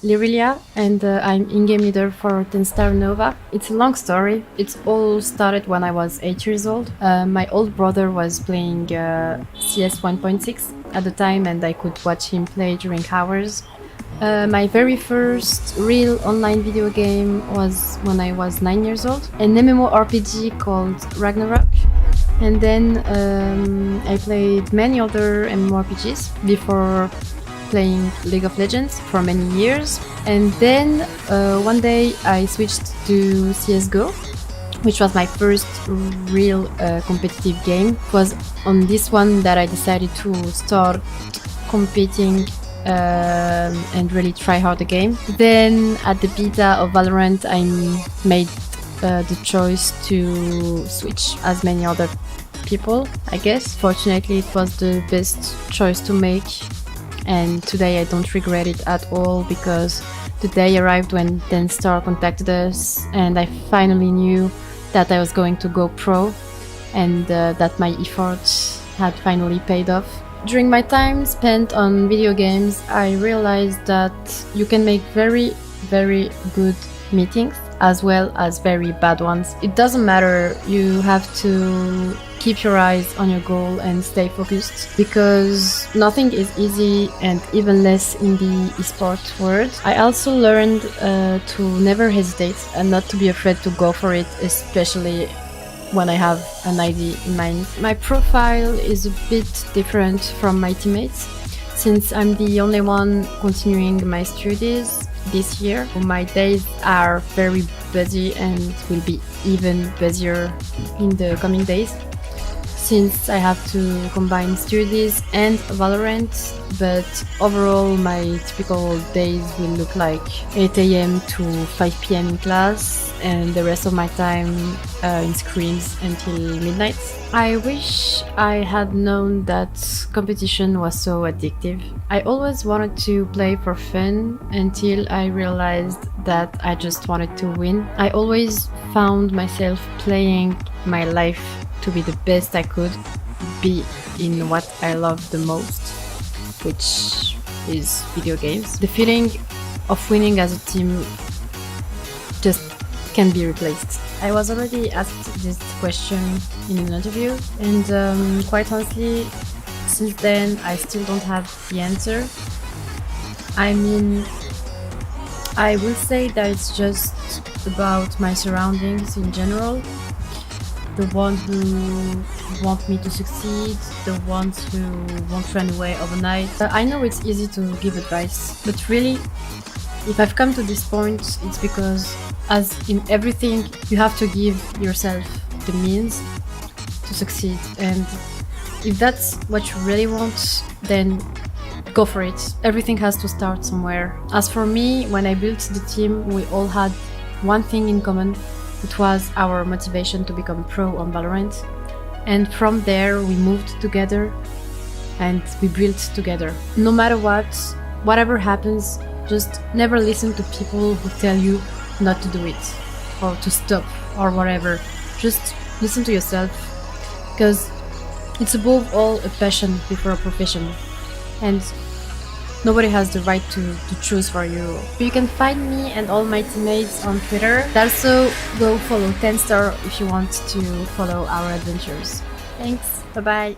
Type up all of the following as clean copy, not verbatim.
Lirelia, and I'm in-game leader for 10 Star Nova. It's a long story. It all started when I was 8 years old. My old brother was playing CS 1.6 at the time, and I could watch him play during hours. My very first real online video game was when I was 9 years old, an MMORPG called Ragnarok. And then I played many other MMORPGs before playing League of Legends for many years. And then one day I switched to CSGO, which was my first real competitive game. It was on this one that I decided to start competing and really try hard the game. Then at the beta of Valorant, I made the choice to switch as many other people, I guess. Fortunately, it was the best choice to make, and today I don't regret it at all, because the day arrived when 10 Star contacted us and I finally knew that I was going to go pro, and that my efforts had finally paid off. During my time spent on video games, I realized that you can make very, very good meetings as well as very bad ones. It doesn't matter, you have to keep your eyes on your goal and stay focused, because nothing is easy, and even less in the esports world. I also learned to never hesitate and not to be afraid to go for it, especially when I have an idea in mind. My profile is a bit different from my teammates, since I'm the only one continuing my studies this year. My days are very busy and will be even busier in the coming days, since I have to combine studies and Valorant, but overall my typical days will look like 8 a.m. to 5 p.m. in class, and the rest of my time in screens until midnight. I wish I had known that competition was so addictive. I always wanted to play for fun until I realized that I just wanted to win. I always found myself playing my life to be the best I could be in what I love the most, which is video games. The feeling of winning as a team just can't be replaced. I was already asked this question in an interview, and quite honestly, since then I still don't have the answer. I mean, I will say that it's just about my surroundings in general. The ones who want me to succeed, the ones who won't run away overnight. I know it's easy to give advice, but really, if I've come to this point, it's because, as in everything, you have to give yourself the means to succeed. And if that's what you really want, then go for it. Everything has to start somewhere. As for me, when I built the team, we all had one thing in common. It was our motivation to become pro on Valorant. And from there, we moved together and we built together. No matter what, whatever happens, just never listen to people who tell you not to do it or to stop or whatever. Just listen to yourself, because it's above all a passion before a profession, and nobody has the right to choose for you. You can find me and all my teammates on Twitter. Also, go follow 10 Star if you want to follow our adventures. Thanks, bye bye.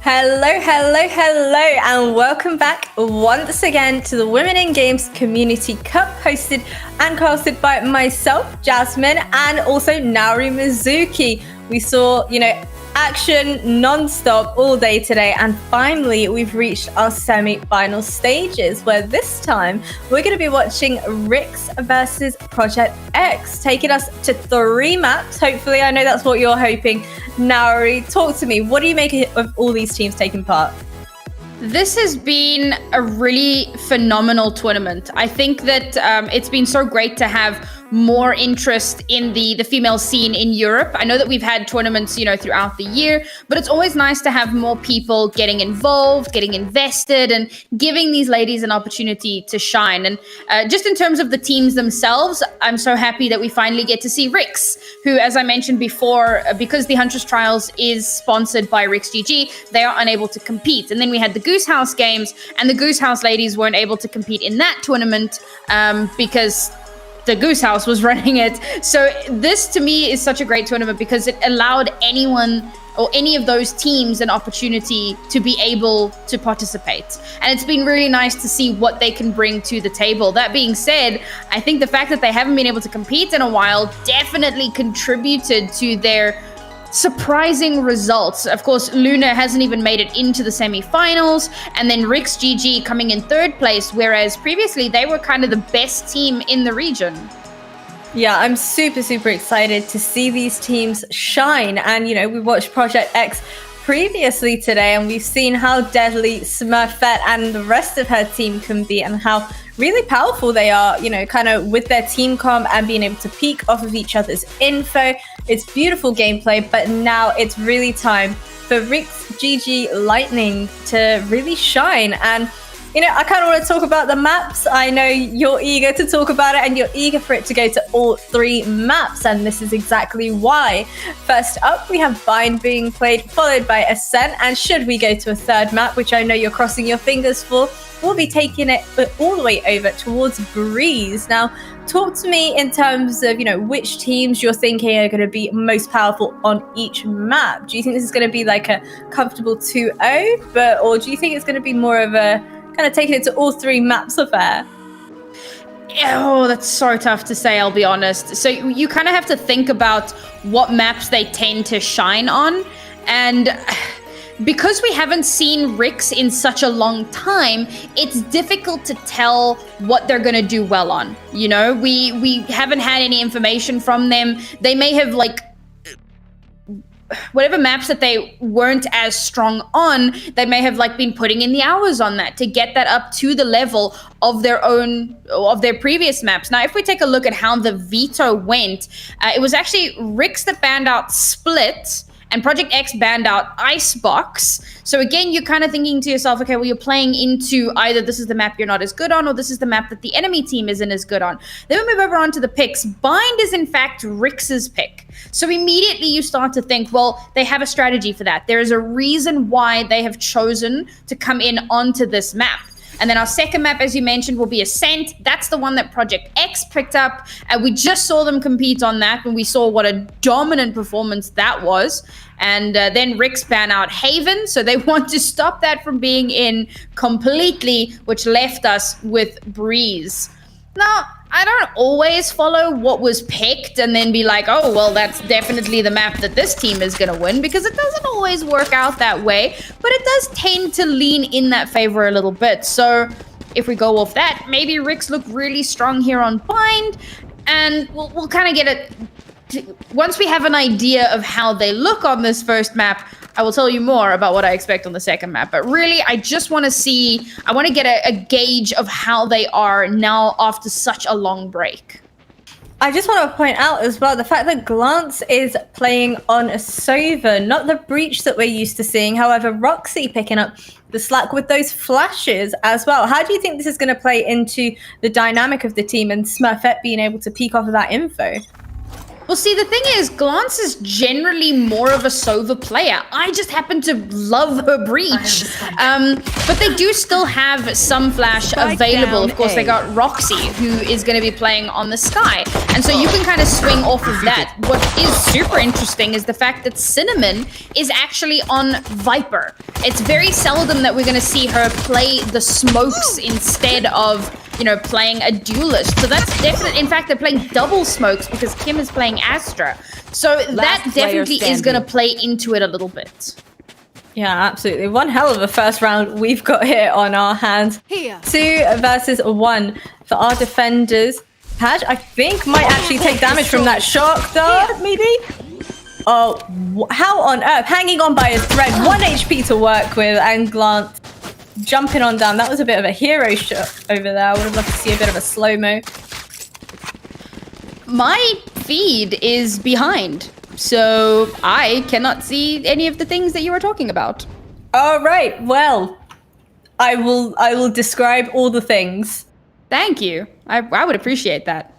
Hello, and welcome back once again to the Women in Games Community Cup, hosted and casted by myself, Jasmine, and also Naori Mizuki. We saw, action non-stop all day today, and finally we've reached our semi-final stages, where this time we're going to be watching Rix versus Project X, taking us to 3 maps. Hopefully, I know that's what you're hoping. Naori, talk to me. What do you make of all these teams taking part? This has been a really phenomenal tournament. I think that it's been so great to have more interest in the female scene in Europe. I know that we've had tournaments, throughout the year, but it's always nice to have more people getting involved, getting invested, and giving these ladies an opportunity to shine. And just in terms of the teams themselves, I'm so happy that we finally get to see Rix, who, as I mentioned before, because the Huntress Trials is sponsored by Rix GG, they are unable to compete. And then we had the Goose House games, and the Goose House ladies weren't able to compete in that tournament because the Goose House was running it. So this to me is such a great tournament because it allowed anyone or any of those teams an opportunity to be able to participate. And it's been really nice to see what they can bring to the table. That being said, I think the fact that they haven't been able to compete in a while definitely contributed to their surprising results. Of course, Luna hasn't even made it into the semi-finals, and then Rix GG coming in 3rd place, whereas previously they were kind of the best team in the region. Yeah, I'm super excited to see these teams shine. And, we watched Project X previously today, and we've seen how deadly Smurfette and the rest of her team can be, and how really powerful they are, kind of with their team comp and being able to peek off of each other's info. It's beautiful gameplay, but now it's really time for Rix GG Lightning to really shine. And I kind of want to talk about the maps. I know you're eager to talk about it, and you're eager for it to go to all 3 maps, and this is exactly why. First up, we have Bind being played, followed by Ascent, and should we go to a 3rd map, which I know you're crossing your fingers for, we'll be taking it all the way over towards Breeze. Now, talk to me in terms of, which teams you're thinking are going to be most powerful on each map. Do you think this is going to be like a comfortable 2-0, or do you think it's going to be more of a kind of taking it to all 3 maps affair? Oh, that's so tough to say, I'll be honest. So you kind of have to think about what maps they tend to shine on. And because we haven't seen Rix in such a long time, it's difficult to tell what they're going to do well on. We haven't had any information from them. They may have whatever maps that they weren't as strong on, they may have been putting in the hours on that to get that up to the level of their previous maps. Now, if we take a look at how the veto went, it was actually Rix that banned out Split, and Project X banned out Icebox. So again, you're kind of thinking to yourself, okay, well, you're playing into either this is the map you're not as good on, or this is the map that the enemy team isn't as good on. Then we move over onto the picks. Bind is in fact Rix's pick. So immediately you start to think, well, they have a strategy for that. There is a reason why they have chosen to come in onto this map. And then our second map, as you mentioned, will be Ascent. That's the one that Project X picked up. And we just saw them compete on that, and we saw what a dominant performance that was. And then Rix ban out Haven. So they want to stop that from being in completely, which left us with Breeze. Now, I don't always follow what was picked and then be like, oh, well, that's definitely the map that this team is going to win, because it doesn't always work out that way, but it does tend to lean in that favor a little bit. So if we go off that, maybe Rix look really strong here on Bind, and we'll kind of get it. Once we have an idea of how they look on this first map, I will tell you more about what I expect on the second map. But really, I just want to get a gauge of how they are now after such a long break. I just want to point out as well the fact that Glance is playing on a Sova, not the Breach that we're used to seeing. However, Roxy picking up the slack with those flashes as well. How do you think this is going to play into the dynamic of the team and Smurfette being able to peek off of that info? Well, see, the thing is, Glance is generally more of a Sova player. I just happen to love her breach. But they do still have some flash available. Of course, they got Roxy, who is going to be playing on the Sky. And so you can kind of swing off of that. What is super interesting is the fact that Cinnamon is actually on Viper. It's very seldom that we're going to see her play the smokes instead of, you know, playing a duelist. So that's definitely, in fact, they're playing double smokes because Kim is playing Astra. So that definitely is going to play into it a little bit. Yeah, absolutely. One hell of a first round we've got here on our hands. 2 versus 1 for our defenders. Paj, I think, might actually take damage from that shock dart, maybe? Oh, how on earth? Hanging on by a thread. 1 HP to work with, and Glance jumping on down. That was a bit of a hero shot over there. I would have loved to see a bit of a slow-mo. My feed is behind, so I cannot see any of the things that you were talking about. All right, well, I will describe all the things. Thank you. I would appreciate that.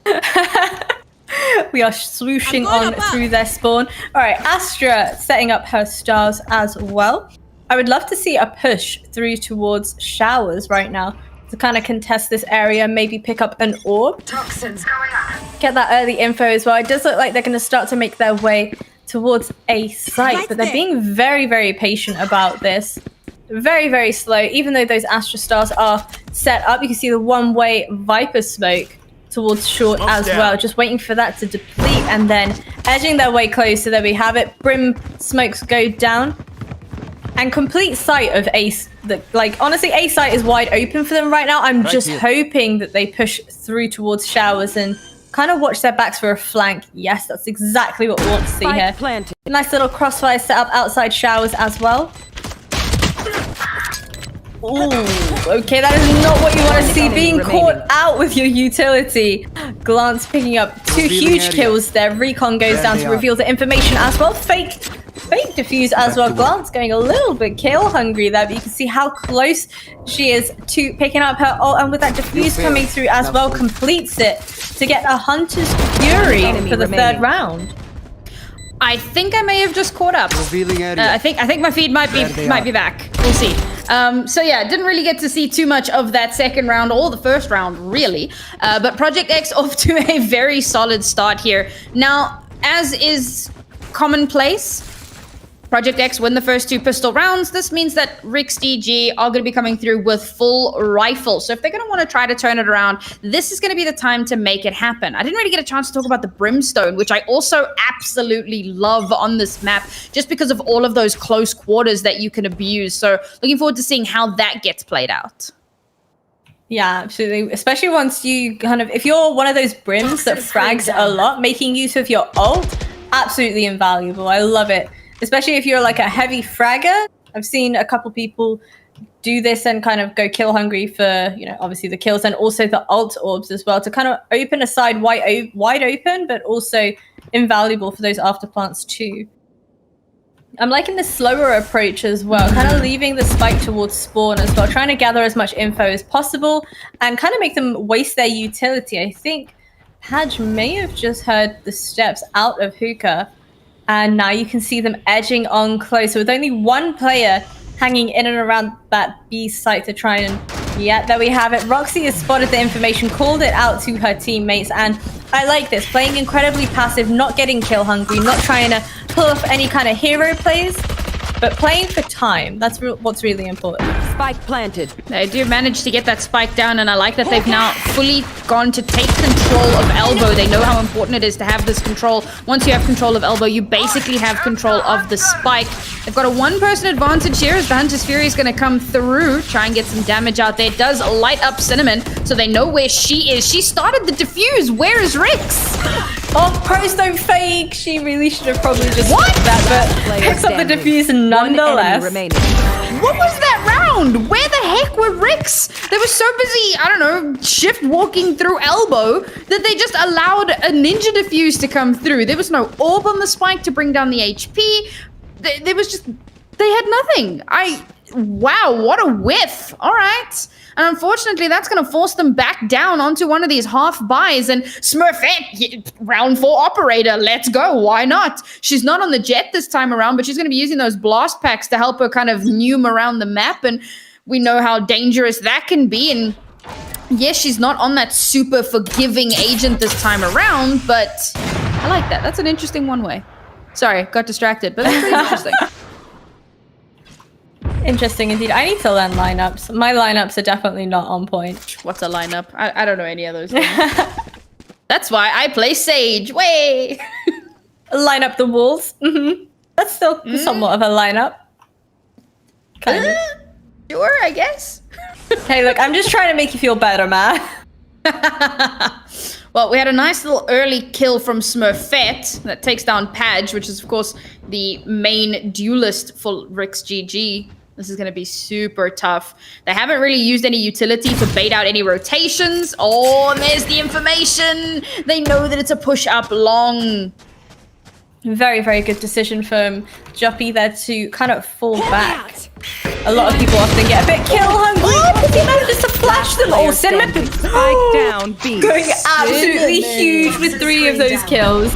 We are swooshing on through their spawn. All right, Astra setting up her stars as well. I would love to see a push through towards showers right now to kind of contest this area, maybe pick up an orb. Toxins going up. Get that early info as well. It does look like they're going to start to make their way towards a site, but they're being very, very patient about this. Very, very slow. Even though those Astra stars are set up, you can see the one-way Viper smoke towards short as well, just waiting for that to deplete and then edging their way closer. There we have it. Brim smokes go down. And complete sight of Ace. Like, honestly, A site is wide open for them right now. I'm just hoping that they push through towards showers and kind of watch their backs for a flank. Yes, that's exactly what we want to see here. Nice little crossfire set up outside showers as well. Ooh, okay, that is not what you want to see. Being caught out with your utility. Glance picking up 2 huge kills there. Recon goes down to reveal the information as well. Fake defuse as well. Glance going a little bit kill hungry there, but you can see how close she is to picking up her ult, and with that defuse coming through as well, completes it to get a Hunter's Fury for the 3rd round. I think I may have just caught up. I think my feed might be back. We'll see. So yeah, didn't really get to see too much of that 2nd round or the 1st round, really. But Project X off to a very solid start here. Now, as is commonplace, Project X win the first 2 pistol rounds. This means that Rix DG are going to be coming through with full rifles. So if they're going to want to try to turn it around, this is going to be the time to make it happen. I didn't really get a chance to talk about the Brimstone, which I also absolutely love on this map, just because of all of those close quarters that you can abuse. So looking forward to seeing how that gets played out. Yeah, absolutely. Especially once you kind of, if you're one of those Brims that frags a lot, making use of your ult, absolutely invaluable. I love it. Especially if you're like a heavy fragger. I've seen a couple people do this and kind of go kill hungry for, you know, obviously the kills and also the ult orbs as well, to kind of open a side wide open, but also invaluable for those after plants too. I'm liking the slower approach as well, kind of leaving the spike towards spawn as well, trying to gather as much info as possible and kind of make them waste their utility. I think Paj may have just heard the steps out of hookah. And now you can see them edging on closer with only 1 player hanging in and around that B site to try and... Yeah, there we have it. Roxy has spotted the information, called it out to her teammates, and I like this. Playing incredibly passive, not getting kill hungry, not trying to pull off any kind of hero plays, but playing for time. That's what's really important. Spike planted. They do manage to get that spike down, and I like that they've now fully gone to take control of Elbow. They know how important it is to have this control. Once you have control of Elbow, you basically have control of the spike. They've got a 1-person advantage here as the Hunter's Fury is going to come through, try and get some damage out there. It does light up Cinnamon, so they know where she is. She started the defuse. Where is Rix? Oh, pros don't fake. She really should have probably just stopped that, but picks up the defuse nonetheless. What was that round? Where the heck were Rix? They were so busy, I don't know, shift walking through Elbow that they just allowed a ninja defuse to come through. There was no orb on the spike to bring down the HP. There was just, they had nothing. Wow, what a whiff. All right. And unfortunately, that's going to force them back down onto one of these half buys. And Smurfette, round 4 operator, let's go. Why not? She's not on the jet this time around, but she's going to be using those blast packs to help her kind of nume around the map. And we know how dangerous that can be. And yes, she's not on that super forgiving agent this time around, but I like that. That's an interesting one-way. Sorry, got distracted, but that's pretty interesting. Interesting indeed. I need to learn lineups. My lineups are definitely not on point. What's a lineup? I don't know any of those things. That's why I play Sage. Way. Line up the walls. That's still somewhat of a lineup. Kind of. Sure, I guess. Hey, look, I'm just trying to make you feel better, man. Well, we had a nice little early kill from Smurfette that takes down Padge, which is, of course, the main duelist for Rick's GG. This is going to be super tough. They haven't really used any utility to bait out any rotations. Oh, and there's the information. They know that it's a push up long. Very, very good decision from Juppy there to kind of fall back. A lot of people often get a bit kill hungry. He manages to flash them all. Cinnamon Spike down B. going absolutely huge with 3 of those kills.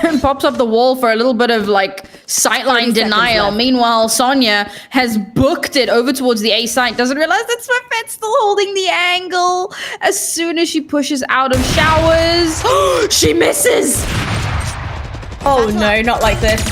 And pops up the wall for a little bit of like sightline denial. Meanwhile, Sonya has booked it over towards the A site. Doesn't realize that Smurfette's still holding the angle. As soon as she pushes out of showers, she misses. Oh no, not like this.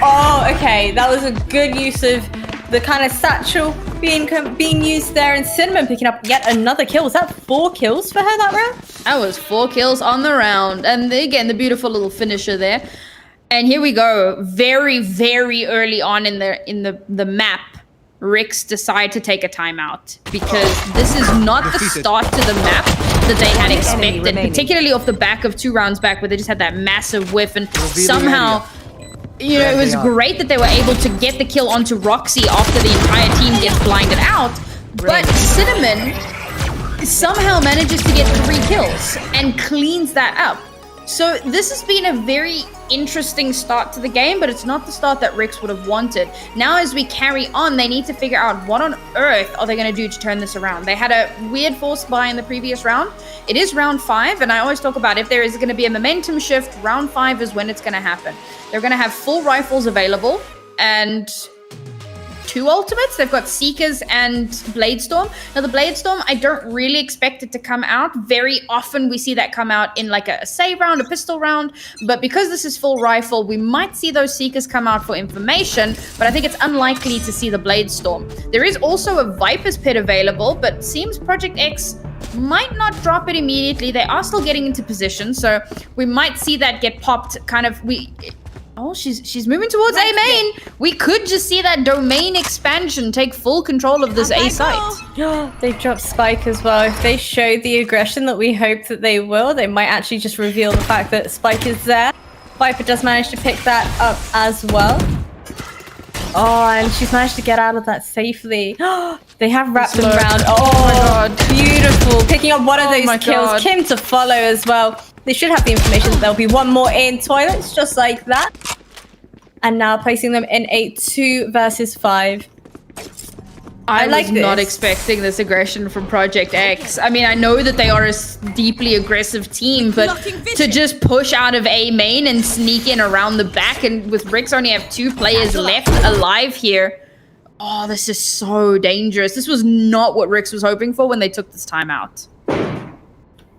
Oh, okay. That was a good use of the kind of satchel being used there, and Cinnamon picking up yet another kill. Was that 4 kills for her that round? That was 4 kills on the round. And again, the beautiful little finisher there. And here we go. Very, very early on in the map, Ricks decide to take a timeout because this is not the start to the map that they had expected, particularly off the back of 2 rounds back where they just had that massive whiff and somehow, you know, it was great that they were able to get the kill onto Roxy after the entire team gets blinded out, but Cinnamon somehow manages to get 3 kills and cleans that up. So this has been a very interesting start to the game, but it's not the start that Ricks would have wanted. Now as we carry on, they need to figure out what on earth are they going to do to turn this around. They had a weird force buy in the previous round. It is round 5, and I always talk about if there is going to be a momentum shift, round 5 is when it's going to happen. They're going to have full rifles available and 2 ultimates. They've got Seekers and Bladestorm. Now the Bladestorm, I don't really expect it to come out. Very often we see that come out in like a save round, a pistol round, but because this is full rifle, we might see those Seekers come out for information, but I think it's unlikely to see the Bladestorm. There is also a Viper's Pit available, but seems Project X might not drop it immediately. They are still getting into position, so we might see that get popped kind of... Oh, she's moving towards A main. We could just see that domain expansion take full control of this A site. They dropped Spike as well. If they show the aggression that we hope that they will, they might actually just reveal the fact that Spike is there. Viper does manage to pick that up as well. Oh, and she's managed to get out of that safely. They have wrapped them around. Oh my god, beautiful. Picking up one of those kills. Kim to follow as well. They should have the information that there'll be one more in toilets, just like that. And now placing them in a 2 versus 5. I was not expecting this aggression from Project X. I mean, I know that they are a deeply aggressive team, but to just push out of A main and sneak in around the back, and with Ricks only have 2 players left alive here. Oh, this is so dangerous. This was not what Ricks was hoping for when they took this time out.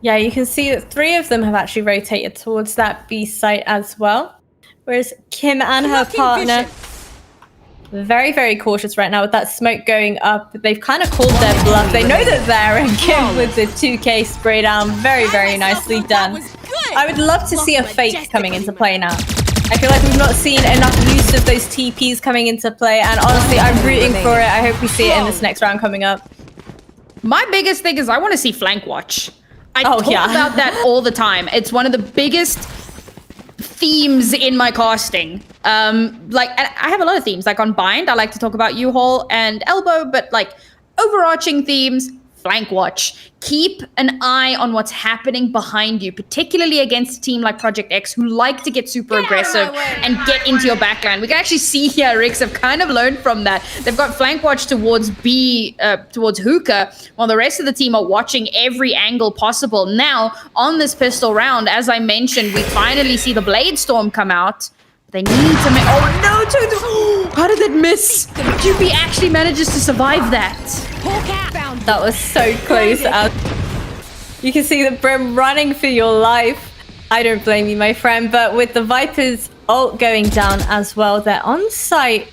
Yeah, you can see that 3 of them have actually rotated towards that B site as well. Whereas Kim and her partner, very, very cautious right now with that smoke going up. They've kind of called their bluff. They know that they're in Kim with the 2K spray down. Very, very nicely done. I would love to see a fake coming into play now. I feel like we've not seen enough use of those TPs coming into play. And honestly, I'm rooting for it. I hope we see it in this next round coming up. My biggest thing is I want to see flank watch. I talk about that all the time. It's one of the biggest themes in my casting. Like, and I have a lot of themes. Like on Bind, I like to talk about U-Haul and Elbow, but like overarching themes, flank watch. Keep an eye on what's happening behind you, particularly against a team like Project X who like to get super aggressive and get into your backline. We can actually see here Rix have kind of learned from that. They've got flank watch towards towards Hookah, while the rest of the team are watching every angle possible. Now, on this pistol round, as I mentioned, we finally see the Blade Storm come out. They need to make... Oh, no! How did it miss? QP actually manages to survive that. That was so close. You can see the Brim running for your life. I don't blame you, my friend. But with the Viper's ult going down as well, they're on site.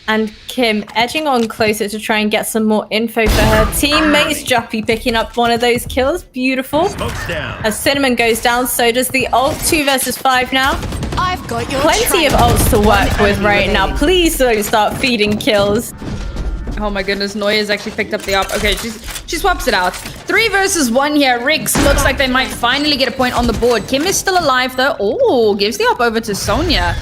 And Kim edging on closer to try and get some more info for her teammates. Juppy picking up one of those kills. Beautiful. As Cinnamon goes down, so does the ult. 2 versus 5 now. I've got your Plenty of ults to work with right now. Please don't start feeding kills. Oh my goodness, Noya's actually picked up the op. Okay, she swaps it out. 3 versus 1 here. Rix looks like they might finally get a point on the board. Kim is still alive though. Oh, gives the op over to Sonya.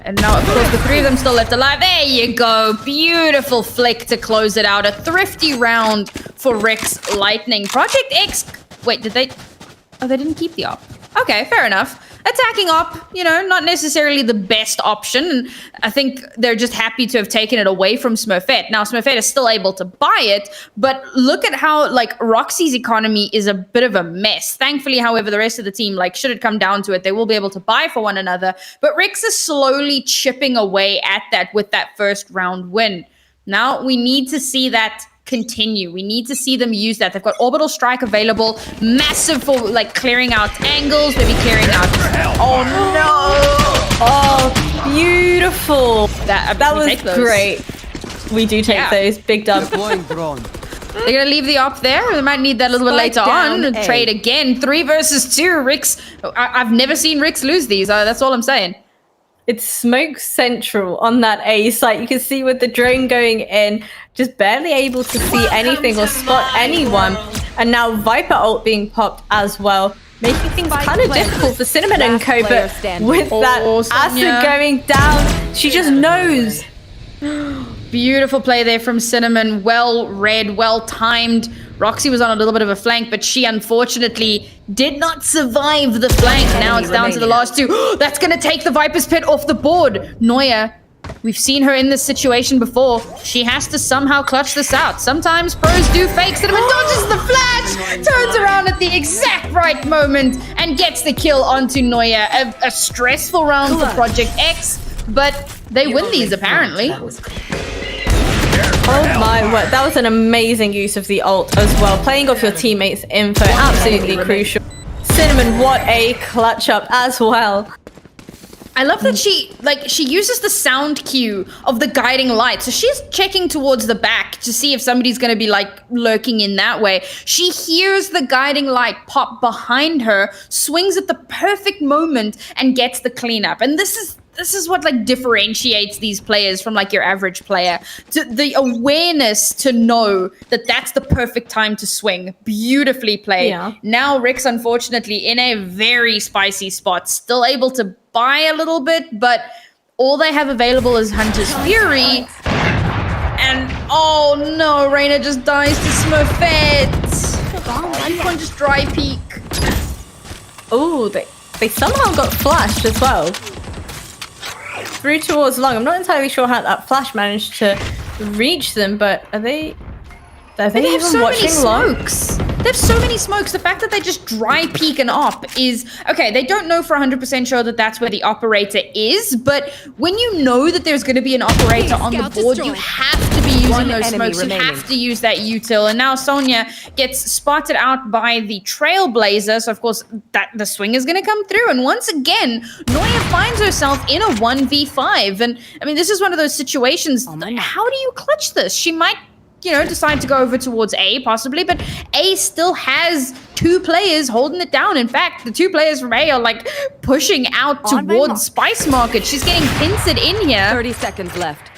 And now, of course, the 3 of them still left alive. There you go. Beautiful flick to close it out. A thrifty round for Rix Lightning. Project X... Wait, did they... Oh, they didn't keep the op. Okay, fair enough. Attacking op, you know, not necessarily the best option. I think they're just happy to have taken it away from Smurfette. Now, Smurfette is still able to buy it, but look at how, like, Roxy's economy is a bit of a mess. Thankfully, however, the rest of the team, like, should it come down to it, they will be able to buy for one another. But Rix is slowly chipping away at that with that first round win. Now, we need to see that continue. We need to see them use that. They've got Orbital Strike available, massive for like clearing out angles, maybe clearing out... Oh no! Oh, beautiful. That was great. We do take those. Big dub. They're gonna leave the op there. They might need that a little bit later on. Trade again. 3 versus 2. Rix. I've never seen Rix lose these. That's all I'm saying. It's smoke central on that A site. You can see with the drone going in, just barely able to see anything or spot anyone. And now Viper ult being popped as well, making things kind of difficult for Cinnamon and Co. But with that acid going down, she just knows. Beautiful play there from Cinnamon. Well read, well timed. Roxy was on a little bit of a flank, but she unfortunately did not survive the flank. Now it's down to the last 2. That's going to take the Viper's Pit off the board. Noya, we've seen her in this situation before. She has to somehow clutch this out. Sometimes pros do fake. Cinnamon dodges the flash, turns around at the exact right moment, and gets the kill onto Noya. A stressful round for Project X, but they win these apparently. Oh my word, that was an amazing use of the ult as well. Playing off your teammates' info, absolutely crucial. Cinnamon, what a clutch up as well. I love that she uses the sound cue of the guiding light. So she's checking towards the back to see if somebody's going to be like lurking in that way. She hears the guiding light pop behind her, swings at the perfect moment and gets the cleanup. And this is what like differentiates these players from like your average player. The awareness to know that that's the perfect time to swing. Beautifully played. Yeah. Now Rix, unfortunately, in a very spicy spot, still able to buy a little bit, but all they have available is Hunter's Fury. And oh no, Reyna just dies to Smurfette. One point just dry peek. Oh, they somehow got flashed as well. Through towards long. I'm not entirely sure how that flash managed to reach them, but are they even so watching long? They have so many smokes. The fact that they just dry peek an op is... Okay, they don't know for 100% sure that that's where the operator is, but when you know that there's going to be an operator on the board, you have to be using those smokes. You have to use that util. And now Sonya gets spotted out by the Trailblazer, so of course that the swing is going to come through. And once again, Noya finds herself in a 1v5. And I mean, this is one of those situations. How do you clutch this? She might, you know, decide to go over towards A possibly, but A still has 2 players holding it down. In fact, the 2 players from A are like pushing out towards Spice Market. She's getting pincered in here. 30 seconds left.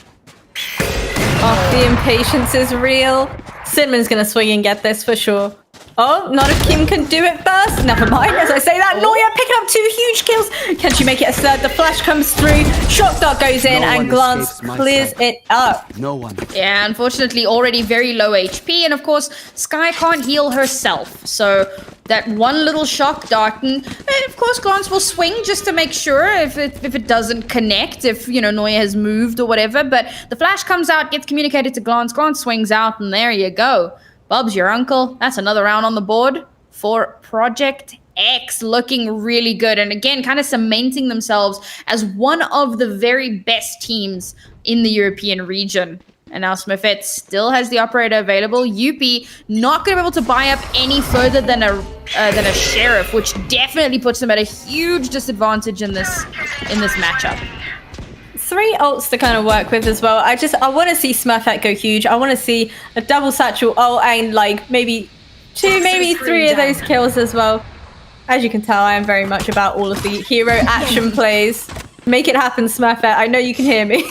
Oh, the impatience is real. Cinnamon's gonna swing and get this for sure. Oh, not if Kim can do it first. Never mind. As I say that, Noya picking up 2 huge kills. Can she make it a third? The flash comes through. Shock dart goes in, and Glance clears it up. No one. Yeah, unfortunately, already very low HP, and of course, Sky can't heal herself. So that one little shock dart, and of course, Glance will swing just to make sure if it doesn't connect, if Noya has moved or whatever. But the flash comes out, gets communicated to Glance. Glance swings out, and there you go. Bub's your uncle. That's another round on the board for Project X, looking really good. And again, kind of cementing themselves as one of the very best teams in the European region. And now Smurfette still has the operator available. Yuppie not going to be able to buy up any further than a sheriff, which definitely puts them at a huge disadvantage in this matchup. 3 ults to kind of work with as well. I want to see Smurfette go huge. I want to see a double satchel ult and like maybe 2, maybe 3 of those kills as well. As you can tell, I am very much about all of the hero action plays. Make it happen, Smurfette. I know you can hear me.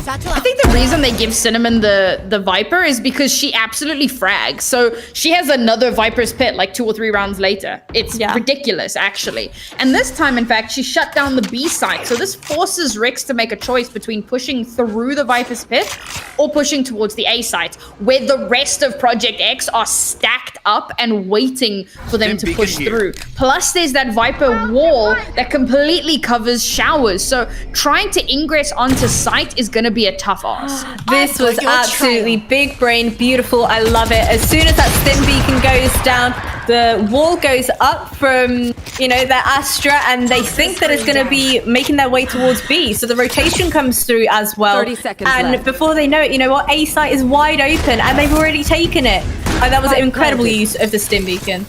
I think the reason they give Cinnamon the Viper is because she absolutely frags. So she has another Viper's Pit like 2 or 3 rounds later. It's ridiculous, actually. And this time, in fact, she shut down the B site. So this forces Rix to make a choice between pushing through the Viper's Pit or pushing towards the A site, where the rest of Project X are stacked up and waiting for them to push through. Plus, there's that Viper wall that completely covers showers. So trying to ingress onto site is going to be a tough ask. This was absolutely big brain, beautiful. I love it. As soon as that stim beacon goes down, the wall goes up from, their Astra, and they think that it's going to be making their way towards B. So the rotation comes through as well. 30 seconds and left. before they know it, A site is wide open, and they've already taken it. And that was an incredible use of the stim beacon.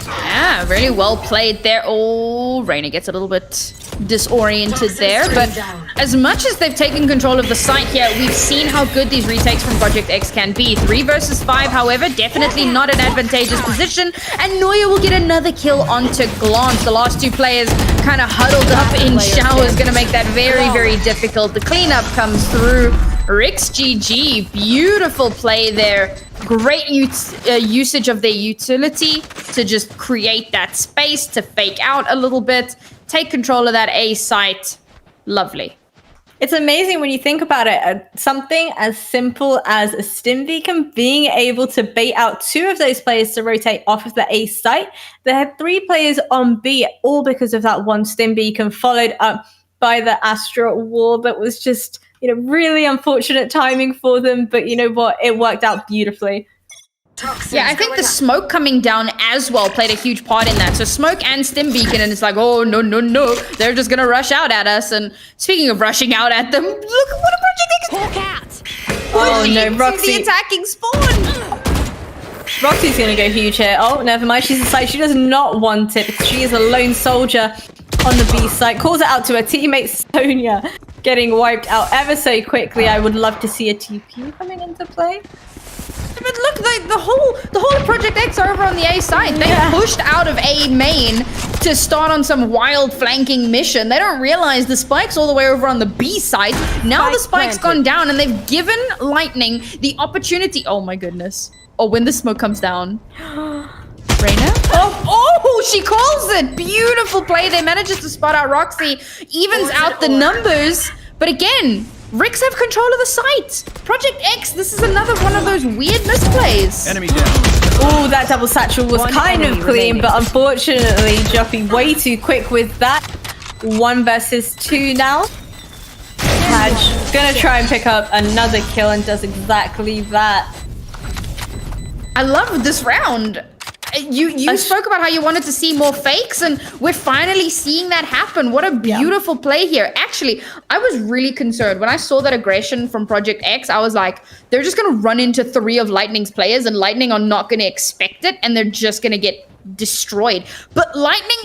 Yeah, really well played there. Oh, Reyna gets a little bit disoriented there, but as much as they've taken control of the site here, we've seen how good these retakes from Project X can be. 3 versus 5, however, definitely not an advantageous position, and Noya will get another kill onto Glance. The last 2 players kind of huddled up in showers, gonna make that very, very difficult. The cleanup comes through. Rix GG, beautiful play there. Great usage of their utility to just create that space, to fake out a little bit, take control of that A site. Lovely. It's amazing when you think about it. Something as simple as a stim beacon being able to bait out 2 of those players to rotate off of the A site. They had 3 players on B, all because of that one stim beacon, followed up by the Astra wall that was just, really unfortunate timing for them. But you know what? It worked out beautifully. Yeah, I think the smoke coming down as well played a huge part in that. So smoke and stim beacon, and it's like, oh, no. They're just going to rush out at us. And speaking of rushing out at them, look at what a Project X. Oh, no, Roxy. The attacking spawn. Roxy's going to go huge here. Oh, never mind. She's inside. She does not want it because she is a lone soldier on the B site. Calls it out to her teammate, Sonia, getting wiped out ever so quickly. I would love to see a TP coming into play. But look, the whole of Project X are over on the A side. They pushed out of A main to start on some wild flanking mission. They don't realize the spike's all the way over on the B side. Now the spike's gone down, and they've given Lightning the opportunity. Oh my goodness. Oh, when the smoke comes down. Reyna? Oh, she calls it. Beautiful play. They manages to spot out Roxy. Evens out the numbers. But again, Rix have control of the site. Project X, this is another one of those weird misplays. Enemy down. Oh, that double satchel was kind of clean, but unfortunately, Joffy way too quick with that. 1 versus 2 now. Hadge gonna try and pick up another kill and does exactly that. I love this round. You spoke about how you wanted to see more fakes, and we're finally seeing that happen. What a beautiful play here. Actually, I was really concerned when I saw that aggression from Project X. I was like, they're just going to run into 3 of Lightning's players, and Lightning are not going to expect it, and they're just going to get destroyed. But Lightning,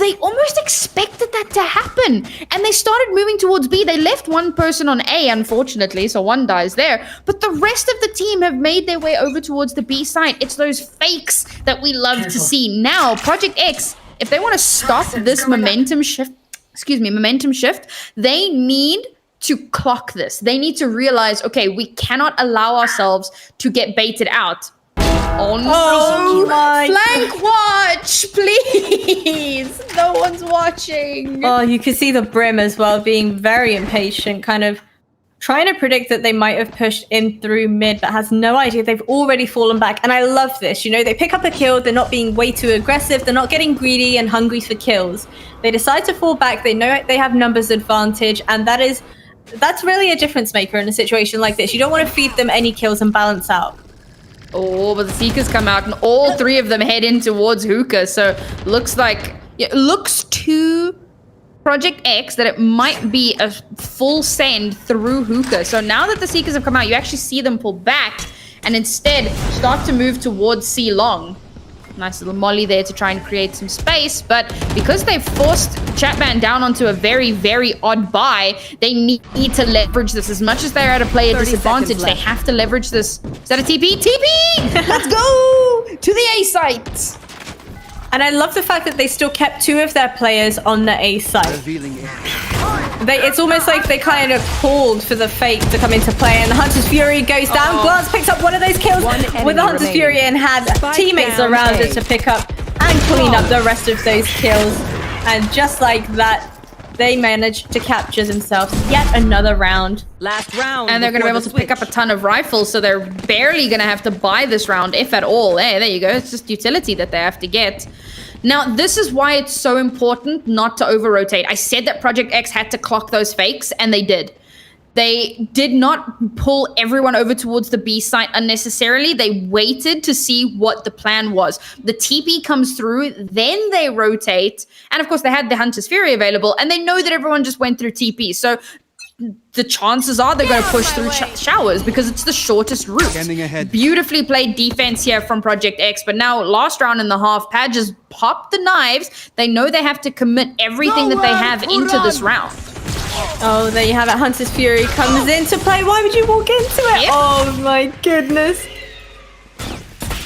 they almost expected that to happen, and they started moving towards B. They left 1 person on A, unfortunately, so 1 dies there, but the rest of the team have made their way over towards the B side. It's those fakes that we love to see. Now, Project X, if they want to stop this momentum shift, they need to clock this. They need to realize, okay, we cannot allow ourselves to get baited out. Oh my. Flank watch, please. No one's watching. Oh, you can see the Brim as well being very impatient, kind of trying to predict that they might have pushed in through mid, but has no idea they've already fallen back. And I love this. You know, they pick up a kill. They're not being way too aggressive. They're not getting greedy and hungry for kills. They decide to fall back. They know they have numbers advantage. And that's really a difference maker in a situation like this. You don't want to feed them any kills and balance out. Oh, but the Seekers come out and all three of them head in towards Hookah. So looks like, it looks to Project X that it might be a full send through Hookah. So now that the Seekers have come out, you actually see them pull back and instead start to move towards C long. Nice little molly there to try and create some space. But because they've forced Chatman down onto a very, very odd buy, they need to leverage this. As much as they're at a player disadvantage, they have to leverage this. Is that a TP? TP! Let's go to the A site. And I love the fact that they still kept two of their players on the A side. It's almost like they kind of called for the fake to come into play, and the Hunter's Fury goes down. Glance picks up one of those kills with the Hunter's Fury and had teammates around it to pick up and clean up the rest of those kills. And just like that, they managed to capture themselves yet another round. Last round. And they're going to be able to pick up a ton of rifles, so they're barely going to have to buy this round, if at all. Hey, there you go. It's just utility that they have to get. Now, this is why it's so important not to over-rotate. I said that Project X had to clock those fakes, and they did. They did not pull everyone over towards the B site unnecessarily. They waited to see what the plan was. The TP comes through, then they rotate. And of course, they had the Hunter's Fury available, and they know that everyone just went through TP. So the chances are they're going to push through showers because it's the shortest route. Beautifully played defense here from Project X, but now last round in the half, Pad just popped the knives. They know they have to commit everything that they have into this round. Oh, there you have it. Hunter's Fury comes into play. Why would you walk into it? Yep. Oh my goodness.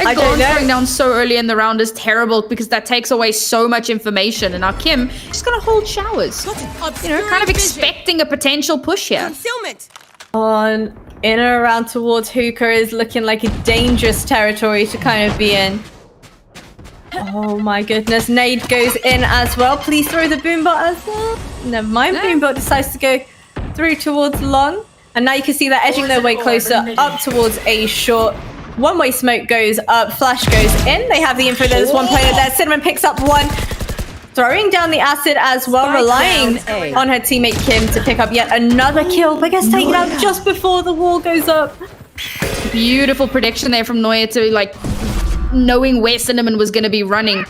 And Glance going down so early in the round is terrible because that takes away so much information. And now Kim just going to hold showers. You know, kind of expecting a potential push here. On in and around towards Hookah is looking like a dangerous territory to kind of be in. Oh my goodness. Nade goes in as well. Please throw the boombot as well. Never mind. Boombot decides to go through towards long. And now you can see they're edging their way closer up towards A short. One-way smoke goes up, flash goes in. They have the info. There's one player there. Cinnamon picks up one, throwing down the acid as well, relying on her teammate Kim to pick up yet another kill, but gets taken out just before the wall goes up. Beautiful prediction there from Noya to like knowing where Cinnamon was going to be running.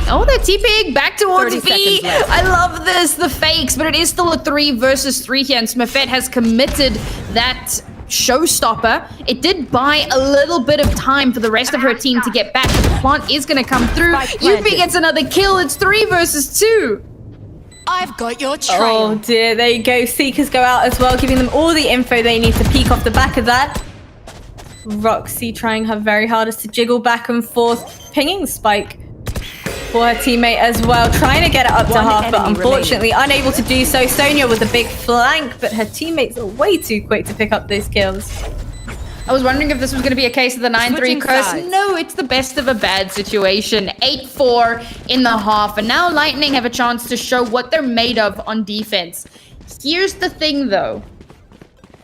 Oh, they're TPing back towards B. I love this, the fakes, but it is still a 3 versus 3 here, and Smurfette has committed that showstopper. It did buy a little bit of time for the rest of her team to get back, but the plant is going to come through. UP gets another kill. It's 3 versus 2. I've got your trail. Oh dear, there you go. Seekers go out as well, giving them all the info they need to peek off the back of that. Roxy trying her very hardest to jiggle back and forth, pinging Spike for her teammate as well, trying to get it up to half, but unfortunately unable to do so. Sonia with a big flank, but her teammates are way too quick to pick up those kills. I was wondering if this was going to be a case of the 9-3 curse. No, it's the best of a bad situation. 8-4 in the half, and now Lightning have a chance to show what they're made of on defense. Here's the thing, though.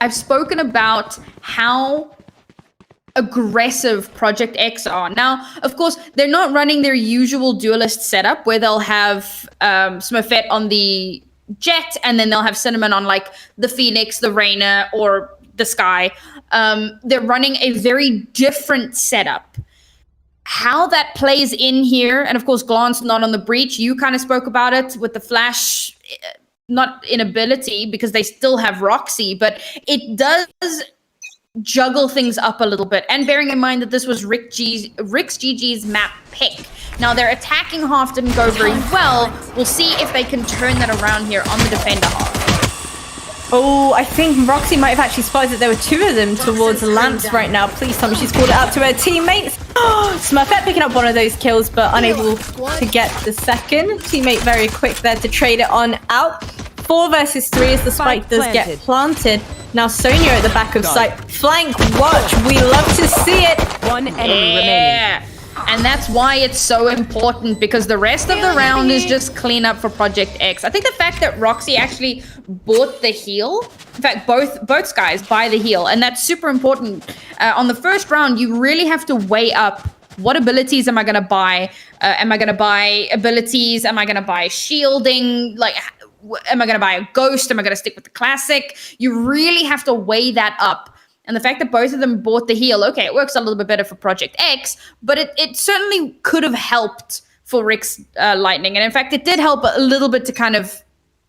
I've spoken about how aggressive Project X are. Now, of course, they're not running their usual duelist setup where they'll have Smurfette on the Jet and then they'll have Cinnamon on like the Phoenix, the Reyna, or the Sky. They're running a very different setup. How that plays in here, and of course, Glance not on the breach. You kind of spoke about it with the flash, not inability because they still have Roxy, but it does juggle things up a little bit, and bearing in mind that this was Rick's GG's map pick. Now their attacking half didn't go very well. We'll see if they can turn that around here on the defender half. Oh, I think Roxy might have actually spotted that there were 2 of them towards Lamps right now. Please tell me she's called it out to her teammates. Smurfette picking up one of those kills, but unable to get the second. Teammate very quick there to trade it on out. 4 versus 3 as the spike does get planted. Now Sonya at the back of site. Flank watch. We love to see it. One enemy remaining. And that's why it's so important, because the rest of the round is just clean up for Project X. I think the fact that Roxy actually bought the heal, in fact, both guys buy the heal, and that's super important. On the first round, you really have to weigh up what abilities am I going to buy? Am I going to buy abilities? Am I going to buy shielding? Like, am I going to buy a ghost? Am I going to stick with the classic? You really have to weigh that up. And the fact that both of them bought the heal, okay, it works a little bit better for Project X, but it certainly could have helped for Rick's Lightning. And in fact, it did help a little bit to kind of,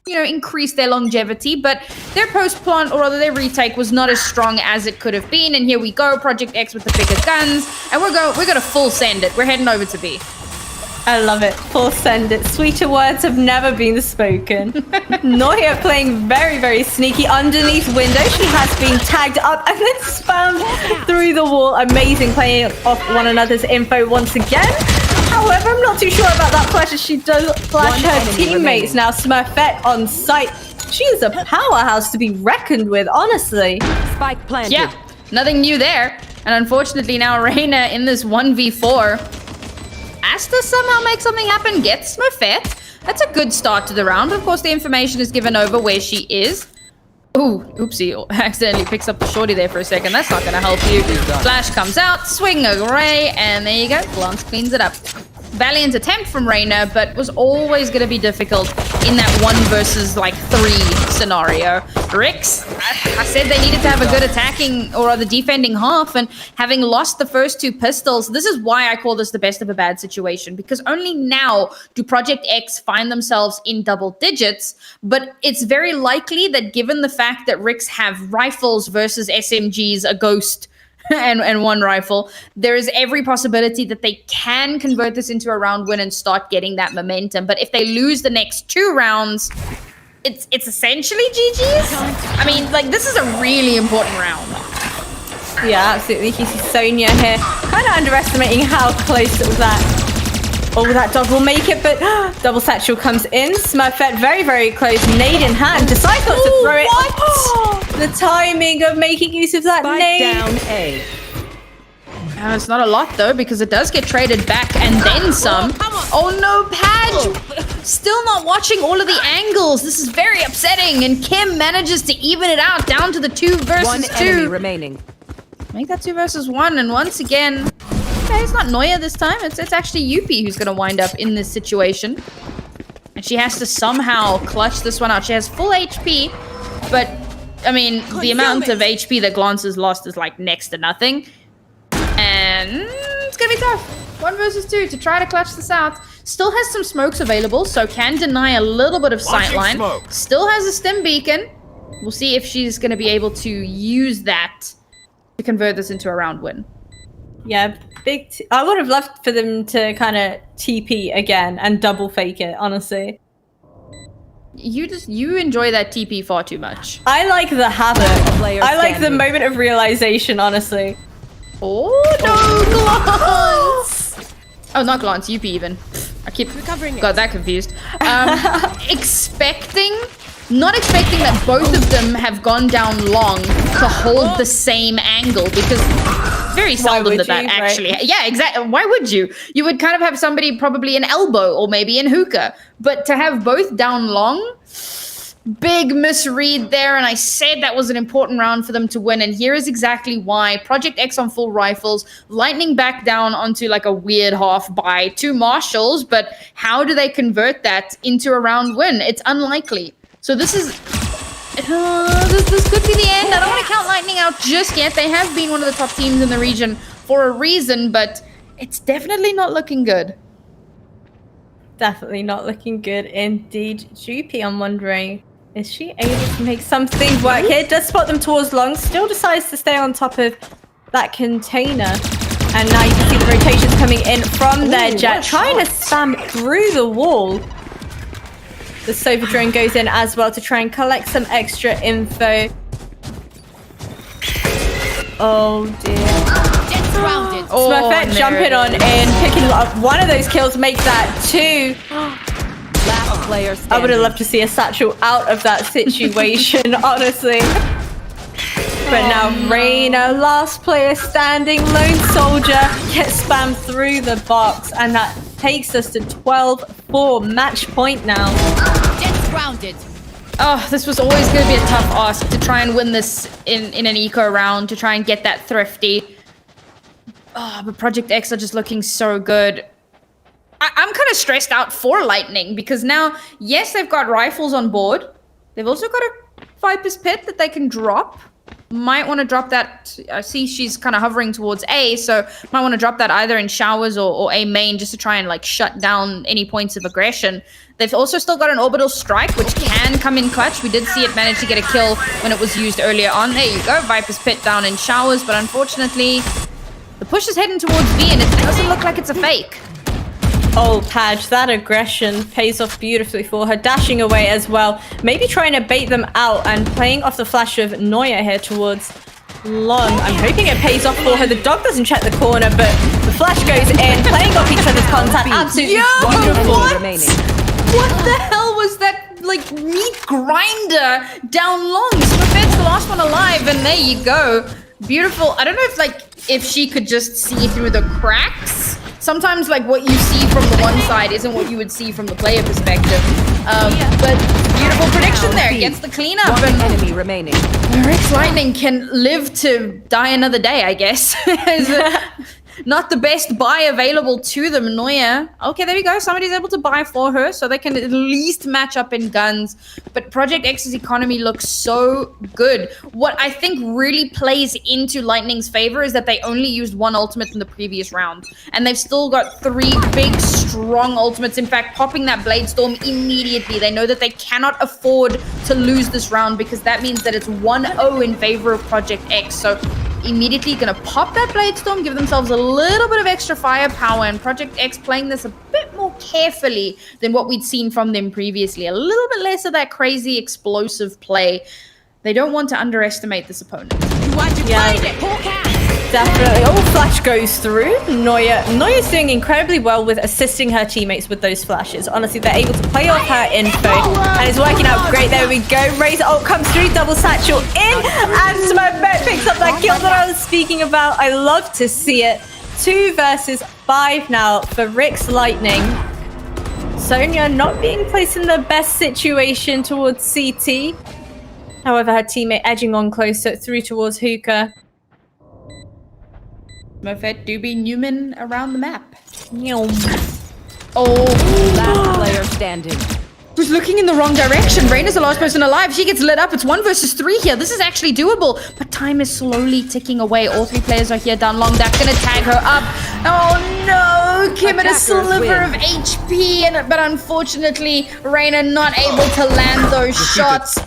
you know, increase their longevity, but their post-plant, or rather their retake, was not as strong as it could have been. And here we go, Project X with the bigger guns, and we're gonna full send it. We're heading over to B. I love it. Full send it. Sweeter words have never been spoken. Noya playing very, very sneaky underneath window. She has been tagged up and then spammed through the wall. Amazing, playing off one another's info once again. However, I'm not too sure about that flash as she does flash her teammates. Now Smurfette on site. She is a powerhouse to be reckoned with, honestly. Spike planted. Yeah, nothing new there. And unfortunately now Reyna in this 1v4 has to somehow make something happen, get Smurfette. That's a good start to the round. Of course, the information is given over where she is. Ooh, oopsie, accidentally picks up the shorty there for a second. That's not gonna help you. Flash comes out, swing away, and there you go. Glance cleans it up. Valiant attempt from Reyna, but was always going to be difficult in that 1 versus like 3 scenario. Rix, I said they needed to have a good attacking or other defending half, and having lost the first 2 pistols, this is why I call this the best of a bad situation, because only now do Project X find themselves in double digits, but it's very likely that given the fact that Rix have rifles versus SMGs, a ghost, and 1 rifle, there is every possibility that they can convert this into a round win and start getting that momentum. But if they lose the next 2 rounds, it's essentially GG's. I mean, like, this is a really important round. Yeah, absolutely. You see Sonya here, kind of underestimating how close that. Oh, that dog will make it, but double satchel comes in. Smurfette very, very close. Nade in hand. Decides not to throw it. Oh, the timing of making use of that nade. Down A. It's not a lot, though, because it does get traded back and then some. Oh, no, Padge! Still not watching all of the angles. This is very upsetting, and Kim manages to even it out down to the 2 versus 1 2. enemy remaining. Make that 2 versus 1, and once again, okay, it's not Noya this time. It's actually Yuppie who's going to wind up in this situation. And she has to somehow clutch this one out. She has full HP, but, I mean, the amount of HP that Glance has lost is, like, next to nothing. And it's going to be tough. 1 versus 2 to try to clutch this out. Still has some smokes available, so can deny a little bit of sightline. Still has a stim beacon. We'll see if she's going to be able to use that to convert this into a round win. Yeah, I would have loved for them to kind of TP again and double fake it, honestly. You enjoy that TP far too much. I like the havoc. I like the moment of realization, honestly. Oh, no, Glance! Oh, not Glance, Yuppie even. I keep got that confused. Not expecting that both of them have gone down long to hold the same angle, because very seldom that actually... Right? Yeah, exactly. Why would you? You would kind of have somebody probably in elbow or maybe in hookah. But to have both down long, big misread there. And I said that was an important round for them to win. And here is exactly why. Project X on full rifles, Lightning back down onto like a weird half by 2 marshals. But how do they convert that into a round win? It's unlikely. So this is... this could be the end. I don't want to count Lightning out just yet. They have been one of the top teams in the region for a reason, but it's definitely not looking good. Definitely not looking good indeed. Jupi, I'm wondering, is she able to make something work here? Does spot them towards long, still decides to stay on top of that container. And now you can see the rotations coming in from their jet, trying to spam through the wall. The Sova drone goes in as well to try and collect some extra info. Oh dear. Smurfette jumping on in, picking up one of those kills, makes that 2. player I standing. would have loved to see a satchel out of that situation, honestly. But now Reyna, last player standing, lone soldier, gets spammed through the box, and that takes us to 12-4 match point now. Jet's grounded. Oh, this was always going to be a tough ask to try and win this in an eco round, to try and get that thrifty. Oh, but Project X are just looking so good. I'm kind of stressed out for Lightning because now, yes, they've got rifles on board. They've also got a Viper's Pit that they can drop. Might want to drop that. I see she's kind of hovering towards A, so might want to drop that either in showers or A main just to try and like shut down any points of aggression. They've also still got an orbital strike, which can come in clutch. We did see it manage to get a kill when it was used earlier on. There you go, Viper's Pit down in showers, but unfortunately, the push is heading towards B, and it doesn't look like it's a fake. Oh, Padge, that aggression pays off beautifully for her, dashing away as well. Maybe trying to bait them out and playing off the flash of Neuer here towards Long. I'm hoping it pays off for her. The dog doesn't check the corner, but the flash goes in, playing off each other's contact. Absolutely wonderful. What? remaining. What the hell was that, like, meat grinder down Long? Smurfette's the last one alive, and there you go. Beautiful. I don't know if she could just see through the cracks. Sometimes, like, what you see from the one side isn't what you would see from the player perspective. But beautiful prediction there. Gets the cleanup. One And enemy remaining. Rex Lightning can live to die another day, I guess. Not the best buy available to them, Neuer. Okay, there we go. Somebody's able to buy for her, so they can at least match up in guns. But Project X's economy looks so good. What I think really plays into Lightning's favor is that they only used one ultimate in the previous round. And they've still got 3 big, strong ultimates. In fact, popping that Blade Storm immediately. They know that they cannot afford to lose this round because that means that it's 1-0 in favor of Project X. So immediately gonna pop that Blade Storm, give themselves a little bit of extra firepower, and Project X playing this a bit more carefully than what we'd seen from them previously. A little bit less of that crazy explosive play. They don't want to underestimate this opponent. You want to find it, Hawkeye? Definitely. Oh, flash goes through. Neuer's doing incredibly well with assisting her teammates with those flashes. Honestly, they're able to play off her info, and it's working out great. There we go. Razor ult comes through, double satchel in, and Smurfette picks up that kill that I was speaking about. I love to see it. 2 versus 5 now for Rick's Lightning. Sonya not being placed in the best situation towards CT. However, her teammate edging on closer through towards Hookah. Smurfette do be Newman around the map. Last player standing. Was looking in the wrong direction. Reyna's the last person alive. She gets lit up. It's 1 versus 3 here. This is actually doable, but time is slowly ticking away. All 3 players are here down Long. That's gonna tag her up. Oh no! Kim at a Attackers sliver win. of HP, but unfortunately, Reyna not able to land those shots.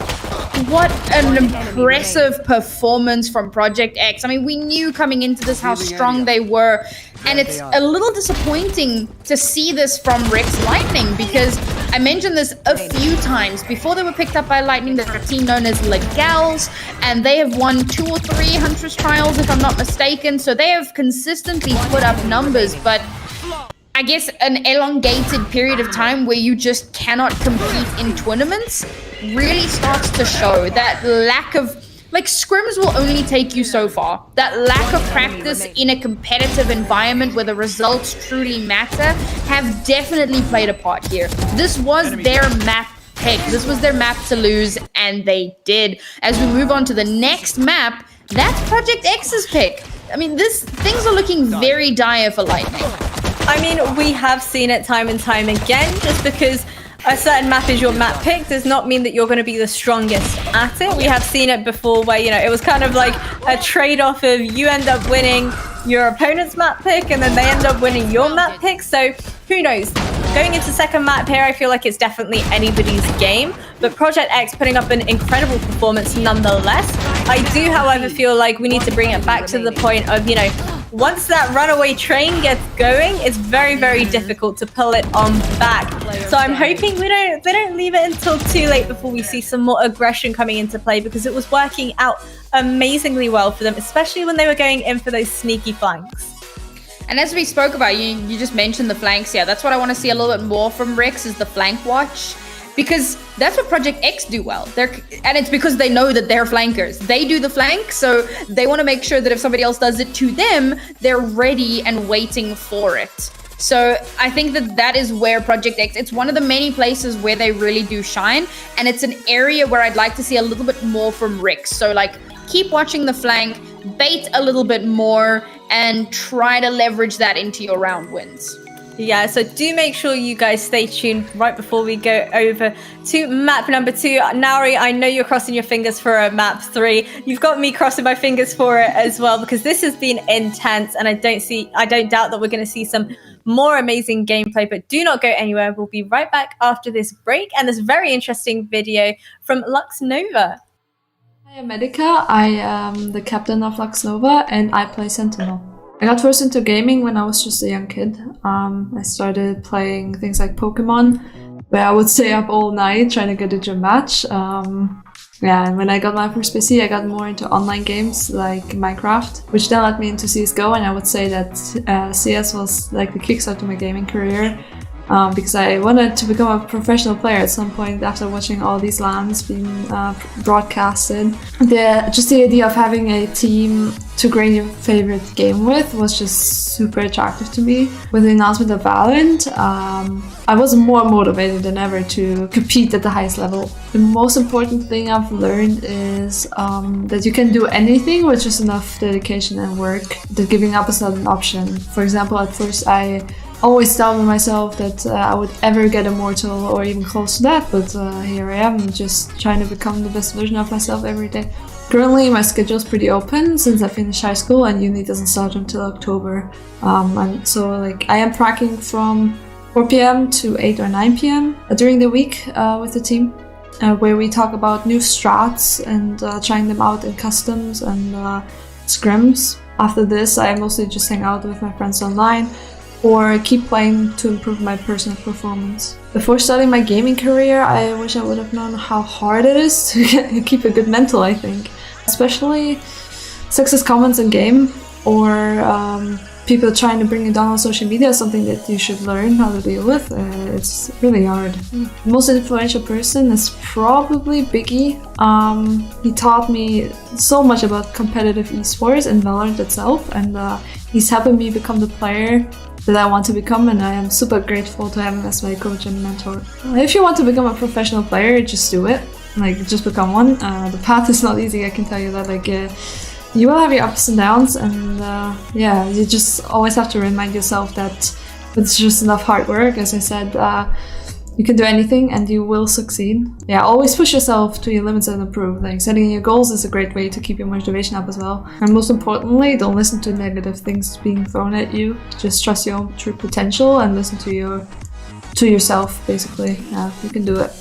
What an impressive performance from Project X. I mean, we knew coming into this how strong they were, and it's a little disappointing to see this from Rick's Lightning because I mentioned this a few times. Before they were picked up by Lightning, there's a team known as Legals, and they have won 2 or 3 Huntress Trials, if I'm not mistaken, so they have consistently put up numbers, but I guess an elongated period of time where you just cannot compete in tournaments really starts to show. That lack of, like, scrims will only take you so far. That lack of practice in a competitive environment where the results truly matter have definitely played a part here. This was their map pick. This was their map to lose, and they did. As we move on to the next map, that's Project X's pick. I mean, things are looking very dire for Lightning. I mean, we have seen it time and time again. Just because a certain map is your map pick does not mean that you're going to be the strongest at it. We have seen it before where, you know, it was kind of like a trade-off of you end up winning your opponent's map pick and then they end up winning your map pick. So who knows? Going into second map here, I feel like it's definitely anybody's game. But Project X putting up an incredible performance nonetheless. I do, however, feel like we need to bring it back to the point of, you know, once that runaway train gets going, it's very, very difficult to pull it on back. So I'm hoping they don't leave it until too late before we see some more aggression coming into play, because it was working out amazingly well for them, especially when they were going in for those sneaky flanks. And as we spoke about, you just mentioned the flanks here. That's what I want to see a little bit more from Rex, is the flank watch. because that's what Project X do well. And it's because they know that they're flankers. They do the flank, so they want to make sure that if somebody else does it to them, they're ready and waiting for it. So I think that is where Project X, it's one of the many places where they really do shine. And it's an area where I'd like to see a little bit more from Rick. So like, keep watching the flank, bait a little bit more, and try to leverage that into your round wins. Yeah, so do make sure you guys stay tuned right before we go over to map number 2. Nauri, I know you're crossing your fingers for a map 3. You've got me crossing my fingers for it as well, because this has been intense, and I don't doubt that we're going to see some more amazing gameplay. But do not go anywhere. We'll be right back after this break and this very interesting video from Lux Nova. Hi, I'm Medica. I am the captain of Lux Nova, and I play Sentinel. I got first into gaming when I was just a young kid. I started playing things like Pokemon, where I would stay up all night trying to get into a match. And when I got my first PC, I got more into online games like Minecraft, which then led me into CSGO, and I would say that CS was like the kickstart to my gaming career. Because I wanted to become a professional player at some point after watching all these LANs being broadcasted. Just the idea of having a team to grade your favorite game with was just super attractive to me. With the announcement of Valorant, I was more motivated than ever to compete at the highest level. The most important thing I've learned is that you can do anything with just enough dedication and work, that giving up is not an option. For example, at first I always doubted myself that I would ever get immortal or even close to that, but here I am, just trying to become the best version of myself every day. Currently, my schedule is pretty open since I finished high school and uni doesn't start until October. And so I am tracking from 4 p.m. to 8 or 9 p.m. During the week with the team, where we talk about new strats and trying them out in customs and scrims. After this, I mostly just hang out with my friends online or keep playing to improve my personal performance. Before starting my gaming career, I wish I would have known how hard it is to keep a good mental, I think. Especially sexist comments in game or people trying to bring you down on social media is something that you should learn how to deal with. It's really hard. The most influential person is probably Biggie. He taught me so much about competitive esports and Valorant itself, and he's helping me become the player that I want to become, and I am super grateful to have him as my coach and mentor. If you want to become a professional player, just do it. Just become one. The path is not easy, I can tell you that. You will have your ups and downs, and you just always have to remind yourself that it's just enough hard work. As I said, you can do anything and you will succeed. Always push yourself to your limits and improve. Setting your goals is a great way to keep your motivation up as well. And most importantly, don't listen to negative things being thrown at you. Just trust your own true potential and listen to yourself, basically. You can do it.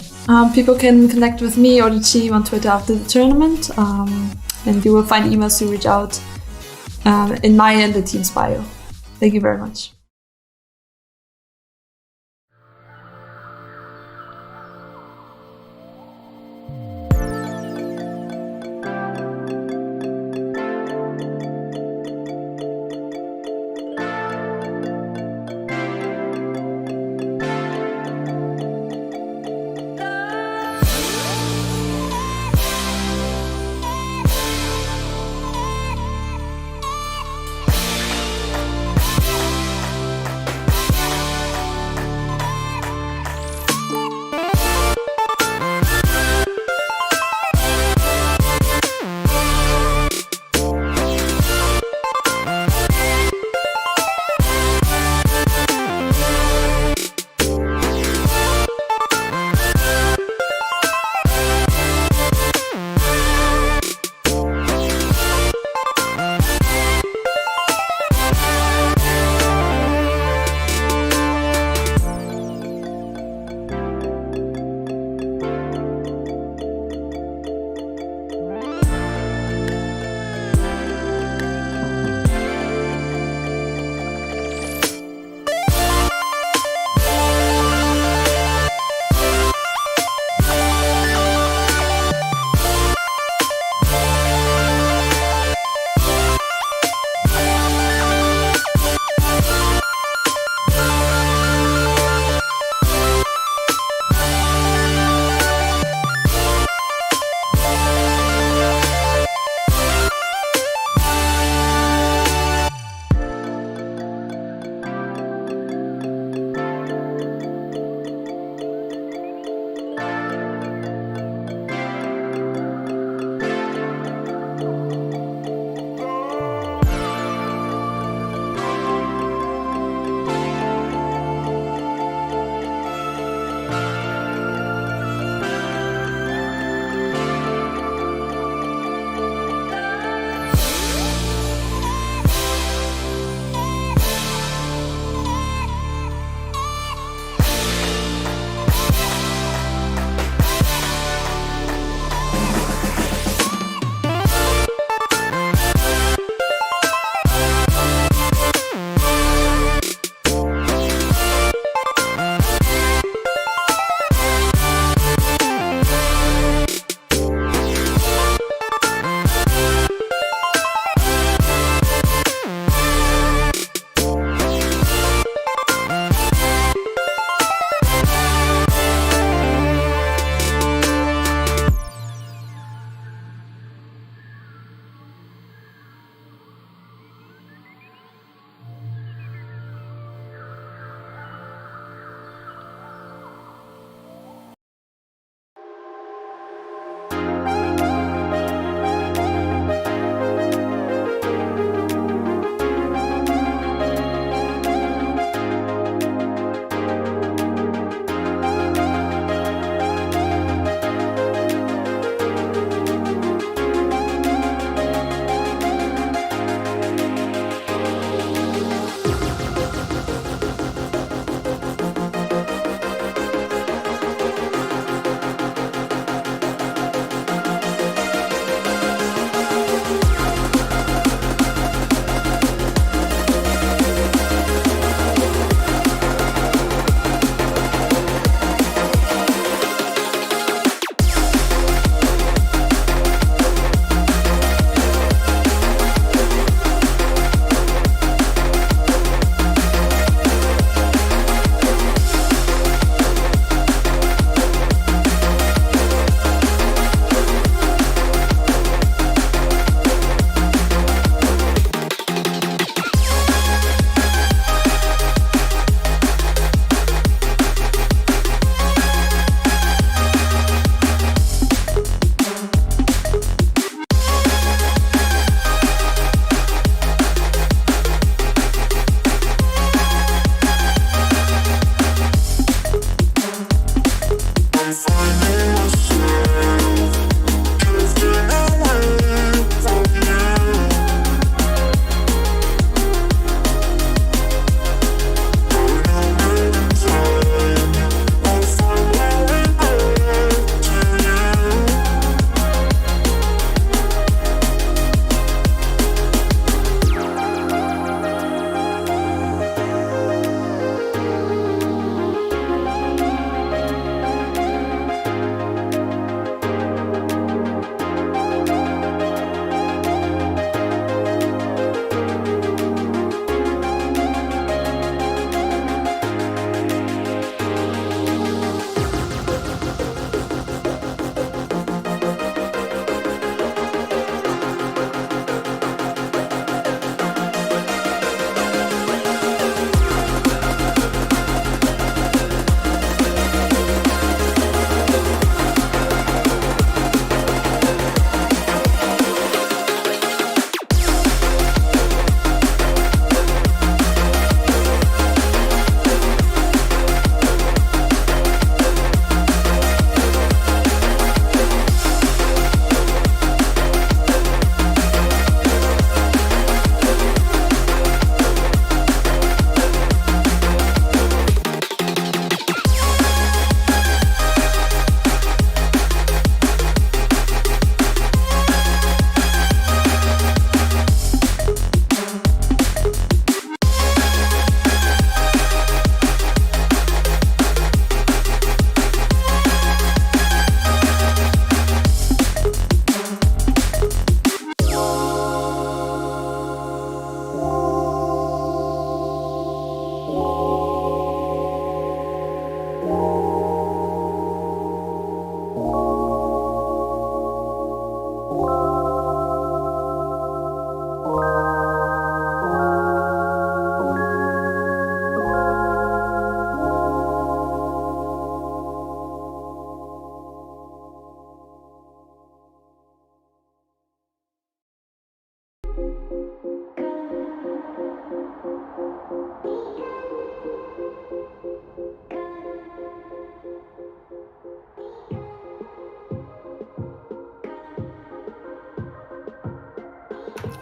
People can connect with me or the team on Twitter after the tournament. And you will find emails to reach out in my and the team's bio. Thank you very much.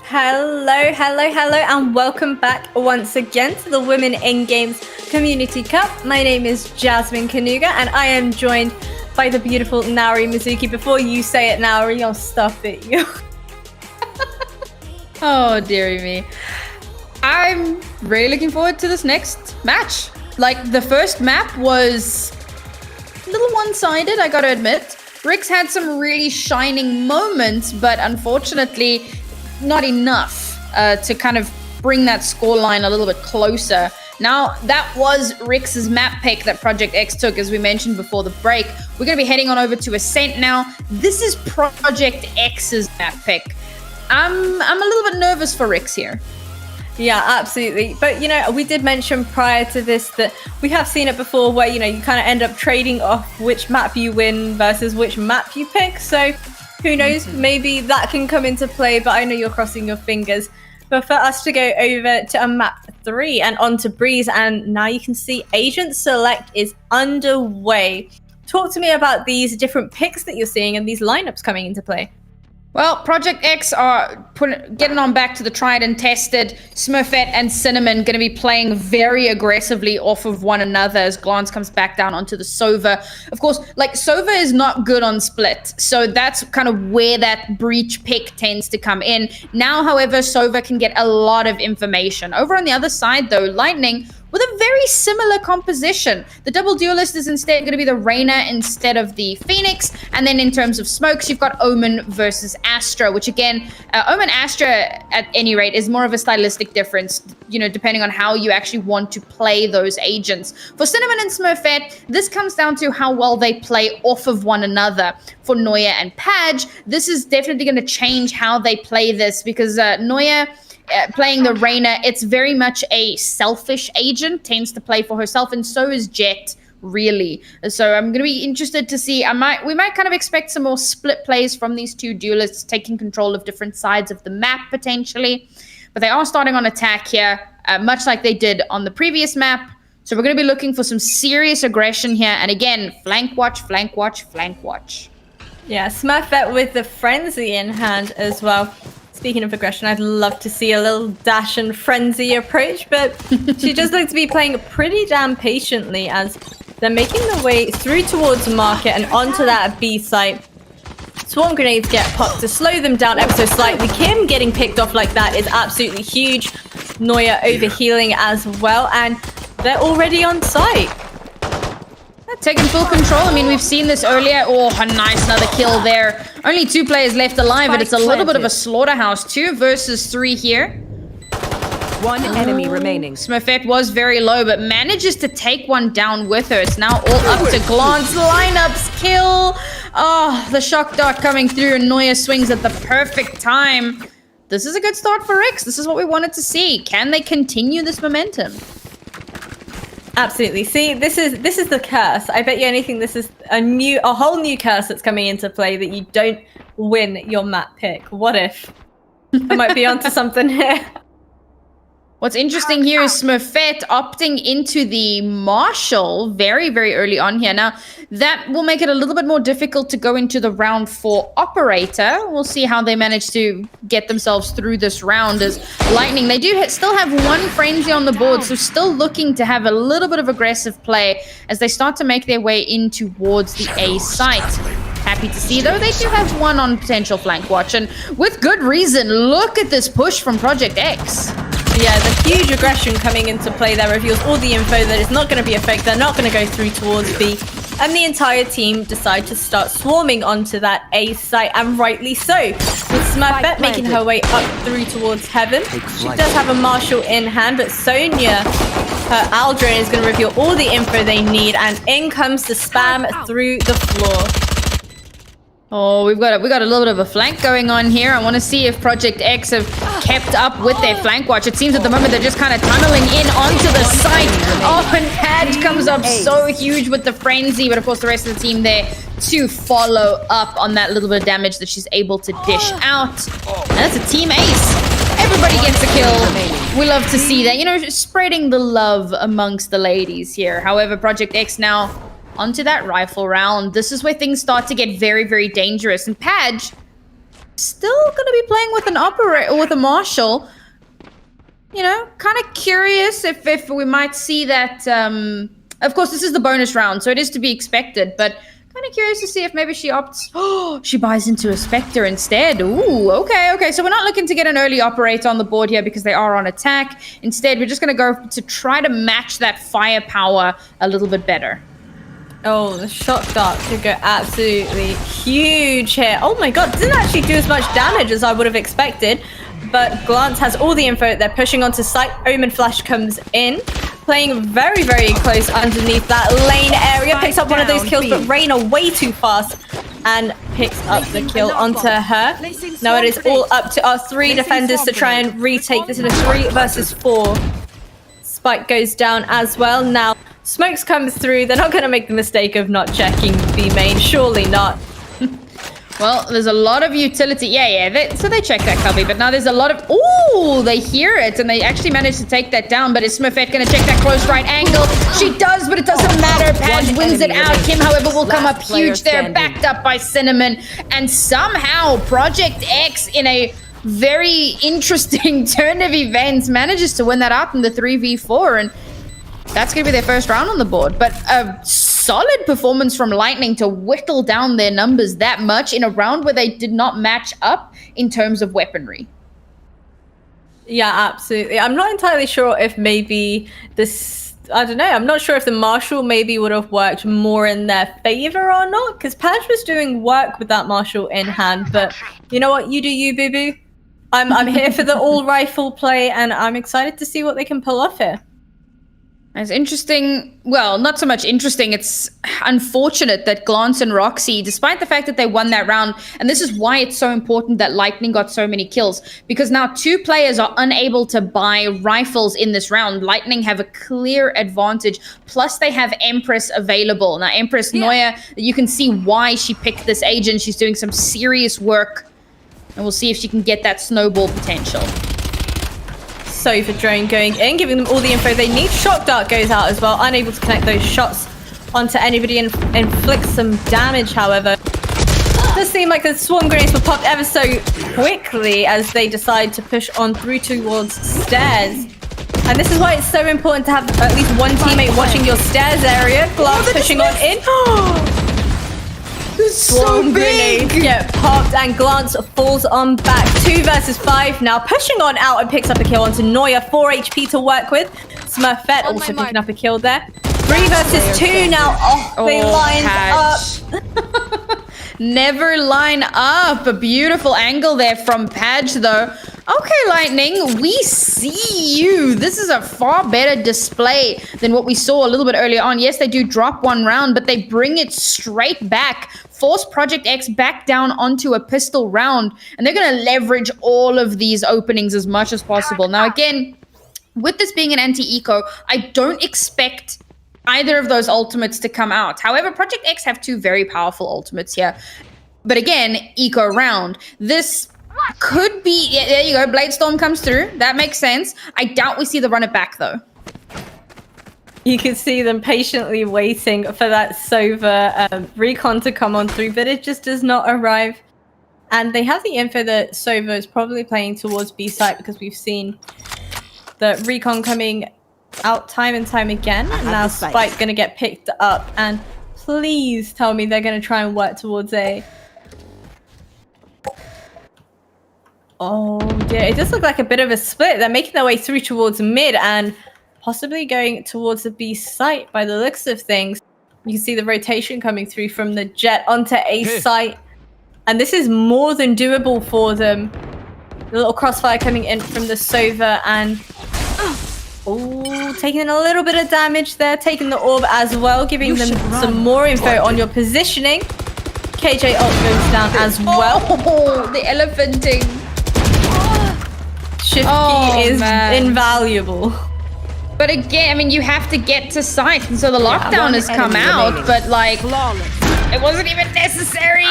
Hello, hello, hello, and welcome back once again to the Women in Games Community Cup. My name is Jasmine Kanuga, and I am joined by the beautiful Naori Mizuki. Before you say it, Naori, I'll stop it. You. Oh, dearie me. I'm really looking forward to this next match. Like, the first map was a little one-sided, I gotta admit. Rix had some really shining moments, but unfortunately, not enough to kind of bring that scoreline a little bit closer. Now, that was Rix's map pick that Project X took, as we mentioned before the break. We're going to be heading on over to Ascent now. This is Project X's map pick. I'm a little bit nervous for Rix here. Yeah, absolutely. But, you know, we did mention prior to this that we have seen it before where, you know, you kind of end up trading off which map you win versus which map you pick. So who knows, maybe that can come into play, but I know you're crossing your fingers. But for us to go over to a map 3 and onto Breeze, and now you can see Agent Select is underway. Talk to me about these different picks that you're seeing and these lineups coming into play. Well, Project X are getting on back to the tried and tested. Smurfette and Cinnamon going to be playing very aggressively off of one another as Glance comes back down onto the Sova. Of course, like, Sova is not good on split, so that's kind of where that breach pick tends to come in. Now, however, Sova can get a lot of information. Over on the other side, though, Lightning with a very similar composition. The double duelist is instead going to be the Reyna instead of the Phoenix. And then in terms of smokes, you've got Omen versus Astra, which again, Omen Astra at any rate is more of a stylistic difference, you know, depending on how you actually want to play those agents. For Cinnamon and Smurfette, this comes down to how well they play off of one another. For Noya and Padge, this is definitely going to change how they play this, because Noya, playing the Reyna, it's very much a selfish agent, tends to play for herself, and so is Jet, really. So I'm going to be interested to see. We might kind of expect some more split plays from these two duelists, taking control of different sides of the map, potentially. But they are starting on attack here, much like they did on the previous map. So we're going to be looking for some serious aggression here. And again, flank watch, flank watch, flank watch. Yeah, Smurfette with the Frenzy in hand as well. Speaking of aggression, I'd love to see a little dash and frenzy approach, but she does look to be playing pretty damn patiently as they're making their way through towards market and onto that B site. Swarm grenades get popped to slow them down ever so slightly. Kim getting picked off like that is absolutely huge. Noya overhealing as well, and they're already on site. Taking full control. I mean, we've seen this earlier. Oh, nice, another kill there. Only 2 players left alive, but it's a little bit of a slaughterhouse. 2 versus 3 here. 1 enemy remaining. Smurfette was very low, but manages to take one down with her. It's now all up to Glance. Lineups kill. Oh, the shock dart coming through, and Noya swings at the perfect time. This is a good start for Rix. This is what we wanted to see. Can they continue this momentum? Absolutely. See, this is the curse. I bet you anything this is a whole new curse that's coming into play, that you don't win your map pick. What if? I might be onto something here. What's interesting here is Smurfette opting into the Marshall very, very early on here. Now, that will make it a little bit more difficult to go into the round 4 operator. We'll see how they manage to get themselves through this round as Lightning. They do still have 1 frenzy on the board, so still looking to have a little bit of aggressive play as they start to make their way in towards the A site. Happy to see, though, they do have 1 on potential flank watch, and with good reason. Look at this push from Project X. Yeah, the huge aggression coming into play there reveals all the info that it's not going to be a fake. They're not going to go through towards B. And the entire team decide to start swarming onto that A site, and rightly so. With Smurfette making her way up through towards Heaven. She does have a Marshall in hand, but Sonia, her Aldrin, is going to reveal all the info they need, and in comes the spam through the floor. Oh, we got a little bit of a flank going on here. I want to see if Project X have kept up with their flank watch. It seems at the moment they're just kind of tunneling in onto the site. Oh, and Padge comes up so huge with the frenzy, but of course the rest of the team there to follow up on that little bit of damage that she's able to dish out. And that's a team ace. Everybody gets a kill. We love to see that, you know, spreading the love amongst the ladies here. However, Project X now onto that rifle round. This is where things start to get very, very dangerous. And Padge still going to be playing with an operator, with a marshal. You know, kind of curious if we might see that. Of course, this is the bonus round, so it is to be expected, but kind of curious to see if maybe she opts. Oh, she buys into a Spectre instead. Ooh, okay. So we're not looking to get an early operator on the board here because they are on attack. Instead, we're just going to go to try to match that firepower a little bit better. Oh, the shock dart could go absolutely huge here. Oh my god, didn't actually do as much damage as I would have expected. But Glance has all the info. They're pushing onto site. Omen Flash comes in, playing very, very close underneath that lane area. Picks up one of those kills, but Reyna way too fast and picks up the kill onto her. Now it is all up to our 3 defenders to try and retake this in a 3 versus 4. Spike goes down as well. Now smokes comes through. They're not going to make the mistake of not checking B main. Surely not. Well, there's a lot of utility. So they check that cubby, but now there's a lot of... Ooh, they hear it, and they actually managed to take that down, but is Smurfette going to check that close right angle? She does, but it doesn't matter. Paj wins it out. Kim, however, will come up huge there, backed up by Cinnamon, and somehow Project X, in a very interesting turn of events, manages to win that out in the 3v4, and that's going to be their first round on the board. But a solid performance from Lightning to whittle down their numbers that much in a round where they did not match up in terms of weaponry. Yeah, absolutely. I'm not entirely sure if maybe this... I don't know. I'm not sure if the Marshall maybe would have worked more in their favor or not, because Paj was doing work with that Marshall in hand. But you know what? You do you, boo-boo. I'm here for the all-rifle play, and I'm excited to see what they can pull off here. It's interesting. Well, not so much interesting. It's unfortunate that Glance and Roxy, despite the fact that they won that round, and this is why it's so important that Lightning got so many kills, because now 2 players are unable to buy rifles in this round. Lightning have a clear advantage, plus they have Empress available. Now, Empress Neuer, you can see why she picked this agent. She's doing some serious work, and we'll see if she can get that snowball potential. Sova drone going in, giving them all the info they need. Shock dart goes out as well, unable to connect those shots onto anybody and inflicts some damage, however. It does seem like the swarm grenades were popped ever so quickly as they decide to push on through towards stairs. And this is why it's so important to have at least one teammate watching your stairs area. Glance pushing on in. Swarm grenade get popped and Glance falls on back. 2 versus 5 now, pushing on out and picks up a kill onto Neuer. 4 HP to work with. Smurfette also picking up a kill there. 3 versus 2 now. Oh, they lined up. Never line up. A beautiful angle there from Paj, though. Okay, Lightning, we see you. This is a far better display than what we saw a little bit earlier on. Yes, they do drop 1 round, but they bring it straight back. Force Project X back down onto a pistol round, and they're going to leverage all of these openings as much as possible. Now, again, with this being an anti-eco, I don't expect either of those ultimates to come out. However, Project X have 2 very powerful ultimates here. But again, eco round. This could be... Yeah, there you go. Blade Storm comes through. That makes sense. I doubt we see the run it back, though. You can see them patiently waiting for that Sova recon to come on through, but it just does not arrive. And they have the info that Sova is probably playing towards B site because we've seen the recon coming out time and time again. And now Spike's going to get picked up. And please tell me they're going to try and work towards A. Oh dear, it does look like a bit of a split. They're making their way through towards mid and possibly going towards the B site by the looks of things. You can see the rotation coming through from the Jet onto A site. And this is more than doable for them. The little crossfire coming in from the Sova and... Oh, taking a little bit of damage there. Taking the orb as well, giving them some more info on your positioning. KJ ult goes down as well. Oh, the elephanting. Shift key is invaluable. But again, I mean, you have to get to site, and so the lockdown has come out, but like, it wasn't even necessary.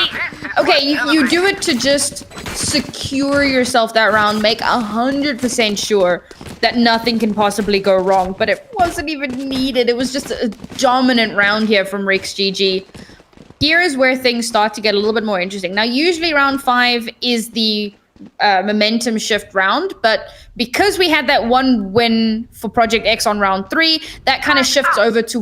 Okay, you do it to just secure yourself that round, make 100% sure that nothing can possibly go wrong, but it wasn't even needed. It was just a dominant round here from Rix GG. Here is where things start to get a little bit more interesting. Now, usually round 5 is the momentum shift round, but because we had that one win for Project X on round 3, that kind of shifts over to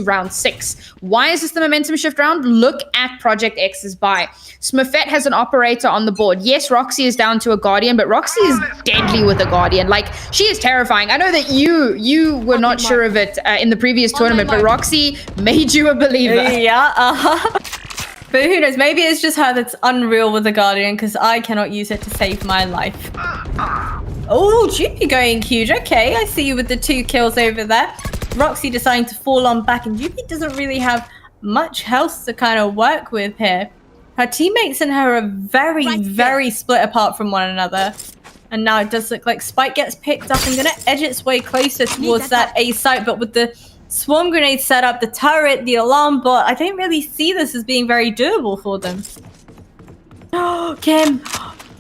round 6. Why is this the momentum shift round? Look at Project X's buy. Smurfette has an operator on the board. Yes, Roxy is down to a Guardian, but Roxy is deadly with a Guardian. Like, she is terrifying. I know that you were not sure of it in the previous tournament, but Roxy made you a believer. Yeah, But who knows? Maybe it's just her that's unreal with the Guardian, because I cannot use it to save my life. Oh, Jupi going huge. Okay, I see you with the 2 kills over there. Roxy deciding to fall on back, and Jupi doesn't really have much health to kind of work with here. Her teammates and her are very split apart from one another. And now it does look like Spike gets picked up and going to edge its way closer towards that A site, but with the swarm grenade set up, the turret, the alarm bot, I don't really see this as being very doable for them. Oh, Kim.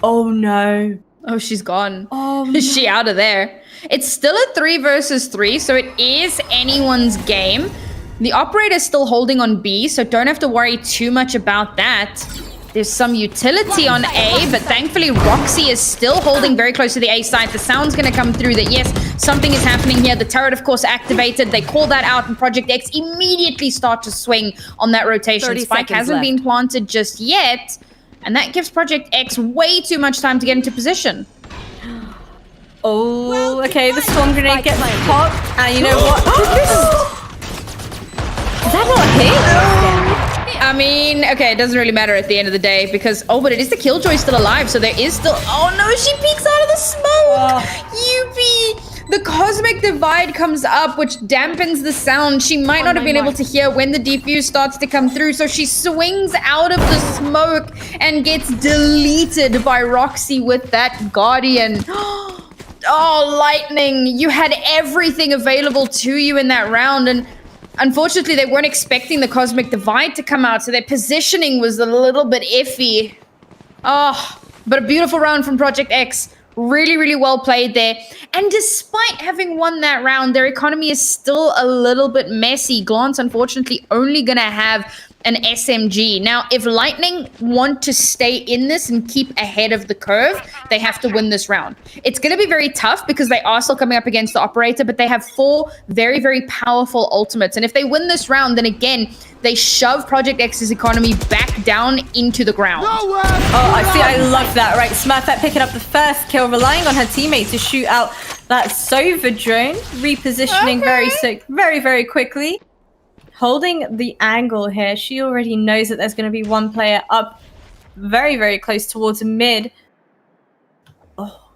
Oh, no. Oh, she's gone. Oh, Is she out of there? It's still a 3 versus 3, so it is anyone's game. The operator's still holding on B, so don't have to worry too much about that. There's some utility on A, but thankfully Roxy is still holding very close to the A site. The sound's going to come through that, yes, something is happening here. The turret, of course, activated. They call that out, and Project X immediately start to swing on that rotation. 30 Spike seconds hasn't left. been planted just yet, and that gives Project X way too much time to get into position. Oh, okay, the swarm grenade gets popped, and you know what? Is that not hit? I mean, okay, it doesn't really matter at the end of the day because, oh, but it is the Killjoy still alive, so there is still, oh no, she peeks out of the smoke! Yuppie! The Cosmic Divide comes up, which dampens the sound. She might not have been able to hear when the defuse starts to come through, so she swings out of the smoke and gets deleted by Roxy with that Guardian. Oh, Lightning, you had everything available to you in that round, and unfortunately, they weren't expecting the Cosmic Divide to come out, so their positioning was a little bit iffy. Oh, but a beautiful round from Project X. Really, really well played there. And despite having won that round, their economy is still a little bit messy. Glance, unfortunately, only going to have an SMG. Now, if Lightning want to stay in this and keep ahead of the curve, they have to win this round. It's going to be very tough because they are still coming up against the operator, but they have 4 very, very powerful ultimates. And if they win this round, then again, they shove Project X's economy back down into the ground. Oh, I see. I love that. Right, Smurfette picking up the first kill, relying on her teammate to shoot out that Sova drone, repositioning very, very quickly. Holding the angle here, she already knows that there's going to be one player up very, very close towards mid. Oh,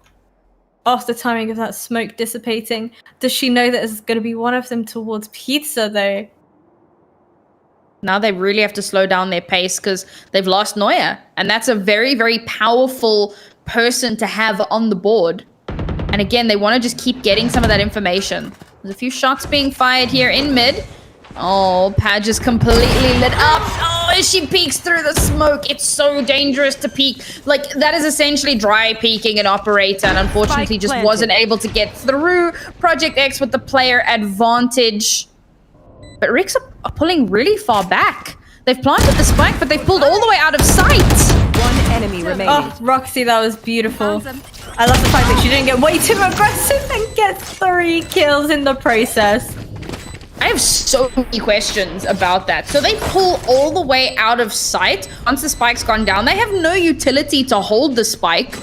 off the timing of that smoke dissipating. Does she know that there's going to be one of them towards Pizza, though? Now they really have to slow down their pace because they've lost Neuer. And that's a very, very powerful person to have on the board. And again, they want to just keep getting some of that information. There's a few shots being fired here in mid. Oh, Padge is completely lit up. Oh, as she peeks through the smoke. It's so dangerous to peek. Like, that is essentially dry peeking an operator, and unfortunately just wasn't able to get through Project X with the player advantage. But Ricks are pulling really far back. They've planted the spike, but they've pulled all the way out of sight. One enemy remaining. Oh, Roxy, that was beautiful. I love the fact that she didn't get way too aggressive and get 3 kills in the process. I have so many questions about that. So they pull all the way out of sight. Once the spike's gone down, they have no utility to hold the spike.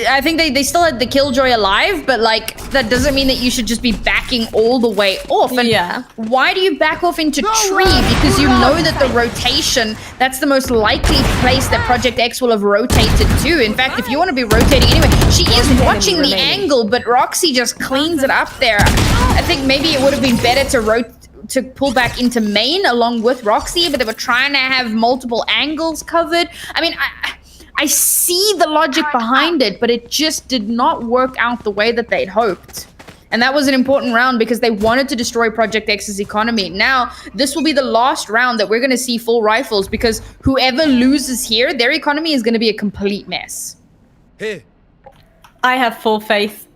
I think they still had the Killjoy alive, but like that doesn't mean that you should just be backing all the way off. And yeah, why do you back off into tree? Because you know that the rotation, that's the most likely place that Project X will have rotated to. In fact, if you want to be rotating anyway, she is watching the angle, but Roxy just cleans it up there. I think maybe it would have been better to pull back into main along with Roxy, but they were trying to have multiple angles covered. I mean, I see the logic behind it, but it just did not work out the way that they'd hoped. And that was an important round because they wanted to destroy Project X's economy. Now, this will be the last round that we're going to see full rifles because whoever loses here, their economy is going to be a complete mess. Hey. I have full faith.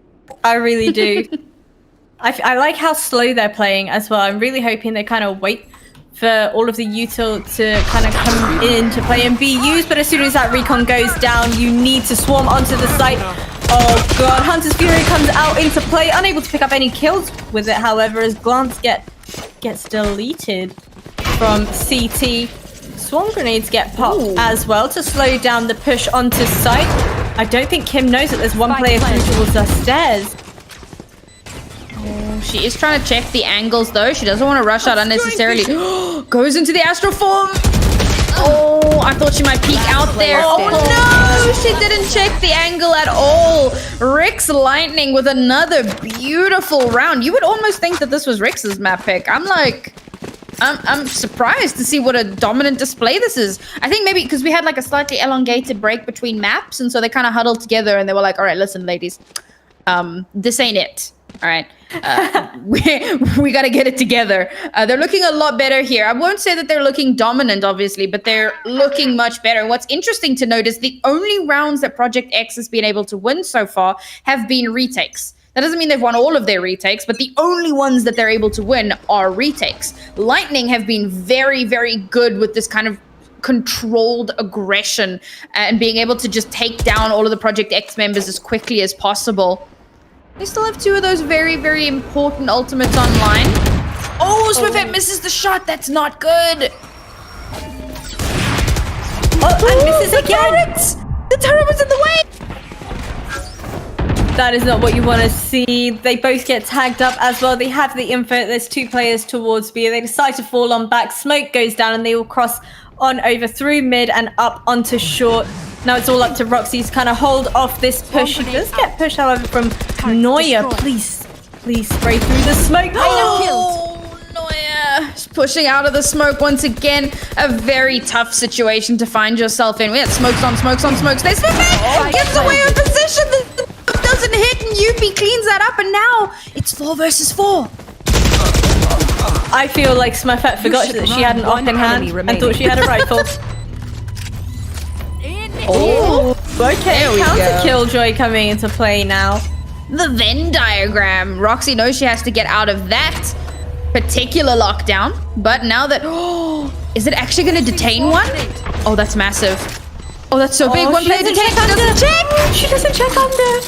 I really do. I like how slow they're playing as well. I'm really hoping they kind of wait for all of the util to kind of come into play and be used, but as soon as that recon goes down, you need to swarm onto the site. Oh god, Hunter's Fury comes out into play, unable to pick up any kills with it, however, as Glance gets deleted from CT. Swarm grenades get popped as well to slow down the push onto site. I don't think Kim knows that there's one player through towards the stairs. She is trying to check the angles though. She doesn't want to rush out unnecessarily. Goes into the astral form. Oh, I thought she might peek out there. Oh no, she didn't check the angle at all. Rick's Lightning with another beautiful round. You would almost think that this was Rick's map pick. I'm surprised to see what a dominant display this is. I think maybe because we had like a slightly elongated break between maps, and so they kind of huddled together and they were like, all right, listen, ladies, this ain't it. All right, we got to get it together. They're looking a lot better here. I won't say that they're looking dominant, obviously, but they're looking much better. What's interesting to note is the only rounds that Project X has been able to win so far have been retakes. That doesn't mean they've won all of their retakes, but the only ones that they're able to win are retakes. Lightning have been very, very good with this kind of controlled aggression and being able to just take down all of the Project X members as quickly as possible. They still have two of those very, very important ultimates online. Oh, Smurfette misses the shot. That's not good. Oh, and misses again. The turret was in the way. That is not what you want to see. They both get tagged up as well. They have the info. There's two players towards B. They decide to fall on back. Smoke goes down and they will cross on over through mid and up onto short. Now it's all up to Roxy to kind of hold off this push. She does get pushed, however, from Neuer. Please spray through the smoke. Oh, Neuer is pushing out of the smoke once again. A very tough situation to find yourself in. We had smokes on smokes. There's Smurfette gets away in position. The smoke doesn't hit, and UP cleans that up, and now it's 4 versus 4. I feel like Smurfette forgot that she had an op in hand and thought she had a rifle. Oh, okay. Counter Killjoy coming into play now. The Venn diagram. Roxy knows she has to get out of that particular lockdown, but now that is it actually going to detain one? Oh, that's massive. Oh, that's so big. One player detained. She doesn't check under.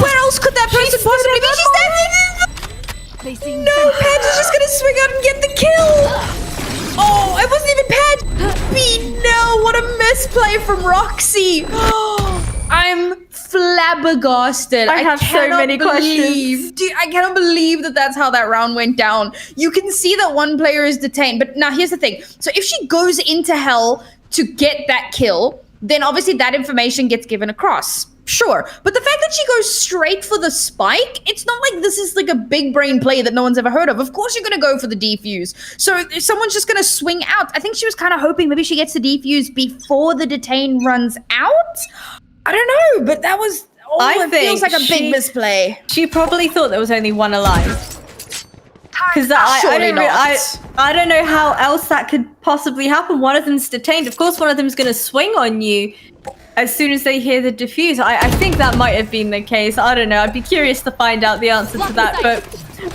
Where else could that person possibly be? She's standing. No, Pad is just going to swing out and get the kill. Oh, it wasn't even Pad. B, no, what a misplay from Roxy. I'm flabbergasted. I have so many questions. Dude, I cannot believe that that's how that round went down. You can see that one player is detained, but now here's the thing. So if she goes into hell to get that kill, then obviously that information gets given across. Sure, but the fact that she goes straight for the spike, it's not like this is like a big brain play that no one's ever heard of. Of course you're going to go for the defuse. So if someone's just going to swing out. I think she was kind of hoping maybe she gets the defuse before the detain runs out. I don't know, but that was, it feels like a big misplay. She probably thought there was only one alive. Because I don't know how else that could possibly happen. One of them's detained. Of course, one of them's going to swing on you as soon as they hear the defuse. I think that might have been the case. I don't know. I'd be curious to find out the answer to that. But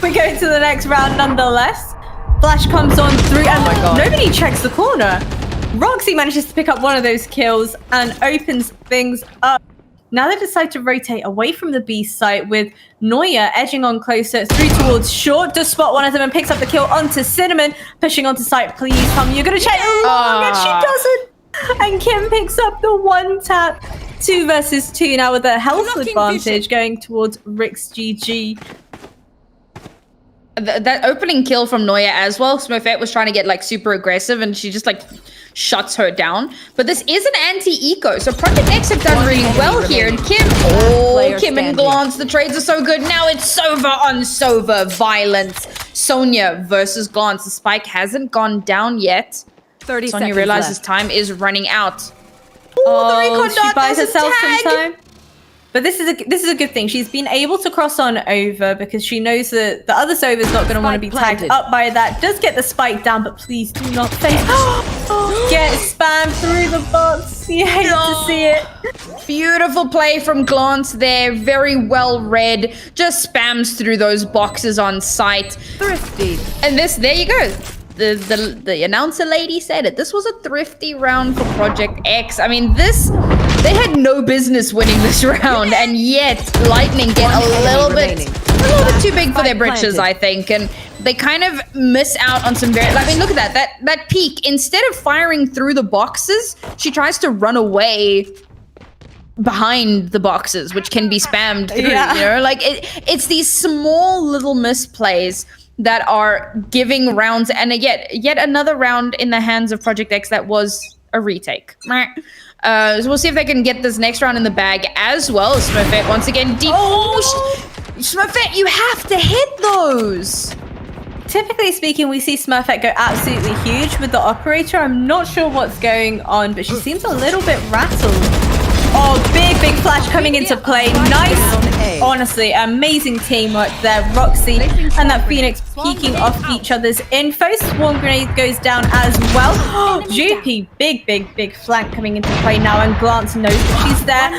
we're going to the next round nonetheless. Flash comes on through and nobody checks the corner. Roxy manages to pick up one of those kills and opens things up. Now they decide to rotate away from the B site with Neuer edging on closer through towards short. Does spot one of them and picks up the kill onto Cinnamon. Pushing onto site. Please tell me you're going to check. And she doesn't. And Kim picks up the one tap. 2 versus 2 now with a health advantage going towards Rick's GG. That opening kill from Neuer as well. Smurfette was trying to get like super aggressive and she just like shuts her down. But this is an anti-eco, so Project X have done really well here. And Kim, Kim and Glance, the trades are so good. Now it's Sova on Sova, violence. Sonya versus Glance. The spike hasn't gone down yet. 30 Sonya seconds realizes left. time is running out. The recon she dot buys herself tag. some time. But this is a good thing. She's been able to cross on over because she knows that the other Sova's not going to want to be tagged up by that. Does get the spike down, but please do not face. Get spammed through the box. You hate to see it. Beautiful play from Glance there. Very well read. Just spams through those boxes on sight. Thrifty. And there you go. the announcer lady said it. This was a thrifty round for Project X. I mean, they had no business winning this round, and yet Lightning get a little bit too big for their britches, I think, and they kind of miss out on some very. I mean, look at that peek. Instead of firing through the boxes, she tries to run away behind the boxes, which can be spammed through. You know, like it's these small little misplays that are giving rounds, and yet another round in the hands of Project X that was a retake. So we'll see if they can get this next round in the bag as well. Smurfette once again deep. Smurfette, you have to hit those. Typically speaking, we see Smurfette go absolutely huge with the operator. I'm not sure what's going on, but she seems a little bit rattled. Oh, big flash coming into play. Nice. Honestly, amazing teamwork there. Roxy and that Phoenix peeking off each other's info. Swarm grenade goes down as well. Jupi, big flank coming into play now, and Glance knows that she's there.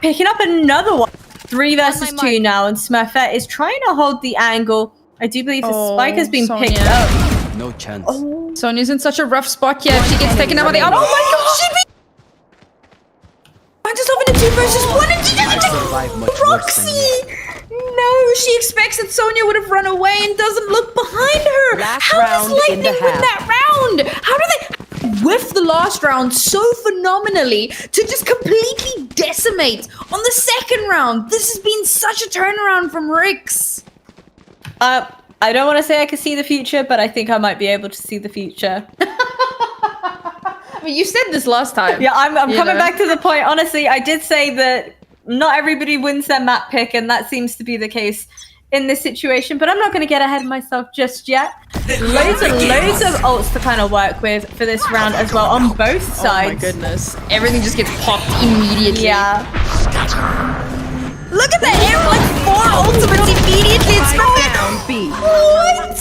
Picking up another one. 3 versus 2 now, and Smurfette is trying to hold the angle. I do believe the spike has been picked up. No chance. Sonya's in such a rough spot here. If she gets taken out by the oh my god, I'm just having a 2 versus 1 and she doesn't Roxy! No, she expects that Sonya would have run away and doesn't look behind her. How does Lightning win that round? How do they whiff the last round so phenomenally to just completely decimate on the second round? This has been such a turnaround from Rix. I don't want to say I can see the future, but I think I might be able to see the future. I mean, you said this last time. Yeah, I'm coming back to the point. Honestly, I did say that not everybody wins their map pick, and that seems to be the case in this situation, but I'm not going to get ahead of myself just yet. Loads of ults to kind of work with for this round as well on both sides. Oh my goodness. Everything just gets popped immediately. Yeah. Look at that! They have like 4 ultimates immediately. It's Down B. What?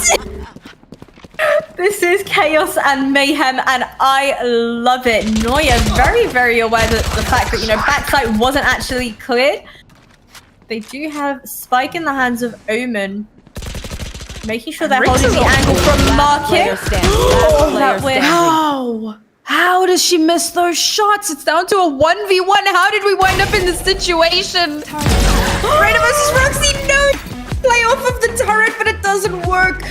This is chaos and mayhem, and I love it. Noya very aware that the fact that, you know, backside wasn't actually cleared. They do have Spike in the hands of Omen, making sure they're holding the angle from Market. Oh, that win. How does she miss those shots? It's down to a 1v1. How did we wind up in this situation? Reyna versus Roxy, no! Play off of the turret, but it doesn't work.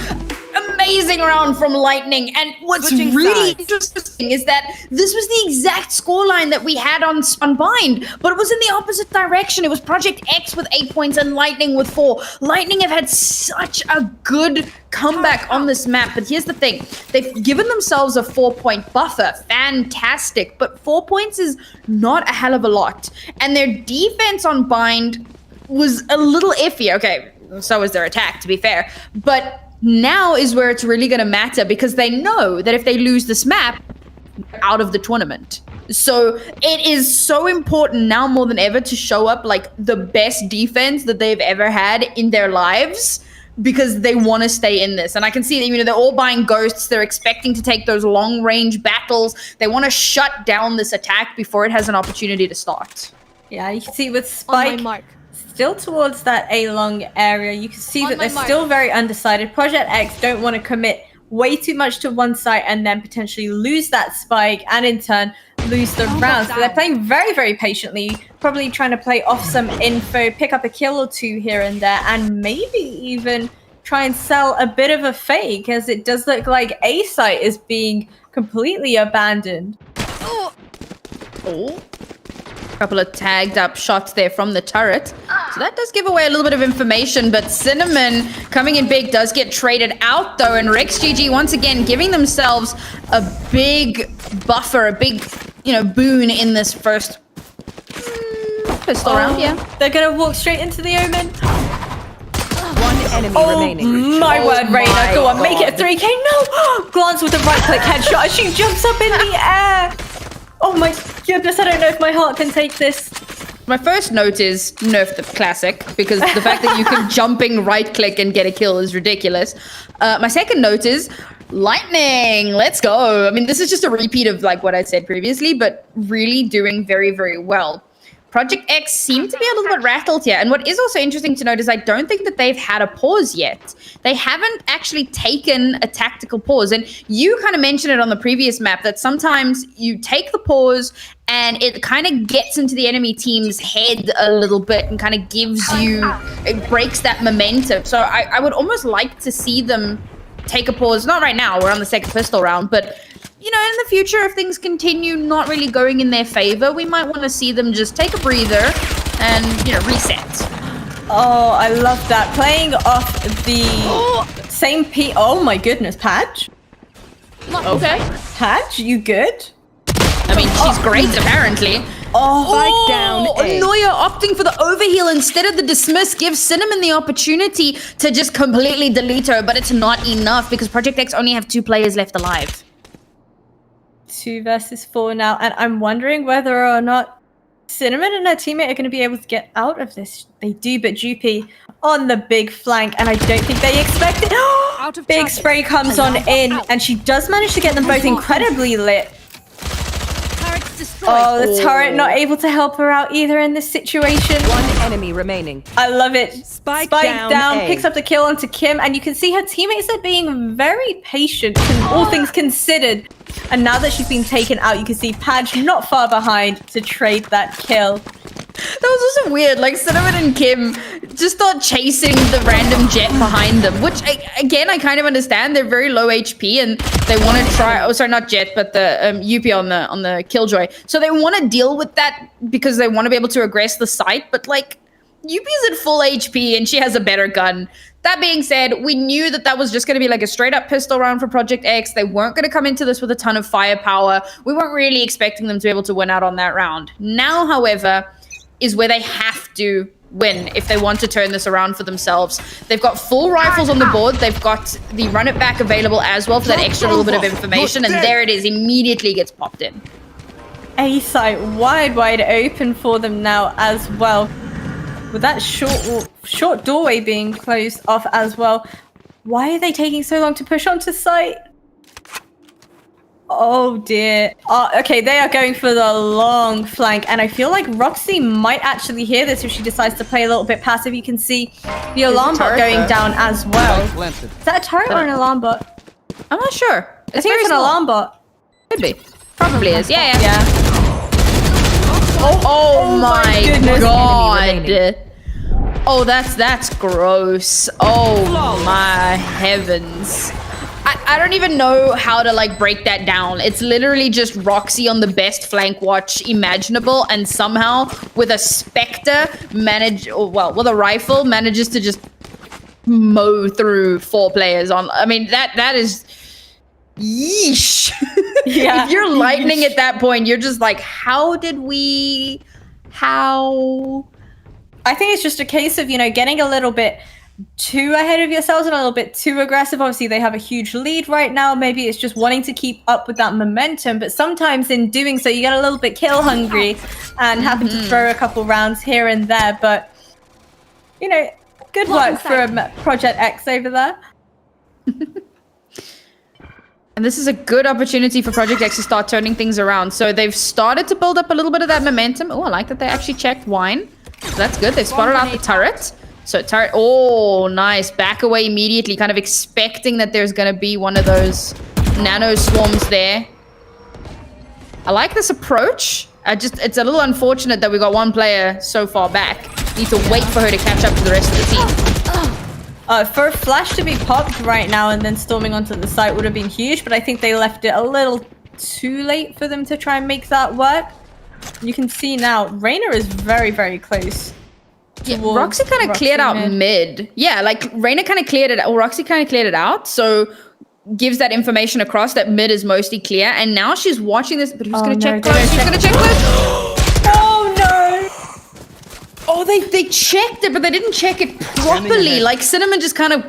Amazing round from Lightning, and what's really interesting is that this was the exact scoreline that we had on Bind, but it was in the opposite direction. It was Project X with 8 points and Lightning with 4. Lightning have had such a good comeback on this map, but here's the thing. They've given themselves a 4-point buffer. Fantastic, but 4 points is not a hell of a lot, and their defense on Bind was a little iffy. Okay, so was their attack, to be fair, but now is where it's really going to matter, because they know that if they lose this map, they're out of the tournament. So it is so important now more than ever to show up like the best defense that they've ever had in their lives, because they want to stay in this. And I can see that, you know, they're all buying ghosts. They're expecting to take those long range battles. They want to shut down this attack before it has an opportunity to start. Yeah, you can see with Spike still towards that A-long area. You can see that they're still very undecided. Project X don't want to commit way too much to one side and then potentially lose that spike and in turn lose the round. So they're playing very patiently, probably trying to play off some info, pick up a kill or 2 here and there, and maybe even try and sell a bit of a fake, as it does look like A site is being completely abandoned. Oh. Couple of tagged up shots there from the turret. So that does give away a little bit of information, but Cinnamon coming in big does get traded out though, and Rex GG once again giving themselves a big buffer, a big, you know, boon in this first pistol round, yeah. They're gonna walk straight into the Omen. One enemy remaining. My word, Reyna, go on, make it a 3K. No! Glance with a right-click headshot as she jumps up in the air. Oh my goodness, I don't know if my heart can take this. My first note is nerf the classic, because the fact that you can jumping right click and get a kill is ridiculous. My second note is Lightning, let's go. I mean, this is just a repeat of like what I said previously, but really doing very well. Project X seem to be a little bit rattled here. And what is also interesting to note is I don't think that they've had a pause yet. They haven't actually taken a tactical pause. And you kind of mentioned it on the previous map that sometimes you take the pause and it kind of gets into the enemy team's head a little bit and kind of it breaks that momentum. So I would almost like to see them take a pause. Not right now, we're on the second pistol round, but you know, in the future, if things continue not really going in their favor, we might want to see them just take a breather and, you know, reset. Oh, I love that. Playing off the same Oh my goodness, Padge? Okay. Padge, you good? I mean, she's great, apparently. Spike down A. Noya opting for the overheal instead of the dismiss gives Cinnamon the opportunity to just completely delete her, but it's not enough because Project X only have 2 players left alive. 2 versus 4 now, and I'm wondering whether or not Cinnamon and her teammate are going to be able to get out of this. They do, but Jupi on the big flank, and I don't think they expected. Big spray comes on in, and she does manage to get them both incredibly lit. Oh, the turret not able to help her out either in this situation. One enemy remaining. I love it. Spike down, A. picks up the kill onto Kim, and you can see her teammates are being very patient, all things considered. And now that she's been taken out, you can see Padge not far behind to trade that kill. That was also weird. Like, Cinnamon and Kim just start chasing the random jet behind them, which, again, I kind of understand. They're very low HP, and they want to try... Oh, sorry, not Jet, but the UP on the Killjoy. So they want to deal with that because they want to be able to aggress the site, but, like, UP's at full HP, and she has a better gun. That being said, we knew that that was just going to be like a straight-up pistol round for Project X. They weren't going to come into this with a ton of firepower. We weren't really expecting them to be able to win out on that round. Now, however, is where they have to win if they want to turn this around for themselves. They've got full rifles on the board. They've got the run it back available as well for that extra little bit of information. And there it is, immediately gets popped in. A site wide open for them now as well. With that short doorway being closed off as well. Why are they taking so long to push onto site? Oh dear. Okay, they are going for the long flank, and I feel like Roxy might actually hear this if she decides to play a little bit passive. You can see the alarm bot going down as well. Is that a turret or an alarm bot? I'm not sure. I think it's an alarm bot. Could be. Probably is. Yeah. Oh, Oh my goodness. god. Oh, that's gross. Oh my heavens. I don't even know how to like break that down. It's literally just Roxy on the best flank watch imaginable, and somehow with a Spectre with a rifle manages to just mow through 4 players on. I mean, that is yeesh. Yeah. If you're lightning at that point, you're just like, how? I think it's just a case of, getting a little bit too ahead of yourselves and a little bit too aggressive. Obviously, they have a huge lead right now. Maybe it's just wanting to keep up with that momentum. But sometimes in doing so, you get a little bit kill hungry and happen to throw a couple rounds here and there. But, good work for Project X over there. And this is a good opportunity for Project X to start turning things around. So they've started to build up a little bit of that momentum. Oh, I like that they actually checked wine. So that's good. They've spotted out the turret. So turret, oh, nice. Back away immediately, kind of expecting that there's going to be one of those nano swarms there. I like this approach. It's a little unfortunate that we got one player so far back. Need to wait for her to catch up to the rest of the team. For a flash to be popped right now and then storming onto the site would have been huge, but I think they left it a little too late for them to try and make that work. You can see now, Reyna is very, very close. Yeah, Roxy kind of cleared out mid. Yeah, like Reyna kind of cleared it out. Roxy kind of cleared it out. So gives that information across that mid is mostly clear. And now she's watching this, but who's going to check close? Who's going to check close? Oh no! Oh, they checked it, but they didn't check it properly. Like Cinnamon just kind of,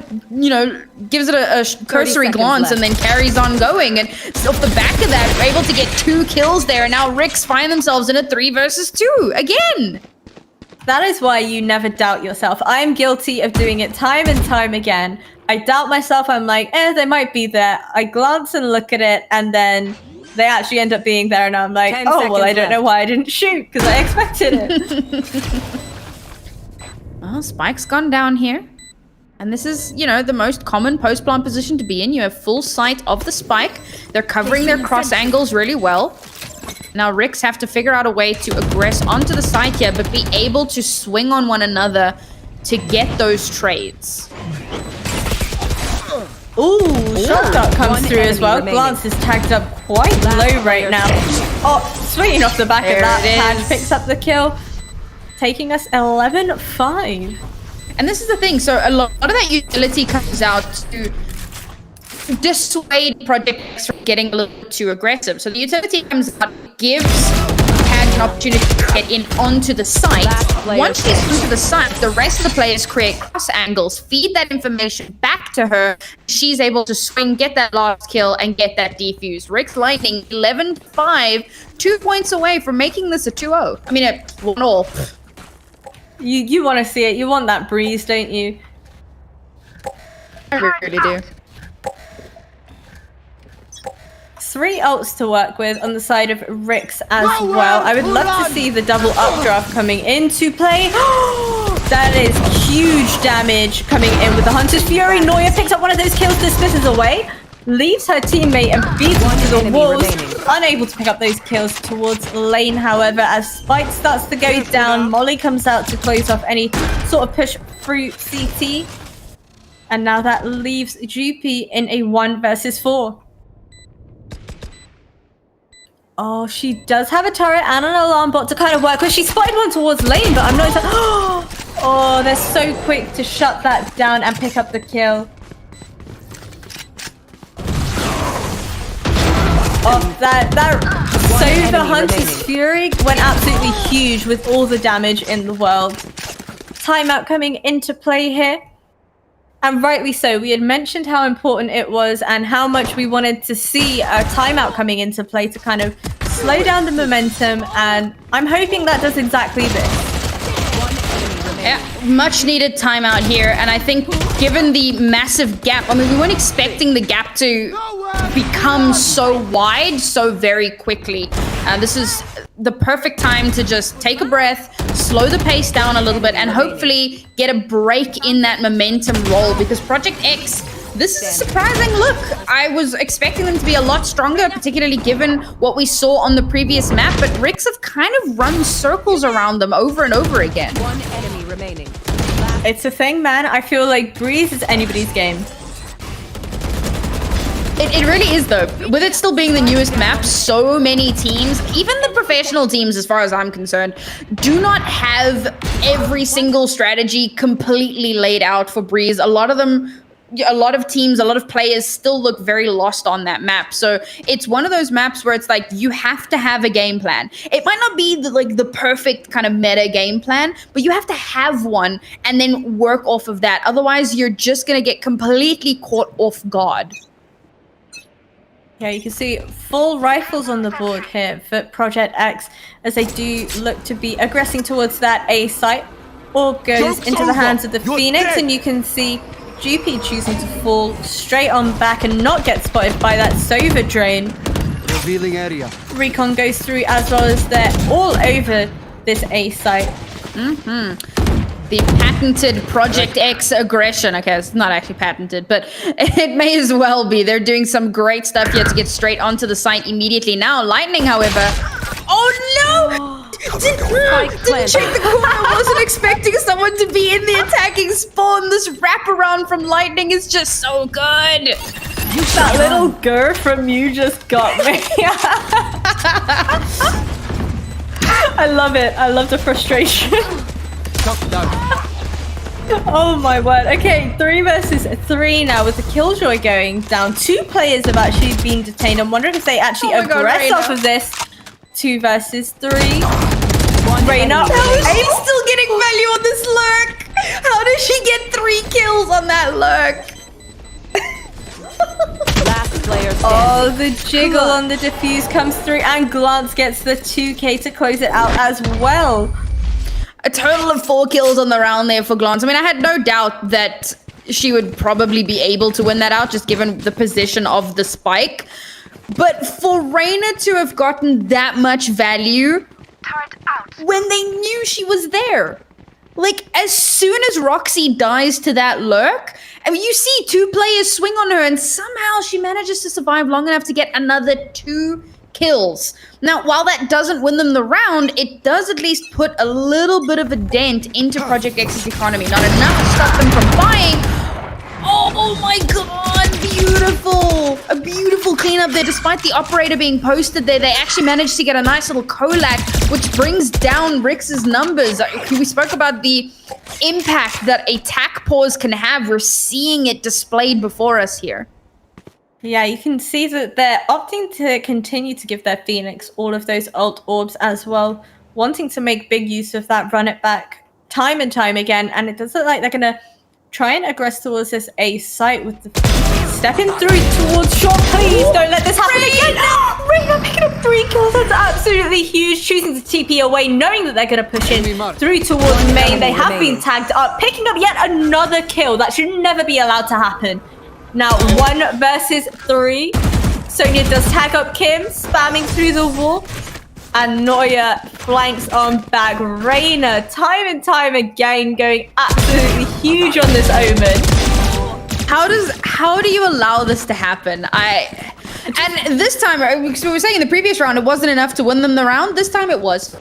gives it a cursory glance and then carries on going. And off the back of that, we're able to get 2 kills there. And now Ricks find themselves in a 3 versus 2 again. That is why you never doubt yourself. I am guilty of doing it time and time again. I doubt myself. I'm like, they might be there. I glance and look at it, and then they actually end up being there, and I'm like, 10 oh, well, I seconds don't know left. why I didn't shoot, because I expected it. Well, Spike's gone down here. And this is, you know, the most common post-plant position to be in. You have full sight of the spike. They're covering their cross angles really well. Now Ricks have to figure out a way to aggress onto the side here, but be able to swing on one another to get those trades. Ooh, shot dart comes one through as enemy well. remaining. Glance is tagged up quite low right now. Oh, swinging off the back There of that. it Pad is. picks up the kill, taking us 11-5. And this is the thing, so a lot of that utility comes out to dissuade Project X from getting a little too aggressive. So the utility comes out, gives Pad an opportunity to get in onto the site. Last player Once she's onto the site, the rest of the players create cross angles, feed that information back to her. She's able to swing, get that last kill, and get that defuse. Rick's Lightning 11-5, 2 points away from making this a 2-0. I mean, a 1-all. You want to see it. You want that breeze, don't you? I really do. 3 ults to work with on the side of Ricks as well. I would love to see the double updraft coming into play. That is huge damage coming in with the Hunter's Fury. Noya picks up one of those kills, dismisses away, leaves her teammate and beats him to the enemy walls. remaining. Unable to pick up those kills towards lane, however, as Spike starts to go down. Molly comes out to close off any sort of push through CT. And now that leaves GP in a 1 versus 4. Oh, she does have a turret and an alarm bot to kind of work with. She spotted one towards lane, but I'm not... Oh, they're so quick to shut that down and pick up the kill. Oh, so the enemy Hunter's remaining. Fury went absolutely huge with all the damage in the world. Timeout coming into play here. And rightly so. We had mentioned how important it was and how much we wanted to see a timeout coming into play to kind of slow down the momentum. And I'm hoping that does exactly this. Yeah, much needed timeout here, and I think given the massive gap, I mean, we weren't expecting the gap to become so wide so very quickly. This is the perfect time to just take a breath, slow the pace down a little bit, and hopefully get a break in that momentum roll, because Project X, this is a surprising look. I was expecting them to be a lot stronger, particularly given what we saw on the previous map, but Ricks have kind of run circles around them over and over again. One enemy remaining. It's a thing, man. I feel like Breeze is anybody's game. It really is, though. With it still being the newest map, so many teams, even the professional teams as far as I'm concerned, do not have every single strategy completely laid out for Breeze. A lot of teams, a lot of players still look very lost on that map. So it's one of those maps where it's like you have to have a game plan. It might not be the perfect kind of meta game plan, but you have to have one and then work off of that. Otherwise, you're just going to get completely caught off guard. Yeah, you can see full rifles on the board here for Project X as they do look to be aggressing towards that A site. Orb goes into the hands of the Phoenix, and you can see GP choosing to fall straight on back and not get spotted by that Sova drain. Revealing area. Recon goes through as well as they're all over this A site. The patented Project X aggression. Okay, it's not actually patented, but it may as well be. They're doing some great stuff here to get straight onto the site immediately. Now, Lightning, however... Oh, no! Didn't check the corner. Wasn't expecting someone to be in the attacking spawn. This wraparound from Lightning is just so good. That little grr from you just got me. I love it. I love the frustration. Oh my word. Okay, 3 versus 3 now with the Killjoy going down. 2 players have actually been detained. I'm wondering if they actually Oh my God, aggress Reyna. off of this. 2 versus 3. Reyna. I'm still getting value on this lurk. How did she get 3 kills on that lurk? Last player standing. Oh, the jiggle on the defuse comes through, and Glance gets the 2k to close it out as well. A total of 4 kills on the round there for Glance. I mean, I had no doubt that she would probably be able to win that out, just given the position of the spike. But for Reyna to have gotten that much value when they knew she was there. Like, as soon as Roxy dies to that lurk, I mean, you see 2 players swing on her and somehow she manages to survive long enough to get another 2 kills. Now, while that doesn't win them the round, it does at least put a little bit of a dent into Project X's economy. Not enough to stop them from buying. Oh my god, beautiful! A beautiful cleanup there. Despite the operator being posted there, they actually managed to get a nice little Kolak, which brings down Rix's numbers. We spoke about the impact that a tack pause can have. We're seeing it displayed before us here. Yeah, you can see that they're opting to continue to give their Phoenix all of those ult orbs as well, wanting to make big use of that run it back time and time again, and it does look like they're going to try and aggress towards this A site with the stepping through towards short. Please don't let this happen again. Reyna picking up 3 kills. That's absolutely huge. Choosing to TP away, knowing that they're going to push in through towards main. They have been tagged up, picking up yet another kill. That should never be allowed to happen. Now 1 versus 3. Sonya does tag up Kim, spamming through the wall. And Noya flanks on back. Reyna, time and time again, going absolutely huge on this Omen. How do you allow this to happen? And this time, because we were saying in the previous round, it wasn't enough to win them the round. This time it was.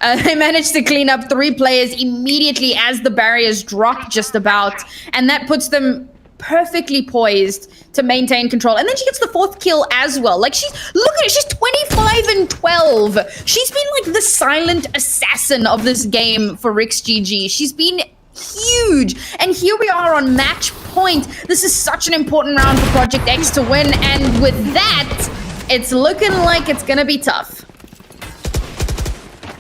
They managed to clean up 3 players immediately as the barriers dropped just about. And that puts them perfectly poised to maintain control. And then she gets the 4th kill as well. Like, look at it, she's 25 and 12. She's been like the silent assassin of this game for Rix GG. She's been huge. And here we are on match point. This is such an important round for Project X to win. And with that, it's looking like it's gonna be tough.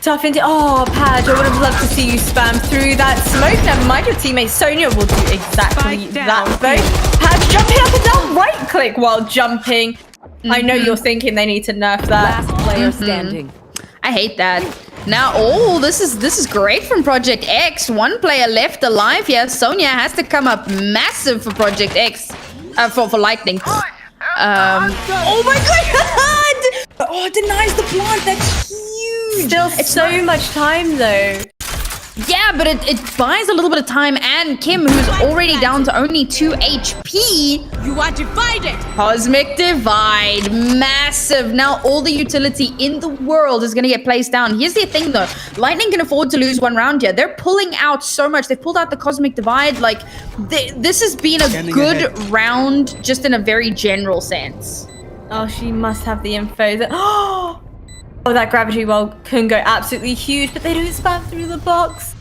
Tough indeed. Oh, Padge, I would have loved to see you spam through that smoke. Never mind, your teammate Sonya will do exactly that, though. Padge jumping up and down, right click while jumping. I know you're thinking they need to nerf that. Last player standing. I hate that. Now, this is great from Project X. 1 player left alive here. Sonya has to come up massive for Project X, for Lightning. Oh my god! Oh, it denies the plant. That's huge. Still so much time, though. Yeah, but it buys a little bit of time, and Kim, who's already down to only 2 HP. You are divided. Cosmic Divide, massive. Now all the utility in the world is going to get placed down. Here's the thing, though. Lightning can afford to lose 1 round here. They're pulling out so much. They've pulled out the Cosmic Divide. Like, this has been a good round, just in a very general sense. Oh, she must have the info that... Oh, that gravity well can go absolutely huge, but they don't spam through the box.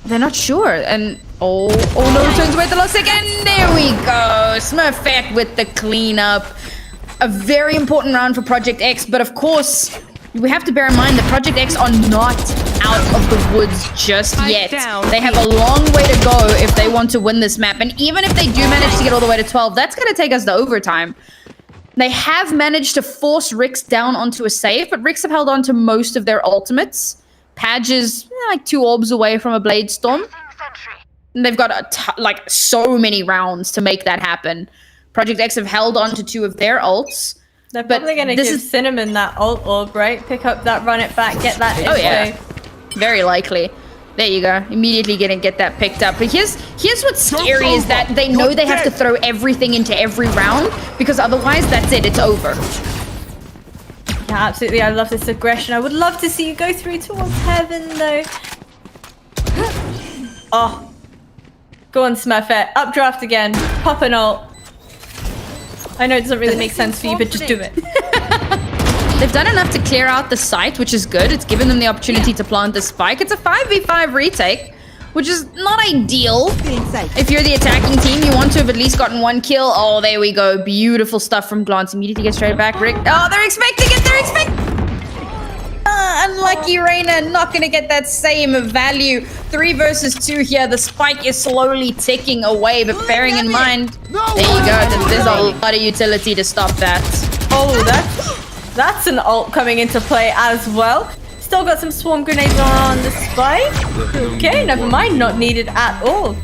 They're not sure, and oh no, turns away at the last second. There we go. Smurfette with the cleanup. A very important round for Project X, but of course, we have to bear in mind that Project X are not out of the woods just yet. They have a long way to go if they want to win this map, and even if they do manage to get all the way to 12, that's going to take us to overtime. They have managed to force Rix down onto a save, but Rix have held on to most of their ultimates. Padge is like 2 orbs away from a Blade Storm. And they've got like so many rounds to make that happen. Project X have held on to 2 of their ults. They're probably going to give Cinnamon that ult orb, right? Pick up that, run it back, get that info. Oh yeah, very likely. There you go. Immediately get that picked up. But here's what's scary is that they know they have to throw everything into every round, because otherwise that's it. It's over. Yeah, absolutely. I love this aggression. I would love to see you go through towards heaven, though. Oh. Go on, Smurfette. Updraft again. Pop an ult. I know it doesn't really make sense for you, but just do it. They've done enough to clear out the site, which is good. It's given them the opportunity to plant the spike. It's a 5v5 retake, which is not ideal. If you're the attacking team, you want to have at least gotten 1 kill. Oh, there we go. Beautiful stuff from Glance. Immediately get straight back. Rick. Oh, they're expecting it. They're expecting. Unlucky Reyna, not going to get that same value. 3 versus 2 here. The spike is slowly ticking away, but bearing in mind, there you go. There's a lot of utility to stop that. Oh, that's an ult coming into play as well. Still got some swarm grenades on the spike. Okay, never mind. Not needed at all.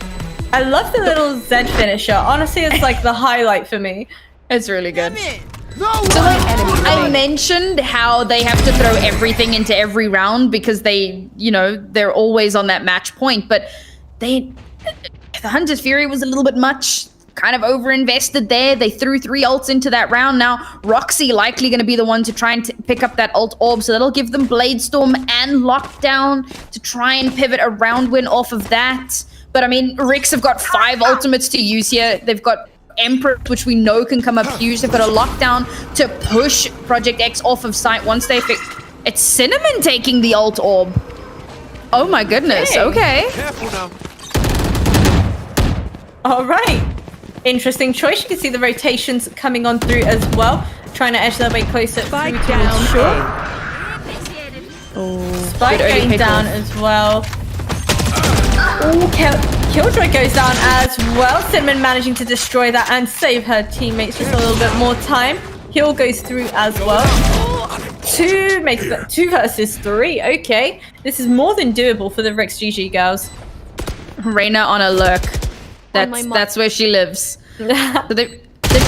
I love the little Z finisher. Honestly, it's like the highlight for me. It's really good. So like, I mentioned how they have to throw everything into every round because they, you know, they're always on that match point, but the Hunter's Fury was a little bit much, kind of overinvested there. They threw 3 ults into that round. Now, Roxy likely going to be the one to try and pick up that ult orb, so that'll give them Bladestorm and Lockdown to try and pivot a round win off of that. But I mean, Ricks have got 5 ultimates to use here. They've got Emperor, which we know can come up huge. They've got a Lockdown to push Project X off of sight once they fix. It's Cinnamon taking the ult orb. Oh my goodness, okay. Careful now. All right. Interesting choice. You can see the rotations coming on through as well. Trying to edge their way closer through towards shore. Spike going down as well. Oh, Killjoy goes down as well. Cinnamon managing to destroy that and save her teammates just a little bit more time. Heal goes through as well. 2 makes that 2 versus 3. Okay. This is more than doable for the Ricks GG girls. Reyna on a lurk. That's where she lives. So they've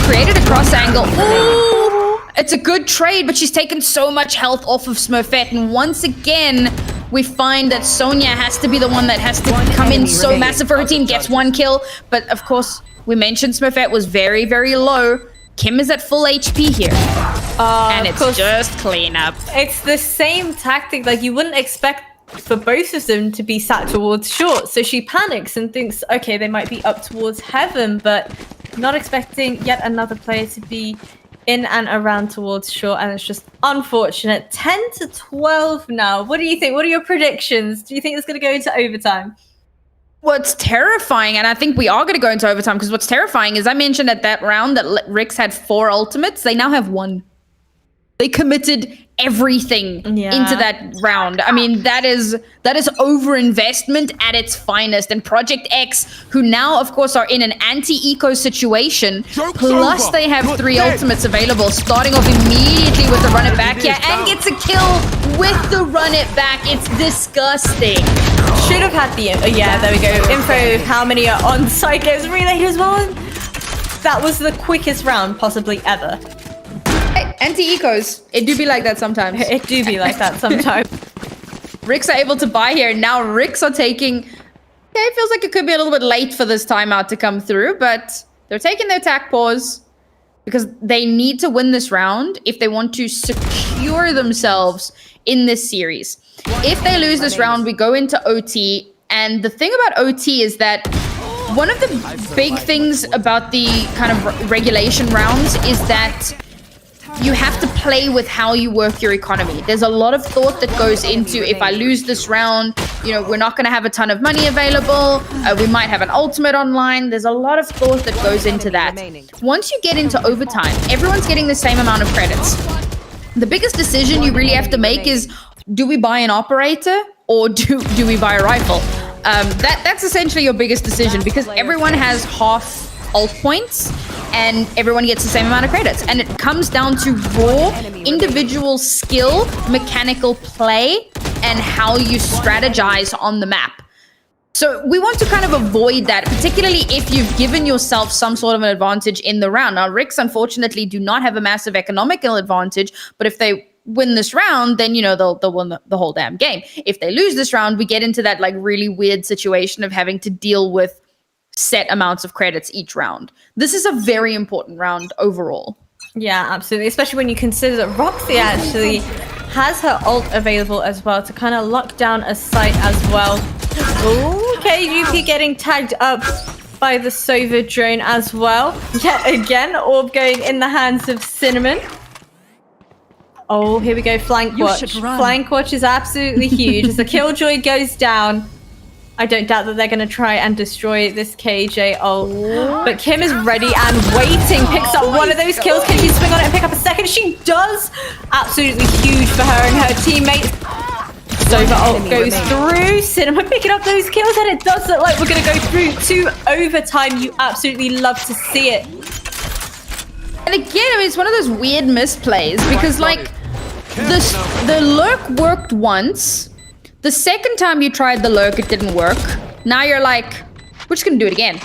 created a cross angle. Ooh, it's a good trade, but she's taken so much health off of Smurfette. And once again, we find that Sonya has to be the one that has to come in so massive for her team. Gets 1 kill. But of course, we mentioned Smurfette was very, very low. Kim is at full HP here. And it's just cleanup. It's the same tactic. Like, you wouldn't expect for both of them to be sat towards short. So she panics and thinks, okay, they might be up towards heaven, but not expecting yet another player to be in and around towards short. And it's just unfortunate. 10-12 now. What do you think? What are your predictions? Do you think it's going to go into overtime? What's terrifying, and I think we are going to go into overtime, because what's terrifying is I mentioned at that round that Ricks had 4 ultimates. They now have 1. They committed everything into that round. I mean, that is overinvestment at its finest. And Project X, who now, of course, are in an anti-eco situation, plus they have 3 ultimates available, starting off immediately with the run it back here, and gets a kill with the run it back. It's disgusting. Should have had the yeah, there we go. Info of how many are on site gets relayed as well. That was the quickest round possibly ever. Anti-ecos. It do be like that sometimes. It do be like that sometimes. Ricks are able to buy here. Now Ricks are taking... Okay, it feels like it could be a little bit late for this timeout to come through, but they're taking their attack pause because they need to win this round if they want to secure themselves in this series. If they lose this round, we go into OT. And the thing about OT is that one of the big things about the kind of regulation rounds is that you have to play with how you work your economy. There's a lot of thought that goes into, if I lose this round, you know, we're not going to have a ton of money available. We might have an ultimate online. There's a lot of thought that goes into that. Once you get into overtime, everyone's getting the same amount of credits. The biggest decision you really have to make is, do we buy an operator or do we buy a rifle? That's essentially your biggest decision, because everyone has half ult points and everyone gets the same amount of credits, and it comes down to raw individual skill, mechanical play, and how you strategize on the map. So we want to kind of avoid that, particularly if you've given yourself some sort of an advantage in the round. Now, Ricks unfortunately do not have a massive economical advantage, but if they win this round, then, you know, they'll win the whole damn game. If they lose this round, we get into that like really weird situation of having to deal with set amounts of credits each round. This is a very important round overall. Yeah, absolutely. Especially when you consider that Roxy actually has her ult available as well to kind of lock down a site as well. Ooh, okay, UP getting tagged up by the Sova drone as well. Yet again, orb going in the hands of Cinnamon. Oh, here we go, flank watch. Flank watch is absolutely huge. As the Killjoy goes down, I don't doubt that they're going to try and destroy this KJ ult. But Kim is ready and waiting. Picks up one of those kills. Can she swing on it and pick up a second? She does. Absolutely huge for her and her teammates. Sova ult goes through. Cinnamon picking up those kills, and it does look like we're going to go through to overtime. You absolutely love to see it. And again, I mean, it's one of those weird misplays, because like the lurk worked once. The second time you tried the lurk, it didn't work. Now you're like, we're just gonna do it again.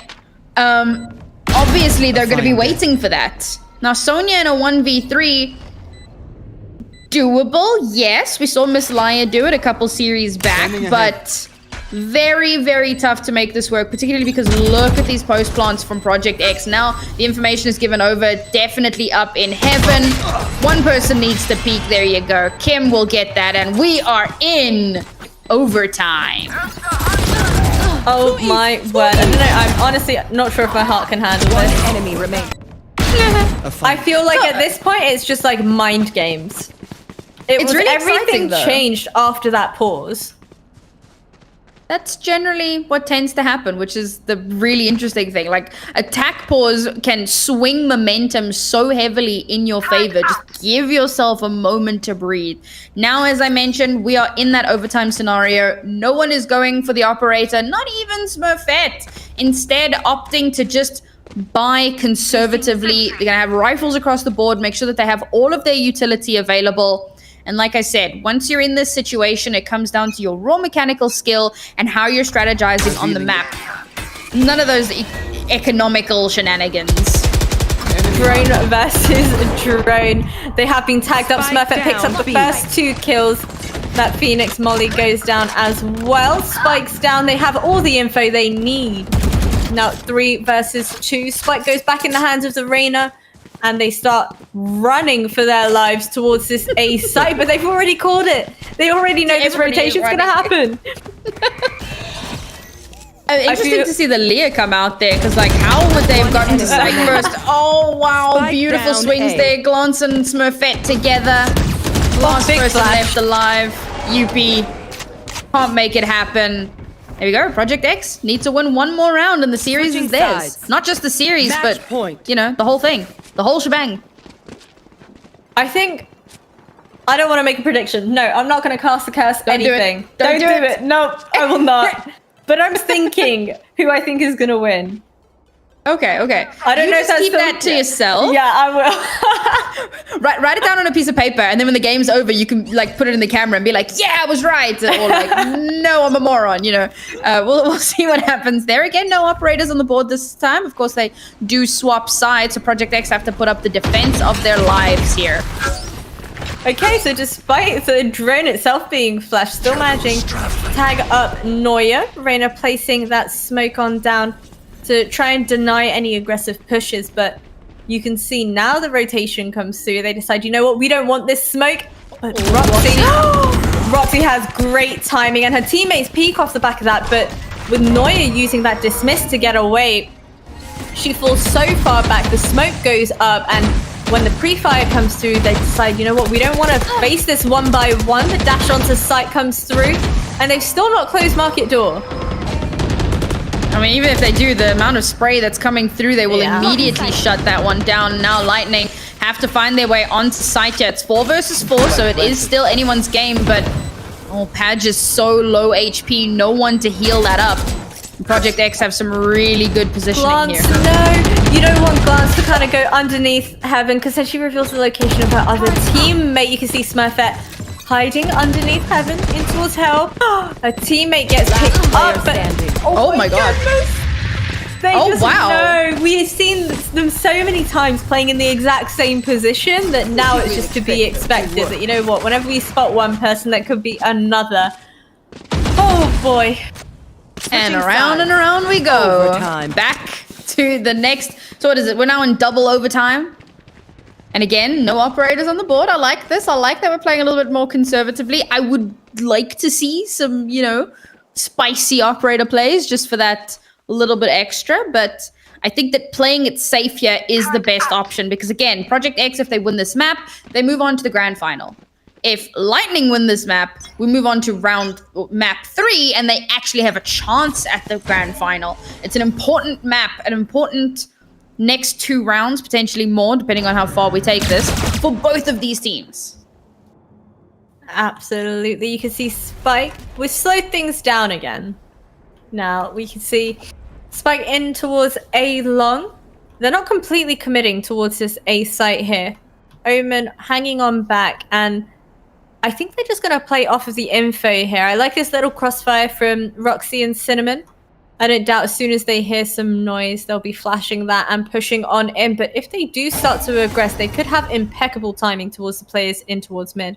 Obviously they're gonna be waiting for that. Now, Sonya in a 1v3, doable, yes. We saw Miss Laya do it a couple series back, but very, very tough to make this work, particularly because look at these post plants from Project X. Now, the information is given over, definitely up in heaven. One person needs to peek, there you go. Kim will get that, and we are in overtime. Oh my word. I don't know, I'm honestly not sure if my heart can handle One this. enemy remaining. I feel like at this point it's just like mind games. It's really everything exciting, though. changed after that pause. That's generally what tends to happen, which is the really interesting thing. Like, attack pause can swing momentum so heavily in your favor. Just give yourself a moment to breathe. Now, as I mentioned, we are in that overtime scenario. No one is going for the operator, not even Smurfette. Instead, opting to just buy conservatively. They're going to have rifles across the board, make sure that they have all of their utility available. And like I said, once you're in this situation, it comes down to your raw mechanical skill and how you're strategizing on the map. None of those economical shenanigans. Drone versus drone. They have been tagged up. Spike Smurfette picks up down, the first 2 kills. That Phoenix Molly goes down as well. Spike's down. They have all the info they need. Now 3 versus 2. Spike goes back in the hands of the Reyna. And they start running for their lives towards this A site, but they've already called it. They already know this Everybody rotation's going to happen. Interesting to see the Leah come out there, because like, how would they have gotten to site first? Oh wow, Spike beautiful down swings A. there. Glance and Smurfette together. Last big person flash. left alive. UP can't make it happen. There we go. Project X need to win one more round, and the series Switching is theirs. sides. Not just the series, Match but point. you know, the whole thing, the whole shebang. I think... I don't want to make a prediction. No, I'm not going to cast the curse Don't do it. anything. Don't do it. No, I will not. But I'm thinking who I think is going to win. Okay. I don't You know just if that's keep still- that to yourself. Yeah, I will. Write it down on a piece of paper, and then when the game's over, you can like put it in the camera and be like, "Yeah, I was right," or like, "No, I'm a moron." You know, we'll see what happens there. Again, no operators on the board this time. Of course, they do swap sides, so Project X have to put up the defense of their lives here. Okay, so despite the drone itself being flashed, still managing to tag up Neuer. Reyna placing that smoke on down to try and deny any aggressive pushes, but you can see now the rotation comes through. They decide, you know what, we don't want this smoke. But Roxy has great timing, and her teammates peek off the back of that, but with Neuer using that dismiss to get away, she falls so far back, the smoke goes up, and when the pre-fire comes through, they decide, you know what, we don't want to face this one by one. The dash onto site comes through, and they've still not closed market door. I mean, even if they do, the amount of spray that's coming through, they will immediately shut that one down. Now Lightning have to find their way onto site. Yeah, it's 4 versus 4, so it is still anyone's game, but oh, Padge is so low HP, no one to heal that up. Project X have some really good positioning Glance, here. no, you don't want Glance to kind of go underneath Heaven, because then she reveals the location of her other teammate. You can see Smurfette hiding underneath Heaven in towards Hell. Her teammate gets picked up, but Oh my god. They Oh, just wow. know. We've seen them so many times playing in the exact same position that now it's just to be expected that, you know what, whenever we spot one person, that could be another. Oh boy. And around we go. Overtime. Back to the next. So what is it? We're now in double overtime. And again, no operators on the board. I like this. I like that we're playing a little bit more conservatively. I would like to see some, you know, spicy operator plays just for that little bit extra. But I think that playing it safe here is the best option because, again, Project X, if they win this map, they move on to the grand final. If Lightning win this map, we move on to map 3, and they actually have a chance at the grand final. It's an important map, an important next 2 rounds, potentially more, depending on how far we take this, for both of these teams. Absolutely. You can see Spike. We've slowed things down again. Now we can see Spike in towards A long. They're not completely committing towards this A site here. Omen hanging on back, and I think they're just going to play off of the info here. I like this little crossfire from Roxy and Cinnamon. I don't doubt as soon as they hear some noise, they'll be flashing that and pushing on in. But if they do start to aggress, they could have impeccable timing towards the players in towards mid.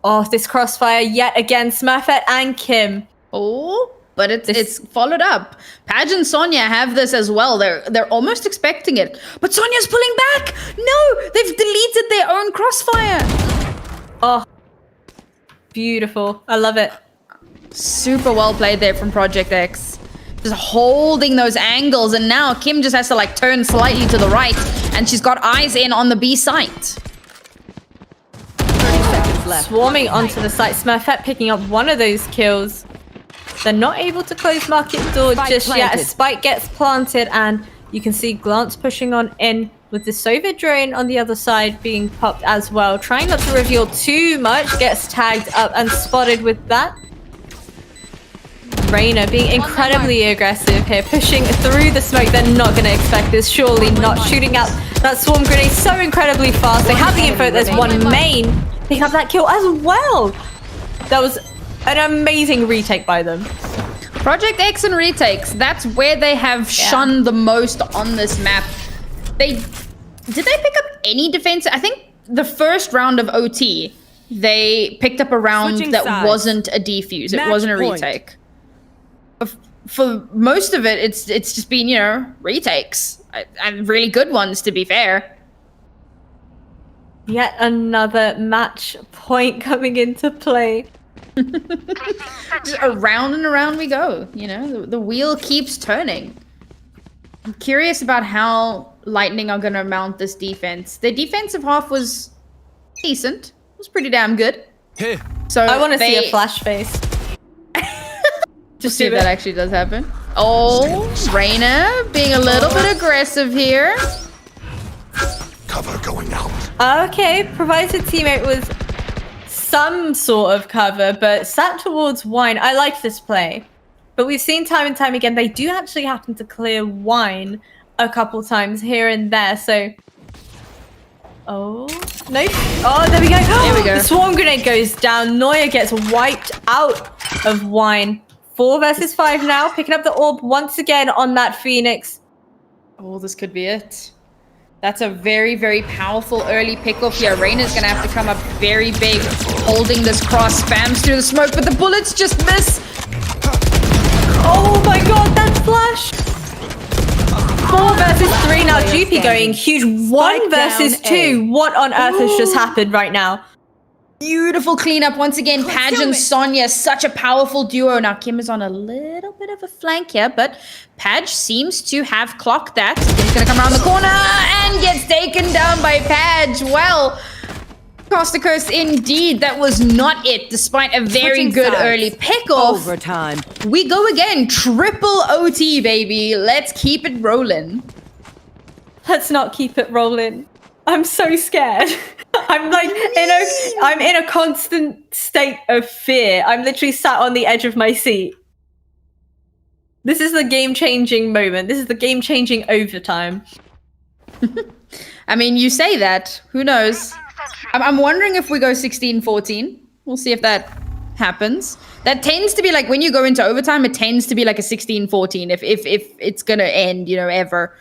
Oh, this crossfire yet again. Smurfette and Kim. Oh, but it's followed up. Padge and Sonya have this as well. They're almost expecting it. But Sonya's pulling back! No! They've deleted their own crossfire! Oh, beautiful. I love it. Super well played there from Project X. Just holding those angles, and now Kim just has to like turn slightly to the right, and she's got eyes in on the B site. 30 seconds left. Swarming onto the site. Smurfette picking up one of those kills. They're not able to close market door Spike just yet. A planted. spike gets planted, and you can see Glance pushing on in with the Sova drone on the other side being popped as well. Trying not to reveal too much. Gets tagged up and spotted with that. Reyna being incredibly aggressive here, pushing through the smoke. They're not going to expect this, surely not. Shooting out that swarm grenade so incredibly fast. They have the info, there's one main. They have that kill as well. That was an amazing retake by them. Project X and retakes, that's where they have shone the most on this map. Did they pick up any defense? I think the first round of OT, they picked up a round Switching that sides. wasn't a defuse. It Match wasn't a point. retake. For most of it, it's just been, you know, retakes. And really good ones, to be fair. Yet another match point coming into play. Just around and around we go, you know? The wheel keeps turning. I'm curious about how Lightning are going to mount this defense. Their defensive half was decent. It was pretty damn good. Here. So I want to see a flash face. Just see if that actually does happen. Oh, Reyna being a little bit aggressive here. Cover going out. Okay, provides a teammate with some sort of cover, but sat towards Wine. I like this play. But we've seen time and time again, they do actually happen to clear Wine a couple times here and there, so... Oh, no. Oh, there we go. There we go. The swarm grenade goes down. Neuer gets wiped out of Wine. 4 versus 5 now, picking up the orb once again on that Phoenix. Oh, this could be it. That's a very, very powerful early pickoff here. Reyna's going to have to come up very big, holding this cross, spams through the smoke, but the bullets just miss. Oh my god, that flash! 4 versus 3 now. GP going huge. 1 versus 2. What on earth has just happened right now? Beautiful cleanup once again. Padge and Sonya, such a powerful duo. Now Kim is on a little bit of a flank here, but Padge seems to have clocked that. Kim's gonna come around the corner and gets taken down by Padge. Well, coast to coast indeed. That was not it, despite a very Switching good sides. early pickoff. Overtime. We go again. Triple OT, baby. Let's keep it rolling. Let's not keep it rolling. I'm so scared. I'm like I'm in a constant state of fear. I'm literally sat on the edge of my seat. This is the game-changing moment. This is the game-changing overtime. I mean, you say that. Who knows? I'm wondering if we go 16-14. We'll see if that happens. That tends to be like, when you go into overtime, it tends to be like a 16-14 if it's gonna end, you know, ever.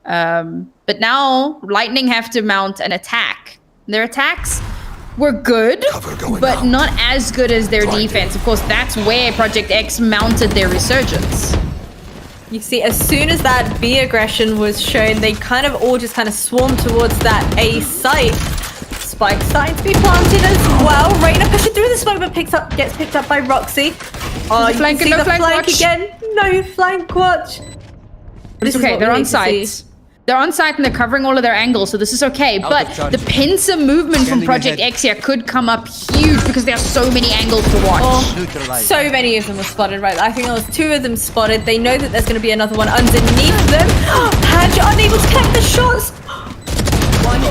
But now Lightning have to mount an attack. Their attacks were good, but not as good as their defense. Of course, that's where Project X mounted their resurgence. You see, as soon as that B aggression was shown, they kind of all just kind of swarmed towards that A site. Spike starting to be planted as well. Reyna pushing through the smoke, but gets picked up by Roxy. Oh, you flank can see and no the flank flank watch. again. No flank watch. But it's okay, they're on site. They're on site and they're covering all of their angles, so this is okay. But the pincer movement from Project X here could come up huge because there are so many angles to watch. Oh, so many of them were spotted right there. I think there was 2 of them spotted. They know that there's going to be another one underneath them. Padge unable to connect the shots.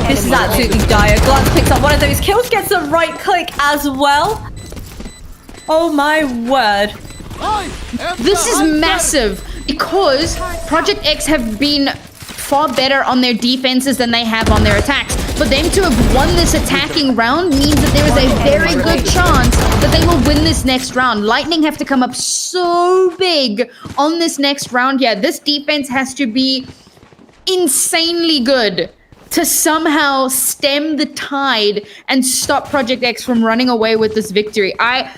This is absolutely dire. Glance picks up one of those kills, gets a right click as well. Oh my word. This is massive because Project X have been far better on their defenses than they have on their attacks. For them to have won this attacking round means that there is a very good chance that they will win this next round. Lightning have to come up so big on this next round. Yeah, this defense has to be insanely good to somehow stem the tide and stop Project X from running away with this victory. I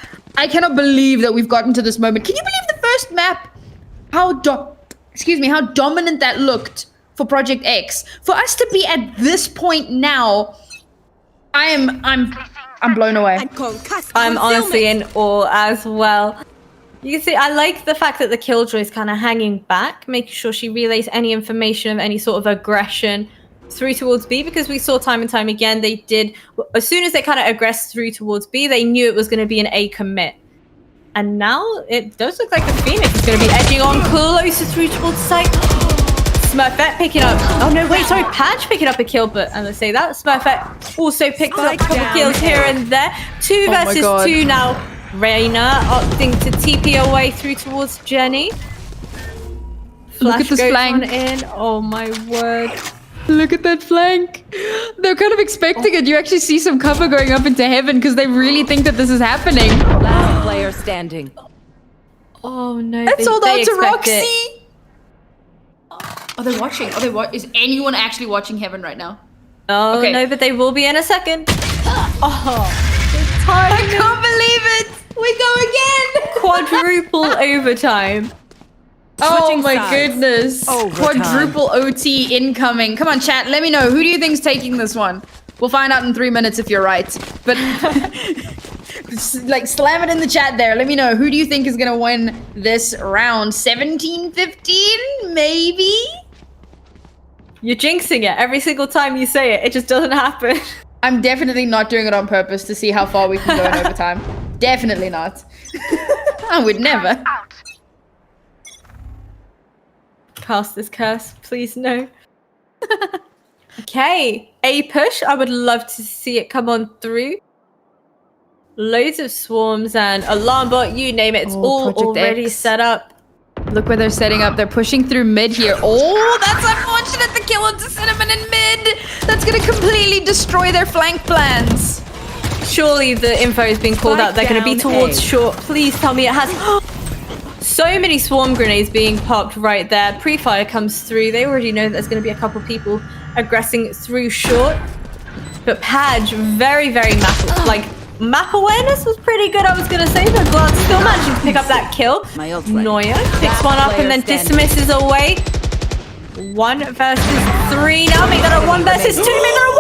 cannot believe that we've gotten to this moment. Can you believe the first map? How dominant that looked for Project X. For us to be at this point now, I'm blown away. I'm honestly in awe as well. You can see, I like the fact that the Killjoy is kind of hanging back, making sure she relays any information of any sort of aggression through towards B, because we saw time and time again they did, as soon as they kind of aggressed through towards B, they knew it was going to be an A commit. And now it does look like the Phoenix is going to be edging on closer through towards site. Smurfette picking up, oh no, wait, sorry, Patch picking up a kill, but as I say that, Smurfette also picked up a couple kills here and there. 2 versus 2 now. Reyna opting to TP away through towards Jenny. Look at this goes flank. on in. Oh my word. Look at that flank. They're kind of expecting it. You actually see some cover going up into heaven because they really think that this is happening. Last player standing. Oh no. That's sold out to expect Roxy. it. Are they watching? Is anyone actually watching heaven right now? Oh Okay. no, but they will be in a second. Oh, I can't believe it. We go again. quadruple overtime. Oh Switching my sides. goodness. Overtime. Quadruple OT incoming. Come on, chat. Let me know. Who do you think's taking this one? We'll find out in 3 minutes if you're right. But like slam it in the chat there. Let me know. Who do you think is going to win this round? 17-15? Maybe? You're jinxing it every single time you say it. It just doesn't happen. I'm definitely not doing it on purpose to see how far we can go in overtime. Definitely not. I would never. Cast this curse, please no. Okay, A push. I would love to see it come on through. Loads of swarms and alarm bot, you name it. It's all Project already X. set up. Look where they're setting up. They're pushing through mid here. Oh, that's unfortunate. The kill onto Cinnamon in mid. That's going to completely destroy their flank plans. Surely the info is being called out. They're going to be down towards A. short. Please tell me it has. So many swarm grenades being popped right there. Pre-fire comes through. They already know that there's going to be a couple people aggressing through short. But Padge, very, very map awareness was pretty good, I was going to say. But Glance still managing to pick up that kill. My ult's ready. Noya picks Last one up and player then standing. dismisses away. 1 versus 3 now. Make that a 1 versus 2. Make that a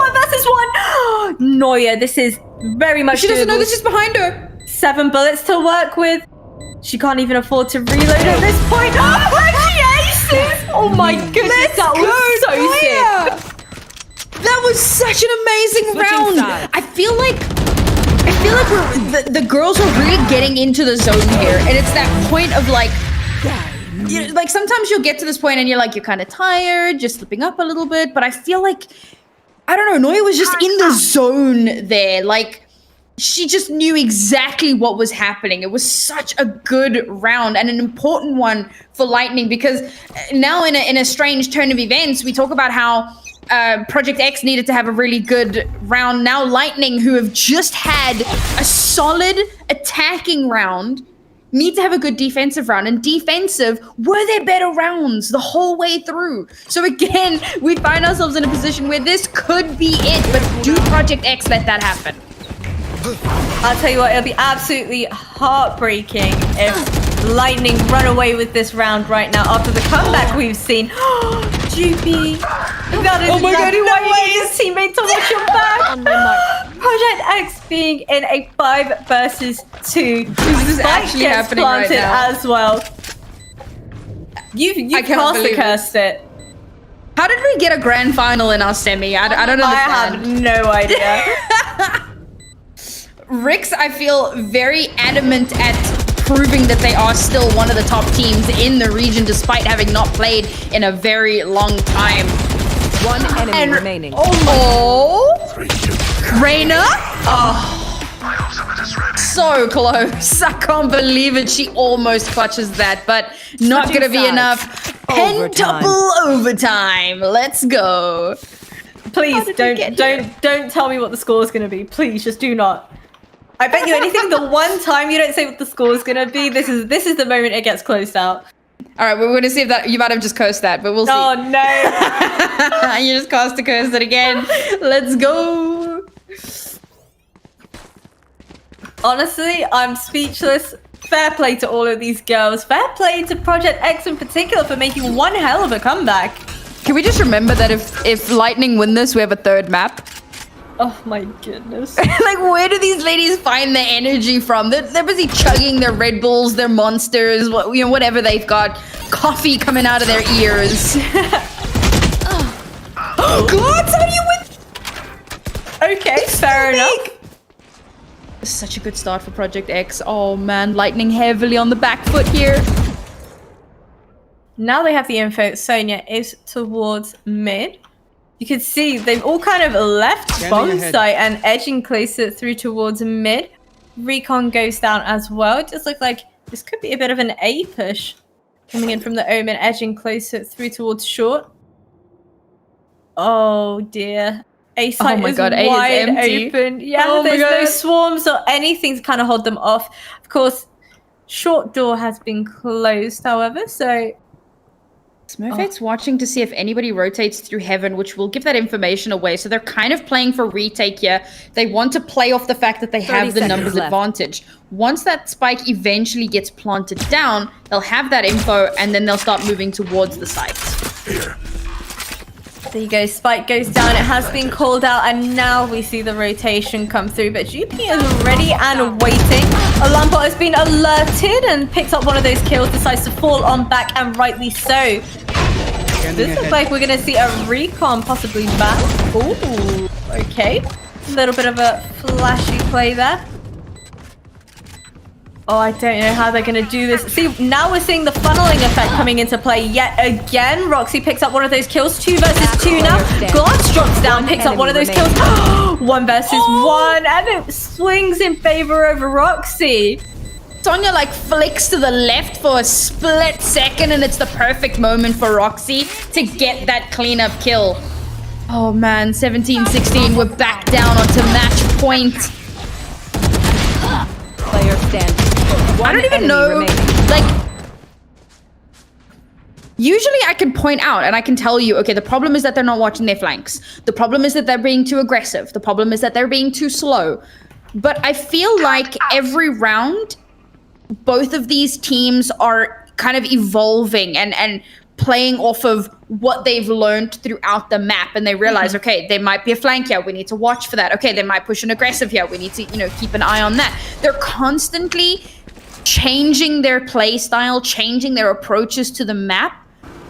1 versus 1. Noya, this is very much She doesn't know doable. this is behind her. 7 bullets to work with. She can't even afford to reload at this point. Oh, she aces! Oh my goodness, that was so sick. That was such an amazing Switching round. sides. I feel like the girls are really getting into the zone here, and it's that point of like, like sometimes you'll get to this point and you're like, you're kind of tired, just slipping up a little bit. But I feel like, I don't know, Noya was just in the zone there, like. She just knew exactly what was happening. It was such a good round and an important one for Lightning, because now in a strange turn of events, we talk about how Project X needed to have a really good round. Now Lightning, who have just had a solid attacking round, need to have a good defensive round. And defensive were their better rounds the whole way through. So again, we find ourselves in a position where this could be it, but do Project X let that happen? I'll tell you what, it'll be absolutely heartbreaking if Lightning run away with this round right now after the comeback we've seen. Jupy, that is exactly why you need his teammate to watch your back. On my mark. Project X being in a 5 versus 2. This is actually happening right planted now. as well. You've cannot cast believe it. cursed it. How did we get a grand final in our semi? I don't I understand. have no idea. Rix, I feel very adamant at proving that they are still one of the top teams in the region, despite having not played in a very long time. One enemy remaining. Oh, Reyna? My ultimate is ready. So close. I can't believe it. She almost clutches that, but not Switching gonna be sides. enough. Overtime. Pentable overtime. Let's go. Please don't tell me what the score is going to be. Please just do not. I bet you anything, the one time you don't say what the score is going to be, this is the moment it gets closed out. All right, we're going to see if that you might have just cursed that, but we'll see. Oh, no. You just cast to curse it again. Let's go. Honestly, I'm speechless. Fair play to all of these girls. Fair play to Project X in particular for making one hell of a comeback. Can we just remember that if Lightning win this, we have a third map? Oh my goodness. Like, where do these ladies find their energy from? They're busy chugging their Red Bulls, their Monsters, whatever they've got. Coffee coming out of their ears. Oh, God, how do you win? Okay, fair enough. Such a good start for Project X. Oh, man, Lightning heavily on the back foot here. Now they have the info. Sonya is towards mid. You can see they've all kind of left bomb site and edging closer through towards mid. Recon goes down as well. It just looks like this could be a bit of an A push coming in from the Omen, edging closer through towards short. Oh dear. A site is God, A wide is empty. open. Yeah, Oh my there's no God. swarms or anything to kind of hold them off. Of course, short door has been closed, however, so Smurfette's watching to see if anybody rotates through heaven, which will give that information away. So they're kind of playing for retake here. They want to play off the fact that they have the 30 numbers seconds left. advantage. Once that spike eventually gets planted down, they'll have that info and then they'll start moving towards the site. Here. there you go, spike goes down, it has been called out, and now we see the rotation come through, but GP is ready and waiting. Olampot has been alerted and picks up one of those kills, decides to fall on back, and rightly so. This looks like we're gonna see a recon possibly back. Ooh, okay. A little bit of a flashy play there. Oh, I don't know how they're going to do this. See, now we're seeing the funneling effect coming into play yet again. Roxy picks up one of those kills. 2 versus 2 now. Glance drops down, picks up one of those kills. 1 versus 1. And it swings in favor of Roxy. Sonya like flicks to the left for a split second, and it's the perfect moment for Roxy to get that cleanup kill. Oh man, 17-16, we're back down onto match point. Player standing. I don't even know, like, usually I can point out and I can tell you, okay, the problem is that they're not watching their flanks. The problem is that they're being too aggressive. The problem is that they're being too slow. But I feel like every round, both of these teams are kind of evolving and playing off of what they've learned throughout the map, and they realize, okay, there might be a flank here, we need to watch for that. Okay, they might push an aggressive here, we need to, you know, keep an eye on that. They're constantly changing their play style, changing their approaches to the map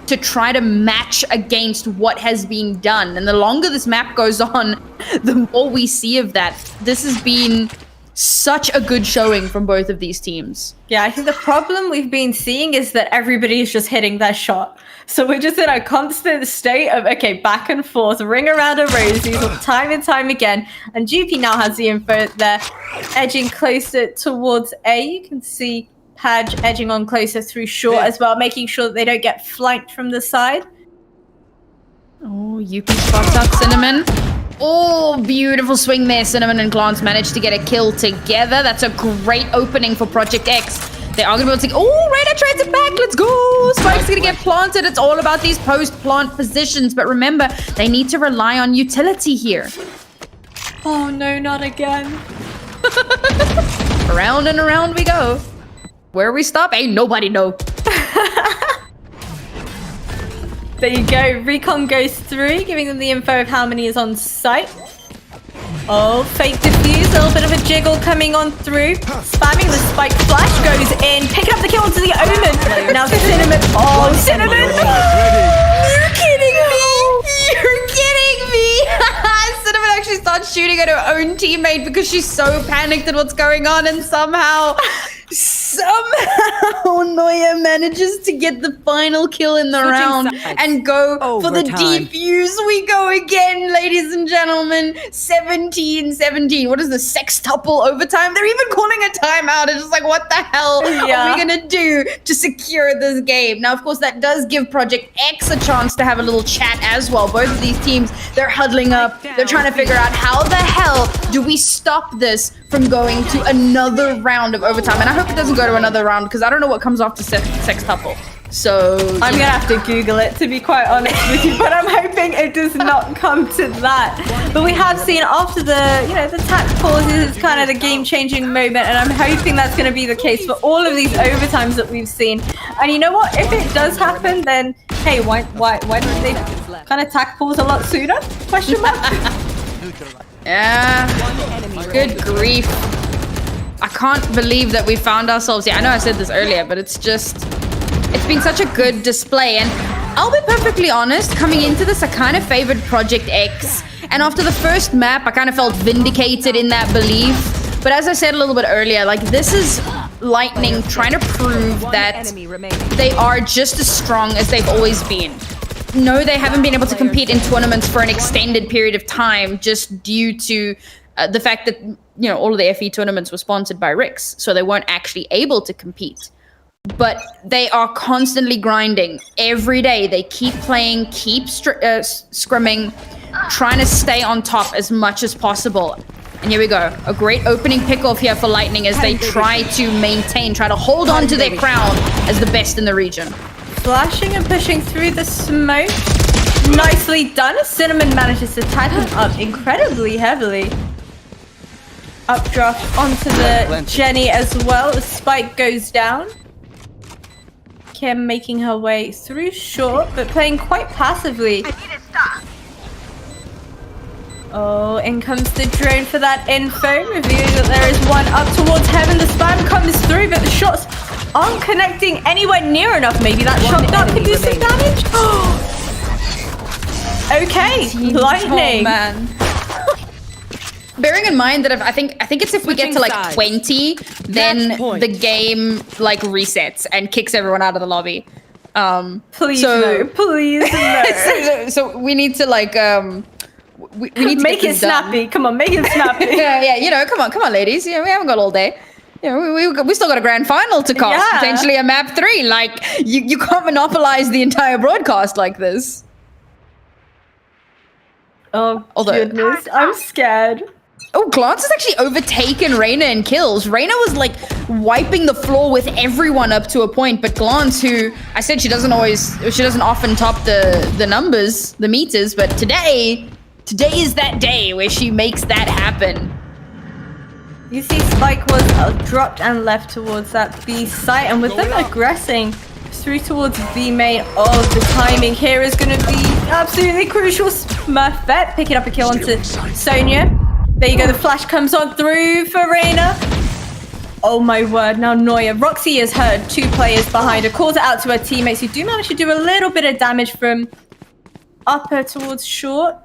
to try to match against what has been done. And the longer this map goes on, the more we see of that. This has been such a good showing from both of these teams. Yeah, I think the problem we've been seeing is that everybody is just hitting their shot. So we're just in a constant state of, okay, back and forth, ring around a rosy, time and time again. And GP now has the info there, edging closer towards A. You can see Padge edging on closer through short as well, making sure that they don't get flanked from the side. Oh, UP spots up Cinnamon. Oh, beautiful swing there. Cinnamon and Glance managed to get a kill together. That's a great opening for Project X. They are going to be able to... Oh, Radar trades it back. Let's go. Spike's going to get planted. It's all about these post-plant positions. But remember, they need to rely on utility here. Oh, no, not again. Around and around we go. Where we stop, ain't nobody know. There you go. Recon goes through, giving them the info of how many is on site. Oh, fake defuse. A little bit of a jiggle coming on through. Spamming the spike flash goes in. Picking up the kill onto the Omen. Now Cinnamon. Oh, Cinnamon. You're kidding me. You're kidding me. Cinnamon actually starts shooting at her own teammate because she's so panicked at what's going on, and somehow Noya manages to get the final kill in the round sides. and go for the Overtime. defuse. We go again, ladies and gentlemen. 17-17. What is the sextuple overtime? They're even calling a timeout. It's just like, what the hell are we gonna do to secure this game? Now, of course, that does give Project X a chance to have a little chat as well. Both of these teams, they're huddling up. They're trying to figure out how the hell do we stop this from going to another round of overtime. And I hope it doesn't go to another round because I don't know what comes after sextuple. So I'm gonna have to Google it to be quite honest with you, but I'm hoping it does not come to that. But we have seen after the, you know, the tack pauses, it's kind of the game-changing moment, and I'm hoping that's gonna be the case for all of these overtimes that we've seen. And you know what? If it does happen, then hey, why don't they kind of tack pause a lot sooner? Question mark. yeah. Good grief. I can't believe that we found ourselves here. I know I said this earlier, but it's been such a good display. And I'll be perfectly honest, coming into this, I kind of favored Project X. And after the first map, I kind of felt vindicated in that belief. But as I said a little bit earlier, like this is Lightning trying to prove that they are just as strong as they've always been. No, they haven't been able to compete in tournaments for an extended period of time just due to the fact that, you know, all of the FE tournaments were sponsored by Rix, so they weren't actually able to compete. But they are constantly grinding every day. They keep playing, keep scrimming, trying to stay on top as much as possible. And here we go. A great opening pickoff here for Lightning as they try to try to hold on to their crown as the best in the region. Flashing and pushing through the smoke. Nicely done. Cinnamon manages to tag him up incredibly heavily. Updraft onto the Jenny as well. The spike goes down. Kim making her way through short, but playing quite passively. Oh, in comes the drone for that info, revealing that there is one up towards heaven. The spam comes through, but the shots aren't connecting anywhere near enough. Maybe that shot dart can do some damage. Okay, Lightning. Oh, man. Bearing in mind that I think it's if we get to like 20, then the game like resets and kicks everyone out of the lobby. Please no, please no. So we need to like we need to make it snappy. Come on, make it snappy. yeah, you know, come on, ladies. You know, we haven't got all day. You know, we still got a grand final to cast, potentially a map 3. Like you can't monopolize the entire broadcast like this. Oh goodness, I'm scared. Oh, Glance has actually overtaken Reyna in kills. Reyna was like wiping the floor with everyone up to a point, but Glance, who I said she doesn't often top the numbers, the meters, but today is that day where she makes that happen. You see Spike was dropped and left towards that B site, and with them aggressing through towards B main, the timing here is going to be absolutely crucial. Smurfette picking up a kill onto Sonya. There you go, the flash comes on through for Reyna. Oh my word, now Noya. Roxy has heard 2 players behind her, calls it out to her teammates who do manage to do a little bit of damage from upper towards short.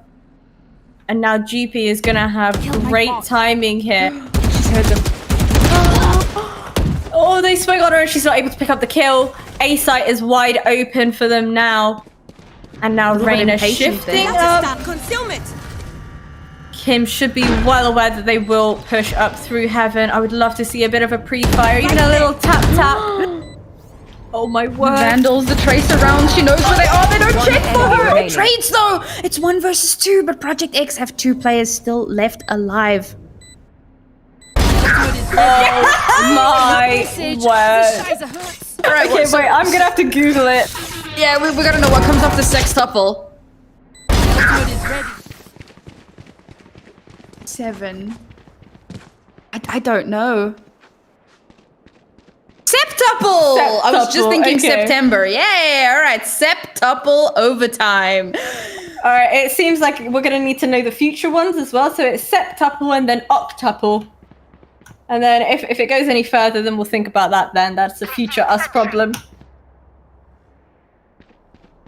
And now GP is gonna have great timing here. She's heard them. Oh, they swing on her and she's not able to pick up the kill. A site is wide open for them now. And now Reyna shifting up. Concealment. Kim should be well aware that they will push up through heaven. I would love to see a bit of a pre-fire, even a little tap. Oh my word. Vandals, the tracer rounds, she knows where they are. They don't check for her. It trades though. It's 1 versus 2, but Project X have 2 players still left alive. Oh my word. Alright, okay, wait, I'm gonna have to Google it. Yeah, we gotta know what comes after sextuple. 7. I don't know. Septuple! I was just thinking September. Yeah, all right. Septuple overtime. All right, it seems like we're going to need to know the future ones as well. So it's septuple and then octuple. And then if it goes any further, then we'll think about that then. That's a future us problem.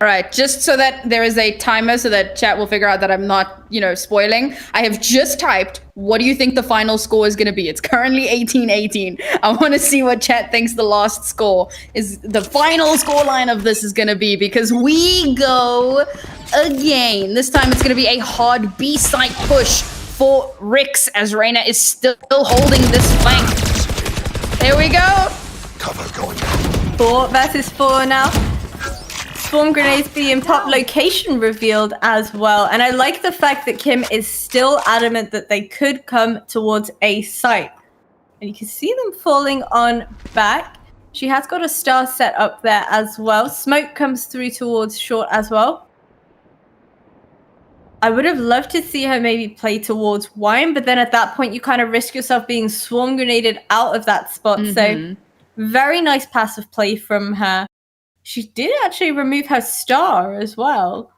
All right, just so that there is a timer so that chat will figure out that I'm not, spoiling. I have just typed, what do you think the final score is going to be? It's currently 18-18. I want to see what chat thinks the last score is, the final score line of this is going to be, because we go again. This time it's going to be a hard B-site push for Rix as Reyna is still holding this flank. There we go. Cover going down. 4 versus 4 now. swarm grenades being pop location revealed as well. And I like the fact that Kim is still adamant that they could come towards A site. And you can see them falling on back. She has got a star set up there as well. Smoke comes through towards short as well. I would have loved to see her maybe play towards wine, but then at that point you kind of risk yourself being swarm grenaded out of that spot. So very nice passive play from her. She did actually remove her star as well.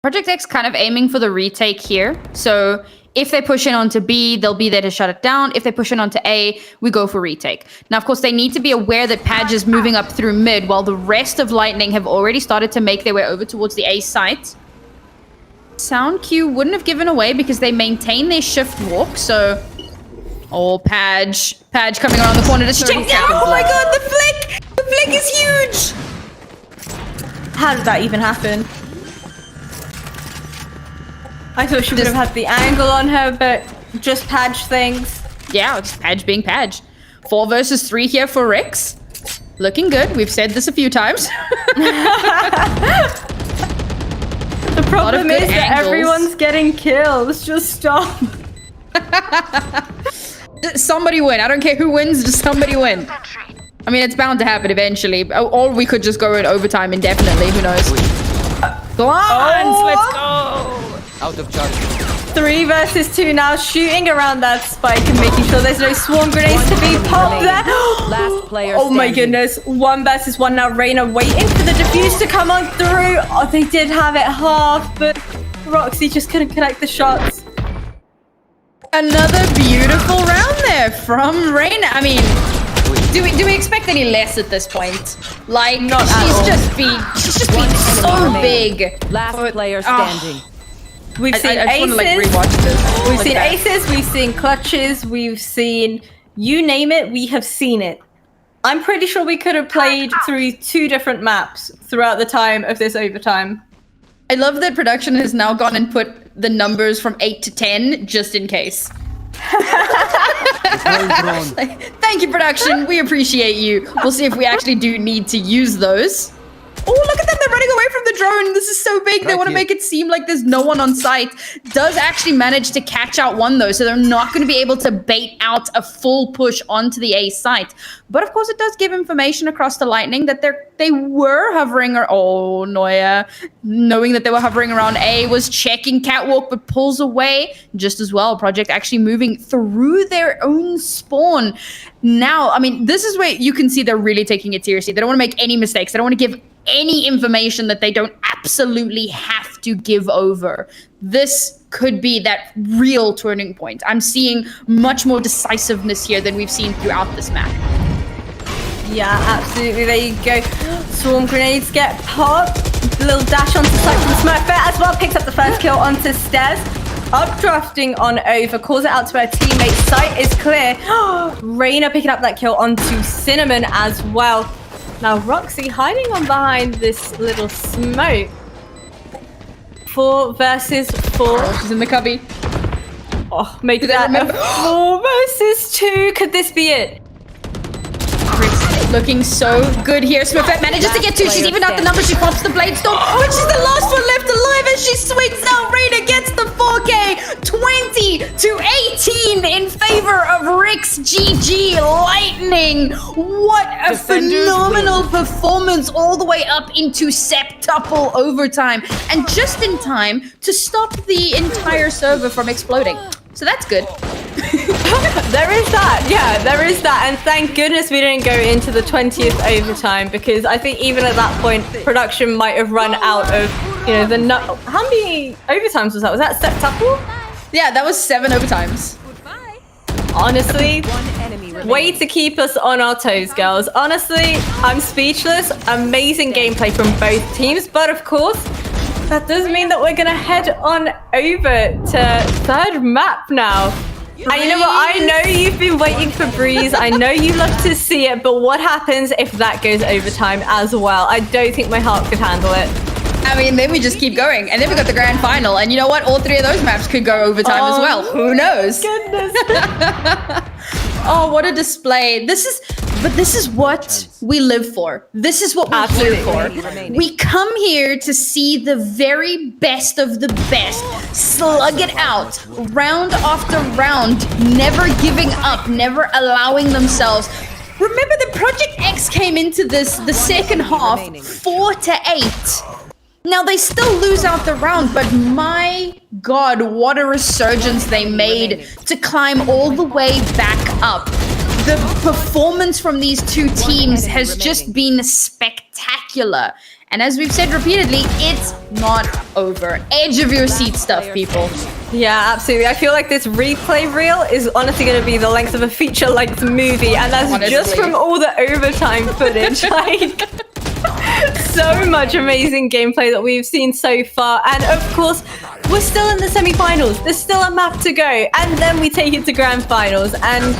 Project X kind of aiming for the retake here. So if they push in onto B, they'll be there to shut it down. If they push in onto A, we go for retake. Now, of course, they need to be aware that Padge is moving up through mid, while the rest of Lightning have already started to make their way over towards the A site. Sound Q wouldn't have given away because they maintain their shift walk, so... Oh, Padge coming around the corner to check down. Oh my god, the flick! The flick is huge! How did that even happen? I thought she would have had the angle on her, but just Padge things. Yeah, it's Padge being Padge. 4 versus 3 here for Rix. Looking good. We've said this a few times. The problem is that angles. everyone's getting kills. Just stop. Somebody win. I don't care who wins, just somebody win. I mean, it's bound to happen eventually. Or we could just go in overtime indefinitely. Who knows? Go on, let's go. Out of charge. 3 versus 2 now, shooting around that spike and making sure there's no swarm grenades to be popped there. Last player Oh my standing. goodness, 1 versus 1 now. Reyna waiting for the defuse to come on through. Oh, they did have it half, but Roxy just couldn't connect the shots. Another beautiful round there from Reyna. I mean, do we expect any less at this point? Like, Not at all. she's just been so big. Last player standing. We've seen I just want to like aces. rewatch this. We've Look seen at that. aces, we've seen clutches, we've seen you name it, we have seen it. I'm pretty sure we could have played through 2 different maps throughout the time of this overtime. I love that production has now gone and put the numbers from 8 to 10 just in case. Thank you, production. We appreciate you. We'll see if we actually do need to use those. Oh, look at them. They're running away from the drone. This is so big. They want to make it seem like there's no one on site. Does actually manage to catch out one, though, so they're not going to be able to bait out a full push onto the A site. But, of course, it does give information across the Lightning that they were hovering... Oh, Noya, knowing that they were hovering around A, was checking Catwalk, but pulls away just as well. Project actually moving through their own spawn. Now, I mean, this is where you can see they're really taking it seriously. They don't want to make any mistakes. They don't want to give any information that they don't absolutely have to give over. This could be that real turning point. I'm seeing much more decisiveness here than we've seen throughout this map. Yeah, absolutely. There you go. Swarm grenades get popped. Little dash onto site from Smurfette as well. Picks up the first kill onto Stairs. Updrafting on over. Calls it out to her teammate. Sight is clear. Reyna picking up that kill onto Cinnamon as well. Now Roxy hiding on behind this little smoke. 4 versus 4. Oh, she's in the cubby. Oh, make Do they that remember? a 4 versus 2. Could this be it? Looking so good here. Smurfette manages to get 2. She's even out the number. She pops the blade storm, but she's the last one left alive as she swings out. Reyna gets the 4K. 20-18 in favor of Rix GG Lightning. What a phenomenal performance all the way up into septuple overtime. And just in time to stop the entire server from exploding. So that's good. There is that, yeah, there is that, and thank goodness we didn't go into the 20th overtime, because I think even at that point, production might have run out of, you know, how many overtimes was that? Was that septuple? Yeah, that was 7 overtimes. Honestly, One enemy remaining. way to keep us on our toes, girls. Honestly, I'm speechless. Amazing gameplay from both teams, but of course, that does mean that we're gonna head on over to 3rd map now. And you know what? I know you've been waiting for Breeze. I know you love to see it, but what happens if that goes overtime as well? I don't think my heart could handle it. I mean, then we just keep going. And then we got the grand final. And you know what? All 3 of those maps could go overtime as well. Who knows? Goodness. Oh, what a display. This But this is what we live for. This is what we're here for. We come here to see the very best of the best, slug it out, round after round, never giving up, never allowing themselves. Remember, the Project X came into this the second half 4-8. Now they still lose out the round, but my God, what a resurgence they made to climb all the way back up. The performance from these two teams has just been spectacular. And as we've said repeatedly, it's not over. Edge of your seat stuff, people. Yeah, absolutely. I feel like this replay reel is honestly going to be the length of a feature-length movie, and that's just from all the overtime footage. Like, so much amazing gameplay that we've seen so far. And of course, we're still in the semi-finals. There's still a map to go, and then we take it to grand finals. And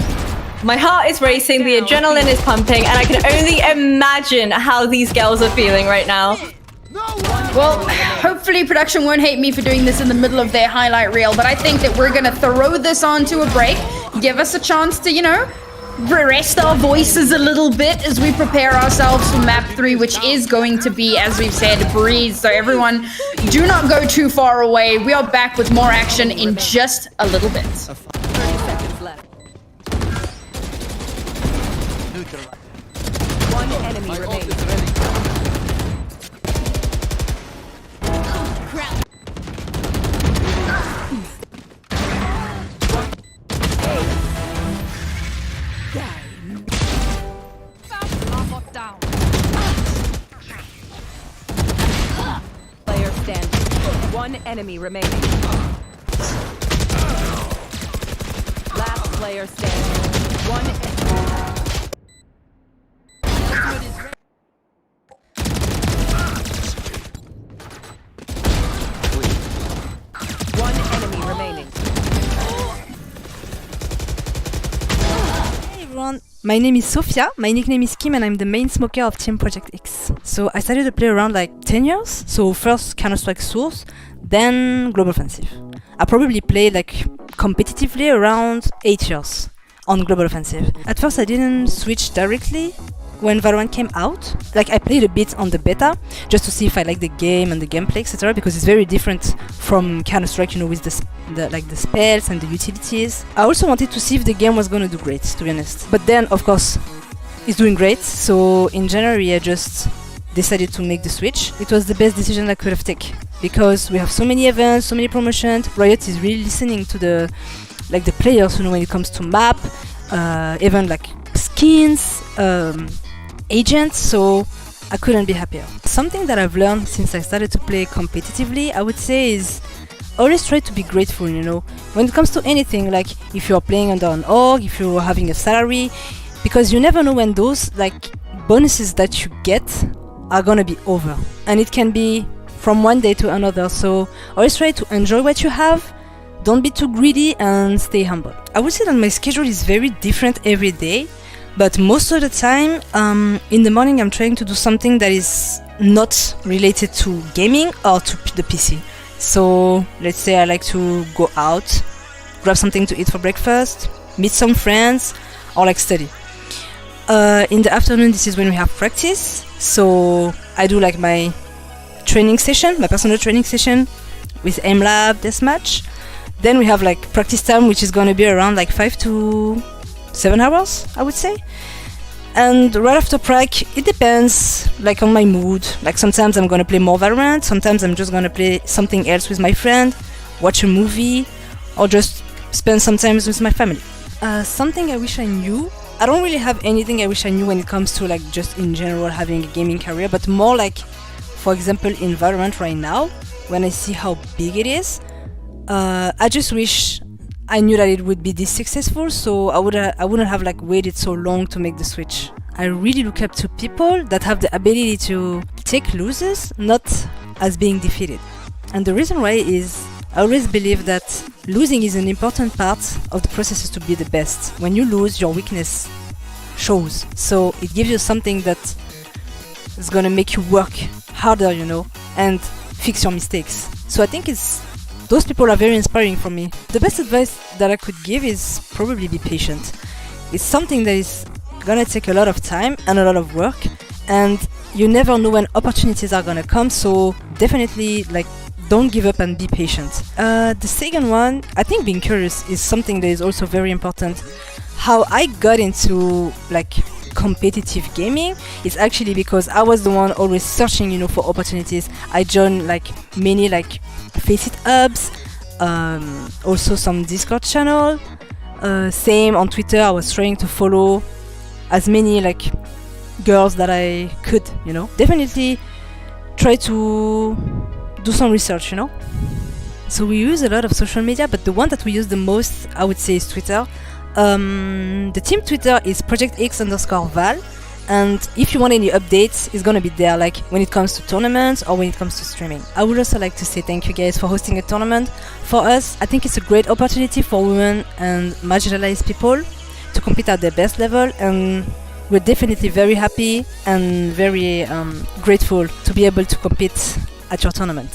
my heart is racing, the adrenaline is pumping, and I can only imagine how these girls are feeling right now. Well, hopefully production won't hate me for doing this in the middle of their highlight reel, but I think that we're gonna throw this onto a break, give us a chance to, rest our voices a little bit as we prepare ourselves for map 3, which is going to be, as we've said, Breeze. So everyone, do not go too far away. We are back with more action in just a little bit. 30 seconds left. One enemy remaining. Player standing. One enemy remaining. Last player standing. One enemy remaining. Hey everyone, my name is Sofia, my nickname is Kim, and I'm the main smoker of Team Project X. So I started to play around like 10 years, so first Counter-Strike Source, then Global Offensive. I probably played like competitively around 8 years on Global Offensive. At first I didn't switch directly when Valorant came out. Like I played a bit on the beta just to see if I like the game and the gameplay, etc. Because it's very different from Counter-Strike, with the spells and the utilities. I also wanted to see if the game was gonna do great, to be honest. But then, of course, it's doing great. So in January, I just decided to make the switch. It was the best decision I could have taken because we have so many events, so many promotions. Riot is really listening to the players, when it comes to map, even like skins, agents. So I couldn't be happier. Something that I've learned since I started to play competitively, I would say, is always try to be grateful, when it comes to anything, like if you're playing under an org, if you're having a salary, because you never know when those bonuses that you get are gonna be over, and it can be from one day to another. So always try to enjoy what you have, don't be too greedy, and stay humble. I would say that my schedule is very different every day, but most of the time, in the morning I'm trying to do something that is not related to gaming or to the PC. So let's say I like to go out, grab something to eat for breakfast, meet some friends, or study. In the afternoon, this is when we have practice. So I do my training session, my personal training session with MLab Deathmatch. Then we have practice time, which is going to be around 5 to 7 hours, I would say. And right after prac, it depends on my mood. Sometimes I'm gonna play more Valorant, sometimes I'm just gonna play something else with my friend, watch a movie, or just spend some time with my family. Something I wish I knew. I don't really have anything I wish I knew when it comes to just in general having a gaming career, but more for example in Valorant right now, when I see how big it is, I just wish I knew that it would be this successful, so I wouldn't have waited so long to make the switch. I really look up to people that have the ability to take losses not as being defeated. And the reason why is I always believe that losing is an important part of the process to be the best. When you lose, your weakness shows. So it gives you something that is gonna make you work harder, and fix your mistakes. So I think those people are very inspiring for me. The best advice that I could give is probably be patient. It's something that is gonna take a lot of time and a lot of work, and you never know when opportunities are gonna come. So definitely, like, don't give up and be patient. The second one, I think being curious is something that is also very important. How I got into like competitive gaming is actually because I was the one always searching, for opportunities. I joined like many like Faceit hubs, also some Discord channel. Same on Twitter, I was trying to follow as many like girls that I could, Definitely try to do some research, So we use a lot of social media, but the one that we use the most, I would say, is Twitter. The team Twitter is projectx_val, and if you want any updates, it's gonna be there, like when it comes to tournaments or when it comes to streaming. I would also like to say thank you guys for hosting a tournament. For us, I think it's a great opportunity for women and marginalized people to compete at their best level, and we're definitely very happy and very grateful to be able to compete at your tournament.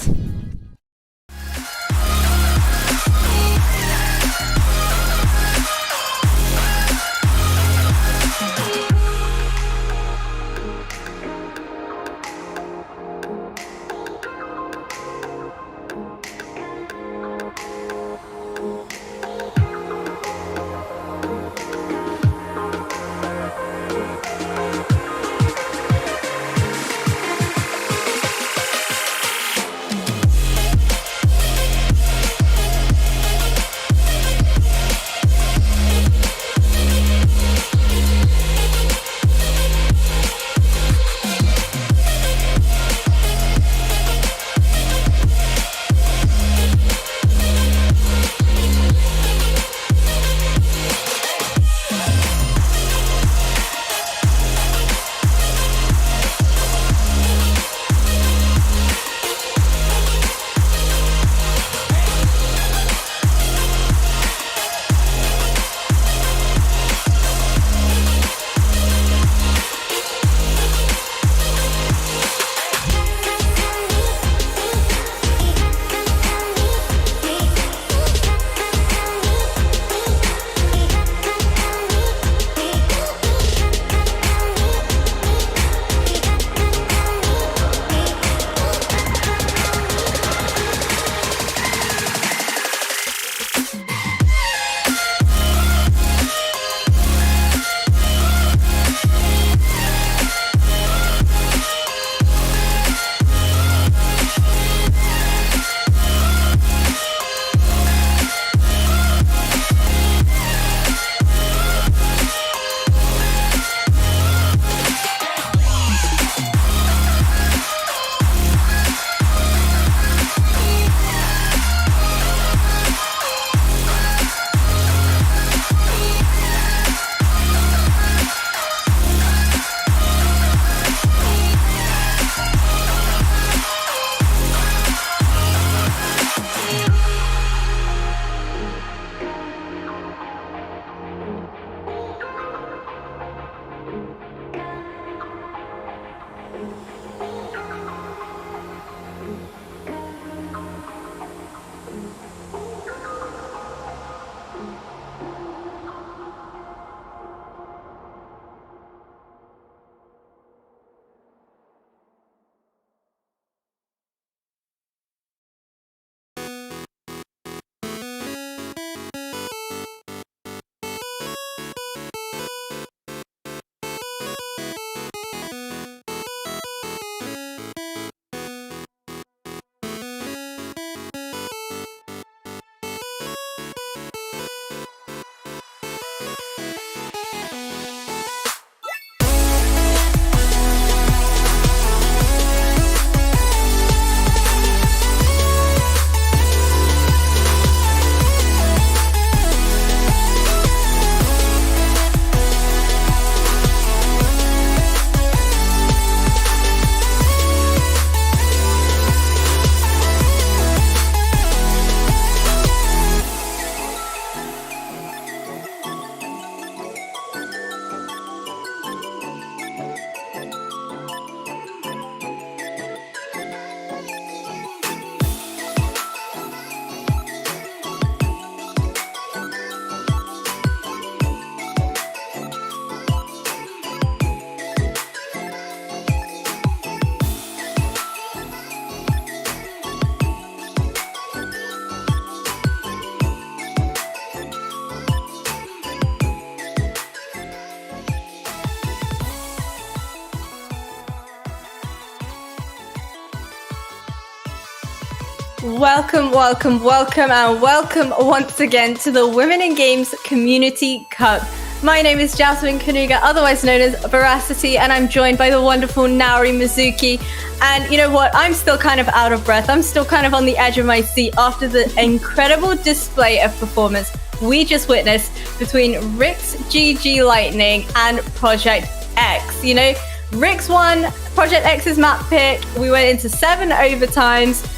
Welcome, welcome, welcome, and welcome once again to the Women in Games Community Cup. My name is Jasmine Kanuga, otherwise known as Veracity, and I'm joined by the wonderful Naori Mizuki. And you know what? I'm still kind of out of breath. I'm still kind of on the edge of my seat after the incredible display of performance we just witnessed between Rix GG Lightning and Project X. You know, Rix won Project X's map pick. We went into 7 overtimes.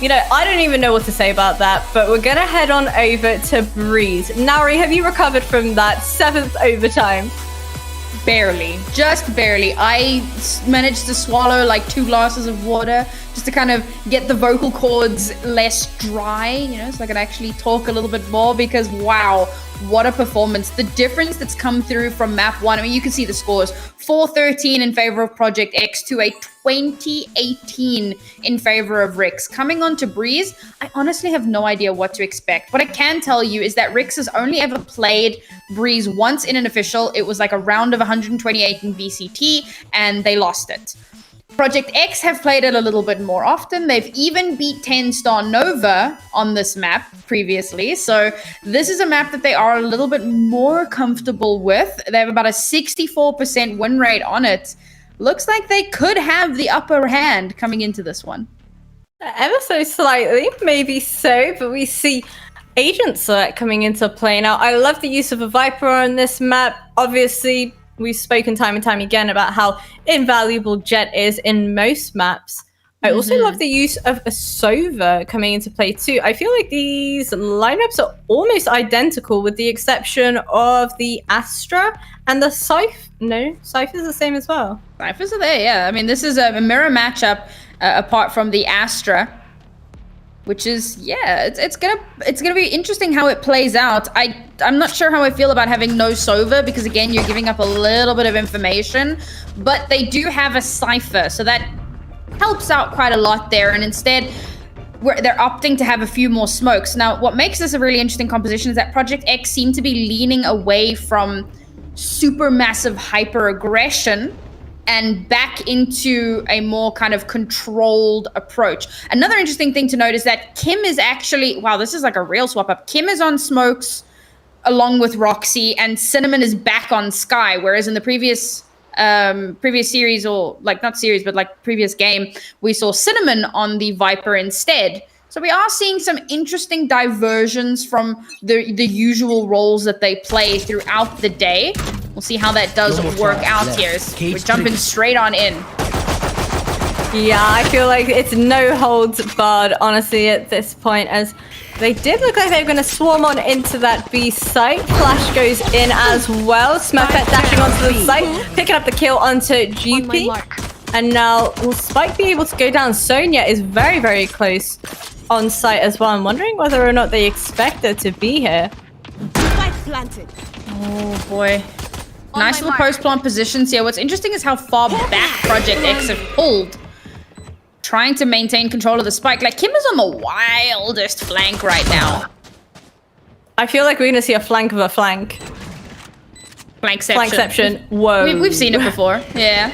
You know, I don't even know what to say about that, but we're going to head on over to Breeze. Naori, have you recovered from that 7th overtime? Barely, just barely. I managed to swallow like 2 glasses of water just to kind of get the vocal cords less dry, you know, so I could actually talk a little bit more because wow, what a performance. The difference that's come through from map 1, I mean, you can see the scores. 413 in favor of Project X to a 2018 in favor of Rix. Coming on to Breeze, I honestly have no idea what to expect. What I can tell you is that Rix has only ever played Breeze once in an official. It was like a round of 128 in VCT, and they lost it. Project X have played it a little bit more often. They've even beat 10 Star Nova on this map previously. So this is a map that they are a little bit more comfortable with. They have about a 64% win rate on it. Looks like they could have the upper hand coming into this one. Ever so slightly, maybe so, but we see Agent Select coming into play. Now, I love the use of a Viper on this map. Obviously, we've spoken time and time again about how invaluable Jet is in most maps. I also love the use of a Sova coming into play too. I feel like these lineups are almost identical with the exception of the Astra and the Scythe. No, Scythe is the same as well. Cyphers are there, yeah. I mean, this is a mirror matchup apart from the Astra, which is, yeah, it's gonna be interesting how it plays out. I'm not sure how I feel about having no Sova because again, you're giving up a little bit of information, but they do have a Cypher, so that helps out quite a lot there. And instead, they're opting to have a few more smokes. Now, what makes this a really interesting composition is that Project X seem to be leaning away from super massive hyper aggression and back into a more kind of controlled approach. Another interesting thing to note is that Kim is actually, wow, this is like a real swap up. Kim is on smokes along with Roxy, and Cinnamon is back on Sky, whereas in the previous series, or like not series, but like previous game, we saw Cinnamon on the Viper instead. So we are seeing some interesting diversions from the usual roles that they play throughout the day. We'll see how that does work out here. We're jumping straight on in. Yeah, I feel like it's no holds barred, honestly, at this point, as they did look like they were going to swarm on into that B site. Flash goes in as well. Smurfette dashing onto the site, picking up the kill onto GP. And now will Spike be able to go down? Sonia is very, very close on site as well. I'm wondering whether or not they expect her to be here. Oh boy. Nice little post-plant positions here. What's interesting is how far back Project X have pulled, trying to maintain control of the spike. Like, Kim is on the wildest flank right now. I feel like we're going to see a flank of a flank. Flankception. Whoa. We've seen it before. Yeah.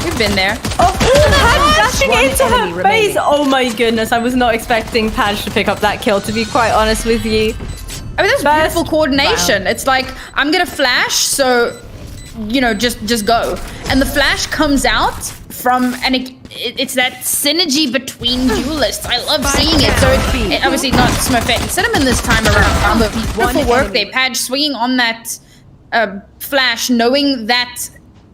We've been there. Oh, Pad dashing into her face. remaining. Oh my goodness. I was not expecting Pad to pick up that kill, to be quite honest with you. I mean, that's beautiful coordination. Wow. It's like, I'm going to flash, so, you know, just go. And the flash comes out from, and it's that synergy between duelists. I love seeing it. So it obviously not Smurfette and Cinnamon this time around, but beautiful work there. Pad swinging on that flash, knowing that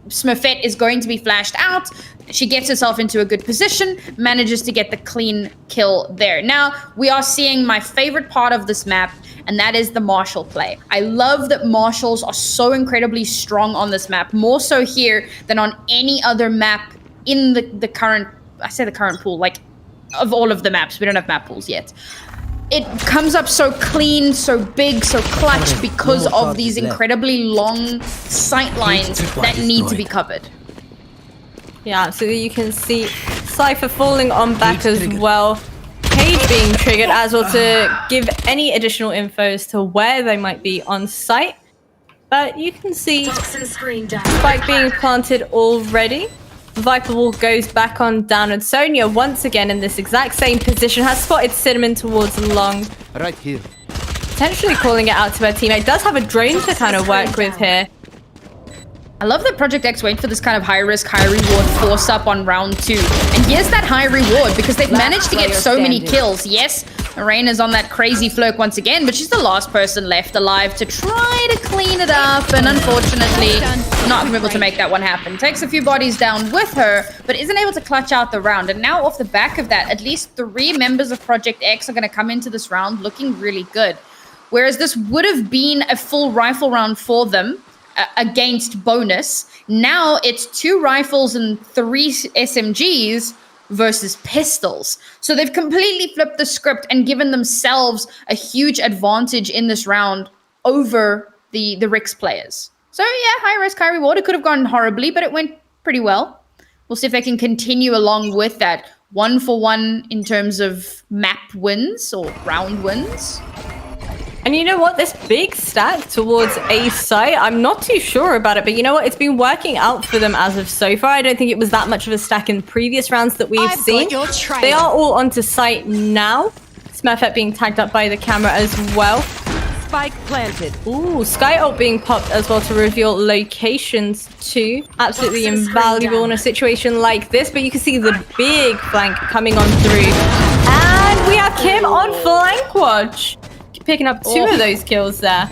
Smurfette is going to be flashed out. She gets herself into a good position, manages to get the clean kill there. Now, we are seeing my favorite part of this map, and that is the Marshall play. I love that Marshals are so incredibly strong on this map, more so here than on any other map in the current, I say the current pool, like of all of the maps. We don't have map pools yet. It comes up so clean, so big, so clutch because of these incredibly long sight lines that need to be covered. Yeah, so you can see Cypher falling on back as well. Cage being triggered as well to give any additional info as to where they might be on site. But you can see Spike being planted already. Viper Wall goes back on down, and Sonia once again in this exact same position has spotted Cinnamon towards long. Right here. Potentially calling it out to her teammate. Does have a drone to kind of work with here. I love that Project X wait for this kind of high risk, high reward force up on round 2. And here's that high reward because they've managed to get so many kills. Yes, Arena's on that crazy fluke once again, but she's the last person left alive to try to clean it up. And unfortunately, not able to make that one happen. Takes a few bodies down with her, but isn't able to clutch out the round. And now off the back of that, at least 3 members of Project X are going to come into this round looking really good. Whereas this would have been a full rifle round for them, against bonus. Now it's 2 rifles and 3 SMGs versus pistols. So they've completely flipped the script and given themselves a huge advantage in this round over the Rix players. So yeah, high risk, high reward. It could have gone horribly, but it went pretty well. We'll see if they can continue along with that 1-for-1 in terms of map wins or round wins. And you know what? This big stack towards A site, I'm not too sure about it, but you know what? It's been working out for them as of so far. I don't think it was that much of a stack in previous rounds that we've seen. They are all onto site now. Smurfette being tagged up by the camera as well. Spike planted. Ooh, Sky ult being popped as well to reveal locations too. Absolutely invaluable in a situation like this, but you can see the big flank coming on through. And we have Kim on flank watch. Picking up 2 of those kills there.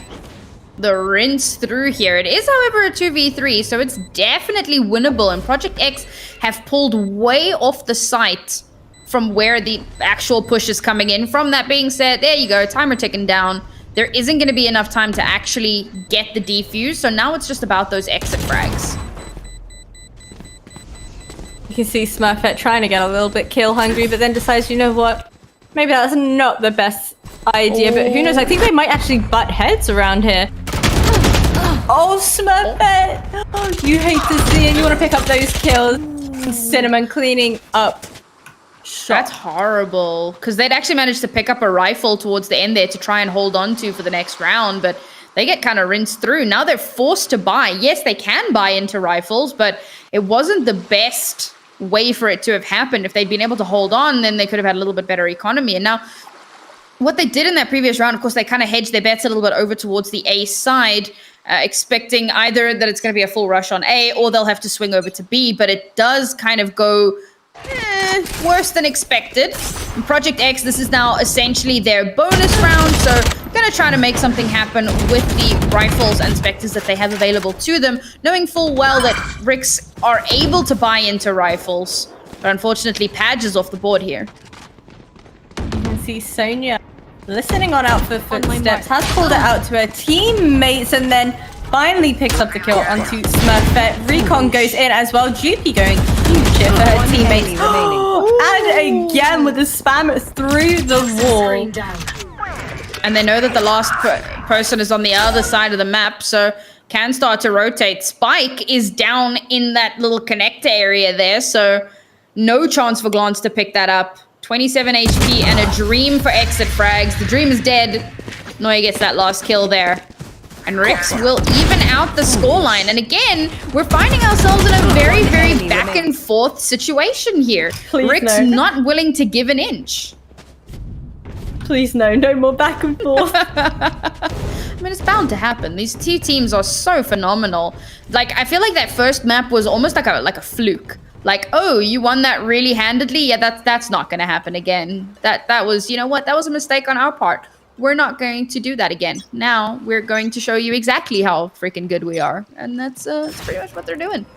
The rinse through here. It is, however, a 2v3, so it's definitely winnable. And Project X have pulled way off the site from where the actual push is coming in. From that being said, there you go, timer ticking down. There isn't going to be enough time to actually get the defuse, so now it's just about those exit frags. You can see Smurfette trying to get a little bit kill hungry, but then decides, you know what? Maybe that's not the best idea, but who knows? I think they might actually butt heads around here. Oh, Smurfette! Oh, you hate to see it. You want to pick up those kills. Cinnamon cleaning up. That's horrible. Because they'd actually managed to pick up a rifle towards the end there to try and hold on to for the next round, but they get kind of rinsed through. Now they're forced to buy. Yes, they can buy into rifles, but it wasn't the best way for it to have happened. If they'd been able to hold on, then they could have had a little bit better economy. And now what they did in that previous round, of course, they kind of hedged their bets a little bit over towards the A side, expecting either that it's going to be a full rush on A or they'll have to swing over to B, but it does kind of go worse than expected. In Project X, this is now essentially their bonus round, so gonna try to make something happen with the rifles and specters that they have available to them, knowing full well that Rix are able to buy into rifles, but unfortunately Padge is off the board here. You can see Sonia listening on out for footsteps, has pulled it out to her teammates, and then finally picks up the kill onto Smurfette. Recon goes in as well. Jupi going huge here for her teammates. And again with the spam through the wall. And they know that the last person is on the other side of the map, so can start to rotate. Spike is down in that little connector area there, so no chance for Glance to pick that up. 27 HP and a dream for exit frags. The dream is dead. Noya gets that last kill there. And Rix will even out the scoreline. And again, we're finding ourselves in a very, very back and forth situation here. Rix not willing to give an inch. Please no more back and forth. I mean, it's bound to happen. These two teams are so phenomenal. Like, I feel like that first map was almost like a fluke. Like, oh, you won that really handedly? Yeah, that's not going to happen again. That was, you know what? That was a mistake on our part. We're not going to do that again. Now we're going to show you exactly how freaking good we are. And that's pretty much what they're doing.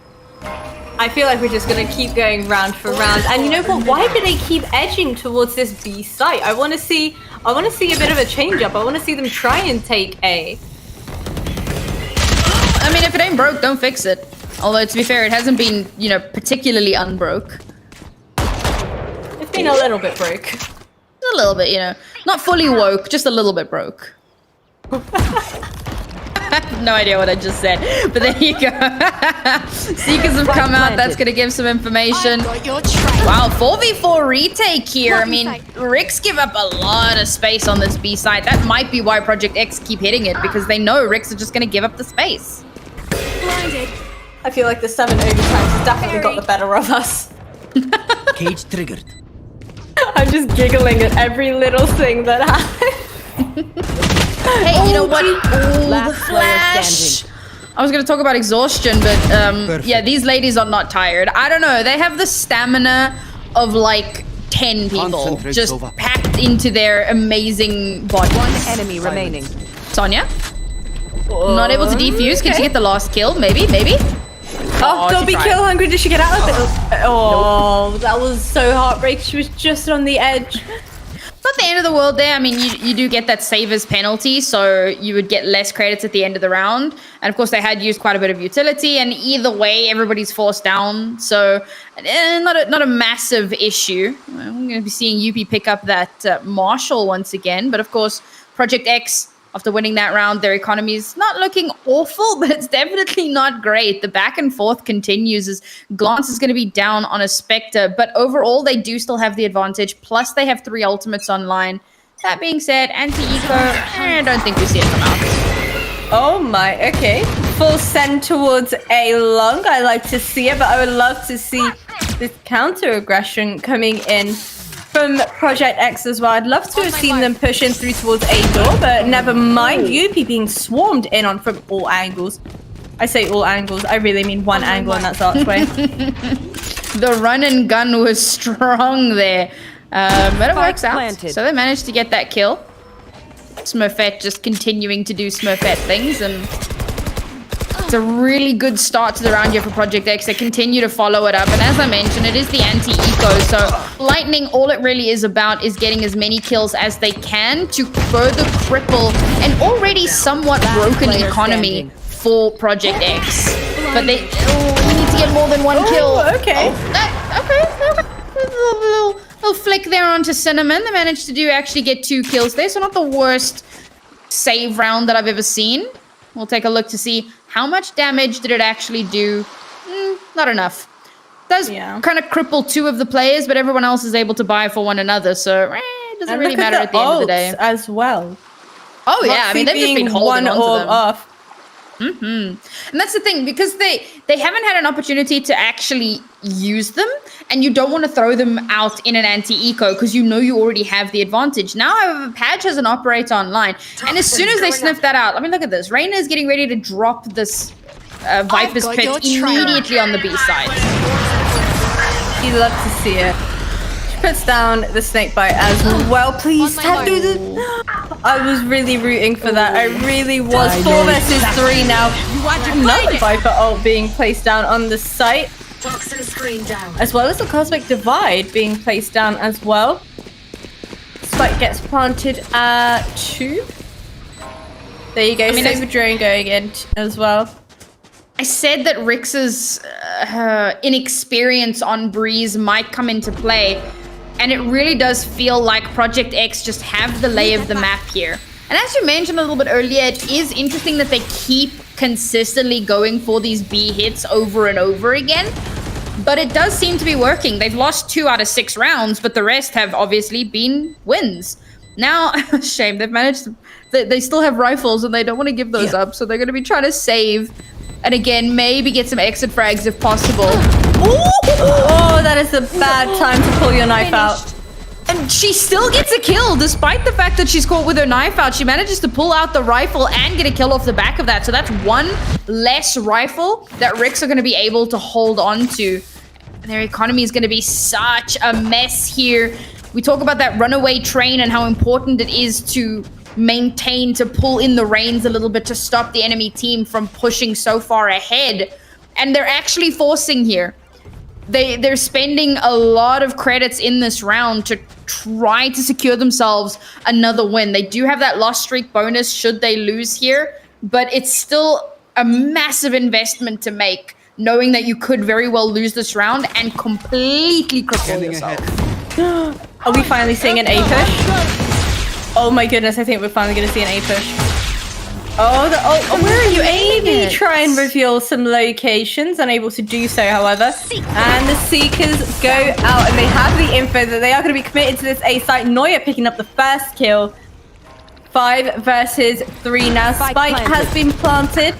I feel like we're just going to keep going round for round. And you know what? Why do they keep edging towards this B site? I want to see a bit of a change up. I want to see them try and take A. I mean, if it ain't broke, don't fix it. Although, to be fair, it hasn't been, you know, particularly unbroke. It's been a little bit broke. A little bit, you know. Not fully woke, just a little bit broke. I have no idea what I just said, but there you go. Seekers have come out. That's going to give some information. Wow, 4v4 retake here. I mean, Rix give up a lot of space on this B side. That might be why Project X keep hitting it, because they know Rix are just going to give up the space. I feel like the 7 overtimes has definitely got the better of us. Cage triggered. I'm just giggling at every little thing that happens. Hey, you know what? Ooh, Last the player flash. standing. I was gonna talk about exhaustion, but yeah, these ladies are not tired. I don't know. They have the stamina of like 10 people Concentrate, just Sova. packed into their amazing bodies. One enemy remaining. Sonya? Not able to defuse. Can she get the last kill? Maybe, maybe. Oh, don't she be tried. kill hungry. Did she get out of it? Oh, that was so heartbreaking. She was just on the edge. Not the end of the world there. I mean, you do get that savers penalty, so you would get less credits at the end of the round. And of course, they had used quite a bit of utility, and either way, everybody's forced down. So not a massive issue. I'm going to be seeing UP pick up that Marshall once again. But of course, Project X, after winning that round, their economy is not looking awful, but it's definitely not great. The back and forth continues as Glance is going to be down on a Spectre, but overall they do still have the advantage, plus they have 3 ultimates online. That being said, anti-eco, I don't think we see it come out. Oh my, okay. Full send towards A long. I like to see it, but I would love to see this counter aggression coming in from Project X as well. I'd love to have seen them pushing through towards A door, but never mind. UP being swarmed in on from all angles. I say all angles, I really mean one angle, and that's archway. The run and gun was strong there. But it works out. Planted. So they managed to get that kill. Smurfette just continuing to do Smurfette things, and it's a really good start to the round here for Project X. They continue to follow it up, and as I mentioned, it is the anti-eco, so Lightning, all it really is about is getting as many kills as they can to further cripple an already somewhat broken player economy standing. for Project X. But we need to get more than 1 kill. Okay. Okay. Little flick there onto Cinnamon. They managed to actually get 2 kills there, so not the worst save round that I've ever seen. We'll take a look to see how much damage did it actually do. Not enough. Does kind of cripple 2 of the players, but everyone else is able to buy for one another, so it doesn't really matter at the end of the day. As well. Oh yeah, I mean, they've just been holding on to them. Off. And that's the thing, because they haven't had an opportunity to actually use them, and you don't want to throw them out in an anti-eco because you know you already have the advantage. Now, however, Padge has an operator online, and as soon as they sniff that out, I mean, look at this. Reyna is getting ready to drop this Viper's Pit immediately on the B side. You love to see it. She puts down the snake bite as well. Please stand through the... I was really rooting for that. I really was. 4 versus 3 now. Another Viper ult being placed down on the site. As well as the Cosmic Divide being placed down as well. Spike gets planted at 2. There you go. Saber drone going in as well. I said that Rix's inexperience on Breeze might come into play, and it really does feel like Project X just have the lay of the map here. And as you mentioned a little bit earlier, it is interesting that they keep consistently going for these B hits over and over again, but it does seem to be working. They've lost 2 out of 6 rounds, but the rest have obviously been wins. Now, shame, they've managed to... They still have rifles, and they don't want to give those up, so they're going to be trying to save. And again, maybe get some exit frags if possible. Oh, that is a bad time to pull your knife out. And she still gets a kill, despite the fact that she's caught with her knife out. She manages to pull out the rifle and get a kill off the back of that. So that's 1 less rifle that Rix are going to be able to hold on to. Their economy is going to be such a mess here. We talk about that runaway train and how important it is to maintain, to pull in the reins a little bit to stop the enemy team from pushing so far ahead. And they're actually forcing here. They're spending a lot of credits in this round to try to secure themselves another win. They do have that loss streak bonus should they lose here, but it's still a massive investment to make, knowing that you could very well lose this round and completely cripple yourself. Are we finally seeing an A push? Oh my goodness, I think we're finally going to see an A push. Oh, where are you, Amy? Try and reveal some locations. Unable to do so, however. And the Seekers go out, and they have the info that they are going to be committed to this A site. Neuer picking up the first kill. 5 versus 3 now. Spike has been planted.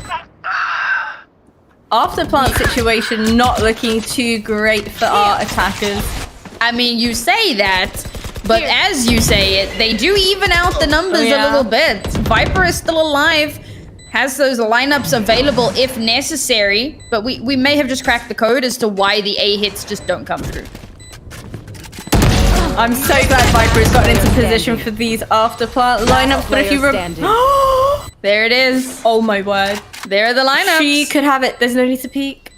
After plant situation not looking too great for our attackers. I mean, you say that, but as you say it, they do even out the numbers a little bit. Viper is still alive, has those lineups available if necessary, but we may have just cracked the code as to why the A hits just don't come through. I'm so glad Viper has gotten into position for these after plant lineups, but if you There it is. oh my word. There are the lineups. She could have it. There's no need to peek.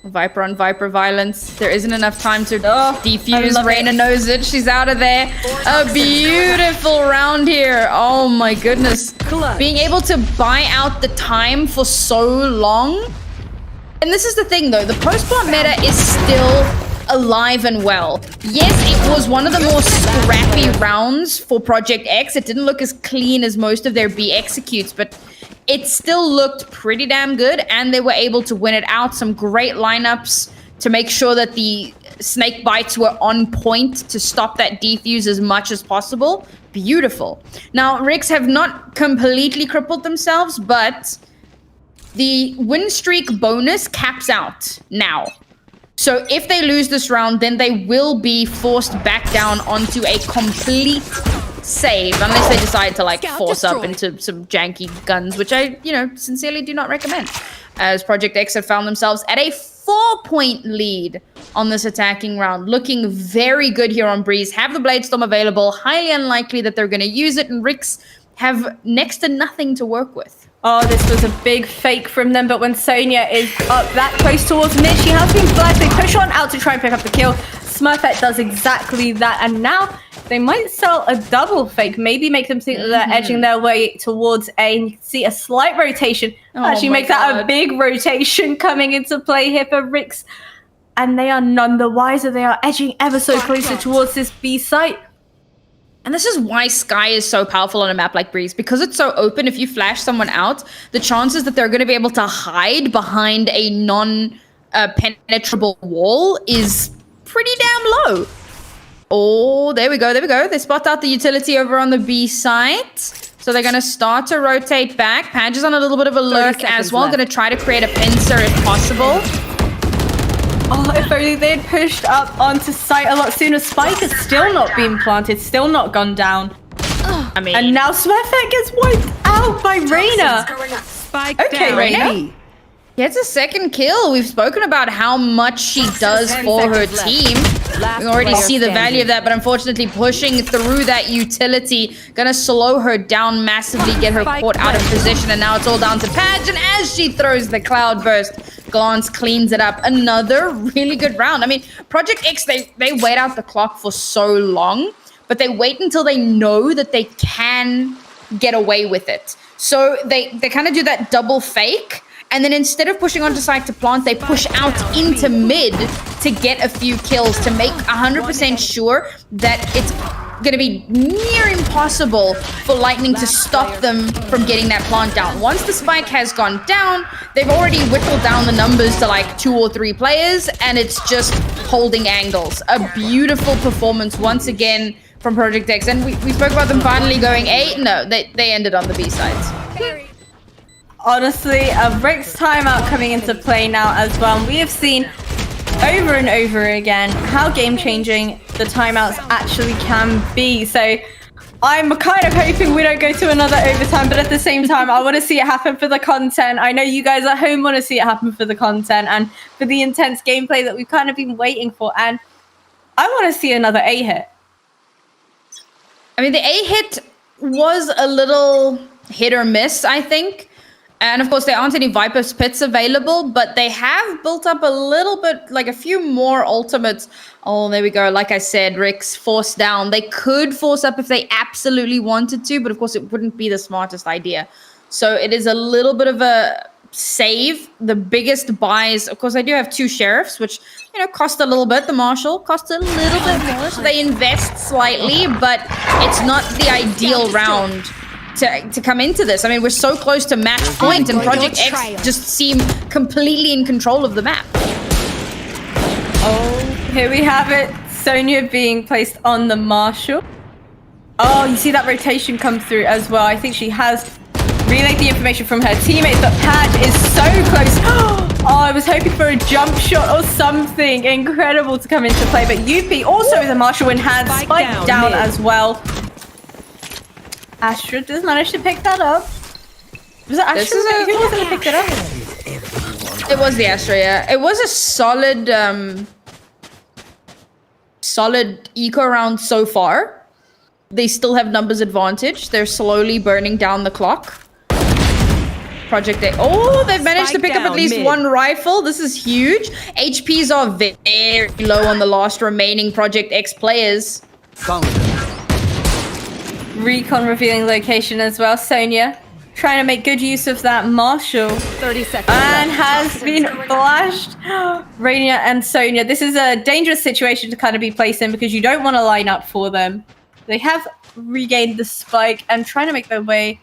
Viper on Viper violence. There isn't enough time to I defuse. love Reyna it. knows it. She's out of there. A beautiful round here. Oh my goodness. Being able to buy out the time for so long. And this is the thing though. The post-plant meta is still alive and well. Yes, it was one of the more scrappy rounds for Project X. It didn't look as clean as most of their B executes, but it still looked pretty damn good, and they were able to win it out. Some great lineups to make sure that the snake bites were on point to stop that defuse as much as possible. Beautiful. Now, Rix have not completely crippled themselves, but the win streak bonus caps out now. So if they lose this round, then they will be forced back down onto a complete save, unless they decide to like force up into some janky guns, which I, sincerely do not recommend. As Project X have found themselves at a 4-point lead on this attacking round, looking very good here on Breeze. Have the Bladestorm available, highly unlikely that they're going to use it, and Rix have next to nothing to work with. Oh, this was a big fake from them, but when Sonya is up that close towards mid, she has been flagged. They push on out to try and pick up the kill. Smurfette does exactly that, and now they might sell a double fake, maybe make them think that they're edging their way towards A, and you can see a slight rotation. Actually make that a big rotation coming into play here for Rix, and they are none the wiser. They are edging ever so closer towards this B site. And this is why Sky is so powerful on a map like Breeze. Because it's so open, if you flash someone out, the chances that they're going to be able to hide behind a non-penetrable wall is pretty damn low. Oh, there we go, there we go. They spot out the utility over on the B site. So they're going to start to rotate back. Padge is on a little bit of a lurk as well. Going to try to create a pincer if possible. Oh, if only they had pushed up onto site a lot sooner. Spike has still not been planted, still not gone down. I mean, and now Smurfette gets wiped out by Reyna. Spike Okay, down. Reyna. gets a second kill. We've spoken about how much she does for her team. We already see the value of that, but unfortunately pushing through that utility, gonna slow her down massively, get her caught out of position, and now it's all down to Padge, and as she throws the cloud burst, Glance cleans it up. Another really good round. I mean, Project X, they wait out the clock for so long, but they wait until they know that they can get away with it. So they kind of do that double fake, and then instead of pushing onto site to plant, they push out into mid to get a few kills to make 100% sure that it's going to be near impossible for Lightning to stop them from getting that plant down. Once the spike has gone down, they've already whittled down the numbers to like 2 or 3 players, and it's just holding angles. A beautiful performance once again from Project X. And we spoke about them finally going A. No, they ended on the B sides. Honestly, a Rick's timeout coming into play now as well. And we have seen over and over again how game-changing the timeouts actually can be. So I'm kind of hoping we don't go to another overtime, but at the same time, I want to see it happen for the content. I know you guys at home want to see it happen for the content and for the intense gameplay that we've kind of been waiting for. And I want to see another A hit. I mean, the A hit was a little hit or miss, I think. And of course, there aren't any Viper Spits available, but they have built up a little bit, like a few more ultimates. Oh, there we go. Like I said, Rick's forced down. They could force up if they absolutely wanted to, but of course, it wouldn't be the smartest idea. So it is a little bit of a save. The biggest buys, of course, I do have 2 sheriffs, which, you know, cost a little bit. The Marshal costs a little bit more, so they invest slightly, but it's not the ideal round to come into this. I mean, we're so close to match point, and Project X just seem completely in control of the map. Oh, here we have it. Sonya being placed on the Marshal. Oh, you see that rotation come through as well. I think she has relayed the information from her teammates, but Pad is so close. Oh, I was hoping for a jump shot or something incredible to come into play, but UP also with a Marshall in hand, Spike down as well. Astra does manage to pick that up. Was it Astra? Who was it that picked it up? It was the Astra, yeah. It was a solid, solid eco round so far. They still have numbers advantage. They're slowly burning down the clock. Project A. Oh, they've managed to pick up at least one rifle. This is huge. HPs are very low on the last remaining Project X players. Recon revealing location as well. Sonia trying to make good use of that Marshall. 30 seconds. And has been flashed. Rainier and Sonia. This is a dangerous situation to kind of be placed in because you don't want to line up for them. They have regained the spike and trying to make their way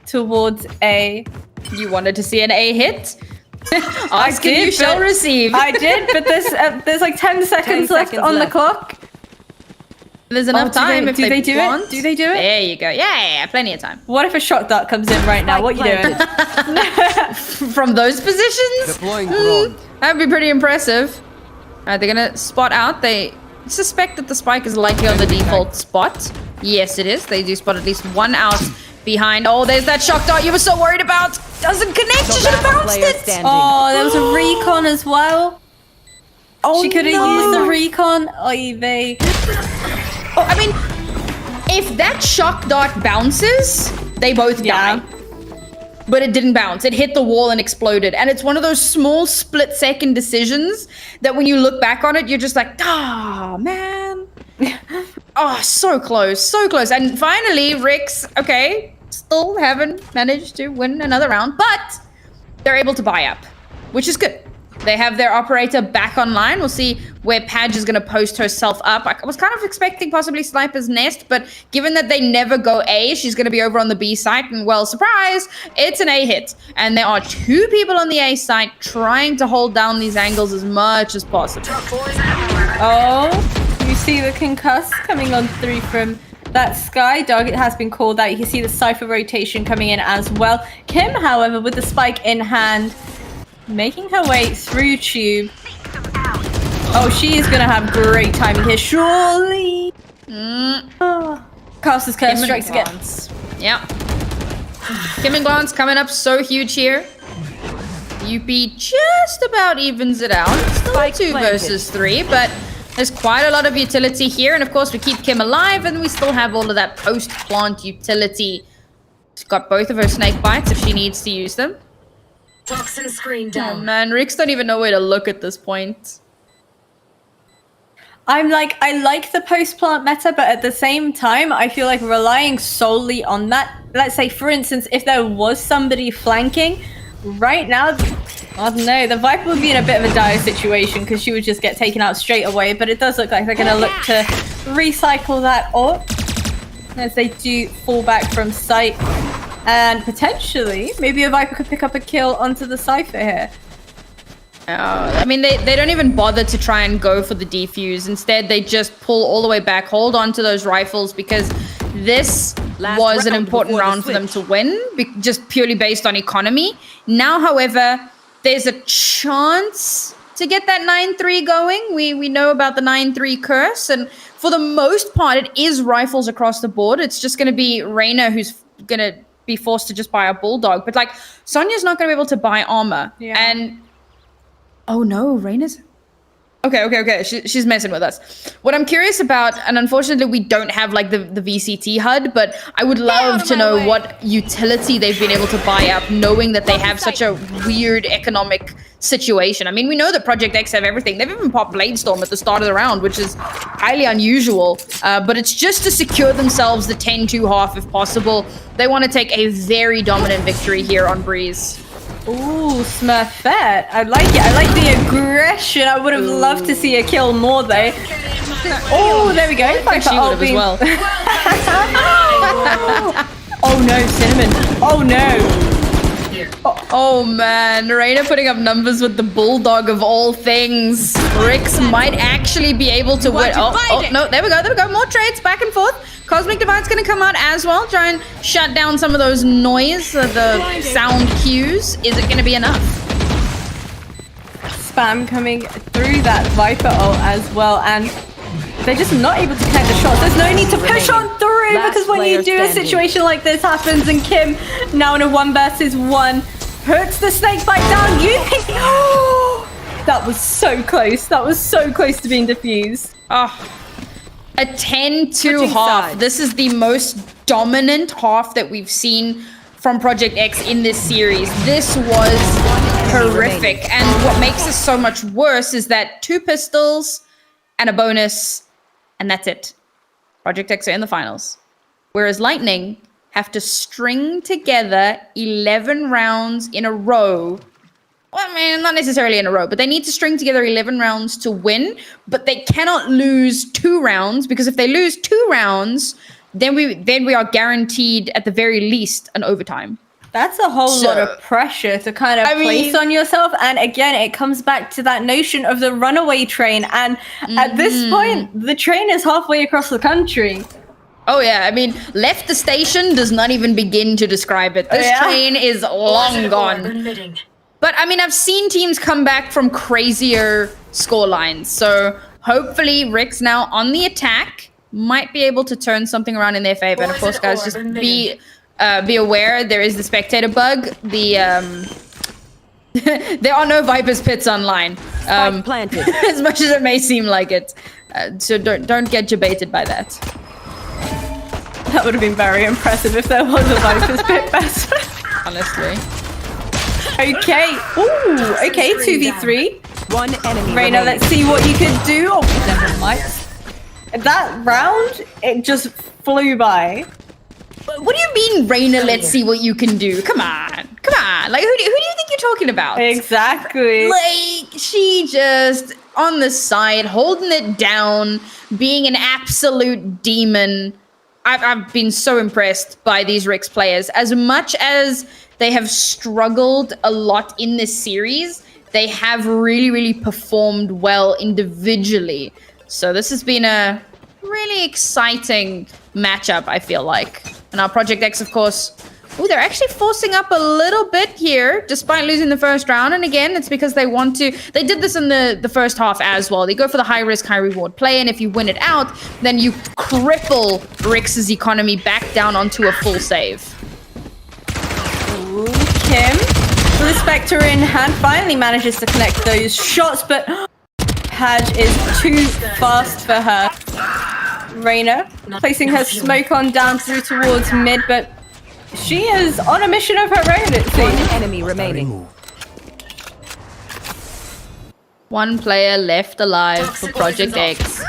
towards A. You wanted to see an A hit? I did, you shall receive. I did, but there's like 10 seconds left on the clock. There's enough time if they do want. it? Do they do it? There you go. Yeah, plenty of time. What if a shot dart comes in right now? What you doing? From those positions? Deploying drone. That'd be pretty impressive. They're gonna spot out. They suspect that the spike is likely on the default spot. Yes, it is. They do spot at least one out behind. Oh, there's that shock dart you were so worried about. Doesn't connect. You should have bounced it. Oh, there was a recon as well. Oh, she could have used the recon. Oy vey. Oh, I mean, if that shock dart bounces, they both die. But it didn't bounce. It hit the wall and exploded. And it's one of those small split-second decisions that when you look back on it, you're just like, ah, man. Oh, so close, so close. And finally, Rix, okay, still haven't managed to win another round, but they're able to buy up, which is good. They have their operator back online. We'll see where Padge is going to post herself up. I was kind of expecting possibly Sniper's Nest, but given that they never go A, she's going to be over on the B site. And well, surprise, it's an A hit. And there are two people on the A site trying to hold down these angles as much as possible. Oh, you see the concuss coming on through from that Sky. Dog, it has been called out. You can see the Cypher rotation coming in as well. Kim, however, with the spike in hand, making her way through Tube. Oh, she is going to have great timing here, surely. Oh. Caster's Curse strikes again. Yeah. Kim and Glance coming up so huge here. UP just about evens it out. Still 2 versus 3, but there's quite a lot of utility here. And of course, we keep Kim alive, and we still have all of that post-plant utility. She's got both of her snake bites if she needs to use them. Toxin screen down. Oh man, Rix don't even know where to look at this point. I'm like, I like the post-plant meta, but at the same time, I feel like relying solely on that. Let's say, for instance, if there was somebody flanking, right now, I don't know, the Viper would be in a bit of a dire situation because she would just get taken out straight away, but it does look like they're going to look to recycle that up as they do fall back from sight. And potentially, maybe a Viper could pick up a kill onto the Cypher here. I mean, they don't even bother to try and go for the defuse. Instead, they just pull all the way back, hold on to those rifles, because this was an important round for them to win, just purely based on economy. Now, however, there's a chance to get that 9-3 going. We know about the 9-3 curse, and for the most part, it is rifles across the board. It's just going to be Reyna who's going to be forced to just buy a bulldog. But like, Sonya's not going to be able to buy armor. Yeah. And oh no, Reyna's okay. She's messing with us. What I'm curious about, and unfortunately we don't have like the VCT HUD, but I would love to know what utility they've been able to buy up, knowing that they have such a weird economic situation. I mean, we know that Project X have everything. They've even popped Bladestorm at the start of the round, which is highly unusual. But it's just to secure themselves the 10-2 half if possible. They want to take a very dominant victory here on Breeze. Ooh, Smurfette. I like it. I like the aggression. I would have loved to see a kill more though. Oh, there we go. I think she would have as well. Oh no, Cinnamon. Oh no. Oh man, Reina putting up numbers with the bulldog of all things. Rix might actually be able to win. Oh no, there we go. More trades back and forth. Cosmic Divide's gonna come out as well. Try and shut down some of those noise, the sound cues. Is it gonna be enough? Spam coming through that Viper ult as well, and they're just not able to connect the shots. There's no need to push on through because when you do, a situation like this happens, and Kim, now in a 1 versus 1, puts the snake bite down. You think, oh, that was so close. That was so close to being defused. Oh, a 10-2 half. This is the most dominant half that we've seen from Project X in this series. This was horrific. And what makes this so much worse is that 2 pistols and a bonus, and that's it. Project X are in the finals. Whereas Lightning have to string together 11 rounds in a row. Well, I mean, not necessarily in a row, but they need to string together 11 rounds to win, but they cannot lose 2 rounds, because if they lose 2 rounds, then we are guaranteed at the very least an overtime. That's a whole lot of pressure to kind of place on yourself. And again, it comes back to that notion of the runaway train. And at this point, the train is halfway across the country. Oh yeah, I mean, left the station does not even begin to describe it. This train is long gone. But I mean, I've seen teams come back from crazier scorelines. So hopefully Rix now on the attack might be able to turn something around in their favor. And of course, guys, just be aware there is the spectator bug. There are no Viper's pits online. Planted. As much as it may seem like it. So don't get debated by that. That would have been very impressive if there was a Viper's pit best. Honestly. Okay. Ooh, okay, 2v3. One enemy Reina, remaining. let's see what you can do. Oh, never mind. That round, it just flew by. What do you mean, Reina, let's see what you can do? Come on. Like, who do you think you're talking about? Exactly. Like, she just on the side, holding it down, being an absolute demon. I've been so impressed by these Rix players. As much as they have struggled a lot in this series, they have really, really performed well individually. So this has been a really exciting matchup, I feel like. And our Project X, of course, oh, they're actually forcing up a little bit here, despite losing the first round. And again, it's because they want to. They did this in the first half as well. They go for the high risk, high reward play, and if you win it out, then you cripple Rix's economy back down onto a full save. Ooh, Kim, with the Spectre in hand, finally manages to connect those shots, but Haj is too fast for her. Reina placing her smoke on down through towards mid, but she is on a mission of her own, it One seems. enemy remaining. One player left alive for Project X.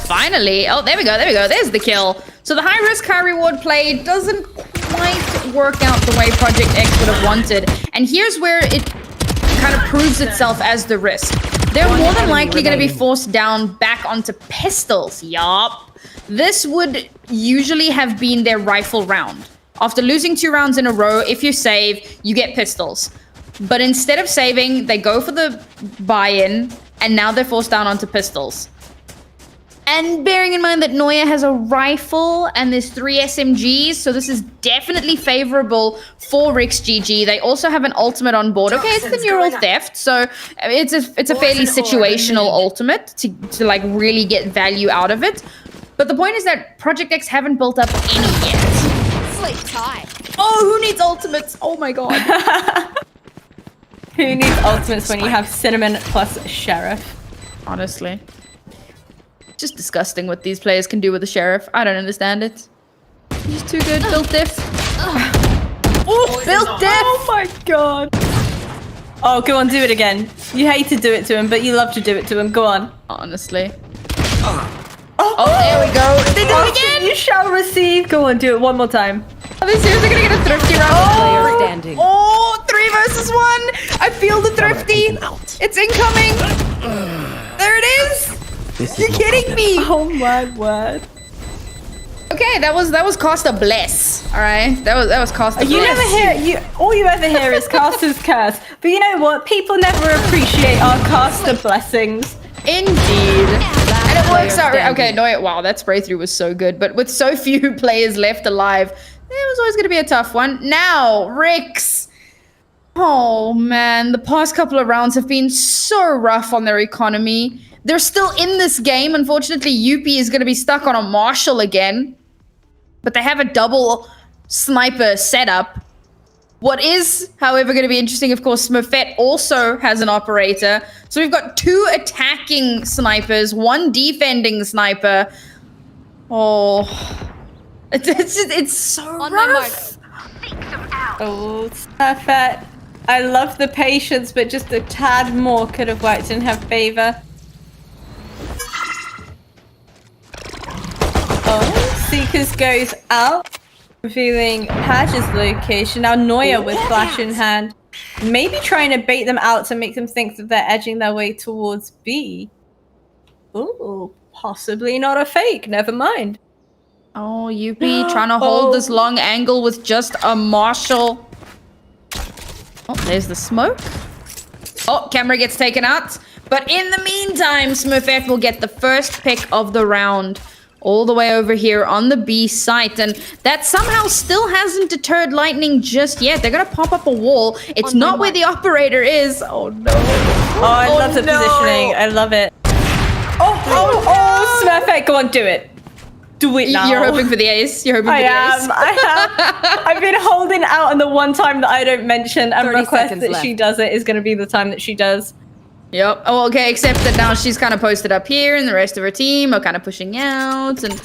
Finally. Oh, there we go. There's the kill. So the high risk, high reward play doesn't quite work out the way Project X would have wanted. And here's where it kind of proves itself as the risk. They're more than likely going to be forced down back onto pistols. Yup. This would usually have been their rifle round. After losing 2 rounds in a row, if you save, you get pistols. But instead of saving, they go for the buy-in, and now they're forced down onto pistols. And bearing in mind that Noya has a rifle and there's 3 SMGs, so this is definitely favorable for Rix GG. They also have an ultimate on board. Okay, it's the neural theft, so it's a fairly situational ultimate to like really get value out of it. But the point is that Project X haven't built up any yet. Sleep tight. Oh, who needs ultimates? Oh my god. Who needs ultimates when you have Cinnamon plus Sheriff? Honestly. Just disgusting what these players can do with the Sheriff. I don't understand it. He's too good. Built diff. Oh, built diff! Oh my god. Oh, go on, do it again. You hate to do it to him, but you love to do it to him. Go on. Honestly. Oh, there we go. They do it again! You shall receive. Go on, do it one more time. Are they seriously gonna get a thrifty round? Player standing. Oh, 3 versus 1! I feel the thrifty! It's incoming! There it is! You're kidding me! Oh my word. Okay, that was Caster Bless. All right, that was Caster Bless. You never hear all you ever hear is caster's curse. But you know what? People never appreciate our caster blessings. Indeed. And it works out. standing. Okay, no, wow, that spray through was so good. But with so few players left alive, it was always going to be a tough one. Now, Rix. Oh, man. The past couple of rounds have been so rough on their economy. They're still in this game. Unfortunately, Yuppie is going to be stuck on a Marshall again. But they have a double sniper setup. What is, however, going to be interesting, of course, Smurfette also has an operator. So we've got 2 attacking snipers, 1 defending sniper. Oh, it's so rough. Oh, Smurfette. I love the patience, but just a tad more could have worked in her favor. Oh, Seekers goes out, revealing Page's location. Now Neuer with flash in hand. Maybe trying to bait them out to make them think that they're edging their way towards B. Ooh, possibly not a fake. Never mind. Oh, Yuppie trying to hold this long angle with just a Marshall. Oh, there's the smoke. Oh, camera gets taken out. But in the meantime, Smurfette will get the first pick of the round. All the way over here on the B site. And that somehow still hasn't deterred Lightning just yet. They're going to pop up a wall. It's not where the operator is. Oh, no. Oh, I love the positioning. I love it. Oh, Smurfette, go on, do it. Do it now. You're hoping for the ace. You're hoping for the ace. I am. I've been holding out on the one time that I don't mention and 30 request seconds that left. she does it is going to be the time that she does. Yep. Oh, okay. Except that now she's kind of posted up here, and the rest of her team are kind of pushing out. And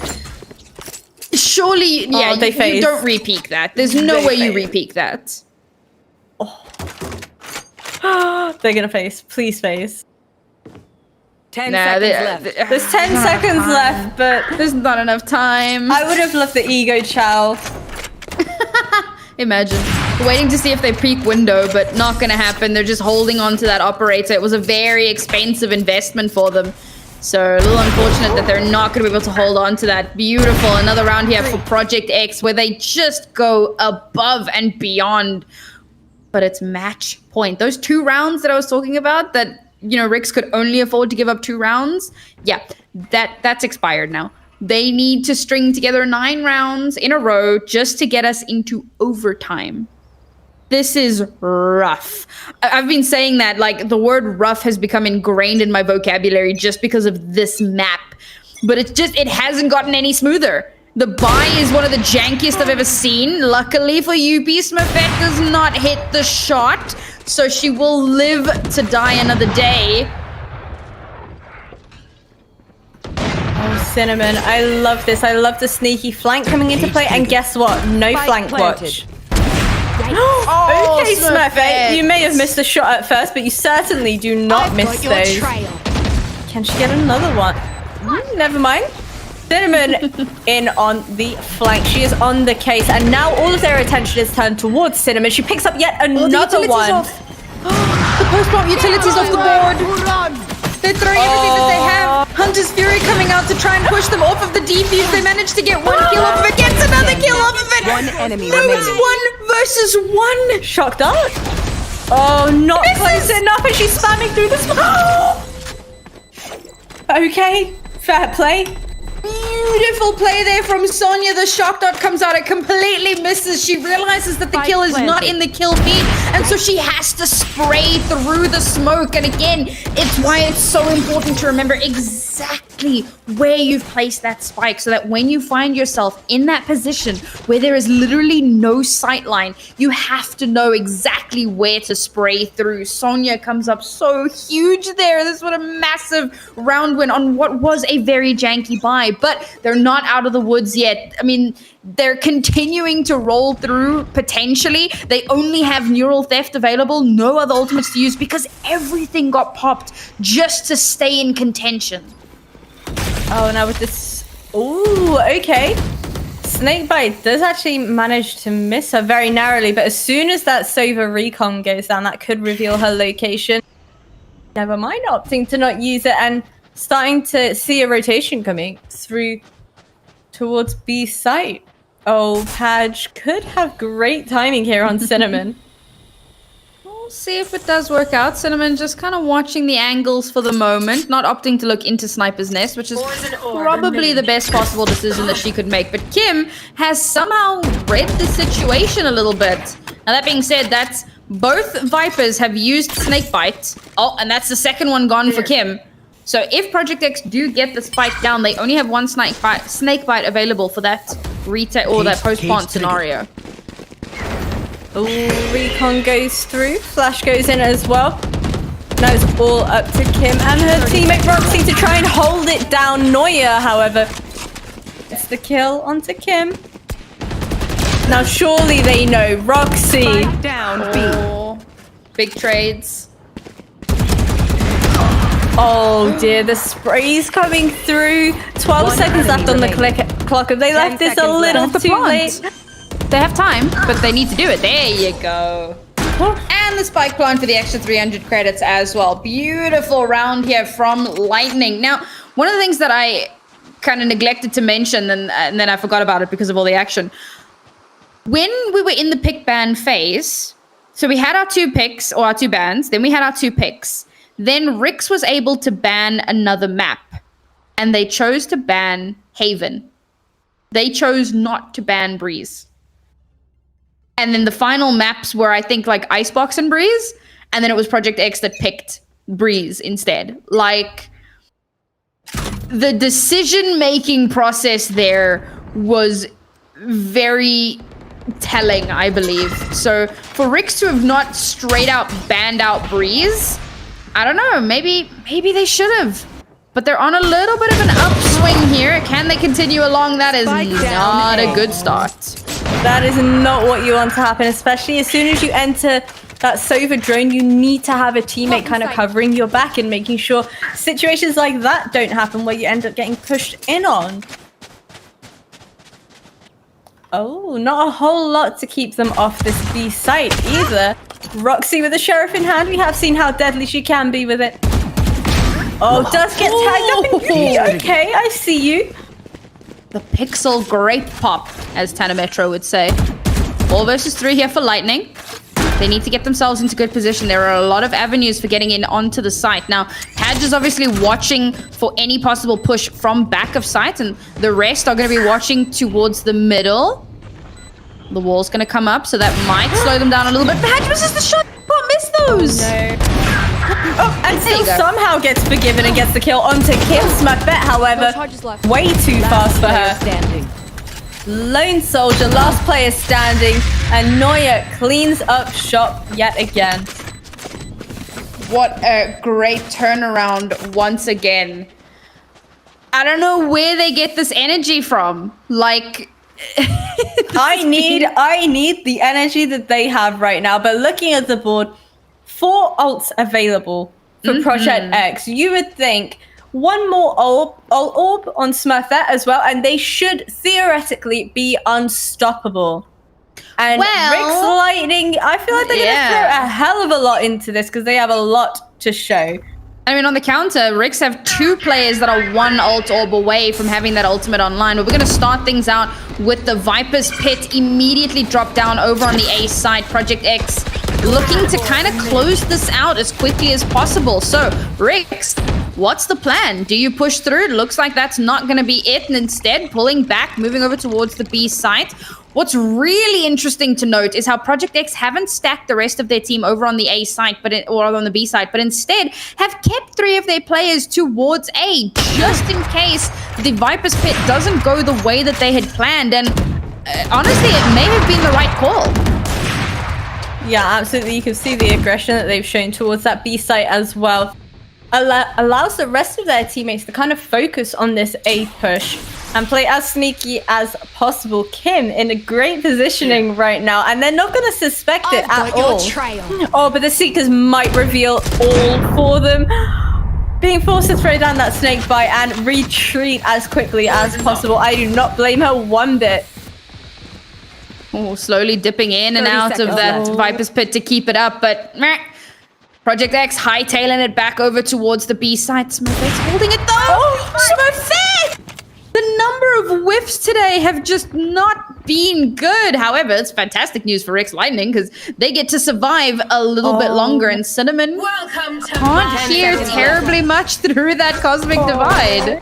surely, yeah, they you phase. don't repeak that. There's no They way you phase. repeak that. They're going to face. Please face. 10 Nah, seconds they- left. There's 10 seconds left, but There's not enough time. I would have loved the ego chow. Imagine. Waiting to see if they peek window, but not gonna happen. They're just holding on to that operator. It was a very expensive investment for them. So a little unfortunate that they're not gonna be able to hold on to that. Beautiful. Another round here for Project X where they just go above and beyond. But it's match point. Those 2 rounds that I was talking about that, you know, Rix could only afford to give up 2 rounds. Yeah, that's expired now. They need to string together 9 rounds in a row just to get us into overtime. This is rough. I've been saying that, like, the word rough has become ingrained in my vocabulary just because of this map. But it hasn't gotten any smoother. The buy is one of the jankiest I've ever seen. Luckily for Yuppie, Smurfette does not hit the shot, so she will live to die another day. Oh, Cinnamon, I love this. I love the sneaky flank coming into play. And guess what? No Spike flank planted. watch. Oh, Okay, Smurfette, Smurfette. you may have missed a shot at first, but you certainly do not miss those. Can she get another one? Never mind. Cinnamon in on the flank. She is on the case, and now all of their attention is turned towards Cinnamon. She picks up yet another one. The post-bomb utilities off the board. They're throwing everything that they have. Hunter's Fury coming out to try and push them off of the defuse. They managed to get 1 kill off of it. Gets another kill off of it. One enemy No, remaining. it's 1 versus 1. Shock dart. Oh, not close enough, and she's spamming through the smoke. Okay, fair play. Beautiful play there from Sonya. The shock dot comes out. It completely misses. She realizes that the Spike kill is not planted. in the kill feed, and so she has to spray through the smoke. And again, it's why it's so important to remember exactly where you've placed that spike, so that when you find yourself in that position where there is literally no sight line, you have to know exactly where to spray through. Sonya comes up so huge there. This was a massive round win on what was a very janky buy. But they're not out of the woods yet. I mean, they're continuing to roll through, potentially. They only have Neural Theft available, no other ultimates to use, because everything got popped just to stay in contention. Oh, now with this... Ooh, okay. Snakebite does actually manage to miss her very narrowly, but as soon as that Sova recon goes down, that could reveal her location. Never mind opting to not use it and starting to see a rotation coming through towards B site. Oh, Padge could have great timing here on Cinnamon. We'll see if it does work out. Cinnamon just kind of watching the angles for the moment, not opting to look into Sniper's Nest, which is probably the best possible decision that she could make. But Kim has somehow read the situation a little bit. Now, that being said, that's both Vipers have used Snakebite. Oh, and that's the second one gone for Kim. So if Project X do get the spike down, they only have one Snakebite available for that retail or that post-plant scenario. Oh, Recon goes through. Flash goes in as well. Now it's all up to Kim and her teammate Roxy to try and hold it down. Neuer, however, it's the kill onto Kim. Now surely they know Roxy. Down Oh, big trades. Oh dear, the spray's coming through. 12 seconds left on the clock. Have they left this a little too late? They have time, but they need to do it. There you go. And the spike plant for the extra 300 credits as well. Beautiful round here from Lightning. Now, one of the things that I kind of neglected to mention, and then I forgot about it because of all the action. When we were in the pick ban phase, so we had our 2 picks, or our 2 bans, then we had our 2 picks. Then Rix was able to ban another map, and they chose to ban Haven. They chose not to ban Breeze. And then the final maps were, I think, like Icebox and Breeze, and then it was Project X that picked Breeze instead. Like, the decision-making process there was very telling, I believe. So for Rix to have not straight out banned out Breeze, I don't know, maybe they should have. But they're on a little bit of an upswing here. Can they continue along? That is not a good start. That is not what you want to happen, especially as soon as you enter that Sova drone, you need to have a teammate kind of covering your back and making sure situations like that don't happen where you end up getting pushed in on. Oh, not a whole lot to keep them off this B site either. Roxy with the Sheriff in hand. We have seen how deadly she can be with it. Oh, does get tagged up in okay, I see you. The pixel grape pop, as Tana Metro would say. 4 versus 3 here for Lightning. They need to get themselves into good position. There are a lot of avenues for getting in onto the site. Now, Padge is obviously watching for any possible push from back of site, and the rest are going to be watching towards the middle. The wall's going to come up, so that might slow them down a little bit. Padge misses the shot. Can't miss those. Oh, and still somehow gets forgiven and gets the kill onto Kim Smurfette, however, way too fast for her. Lone Soldier, last player standing, and Neuer cleans up shop yet again. What a great turnaround once again. I don't know where they get this energy from. Like, I need the energy that they have right now, but looking at the board, 4 ults available for Project X. You would think one more orb on Smurfette as well, and they should theoretically be unstoppable. And Rick's Lightning, I feel like they're going to throw a hell of a lot into this because they have a lot to show. I mean, on the counter, Ricks have 2 players that are 1 ult orb away from having that ultimate online. But we're going to start things out with the Viper's Pit immediately drop down over on the A side. Project X looking to kind of close this out as quickly as possible. So, Ricks, what's the plan? Do you push through? It looks like that's not going to be it. And instead, pulling back, moving over towards the B site. What's really interesting to note is how Project X haven't stacked the rest of their team over on the A site, or on the B site, but instead have kept 3 of their players towards A, just in case the Viper's Pit doesn't go the way that they had planned. And honestly, it may have been the right call. Yeah, absolutely. You can see the aggression that they've shown towards that B site as well. Allows the rest of their teammates to kind of focus on this A push and play as sneaky as possible. Kim in a great positioning right now, and they're not going to suspect it at all. Oh, but the Seekers might reveal all for them. Being forced to throw down that snake bite and retreat as quickly as possible. I do not blame her one bit. Oh, slowly dipping in and out of that Viper's Pit to keep it up, but meh. Project X hightailing it back over towards the B side. Smurfette's holding it though! Smurfette! The number of whiffs today have just not been good. However, it's fantastic news for Rick's Lightning because they get to survive a little bit longer. And Cinnamon Welcome to can't hear terribly much through that cosmic divide.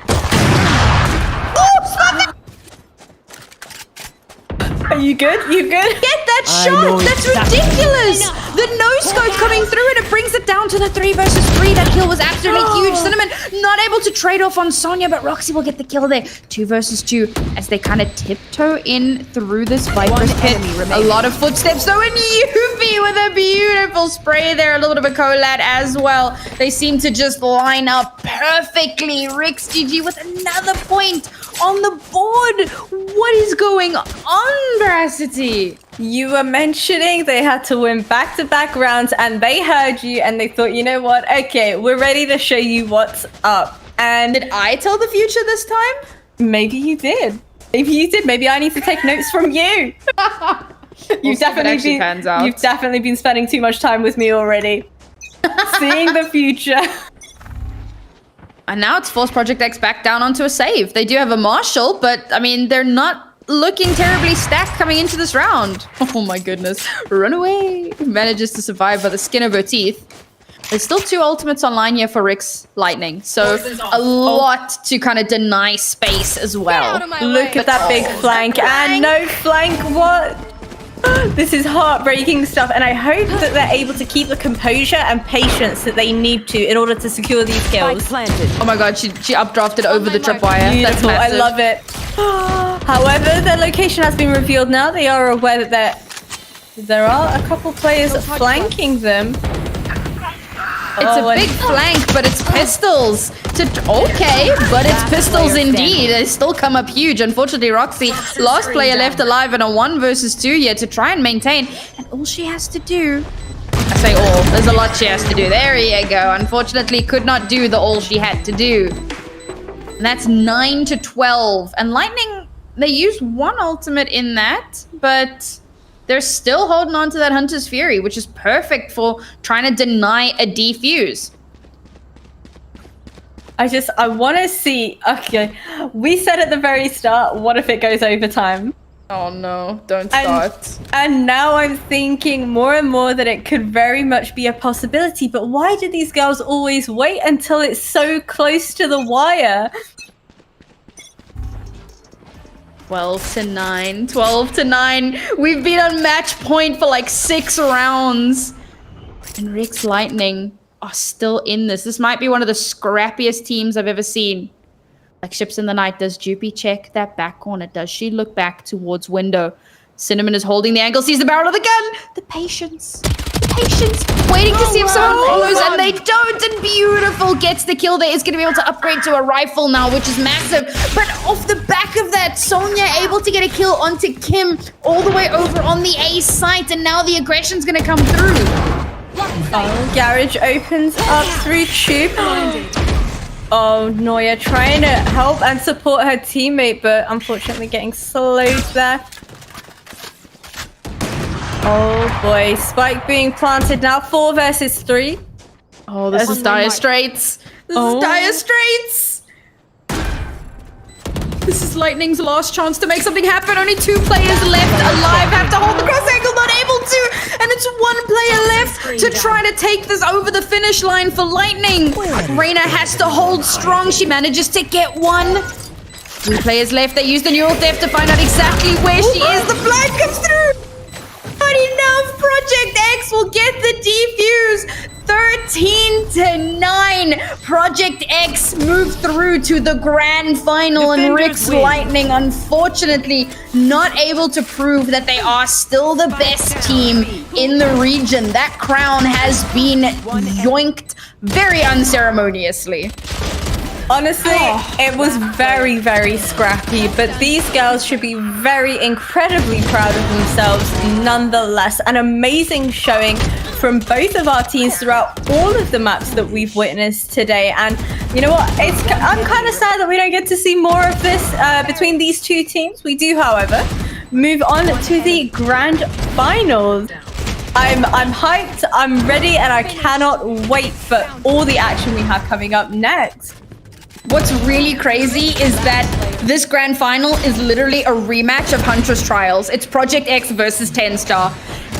Are you good? You good? Get that I shot! know That's exactly. ridiculous! The no-scope coming through and it brings it down to the 3 versus 3. That kill was absolutely huge. Cinnamon not able to trade off on Sonya, but Roxy will get the kill there. 2 versus 2 as they kind of tiptoe in through this Viper's pit. A lot of footsteps though, and Yuffie with a beautiful spray there. A little bit of a collab as well. They seem to just line up perfectly. Rick's GG with another point on the board. What is going on, Veracity? You were mentioning they had to win back-to-back rounds, and they heard you, and they thought, you know what? Okay, we're ready to show you what's up. And Did I tell the future this time? maybe you did. Maybe you did. Maybe I need to take notes from you. We'll see if it actually pans out. You've definitely been spending too much time with me already. Seeing the future. And now it's forced Project X back down onto a save. They do have a Marshall, but I mean, they're not looking terribly stacked coming into this round. Oh my goodness. Run away. Manages to survive by the skin of her teeth. There's still 2 ultimates online here for Rick's Lightning. So a lot to kind of deny space as well. Look at that big flank. And no flank. What? This is heartbreaking stuff, and I hope that they're able to keep the composure and patience that they need to in order to secure these kills. Oh my god, she updrafted over the tripwire. That's Beautiful. I massive. love it. However, their location has been revealed now. They are aware that there are a couple players flanking them. It's a big flank, but it's pistols. Okay, but it's pistols indeed. They still come up huge. Unfortunately, Roxy, last player left alive in a 1 versus 2 here to try and maintain. And all she has to do... I say all. There's a lot she has to do. There you go. Unfortunately, could not do the all she had to do. And that's 9 to 12. And Lightning, they used 1 ultimate in that, but... they're still holding on to that Hunter's Fury, which is perfect for trying to deny a defuse. I want to see. Okay, we said at the very start, what if it goes overtime? Oh no, don't start. And now I'm thinking more and more that it could very much be a possibility. But why do these girls always wait until it's so close to the wire? 12 to 9, 12 to 9. We've been on match point for like 6 rounds. And Rick's Lightning are still in this. This might be one of the scrappiest teams I've ever seen. Like Ships in the Night, does Jupi check that back corner? Does she look back towards window? Cinnamon is holding the angle, sees the barrel of the gun. The patience. Waiting to see if someone follows, and they don't. And Beautiful gets the kill there. Is going to be able to upgrade to a rifle now, which is massive. But off the back of that, Sonya able to get a kill onto Kim all the way over on the A site, and now the aggression's going to come through. Oh, Garage opens up through Tube. Oh, Noya trying to help and support her teammate, but unfortunately getting slowed there. Oh boy, Spike being planted now. 4 versus 3. Oh, this is dire straits. This is dire straits. This is Lightning's last chance to make something happen. Only 2 players left alive. Have to hold the cross angle, not able to. And it's 1 player left to try to take this over the finish line for Lightning. Reyna has to hold strong. She manages to get 1. 3 players left. They use the neural theft to find out exactly where she is. The flag comes through. Not enough. Project X will get the defuse. 13 to 9. Project X move through to the grand final, and Rick's Lightning, unfortunately, not able to prove that they are still the best team in the region. That crown has been yoinked very unceremoniously. Honestly, it was very, very scrappy, but these girls should be very incredibly proud of themselves nonetheless. An amazing showing from both of our teams throughout all of the maps that we've witnessed today. And you know what? I'm kind of sad that we don't get to see more of this between these 2 teams. We do, however, move on to the grand finals. I'm hyped, I'm ready, and I cannot wait for all the action we have coming up next. What's really crazy is that This grand final is literally a rematch of Huntress Trials. It's Project X versus 10 Star.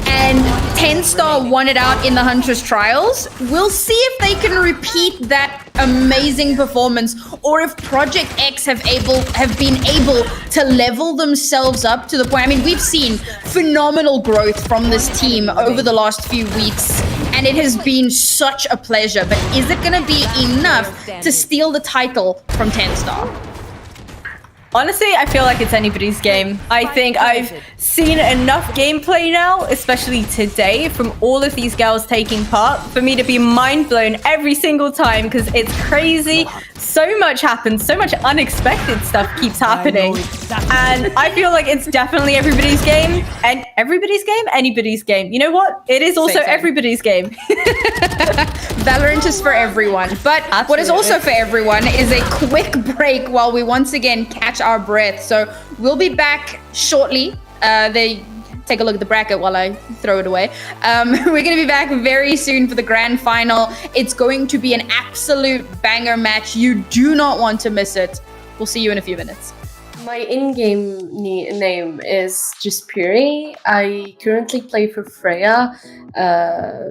And 10 Star won it out in the Huntress Trials. We'll see if they can repeat that amazing performance, or if Project X have been able to level themselves up to the point. I mean, we've seen phenomenal growth from this team over the last few weeks, and it has been such a pleasure. But is it going to be enough to steal the title from 10 Star? Honestly, I feel like it's anybody's game. I think I've seen enough gameplay now, especially today, from all of these girls taking part, for me to be mind blown every single time, because it's crazy. So much happens, so much unexpected stuff keeps happening. And I feel like it's definitely everybody's game. And everybody's game? Anybody's game. You know what? It is also everybody's game. Valorant is for everyone. But what is also for everyone is a quick break while we once again catch our breath. So we'll be back shortly. Take a look at the bracket while I throw it away. We're going to be back very soon for the grand final. It's going to be an absolute banger match. You do not want to miss it. We'll see you in a few minutes. My in-game name is just Puri. I currently play for Freya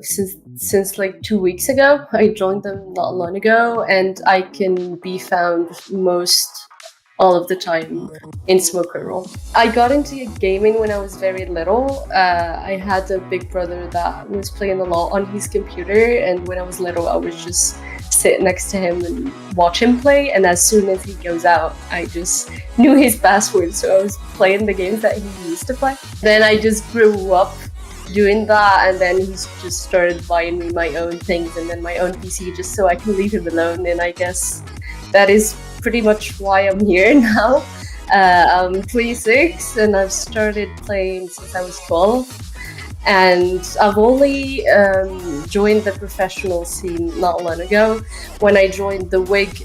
since like 2 weeks ago. I joined them not long ago, and I can be found all of the time in smoker role. I got into gaming when I was very little. I had a big brother that was playing a lot on his computer, and when I was little I would just sit next to him and watch him play, and as soon as he goes out I just knew his password, so I was playing the games that he used to play. Then I just grew up doing that, and then he just started buying me my own things and then my own PC just so I can leave him alone, and I guess that is pretty much why I'm here now. I'm 26 and I've started playing since I was 12, and I've only joined the professional scene not long ago when I joined the WIG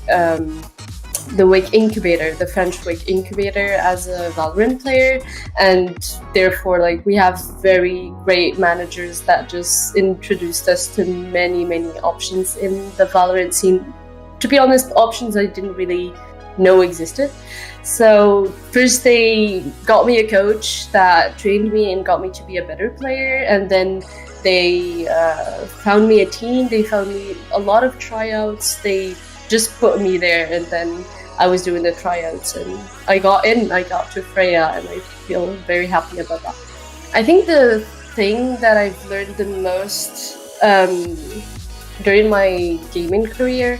incubator, the French WIG incubator, as a Valorant player, and therefore like we have very great managers that just introduced us to many options in the Valorant scene. To be honest, options I didn't really know existed. So first they got me a coach that trained me and got me to be a better player, and then they found me a team, they found me a lot of tryouts, they just put me there, and then I was doing the tryouts and I got to Freya, and I feel very happy about that. I think the thing that I've learned the most during my gaming career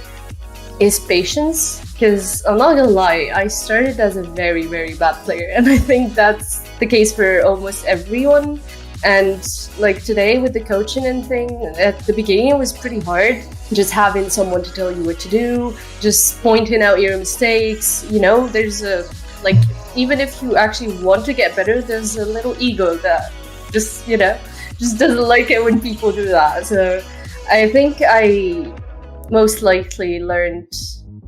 is patience, because I'm not gonna lie, I started as a very bad player, and I think that's the case for almost everyone. And like today with the coaching and thing, at the beginning it was pretty hard, just having someone to tell you what to do, just pointing out your mistakes. You know, there's like, even if you actually want to get better, there's a little ego that just doesn't like it when people do that. So I think I most likely learned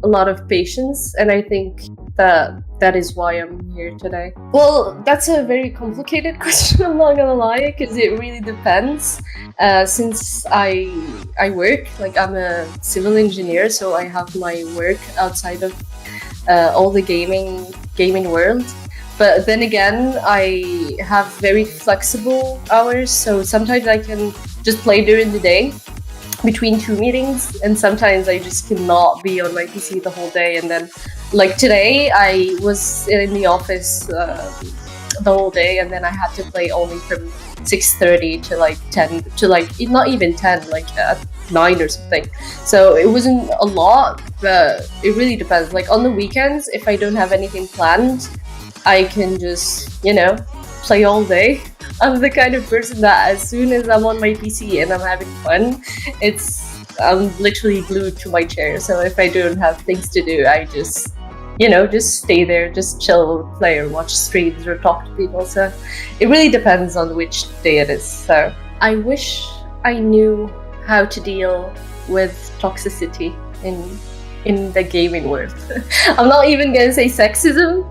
a lot of patience, and I think that is why I'm here today. Well, that's a very complicated question, I'm not gonna lie, because it really depends. Since I work, like I'm a civil engineer, so I have my work outside of all the gaming world. But then again, I have very flexible hours, so sometimes I can just play during the day between 2 meetings, and sometimes I just cannot be on my PC the whole day. And then like today I was in the office the whole day, and then I had to play only from 6:30 to like 10 to like not even 10, like at 9 or something. So it wasn't a lot, but it really depends. Like on the weekends, if I don't have anything planned, I can just, play all day. I'm the kind of person that as soon as I'm on my PC and I'm having fun, I'm literally glued to my chair. So if I don't have things to do, I just stay there, just chill, play or watch streams or talk to people. So it really depends on which day it is. So I wish I knew how to deal with toxicity in the gaming world. I'm not even gonna say sexism,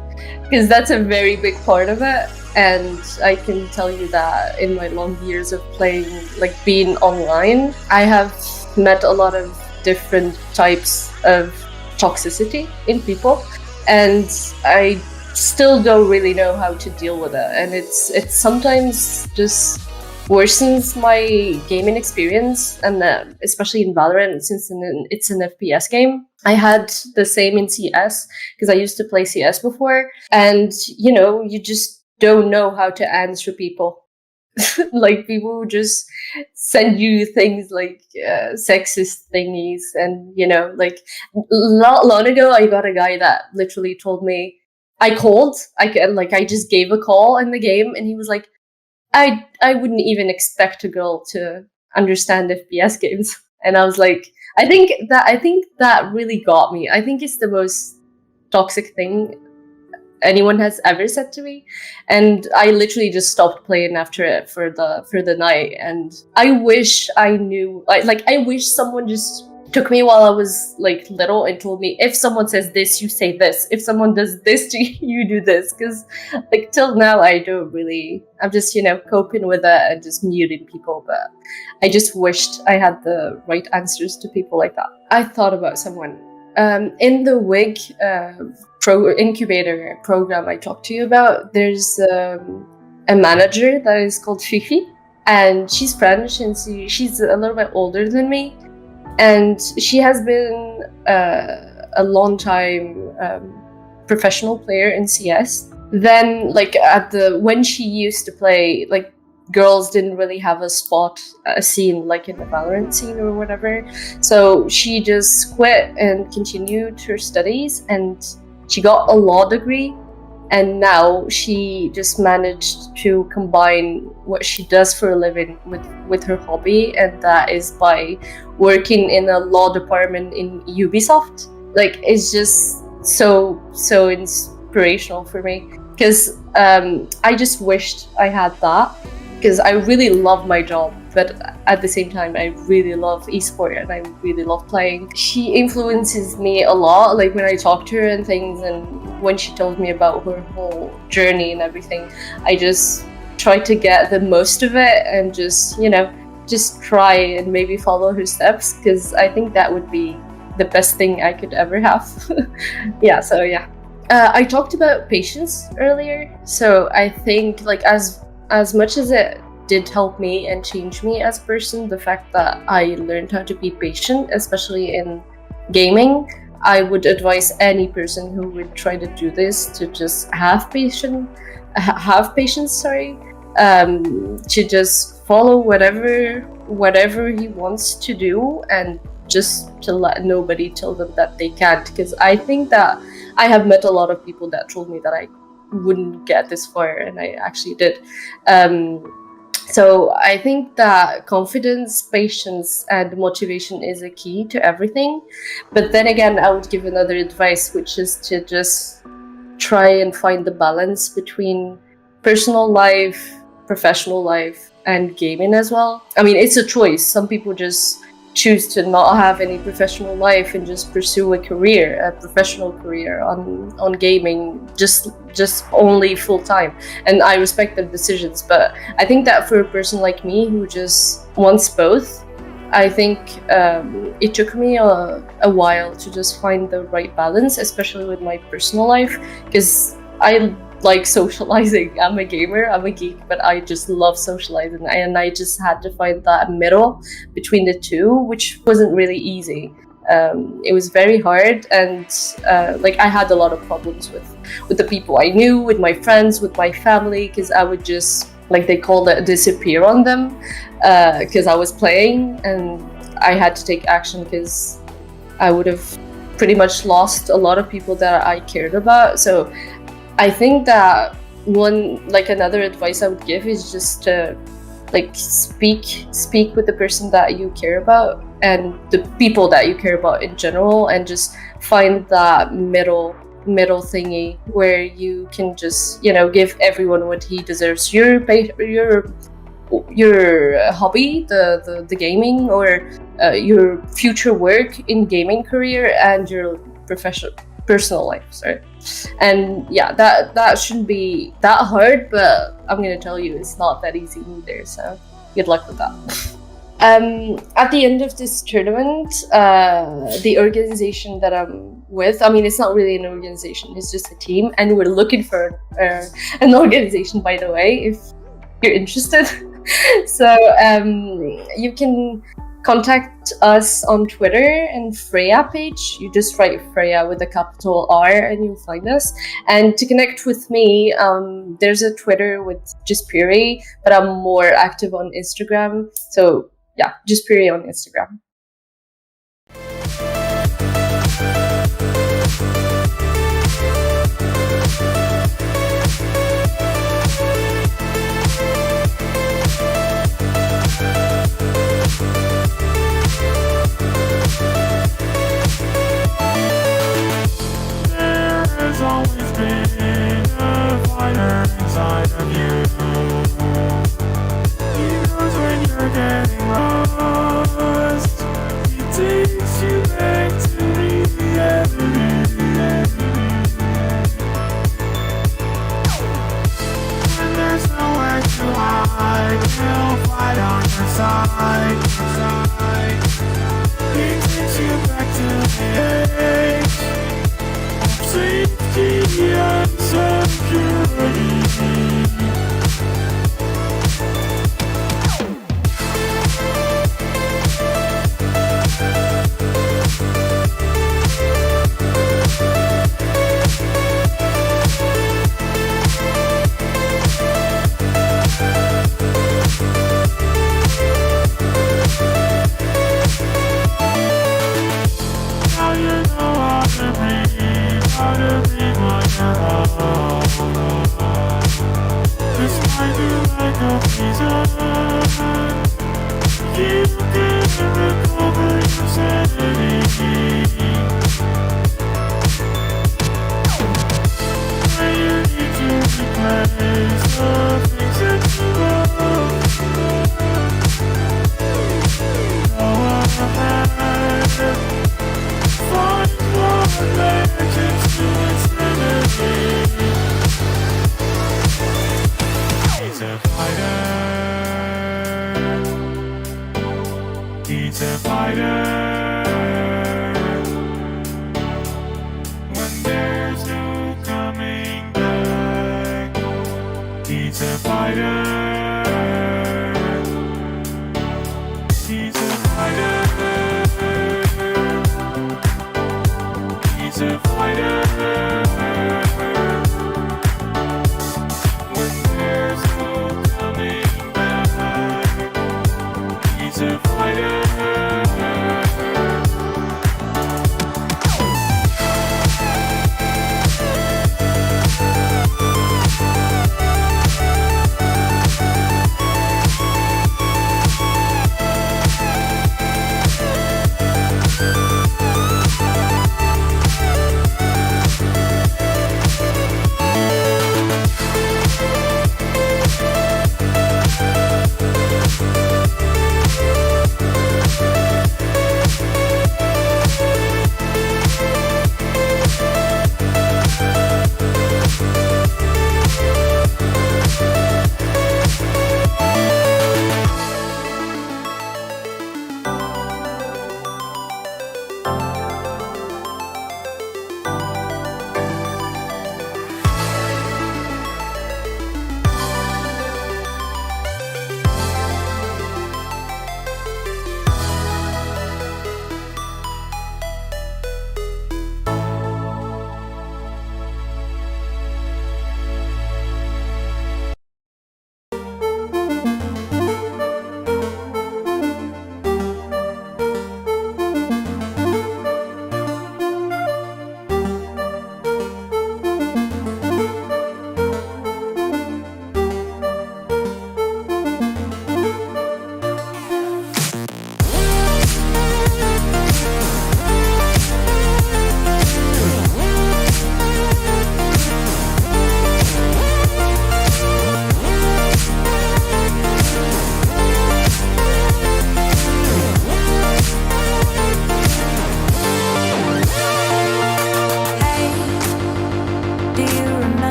because that's a very big part of it. And I can tell you that in my long years of playing, like being online, I have met a lot of different types of toxicity in people. and I still don't really know how to deal with it, and it's sometimes just worsens my gaming experience, and especially in Valorant, since it's an FPS game. I had the same in CS because I used to play CS before, and you just don't know how to answer people. Like, people would just send you things like sexist thingies, and like long ago I got a guy that literally told me, I just gave a call in the game, and he was like, I wouldn't even expect a girl to understand FPS games. And I was like, I think that really got me. I think it's the most toxic thing anyone has ever said to me, and I literally just stopped playing after it for the night. And I wish I knew, I wish someone just took me while I was like little and told me, if someone says this, you say this, if someone does this to you, you do this. Because like till now I don't really, I'm just coping with it and just muting people. But I just wished I had the right answers to people like that. I thought about someone in the WIG incubator program I talked to you about. There's a manager that is called Fifi, and she's French, and she's a little bit older than me, and she has been a long time professional player in CS. Then when she used to play, like, girls didn't really have a scene like in the Valorant scene or whatever, so she just quit and continued her studies, and she got a law degree, and now she just managed to combine what she does for a living with her hobby, and that is by working in a law department in Ubisoft. Like, it's just so inspirational for me, because I just wished I had that, because I really love my job, but at the same time I really love esport and I really love playing. She influences me a lot, like when I talk to her and things, and when she told me about her whole journey and everything, I just try to get the most of it and just try and maybe follow her steps, because I think that would be the best thing I could ever have. Yeah. I talked about patience earlier, so I think, like, as much as it did help me and change me as a person, the fact that I learned how to be patient, especially in gaming, I would advise any person who would try to do this to just have patience, to just follow whatever he wants to do, and just to let nobody tell them that they can't. Because I think that I have met a lot of people that told me that I wouldn't get this far, and I actually did. So I think that confidence, patience, and motivation is a key to everything. But then again, I would give another advice, which is to just try and find the balance between personal life, professional life, and gaming as well. I mean, it's a choice. Some people just choose to not have any professional life and just pursue a professional career on gaming, just only full time. And I respect their decisions, but I think that for a person like me who just wants both, I think it took me a while to just find the right balance, especially with my personal life, because I like socializing. I'm a gamer, I'm a geek, but I just love socializing, and I just had to find that middle between the two, which wasn't really easy. It was very hard, and I had a lot of problems with the people I knew, with my friends, with my family, because I would just, like they call it, disappear on them, because I was playing, and I had to take action, because I would have pretty much lost a lot of people that I cared about. So I think that another advice I would give is just to speak with the person that you care about and the people that you care about in general, and just find that middle thingy where you can just give everyone what he deserves. Your hobby, the gaming, or your future work in gaming career, and your personal life, sorry. And yeah, that shouldn't be that hard, but I'm gonna tell you, it's not that easy either, so good luck with that. At the end of this tournament, the organization that I'm with. I mean, it's not really an organization, it's just a team, and we're looking for an organization, by the way, if you're interested. So you can contact us on Twitter and Freya page. You just write Freya with a capital R and you'll find us. And to connect with me, there's a Twitter with just Puri, but I'm more active on Instagram. So yeah, just Puri on Instagram. There's always been a fighter inside of you. He knows when you're getting lost. He takes you back to the end. When there's nowhere to hide, he'll fight on your side. He takes you back to the edge. Safety and security. Now you know how to be my hero. This might be like a prison. You can recover your sanity. When you need to replace the things that you love, go ahead. Find one legend to infinity. He's a fighter. He's a fighter. When there's no coming back, he's a fighter. He's a fighter. He's a fighter. When there's no coming back, he's a fighter.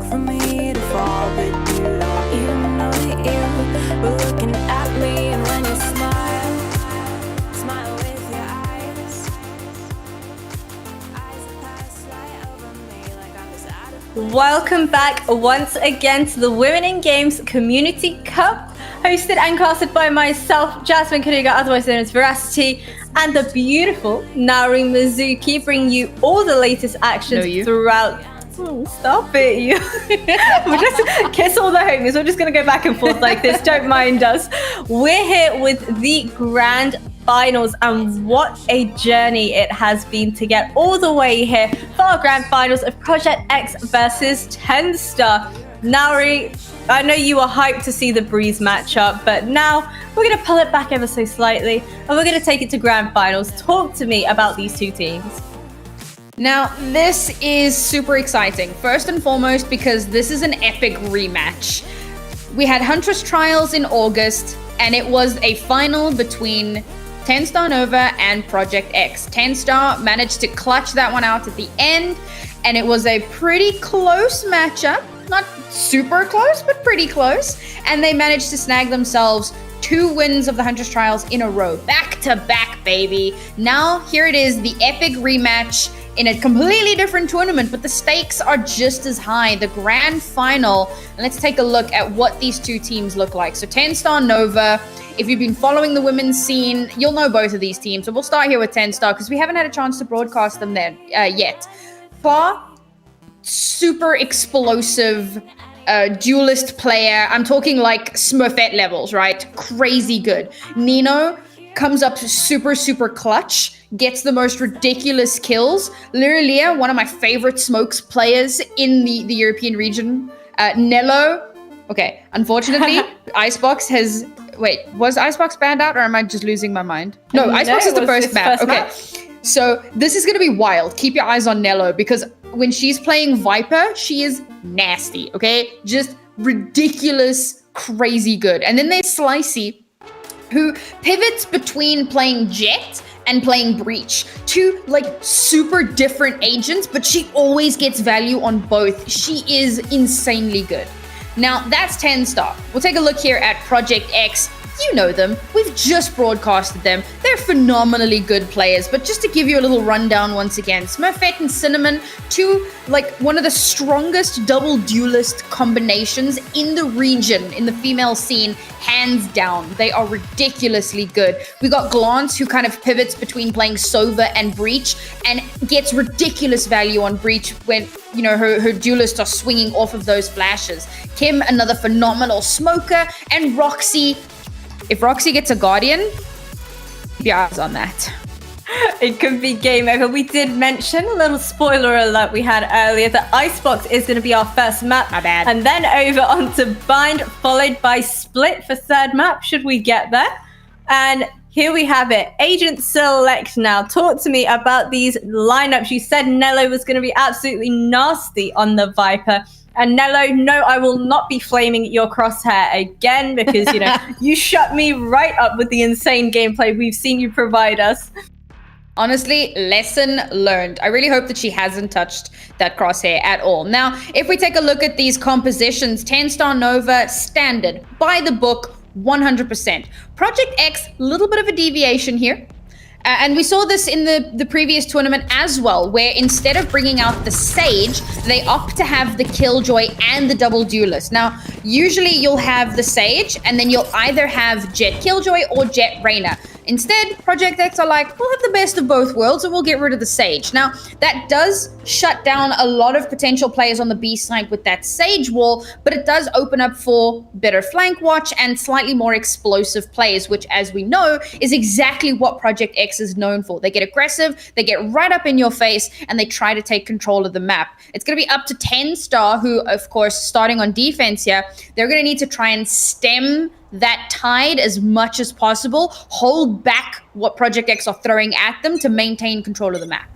for me to fall, but you don't even know that you were looking at me. And when you smile, smile with your eyes. Eyes that pass right over me like I was out of. Welcome back once again to the Women in Games Community Cup, hosted and casted by myself, Jasmine Karuga, otherwise known as Veracity, and the beautiful Nauri Mizuki, bringing you all the latest actions throughout. Stop it, you. We'll just kiss all the homies. We're just going to go back and forth like this. Don't mind us. We're here with the grand finals, and what a journey it has been to get all the way here for our grand finals of Project X versus 10 Star. Nauri, I know you were hyped to see the Breeze matchup, but now we're going to pull it back ever so slightly and we're going to take it to grand finals. Talk to me about these two teams. Now, this is super exciting. First and foremost, because this is an epic rematch. We had Huntress Trials in August, and it was a final between 10 Star Nova and Project X. 10 Star managed to clutch that one out at the end, and it was a pretty close matchup. Not super close, but pretty close. And they managed to snag themselves 2 wins of the Huntress Trials in a row. Back to back, baby. Now, here it is, the epic rematch in a completely different tournament, but the stakes are just as high. The grand final. And let's take a look at what these two teams look like. So 10 Star Nova, if you've been following the women's scene, you'll know both of these teams. So we'll start here with 10 Star because we haven't had a chance to broadcast them there yet. Far, super explosive duelist player. I'm talking like Smurfette levels, right? Crazy good. Nino comes up super, super clutch, gets the most ridiculous kills. Lirelia, one of my favorite smokes players in the European region. Nello, okay, unfortunately, Icebox has... Wait, was Icebox banned out or am I just losing my mind? No, Icebox is the first map. Okay, so this is going to be wild. Keep your eyes on Nello because when she's playing Viper, she is nasty, okay? Just ridiculous, crazy good. And then there's Slicey, who pivots between playing Jet and playing Breach. 2 like super different agents, but she always gets value on both. She is insanely good. Now that's 10 Star. We'll take a look here at Project X. You know them. We've just broadcasted them. They're phenomenally good players. But just to give you a little rundown once again, Smurfette and Cinnamon, 2 like one of the strongest double duelist combinations in the region, in the female scene, hands down. They are ridiculously good. We got Glance, who kind of pivots between playing Sova and Breach and gets ridiculous value on Breach when, you know, her duelists are swinging off of those flashes. Kim, another phenomenal smoker, and Roxy. If Roxy gets a Guardian, keep your eyes on that. It could be game over. We did mention, a little spoiler alert we had earlier, that Icebox is going to be our first map. My bad. And then over onto Bind, followed by Split for third map, should we get there. And here we have it. Agent Select now. Talk to me about these lineups. You said Nello was going to be absolutely nasty on the Viper. And Nello, no, I will not be flaming your crosshair again because, you know, you shut me right up with the insane gameplay we've seen you provide us. Honestly, lesson learned. I really hope that she hasn't touched that crosshair at all. Now, if we take a look at these compositions, 10 Star Nova, standard, by the book, 100%. Project X, little bit of a deviation here. And we saw this in the previous tournament as well, where instead of bringing out the Sage, they opt to have the Killjoy and the double duelist. Now, usually you'll have the Sage, and then you'll either have Jet Killjoy or Jet Reyna. Instead, Project X are like, we'll have the best of both worlds and we'll get rid of the Sage. Now, that does shut down a lot of potential players on the B side with that Sage wall, but it does open up for better flank watch and slightly more explosive players, which, as we know, is exactly what Project X is known for. They get aggressive, they get right up in your face, and they try to take control of the map. It's going to be up to 10 Star, who, of course, starting on defense here, they're going to need to try and stem that tide as much as possible, hold back what Project X are throwing at them to maintain control of the map.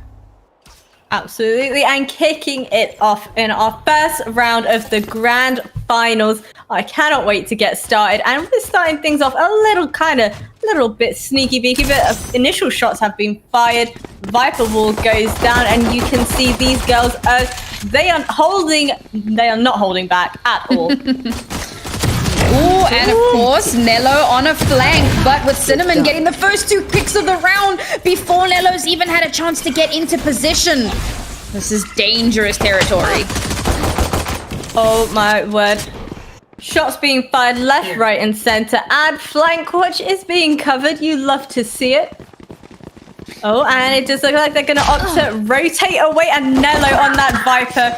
Absolutely, and kicking it off in our first round of the grand finals. I cannot wait to get started, and we're starting things off a little bit sneaky beaky, but initial shots have been fired. Viper wall goes down, and you can see these girls are They are not holding back at all. Ooh, and of course, Nello on a flank, but with Cinnamon getting the first 2 picks of the round before Nello's even had a chance to get into position. This is dangerous territory. Oh my word. Shots being fired left, right, and center. And flank watch is being covered. You love to see it. Oh, and it does look like they're going to opt to rotate away, and Nello on that Viper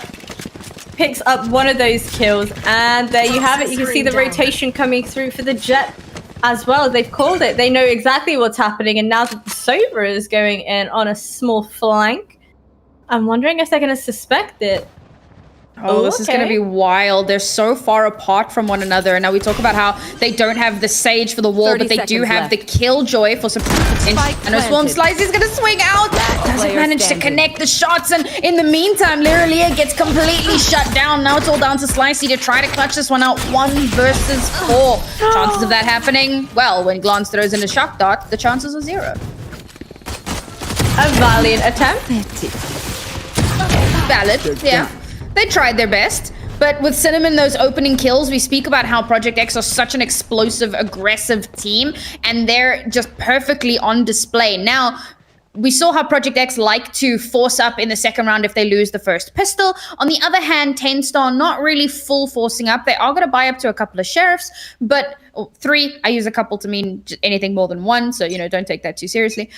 picks up one of those kills. And there you have it. You can see the rotation coming through for the Jet as well. They've called it. They know exactly what's happening. And now that the Sober is going in on a small flank, I'm wondering if they're going to suspect it. Oh, this is going to be wild. They're so far apart from one another. And now we talk about how they don't have the Sage for the wall, but they do have the Killjoy for some potential. And Swarm Slice is going to swing out. Doesn't manage to connect the shots. And in the meantime, Lyralia gets completely shut down. Now it's all down to Slicey to try to clutch this one out 1 versus 4. Chances of that happening? Well, when Glance throws in a shock dart, the chances are 0. A valiant attempt. Valid, yeah. They tried their best, but with Cinnamon, those opening kills, we speak about how Project X are such an explosive, aggressive team, and they're just perfectly on display. Now, we saw how Project X like to force up in the second round if they lose the first pistol. On the other hand, 10 Star not really full forcing up. They are going to buy up to a couple of sheriffs, but 3, I use a couple to mean anything more than 1, so, don't take that too seriously.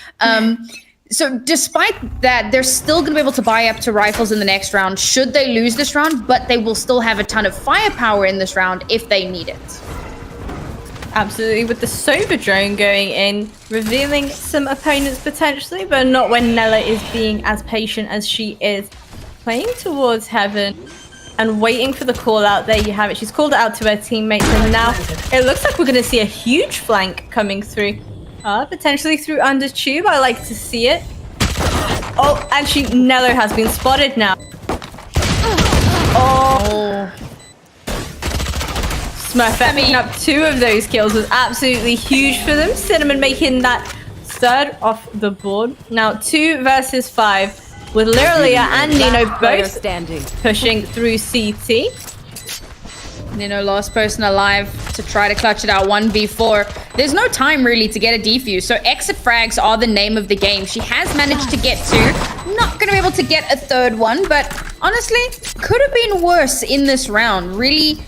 So despite that, they're still going to be able to buy up to rifles in the next round should they lose this round, but they will still have a ton of firepower in this round if they need it. Absolutely, with the Sober drone going in, revealing some opponents potentially, but not when Nella is being as patient as she is. Playing towards Heaven and waiting for the call out. There you have it. She's called it out to her teammates, and now it looks like we're going to see a huge flank coming through. Potentially through under tube. I like to see it. Oh, and Nello has been spotted now. Oh. Smurfette picking up 2 of those kills was absolutely huge for them. Cinnamon making that 3rd off the board. Now 2 versus 5 with Lyralia and Nino both pushing through CT. Nino, last person alive to try to clutch it out 1v4. There's no time really to get a defuse, so exit frags are the name of the game. She has managed to get 2. Not going to be able to get a 3rd one, but honestly, could have been worse in this round. Really,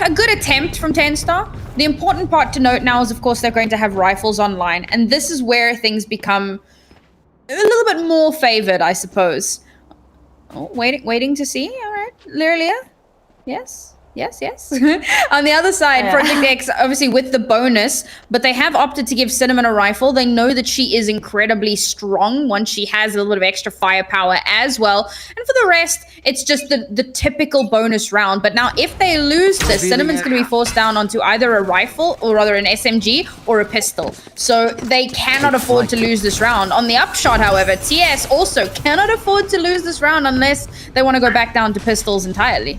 a good attempt from 10 Star. The important part to note now is, of course, they're going to have rifles online, and this is where things become a little bit more favored, I suppose. Oh, waiting to see. All right, Lyralia. Yes. On the other side, Project X, obviously with the bonus, but they have opted to give Cinnamon a rifle. They know that she is incredibly strong once she has a little bit of extra firepower as well. And for the rest, it's just the typical bonus round. But now if they lose this, Cinnamon's going to be forced down onto either a rifle or rather an SMG or a pistol. So they cannot afford to lose this round. On the upshot, however, TS also cannot afford to lose this round unless they want to go back down to pistols entirely.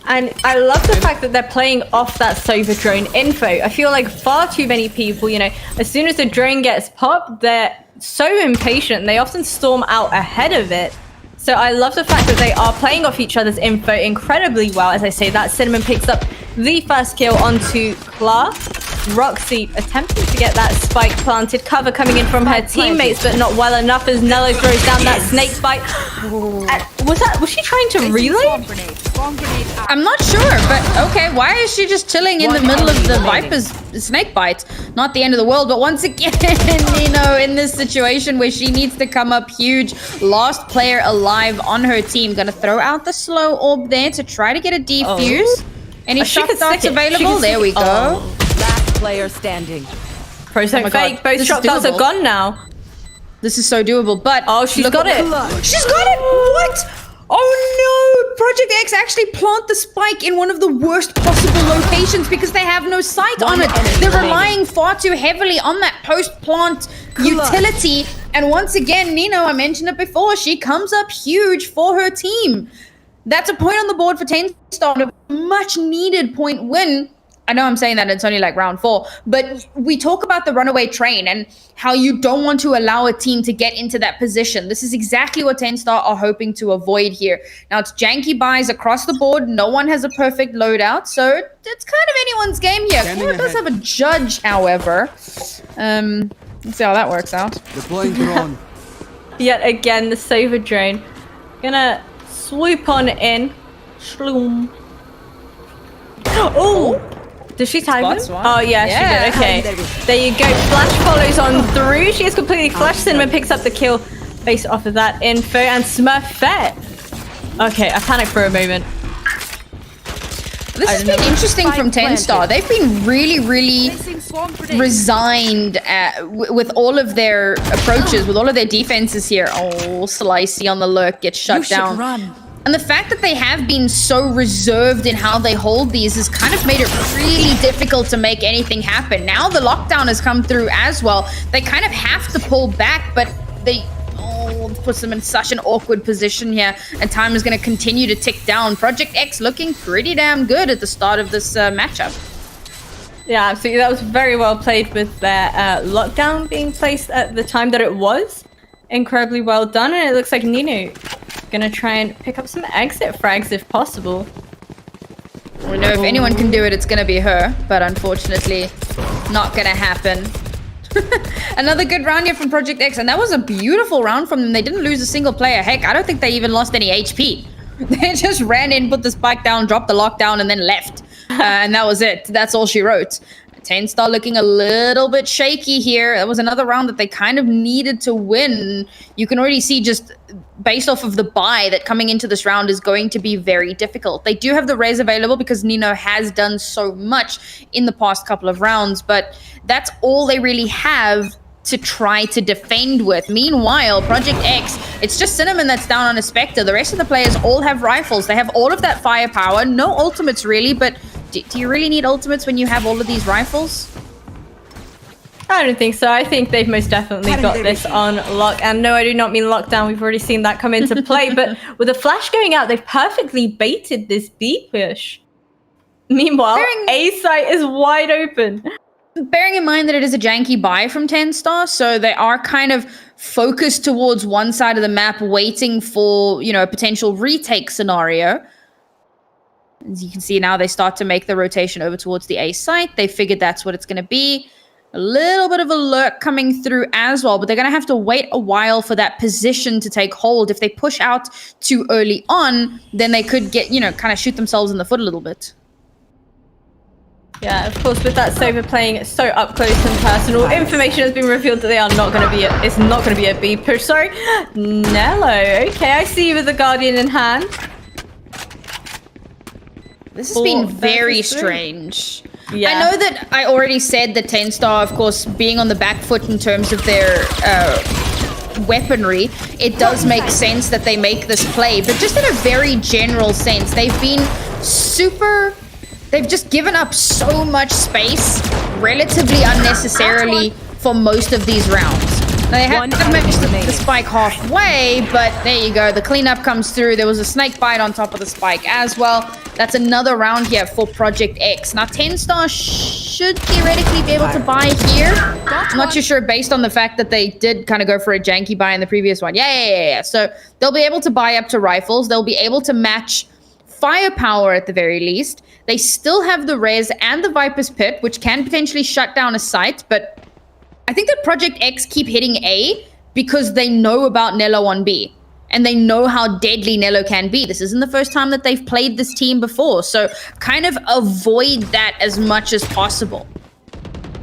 And I love the fact that they're playing off that Sober drone info. I feel like far too many people, as soon as the drone gets popped, they're so impatient. They often storm out ahead of it. So I love the fact that they are playing off each other's info incredibly well. As I say, that Cinnamon picks up the first kill onto Clara. Roxy attempting to get that spike planted. Cover coming in from her teammates, but not well enough as Nello throws down that snake bite. Was she trying to relay? I'm not sure, but okay, why is she just chilling in the middle of the Viper's snake bite? Not the end of the world, but once again, in this situation where she needs to come up huge, last player alive on her team, gonna throw out the slow orb there to try to get a defuse. Any shock darts available? There we go. Last player standing. Process fake, both shock darts are gone now. This is so doable, but she's got it. She's got it! What? Oh no! Project X actually plant the spike in one of the worst possible locations because they have no sight on it. They're relying far too heavily on that post-plant utility. And once again, Nino, I mentioned it before, she comes up huge for her team. That's a point on the board for 10 Star, a much needed point win. I know I'm saying that it's only like round 4, but we talk about the runaway train and how you don't want to allow a team to get into that position. This is exactly what 10 Star are hoping to avoid here. Now, it's janky buys across the board. No one has a perfect loadout, so it's kind of anyone's game here. Core does have a judge, however. Let's see how that works out. Deploying drone. Yet again, the Sova drone. Gonna swoop on in. Shloom. Oh! Did she tag him? Oh yeah, she did. Okay. There you go. Flash follows on through. She is completely flashed. Cinnamon picks up the kill based off of that info. And Smurfette. Okay, I panicked for a moment. This has been interesting from 10 Star. They've been really resigned with all of their approaches, with all of their defenses here. Oh, Slicey on the lurk gets shut down. And the fact that they have been so reserved in how they hold these has kind of made it really difficult to make anything happen. Now the lockdown has come through as well. They kind of have to pull back, but they... Oh, puts them in such an awkward position here. And time is going to continue to tick down. Project X looking pretty damn good at the start of this matchup. Yeah, absolutely. That was very well played with their lockdown being placed at the time that it was. Incredibly well done. And it looks like Nino gonna try and pick up some exit frags if possible. We know if anyone can do it, it's gonna be her. But unfortunately, not gonna happen. Another good round here from Project X, and that was a beautiful round from them. They didn't lose a single player. Heck, I don't think they even lost any HP. They just ran in, put the spike down, dropped the lockdown, and then left. And that was it. That's all she wrote. 10 Star looking a little bit shaky here. That was another round that they kind of needed to win. You can already see just based off of the buy that coming into this round is going to be very difficult. They do have the res available because Nino has done so much in the past couple of rounds, but that's all they really have to try to defend with. Meanwhile, Project X, it's just Cinnamon that's down on a Spectre. The rest of the players all have rifles. They have all of that firepower. No ultimates really, but do you really need ultimates when you have all of these rifles? I don't think so. I think they've most definitely got this on lock. And no, I do not mean lockdown. We've already seen that come into play. But with the flash going out, they've perfectly baited this B push. Meanwhile, A site is wide open. Bearing in mind that it is a janky buy from 10 Star, so they are kind of focused towards one side of the map, waiting for, you know, a potential retake scenario. As you can see now, they start to make the rotation over towards the A site. They figured that's what it's going to be. A little bit of a lurk coming through as well, but they're going to have to wait a while for that position to take hold. If they push out too early on, then they could get, you know, kind of shoot themselves in the foot a little bit. Yeah, of course, with that Sova playing so up close and personal, information has been revealed that they are not going to be it's not going to be a B push. Sorry, Nello. Okay, I see you with the Guardian in hand. This has been very strange. Yeah. I know that I already said that 10 Star, of course, being on the back foot in terms of their weaponry, it does make sense that they make this play. But just in a very general sense, they've been super... They've just given up so much space relatively unnecessarily for most of these rounds. Now, they have managed the spike halfway, but there you go. The cleanup comes through. There was a snake bite on top of the spike as well. That's another round here for Project X. Now, 10 Star should theoretically be able to buy here. I'm not too sure based on the fact that they did kind of go for a janky buy in the previous one. Yeah. So they'll be able to buy up to rifles. They'll be able to match firepower at the very least. They still have the res and the Viper's Pit, which can potentially shut down a site, but I think that Project X keep hitting A because they know about Nello on B. And they know how deadly Nello can be. This isn't the first time that they've played this team before, so kind of avoid that as much as possible.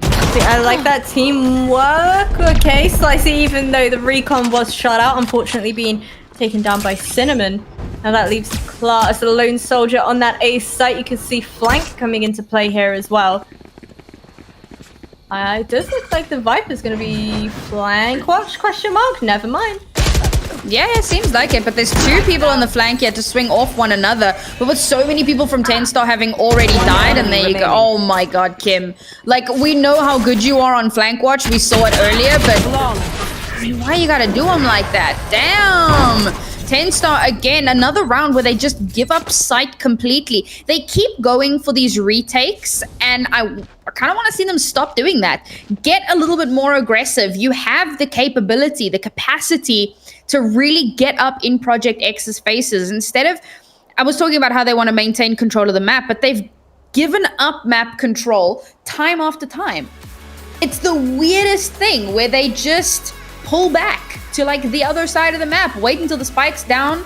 I like that teamwork. Okay, Slicey, even though the recon was shut out, unfortunately being taken down by Cinnamon. Now that leaves Clark as the lone soldier on that A site. You can see flank coming into play here as well. It does look like the Viper's going to be flank watch, question mark? Never mind. Yeah, it seems like it, but there's two people on the flank here to swing off one another. But with so many people from 10 Star having already died, and there you go. Oh my god, Kim. Like, we know how good you are on flank watch. We saw it earlier, but why you gotta do them like that? Damn! Tenstar, again, another round where they just give up sight completely. They keep going for these retakes, and I kind of want to see them stop doing that. Get a little bit more aggressive. You have the capability, the capacity to really get up in Project X's faces. Instead of, I was talking about how they want to maintain control of the map, but they've given up map control time after time. It's the weirdest thing where they just pull back to like the other side of the map, wait until the spike's down.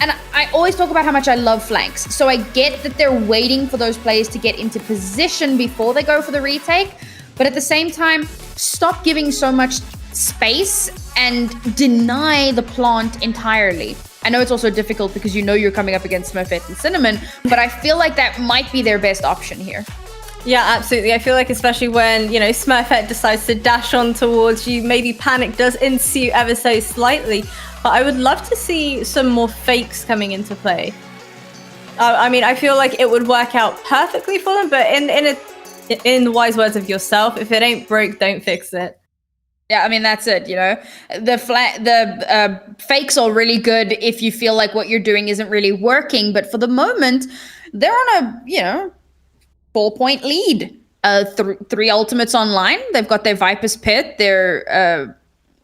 And I always talk about how much I love flanks. So I get that they're waiting for those players to get into position before they go for the retake. But at the same time, stop giving so much space and deny the plant entirely. I know it's also difficult because you know you're coming up against Smurfette and Cinnamon, but I feel like that might be their best option here. Yeah, absolutely. I feel like especially when, you know, Smurfette decides to dash on towards you, maybe panic does ensue ever so slightly. But I would love to see some more fakes coming into play. I mean, I feel like it would work out perfectly for them, but in the wise words of yourself, if it ain't broke, don't fix it. Yeah, I mean, that's it, you know. The fakes are really good if you feel like what you're doing isn't really working. But for the moment, they're on a, you know, 4-point lead. Three ultimates online. They've got their Viper's Pit, their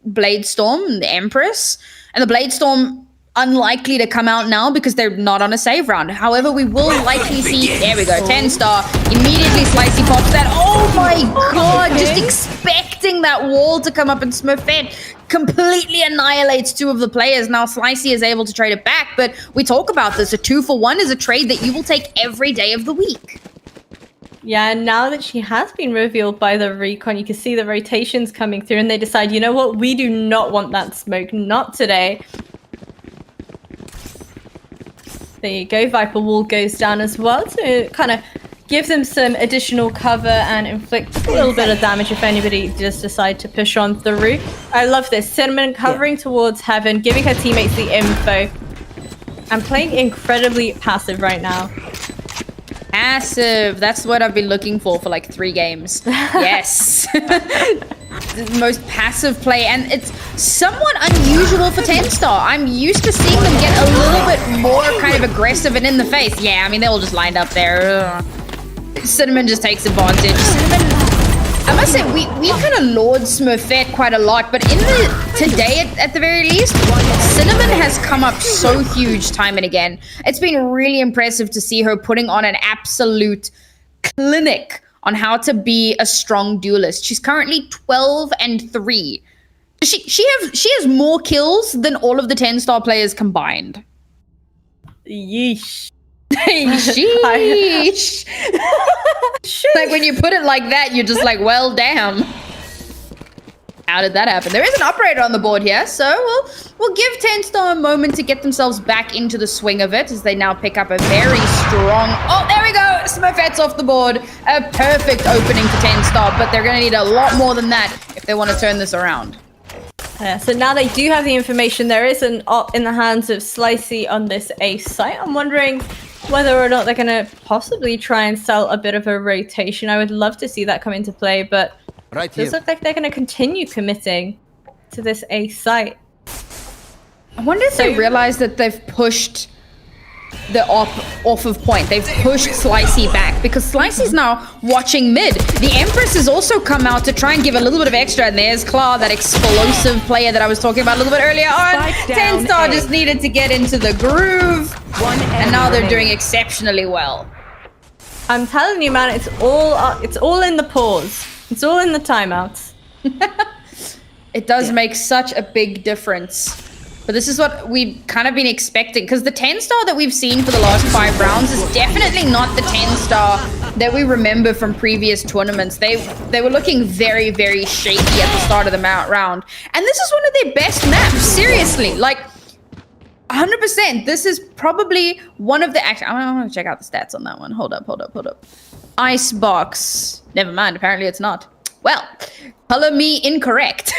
Blade Storm, the Empress. And the Blade Storm, unlikely to come out now because they're not on a save round. However, we will likely see, there we go, Tenstar immediately Slicey pops that. Oh my god, just expecting that wall to come up, and Smurfette completely annihilates two of the players. Now Slicey is able to trade it back, but we talk about this, a 2-for-1 is a trade that you will take every day of the week. Yeah, and now that she has been revealed by the recon, you can see the rotations coming through, and they decide, you know what, we do not want that smoke, not today. There you go, Viper Wall goes down as well to kind of give them some additional cover and inflict a little bit of damage if anybody does decide to push on through. I love this. Cinnamon covering towards Heaven, giving her teammates the info. I'm playing incredibly passive right now. Passive. That's what I've been looking for like 3 games. Yes. The most passive play, and it's somewhat unusual for Tenstar. I'm used to seeing them get a little bit more kind of aggressive and in the face. Yeah, I mean, they're all just lined up there. Cinnamon just takes advantage. Cinnamon, I must say, we kind of lord Smurfette quite a lot, but today at the very least, Cinnamon has come up so huge time and again. It's been really impressive to see her putting on an absolute clinic on how to be a strong duelist. She's currently 12-3. She has more kills than all of the Tenstar players combined. Yeesh. Sheesh. Like when you put it like that, you're just like, well, damn. How did that happen? There is an operator on the board here, so we'll give Tenstar a moment to get themselves back into the swing of it as they now pick up a very strong... Oh, there we go! Smurfette's off the board. A perfect opening for Tenstar, but they're going to need a lot more than that if they want to turn this around. So now they do have the information. There is an op in the hands of Slicey on this ace site. I'm wondering whether or not they're going to possibly try and sell a bit of a rotation. I would love to see that come into play, but Right it does look like they're going to continue committing to this ace site. I wonder if they realize that they've pushed the op off of point. They've pushed Slicey back because Slicey's now watching mid. The Empress has also come out to try and give a little bit of extra, and there's Claw, that explosive player that I was talking about a little bit earlier on. Tenstar just needed to get into the groove, and now they're doing exceptionally well. I'm telling you, man, it's all in the pause. It's all in the timeouts. It does make such a big difference. But this is what we've kind of been expecting, because the Tenstar that we've seen for the last 5 rounds is definitely not the Tenstar that we remember from previous tournaments. They were looking very, very shaky at the start of the round. And this is one of their best maps, seriously. Like, 100%. This is probably one of the... Actually, I want to check out the stats on that one. Hold up. Icebox. Never mind, apparently it's not. Well, color me incorrect.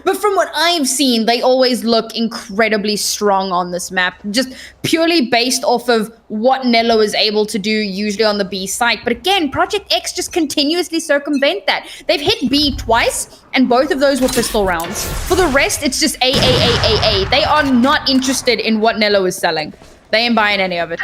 But from what I've seen, they always look incredibly strong on this map, just purely based off of what Nello is able to do usually on the B site. But again, Project X just continuously circumvent that. They've hit B twice, and both of those were pistol rounds. For the rest, it's just A. They are not interested in what Nello is selling. They ain't buying any of it.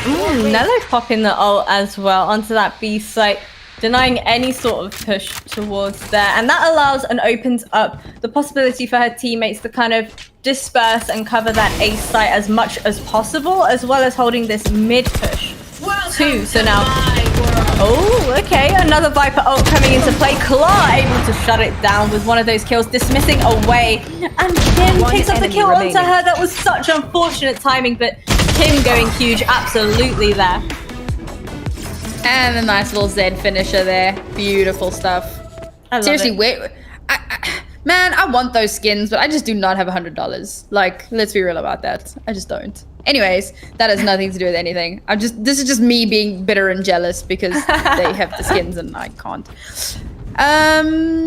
Nello popping the ult as well onto that B site, denying any sort of push towards there. And that allows and opens up the possibility for her teammates to kind of disperse and cover that A site as much as possible, as well as holding this mid push too. So now, oh, okay, another Viper ult coming into play. Claw able to shut it down with one of those kills, dismissing away. And Kim picks up the kill onto her. That was such unfortunate timing, but Kim going huge, absolutely there. And a nice little Z finisher there. Beautiful stuff. I love Seriously, it. man, I want those skins, but I just do not have $100. Like, let's be real about that. I just don't. Anyways, that has nothing to do with anything. This is just me being bitter and jealous because they have the skins and I can't.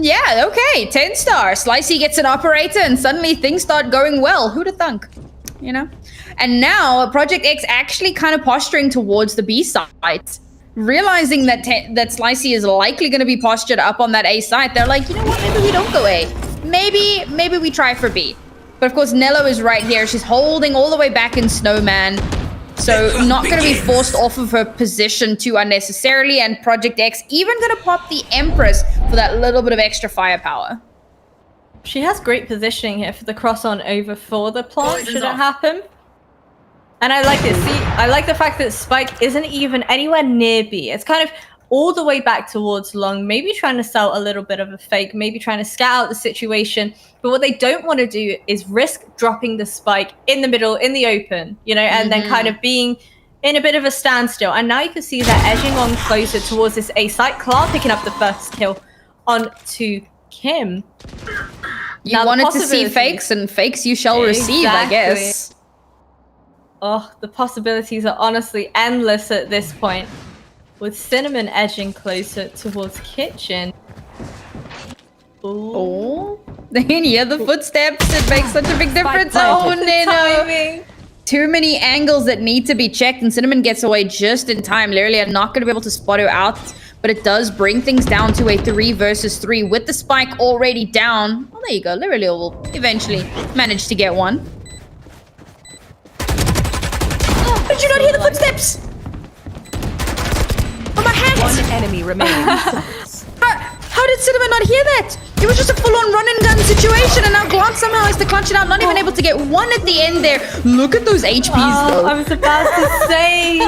Yeah, okay. 10 star. Slicey gets an operator and suddenly things start going well. Who'd have thunk? You know? And now Project X actually kind of posturing towards the B site. Realizing that that Slicey is likely going to be postured up on that A site, they're like, you know what? Maybe we don't go A. Maybe we try for B. But of course, Nello is right here. She's holding all the way back in Snowman. So not going to be forced off of her position too unnecessarily. And Project X even going to pop the Empress for that little bit of extra firepower. She has great positioning here for the cross on over for the plant, should it happen. And I like it. See, I like the fact that Spike isn't even anywhere near B. It's kind of all the way back towards long, maybe trying to sell a little bit of a fake, maybe trying to scout out the situation. But what they don't want to do is risk dropping the Spike in the middle, in the open, you know, and then kind of being in a bit of a standstill. And now you can see they're edging on closer towards this A site. Clark picking up the first kill onto Kim. You wanted to see fakes, and fakes you shall receive, I guess. Oh, the possibilities are honestly endless at this point. With Cinnamon edging closer towards Kitchen. Ooh. Oh, they can hear the footsteps. It makes such a big difference. Oh, no. Too many angles that need to be checked, and Cinnamon gets away just in time. Literally, I'm not going to be able to spot her out, but it does bring things down to a 3 versus 3 with the Spike already down. Well, there you go. Literally will eventually manage to get one. Did you not hear the footsteps? Oh, my hat! One enemy remaining. How did Cinnamon not hear that? It was just a full-on run-and-gun situation, and now Glance somehow has to clutch it out, not even able to get one at the end there. Look at those HPs, though. I was about to say.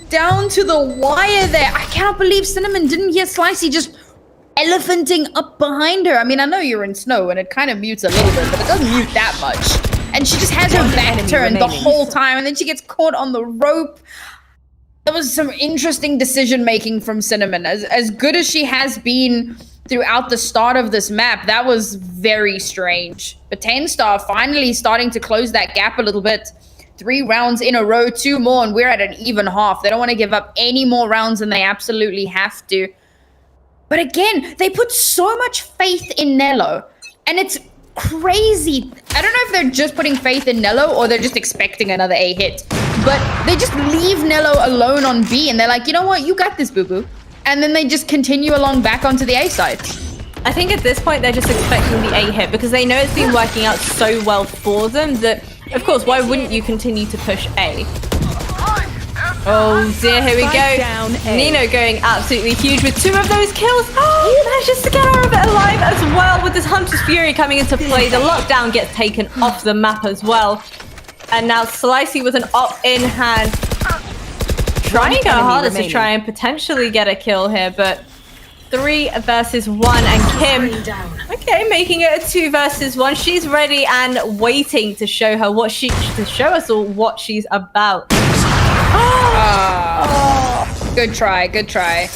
Down to the wire there. I cannot believe Cinnamon didn't hear Slicey just elephanting up behind her. I mean, I know you're in snow, and it kind of mutes a little bit, but it doesn't mute that much. And she just has her back turned the whole time, and then she gets caught on the rope. There was some interesting decision-making from Cinnamon. As good as she has been throughout the start of this map, that was very strange. But 10 star finally starting to close that gap a little bit. 3 rounds in a row, 2 more, and we're at an even half. They don't want to give up any more rounds than they absolutely have to. But again, they put so much faith in Nello, and it's crazy. I don't know if they're just putting faith in Nello or they're just expecting another A hit, but they just leave Nello alone on B, and they're like, you know what, you got this, boo-boo. And then they just continue along back onto the A side. I think at this point they're just expecting the A hit because they know it's been working out so well for them that, of course, why wouldn't you continue to push A? Oh dear, here we go. Nino going absolutely huge with 2 of those kills. He manages to get out of it alive as well with this Hunter's Fury coming into play. The lockdown gets taken off the map as well. And now Slicey with an op in hand. Trying her hardest to try and potentially get a kill here, but 3 versus 1 and Kim, okay, making it a 2 versus 1. She's ready and waiting to show her what to show us all what she's about. Good try, good try.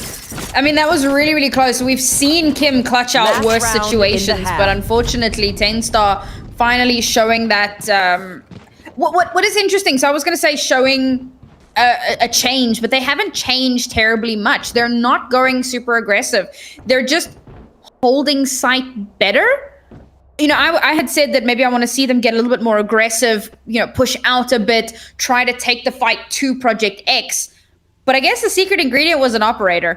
I mean, that was really, really close. We've seen Kim clutch out worse situations, but unfortunately, 10 star finally showing that. What is interesting? So I was going to say showing a change, but they haven't changed terribly much. They're not going super aggressive. They're just holding site better. You know, I had said that maybe I want to see them get a little bit more aggressive, you know, push out a bit, try to take the fight to Project X. But I guess the secret ingredient was an operator,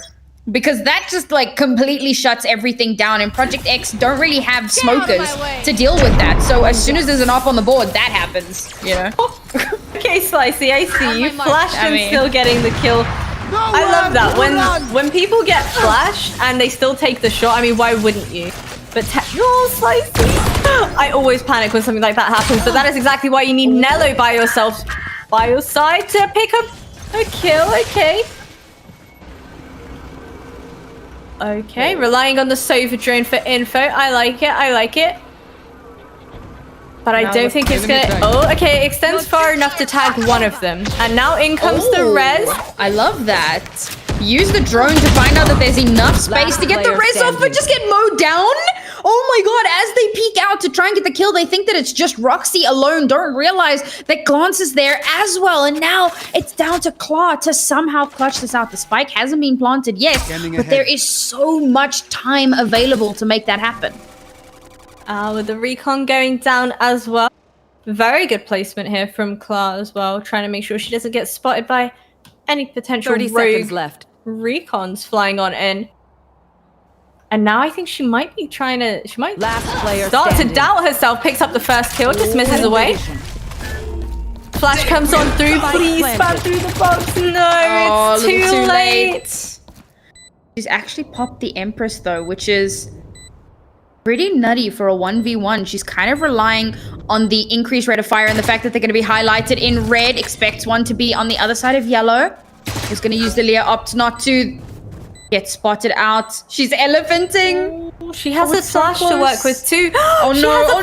because that just like completely shuts everything down, and Project X don't really have smokers to deal with that. So as soon as there's an op on the board, that happens, you know? Okay, Slicey, I see you. Flashed and still getting the kill. I love that. When people get flashed and they still take the shot, I mean, why wouldn't you? But Slicey. I always panic when something like that happens, but that is exactly why you need Nello by your side to pick up a kill. Okay, relying on the Sova drone for info. I like it. But I don't think it's gonna... Oh, okay, it extends far enough to tag one of them. And now in comes the res. I love that. Use the drone to find out that there's enough space to get the res off, but just get mowed down? Oh my god, as they peek out to try and get the kill, they think that it's just Roxy alone, don't realize that Glance is there as well. And now it's down to Claw to somehow clutch this out. The spike hasn't been planted yet, but there is so much time available to make that happen. With the recon going down as well. Very good placement here from Claw as well, trying to make sure she doesn't get spotted by any potential 30 seconds left. recons flying on in. And now I think she might be trying to... She might Last player start standing. to doubt herself. Picks up the first kill, dismisses away. Flash comes on through. Please spam through the box. No, it's too late. She's actually popped the Empress though, which is pretty nutty for a 1v1. She's kind of relying on the increased rate of fire and the fact that they're going to be highlighted in red. Expects one to be on the other side of yellow. Is going to use the Leah, opts not to get spotted out. She's elephanting. Oh, she has a flash to work with too. Oh no, oh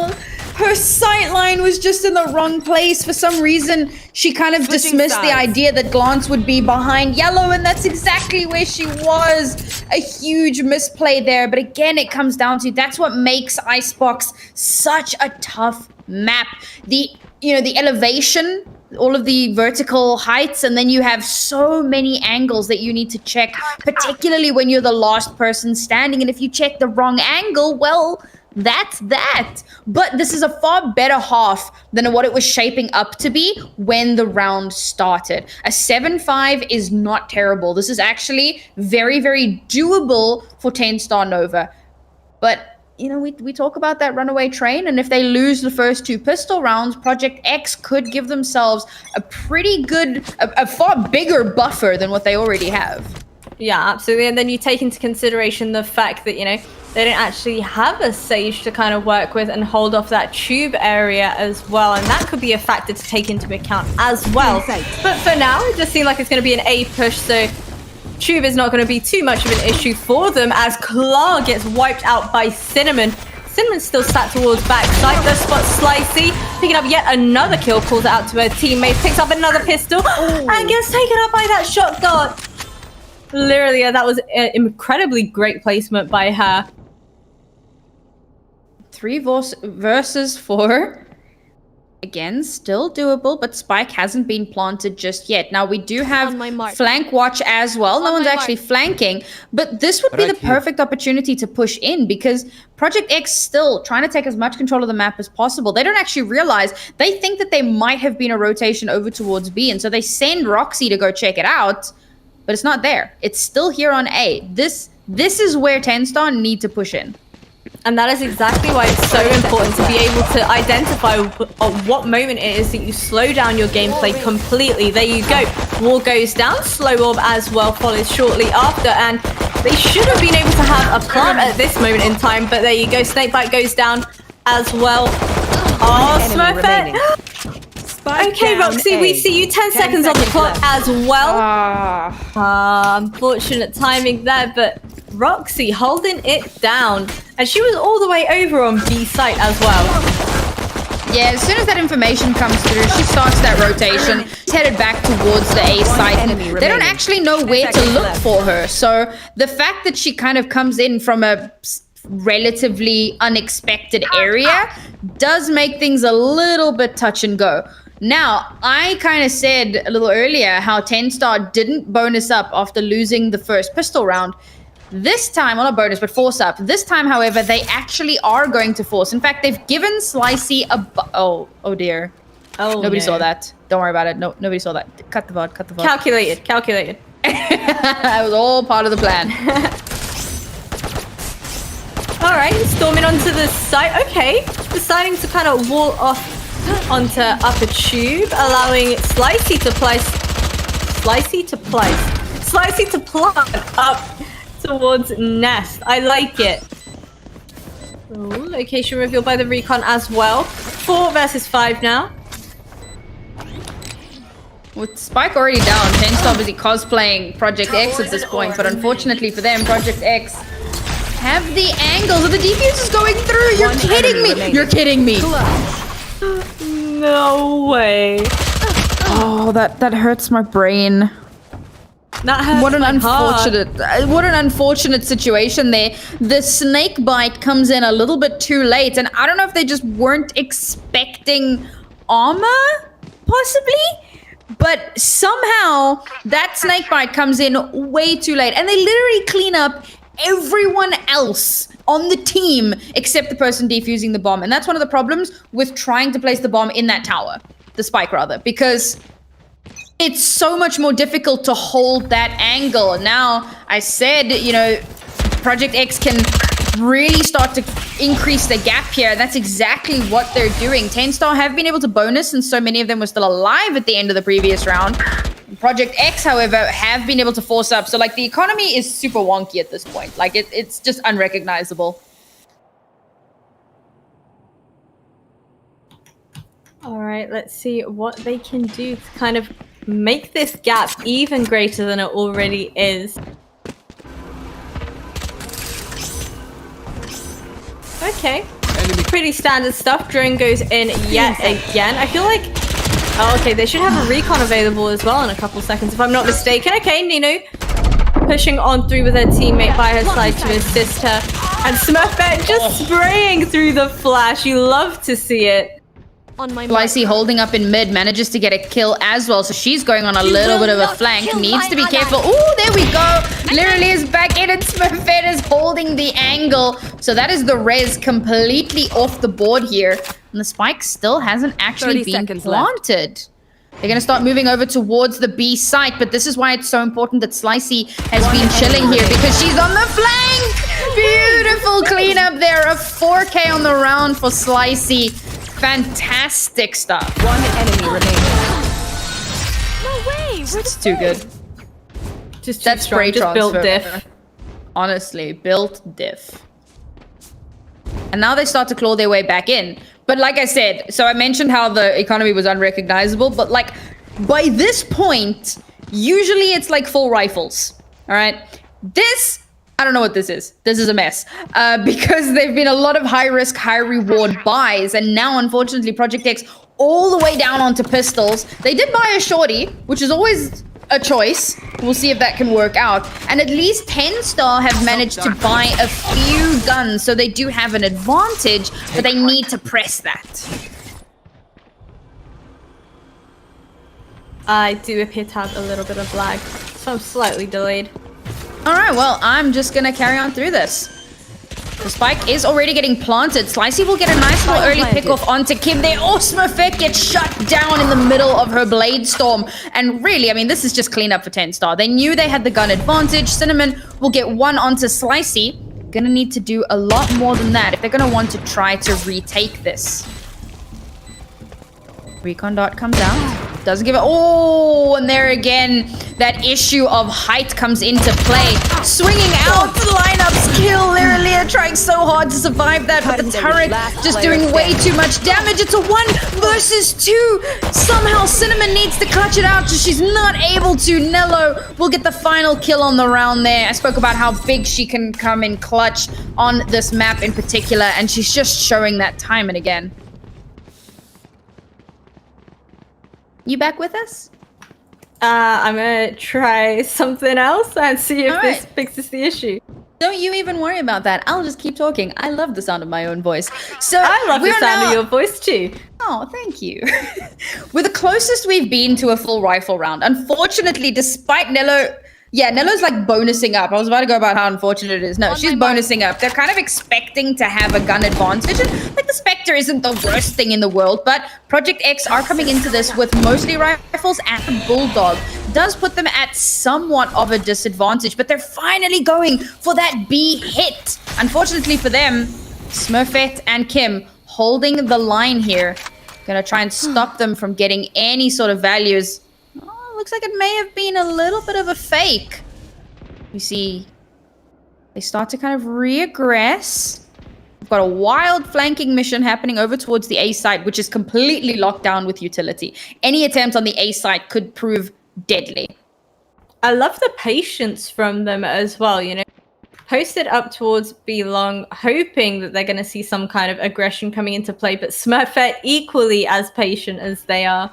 no! Her sight line was just in the wrong place. For some reason, she kind of dismissed the idea that Glance would be behind yellow, and that's exactly where she was. A huge misplay there, but again, it comes down to that's what makes Icebox such a tough map. The elevation, all of the vertical heights, and then you have so many angles that you need to check, particularly when you're the last person standing. And if you check the wrong angle, well, that's that. But this is a far better half than what it was shaping up to be when the round started. A 7-5 is not terrible. This is actually very, very doable for 10-star Nova. But you know, we talk about that runaway train, and if they lose the first two pistol rounds, Project X could give themselves a pretty good, a far bigger buffer than what they already have. Yeah, absolutely. And then you take into consideration the fact that, you know, they don't actually have a Sage to kind of work with and hold off that tube area as well. And that could be a factor to take into account as well. But for now, it just seems like it's going to be an A push, so tube is not going to be too much of an issue for them as Claw gets wiped out by Cinnamon. Cinnamon's still sat towards backside. The spot Slicey, picking up yet another kill, calls it out to her teammate, picks up another pistol, and gets taken up by that shot dart. Literally, that was an incredibly great placement by her. 3 versus 4. Again, still doable, but Spike hasn't been planted just yet. Now, we do have flank watch as well. No one's actually flanking, but this would be the perfect opportunity to push in because Project X still trying to take as much control of the map as possible. They don't actually realize, they think that there might have been a rotation over towards B, and so they send Roxy to go check it out, but it's not there. It's still here on A. This is where 10-star need to push in. And that is exactly why it's so important to be able to identify at what moment it is that you slow down your gameplay completely. There you go. Wall goes down. Slow orb as well follows shortly after. And they should have been able to have a plant at this moment in time. But there you go. Snakebite goes down as well. Oh, Smurfette. Okay, Roxy, we see you 10 seconds on the clock as well. Unfortunate timing there, but Roxy holding it down. And she was all the way over on B site as well. Yeah, as soon as that information comes through, she starts that rotation. She's headed back towards the A site. And they don't actually know where to look for her. So the fact that she kind of comes in from a relatively unexpected area does make things a little bit touch and go. Now, I kind of said a little earlier how 10 Star didn't bonus up after losing the first pistol round. This time, well, not bonus, but force up. This time, however, they actually are going to force. In fact, they've given Slicey a... Oh dear. Oh, Nobody no. saw that. Don't worry about it. No, nobody saw that. Cut the VOD, cut the VOD. Calculated. That was all part of the plan. All right, storming onto the site. Okay, deciding to kind of wall off onto upper tube, allowing Slicey to plant up towards Nest. I like it. Ooh, location revealed by the recon as well. 4 versus 5 now. With Spike already down, 10 Star busy cosplaying Project X at this point, but unfortunately for them, Project X have the angles of the defuse is going through. You're kidding me. You're kidding me. No way. Oh, that hurts my brain. That hurts What an my heart. unfortunate situation there. The snake bite comes in a little bit too late, and I don't know if they just weren't expecting armor, possibly. But somehow that snake bite comes in way too late, and they literally clean up everyone else on the team except the person defusing the bomb. And that's one of the problems with trying to place the bomb in that tower, the spike rather, because it's so much more difficult to hold that angle. Now, I said, you know, Project X can really start to increase the gap here. That's exactly what they're doing. 10 Star have been able to bonus, and so many of them were still alive at the end of the previous round. Project X, however, have been able to force up. So, like, the economy is super wonky at this point. Like, it's just unrecognizable. All right, let's see what they can do to kind of make this gap even greater than it already is. Okay, pretty standard stuff. Drone goes in yet again. I feel like... Oh, okay, they should have a recon available as well in a couple seconds, if I'm not mistaken. Okay, Nino pushing on through with her teammate by her side to assist her. And Smurfette just spraying through the flash. You love to see it. Slicey holding up in mid, manages to get a kill as well, so she's going on a little bit of a flank, needs to be careful. Ooh, there we go. Literally is back in, and Smurfette is holding the angle. So that is the res completely off the board here. And the spike still hasn't actually been planted. They're going to start moving over towards the B site, but this is why it's so important that Slicey has been chilling here, because she's on the flank. Beautiful cleanup there. A 4K on the round for Slicey. Fantastic stuff. One enemy remaining. No way! It's too good. Just That spray just built transfer. diff. Honestly, built diff. And now they start to claw their way back in. But like I said, so I mentioned how the economy was unrecognizable, but like by this point, usually it's like full rifles. All right. This, I don't know what this is. This is a mess. Because there've been a lot of high risk, high reward buys. And now, unfortunately, Project X all the way down onto pistols. They did buy a shorty, which is always a choice. We'll see if that can work out. And at least 10 Star have managed to buy a few guns. So they do have an advantage, but they need to press that. I do appear to have a little bit of lag, so I'm slightly delayed. All right, well, I'm just gonna carry on through this. The spike is already getting planted. Slicey will get a nice little early pick-off onto Kim there. Oh, Smurfette gets shut down in the middle of her Blade Storm. And really, I mean, this is just cleanup for 10 Star. They knew they had the gun advantage. Cinnamon will get one onto Slicey. Gonna need to do a lot more than that if they're gonna want to try to retake this. Recon dot comes out. Doesn't give it. Oh, and there again, that issue of height comes into play. Swinging out, lineups kill. Lirelia trying so hard to survive that, but the turret just doing way too much damage. It's a 1 versus 2. Somehow Cinnamon needs to clutch it out, so she's not able to. Nello will get the final kill on the round there. I spoke about how big she can come in clutch on this map in particular, and she's just showing that time and again. You back with us? I'm gonna try something else and see if this fixes the issue. Don't you even worry about that. I'll just keep talking. I love the sound of my own voice. So I love the we're sound now- of your voice too. Oh, thank you. We're the closest we've been to a full rifle round. Unfortunately, despite Nello... Yeah, Nello's like bonusing up. I was about to go about how unfortunate it is. No, she's bonusing up. They're kind of expecting to have a gun advantage. And like the Spectre isn't the worst thing in the world, but Project X are coming into this with mostly rifles and a Bulldog. Does put them at somewhat of a disadvantage, but they're finally going for that B hit. Unfortunately for them, Smurfette and Kim holding the line here. Gonna try and stop them from getting any sort of values. Oh, looks like it may have been a little bit of a fake. You see, they start to kind of regress. We've got a wild flanking mission happening over towards the A site, which is completely locked down with utility. Any attempt on the A site could prove deadly. I love the patience from them as well, you know. Posted up towards B long, hoping that they're going to see some kind of aggression coming into play, but Smurfette equally as patient as they are.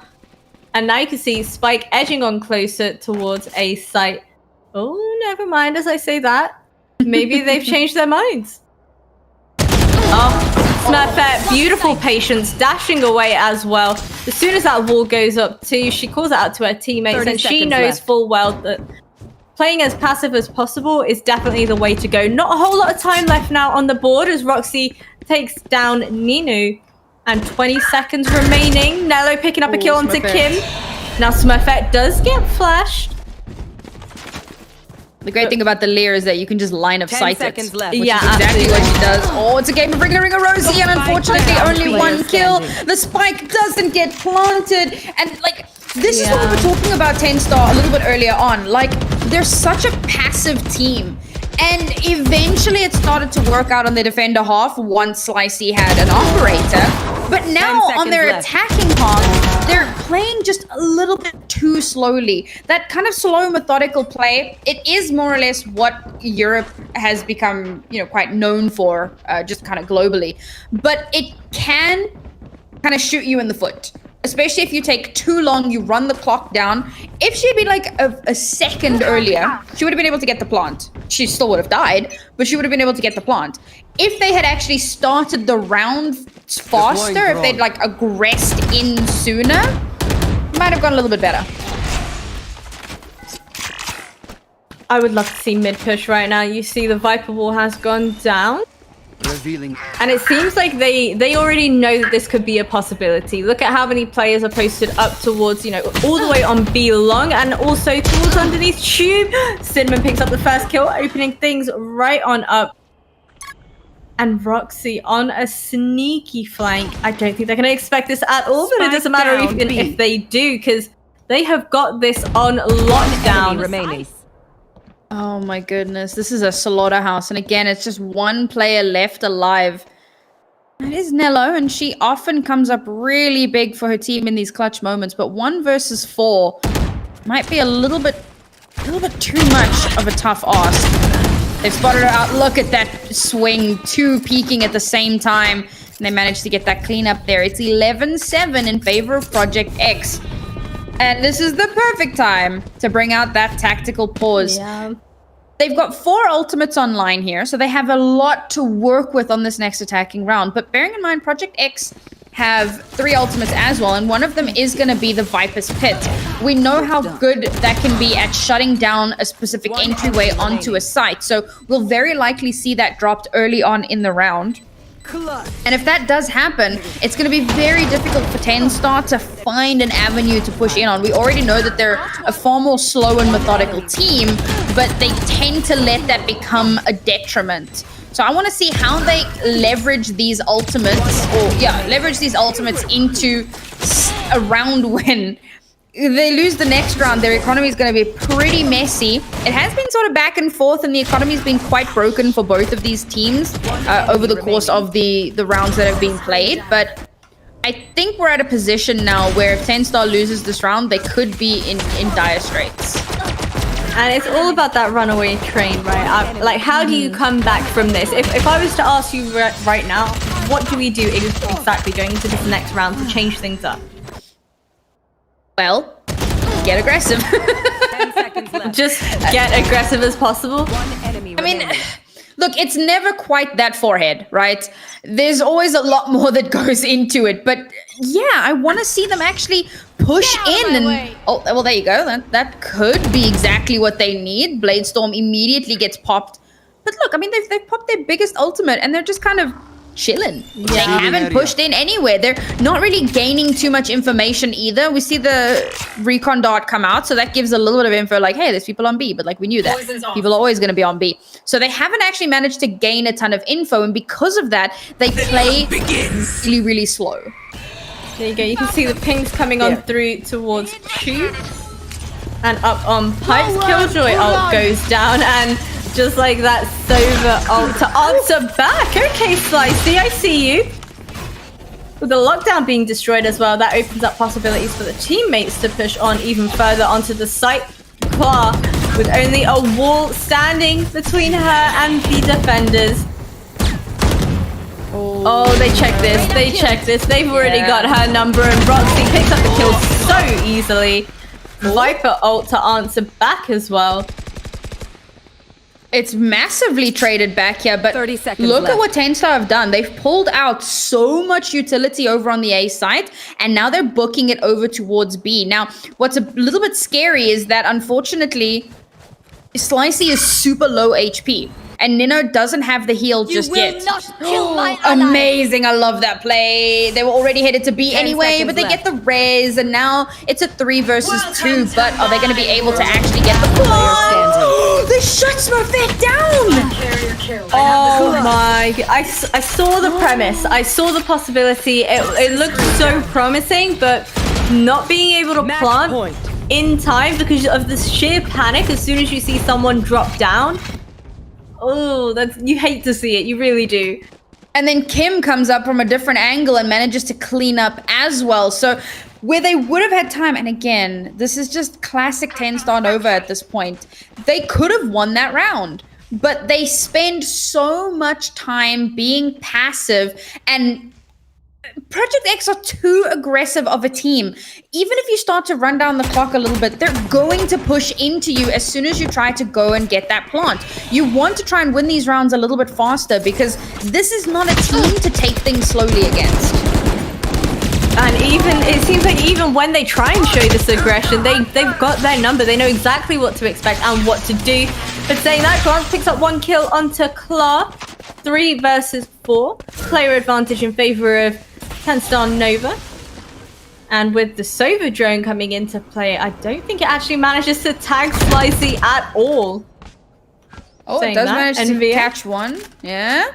And now you can see Spike edging on closer towards A site. Oh, never mind as I say that. Maybe they've changed their minds. Oh, Smurfette, beautiful patience, dashing away as well. As soon as that wall goes up too, she calls it out to her teammates, and she knows full well that playing as passive as possible is definitely the way to go. Not a whole lot of time left now on the board as Roxy takes down Ninu. And 20 seconds remaining. Nello picking up a kill onto Kim. Now Smurfette does get flashed. The great thing about the Lear is that you can just line of 10 sight it. seconds left. Which Yeah, is exactly absolutely. what she does. Oh, it's a game of Ring a Ring a Rosie, and unfortunately only one kill. The spike doesn't get planted. And like, this is what we were talking about 10 Star a little bit earlier on. Like, they're such a passive team. And eventually it started to work out on the defender half once Slicey had an operator. But now on their attacking half, they're playing just a little bit too slowly. That kind of slow, methodical play, it is more or less what Europe has become, you know, quite known for, just kind of globally. But it can kind of shoot you in the foot. Especially if you take too long, you run the clock down. If she'd been like a second earlier, she would have been able to get the plant. She still would have died, but she would have been able to get the plant. If they had actually started the round faster, if they'd like aggressed in sooner, might have gone a little bit better. I would love to see mid push right now. You see the Viper wall has gone down. Revealing. And it seems like they already know that this could be a possibility. Look at how many players are posted up towards, you know, all the way on B long and also towards underneath tube. Cinnamon picks up the first kill, opening things right on up. And Roxy on a sneaky flank. I don't think they're going to expect this at all, but it doesn't matter even if they do, because they have got this on lockdown. Remaining. Oh my goodness, this is a slaughterhouse. And again, it's just one player left alive. That is Nello, and she often comes up really big for her team in these clutch moments. But 1 versus 4 might be a little bit too much of a tough ask. They've spotted her out. Look at that swing, 2 peeking at the same time. And they managed to get that clean up there. It's 11-7 in favor of Project X. And this is the perfect time to bring out that tactical pause. Yeah. They've got 4 ultimates online here, so they have a lot to work with on this next attacking round. But bearing in mind, Project X have 3 ultimates as well, and one of them is going to be the Viper's Pit. We know how good that can be at shutting down a specific entryway onto a site, so we'll very likely see that dropped early on in the round. And if that does happen, it's going to be very difficult for 10 Star to find an avenue to push in on. We already know that they're a far more slow and methodical team, but they tend to let that become a detriment. So I want to see how they leverage these ultimates, leverage these ultimates into a round win. If they lose the next round, their economy is going to be pretty messy. It has been sort of back and forth, and the economy has been quite broken for both of these teams over the course of the rounds that have been played. But I think we're at a position now where if 10 Star loses this round, they could be in dire straits. And it's all about that runaway train, right? Like, how do you come back from this? If I was to ask you right now, what do we do exactly going into this next round to change things up? Well, get aggressive. 10 seconds left. Just get aggressive as possible. One enemy I mean, remaining. Look, it's never quite that forehead, right? There's always a lot more that goes into it. But yeah, I want to see them actually push in. And oh, well, there you go. That could be exactly what they need. Bladestorm immediately gets popped. But look, I mean, they've popped their biggest ultimate, and they're just kind of chilling. They haven't pushed in anywhere. They're not really gaining too much information either. We see the recon dart come out, so that gives a little bit of info like, hey, there's people on B, but like we knew that. People are always going to be on B. So they haven't actually managed to gain a ton of info, and because of that, they play really, really slow. There you go. You can see the pings coming on through towards Chu. And up on Pipes. Killjoy ult goes down, and just like that, Sova ult to answer back. Okay, Slicey, I see you. With the lockdown being destroyed as well, that opens up possibilities for the teammates to push on even further onto the site. Claw, with only a wall standing between her and the defenders. Oh, they check this. They check this. They've already got her number, and Roxy picks up the kill so easily. Viper ult to answer back as well. It's massively traded back here, but 30 seconds look left. at what Tenstar have done. They've pulled out so much utility over on the A side, and now they're booking it over towards B. Now, what's a little bit scary is that, unfortunately, Slicey is super low HP, and Nino doesn't have the heal just yet. Amazing, I love that play. They were already headed to B anyway, but they get the res, and now it's a 3 versus 2, but are they going to be able to actually get the player? They shut Smurfette down! Oh my, I saw the premise. I saw the possibility. It looked so promising, but not being able to plant in time because of the sheer panic as soon as you see someone drop down. Oh, you hate to see it. You really do. And then Kim comes up from a different angle and manages to clean up as well. So where they would have had time, and again, this is just classic Tenstar Nova at this point, they could have won that round. But they spend so much time being passive, and Project X are too aggressive of a team. Even if you start to run down the clock a little bit, they're going to push into you as soon as you try to go and get that plant. You want to try and win these rounds a little bit faster because this is not a team to take things slowly against. And it seems like even when they try and show this aggression, they've got their number. They know exactly what to expect and what to do. But saying that, Grant picks up 1 kill onto Claw. 3 versus 4. Player advantage in favor of Tenstar Nova. And with the Sova drone coming into play, I don't think it actually manages to tag Slicey at all. Oh, it does manage to catch one. Yeah.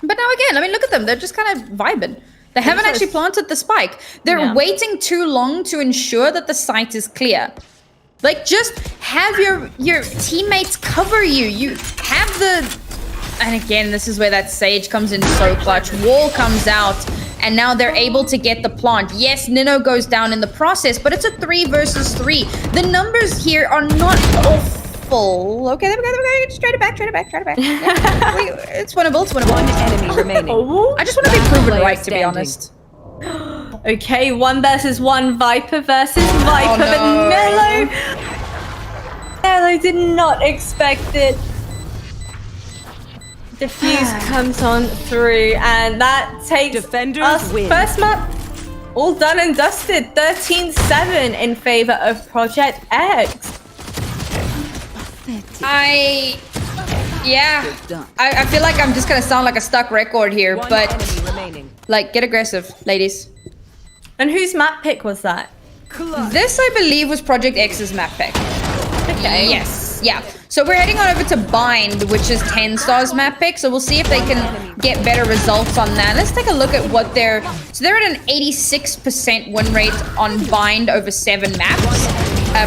But now again, I mean, look at them. They're just kind of vibing. They haven't actually planted the spike. They're waiting too long to ensure that the site is clear. Like, just have your teammates cover you. You have the... And again, this is where that Sage comes in so clutch. Wall comes out, and now they're able to get the plant. Yes, Nino goes down in the process, but it's a 3 versus 3. The numbers here are not awful. Okay, there we go. Just trade it back. Yeah. It's winnable. One enemy remaining. I just want to be proven right, to be honest. Okay, 1 versus 1. Viper versus Viper. Oh, no. But Mello did not expect it. Diffuse comes on through, and that takes us win. First map all done and dusted. 13-7 in favor of Project X. I feel like I'm just gonna sound like a stuck record here, but like, get aggressive, ladies. And whose map pick was that? This, I believe, was Project X's map pick. Okay. Yes. Yeah. So we're heading on over to Bind, which is Tenstar's map pick. So we'll see if they can get better results on that. Let's take a look at what they're... So they're at an 86% win rate on Bind over 7 maps.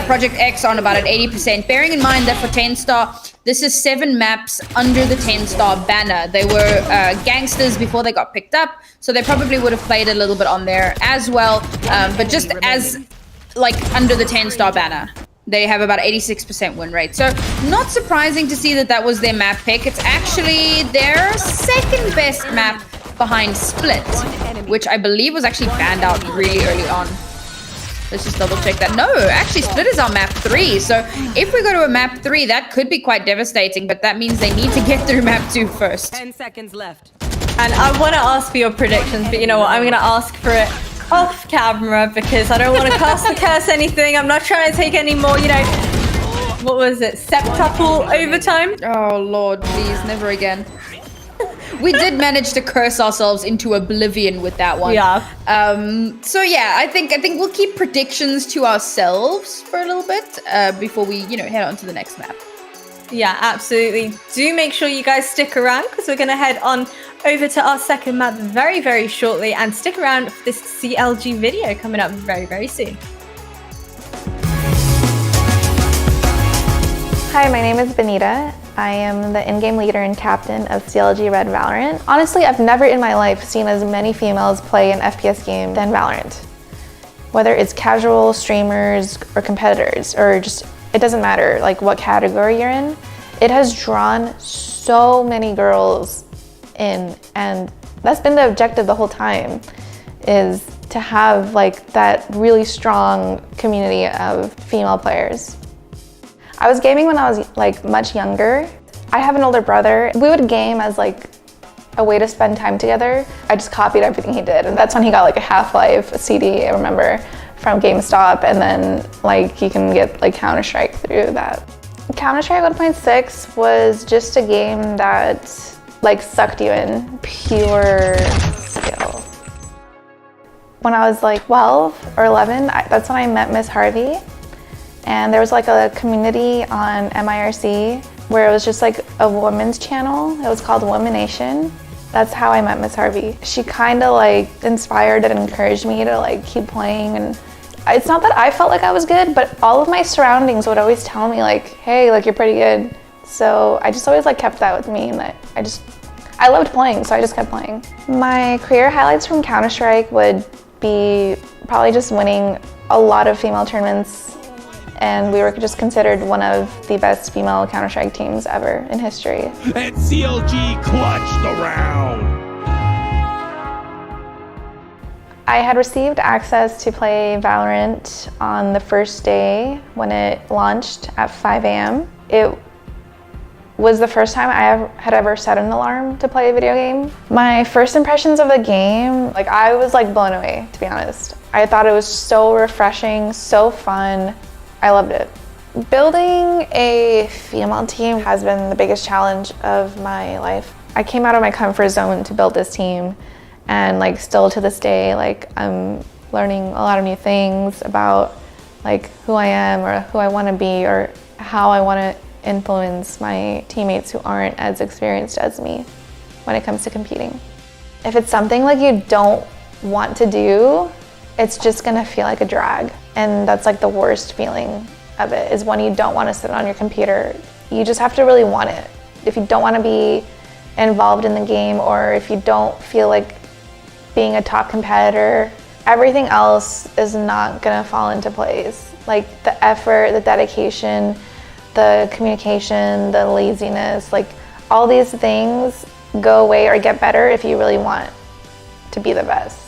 Project X on about an 80%. Bearing in mind that for Tenstar, this is 7 maps under the Tenstar banner. They were gangsters before they got picked up, so they probably would have played a little bit on there as well. But just as, like, under the Tenstar banner. They have about 86% win rate. So not surprising to see that that was their map pick. It's actually their 2nd best map behind Split, which I believe was actually banned out really early on. Let's just double check that. No, actually Split is on map 3. So if we go to a map 3, that could be quite devastating, but that means they need to get through map 2 first. 10 seconds left. And I want to ask for your predictions, but you know what? I'm going to ask for it off camera because I don't want to cast the curse anything. I'm not trying to take any more, you know, what was it? Septuple overtime? Oh Lord, please, never again. We did manage to curse ourselves into oblivion with that one. Yeah. So yeah, I think we'll keep predictions to ourselves for a little bit before we, head on to the next map. Yeah, absolutely. Do make sure you guys stick around because we're going to head on over to our second map very, very shortly, and stick around for this CLG video coming up very, very soon. Hi, my name is Benita. I am the in-game leader and captain of CLG Red Valorant. Honestly, I've never in my life seen as many females play an FPS game than Valorant. Whether it's casual streamers or competitors, or just, it doesn't matter like what category you're in, it has drawn so many girls in, and that's been the objective the whole time, is to have like that really strong community of female players. I was gaming when I was like much younger. I have an older brother. We would game as like a way to spend time together. I just copied everything he did, and that's when he got like a Half-Life CD, I remember, from GameStop, and then like you can get like Counter-Strike through that. Counter-Strike 1.6 was just a game that like sucked you in, pure skill. When I was like 12 or 11, that's when I met Miss Harvey. And there was like a community on MIRC where it was just like a women's channel. It was called Womanation. That's how I met Miss Harvey. She kind of like inspired and encouraged me to like keep playing. And it's not that I felt like I was good, but all of my surroundings would always tell me like, hey, like you're pretty good. So I just always like kept that with me, and that I loved playing, so I just kept playing. My career highlights from Counter-Strike would be probably just winning a lot of female tournaments, and we were just considered one of the best female Counter-Strike teams ever in history. And CLG clutched the round. I had received access to play Valorant on the first day when it launched at 5 a.m. It was the first time I had ever set an alarm to play a video game. My first impressions of the game, like I was like blown away, to be honest. I thought it was so refreshing, so fun. I loved it. Building a female team has been the biggest challenge of my life. I came out of my comfort zone to build this team, and like still to this day, like I'm learning a lot of new things about like who I am or who I want to be or how I want to influence my teammates who aren't as experienced as me when it comes to competing. If it's something like you don't want to do, it's just gonna feel like a drag. And that's like the worst feeling of it, is when you don't want to sit on your computer. You just have to really want it. If you don't want to be involved in the game, or if you don't feel like being a top competitor, everything else is not gonna fall into place. Like the effort, the dedication, the communication, the laziness, like all these things go away or get better if you really want to be the best.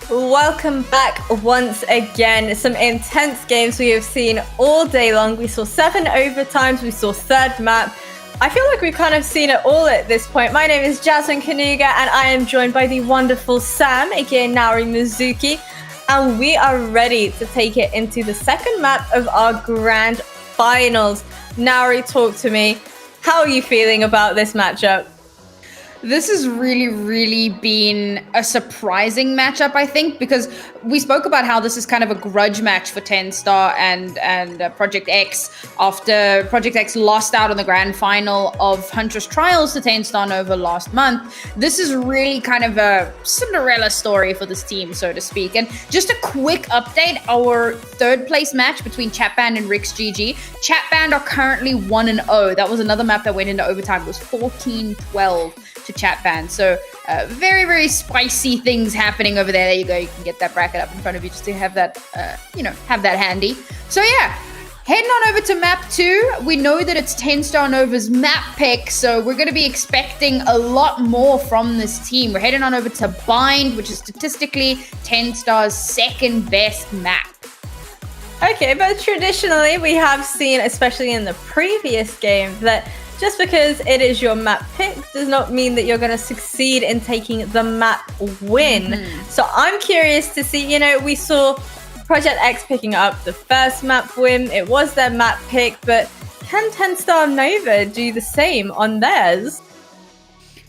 Welcome back once again. Some intense games we have seen all day long. We saw 7 overtimes, we saw third map. I feel like we've kind of seen it all at this point. My name is Jasmine Kanuga and I am joined by the wonderful Sam, aka Naori Mizuki. And we are ready to take it into the second map of our grand finals. Naori, talk to me. How are you feeling about this matchup? This has really been a surprising matchup, I think, because we spoke about how this is kind of a grudge match for 10 Star and Project X after Project X lost out on the grand final of Huntress Trials to 10 Star Nova last month. This is really kind of a Cinderella story for this team, so to speak. And just a quick update, our third place match between Chatband and Rix GG. Chatband are currently 1-0. That was another map that went into overtime. It was 14-12. To Chatband. So very spicy things happening over there. There you go. You can get that bracket up in front of you just to have that, have that handy. So yeah, heading on over to map 2. We know that it's 10 Star Nova's map pick, so we're going to be expecting a lot more from this team. We're heading on over to Bind, which is statistically 10 Star's second best map. Okay, but traditionally we have seen, especially in the previous game, that just because it is your map pick does not mean that you're going to succeed in taking the map win. So I'm curious to see, we saw Project X picking up the first map win. It was their map pick, but can 10 Star Nova do the same on theirs?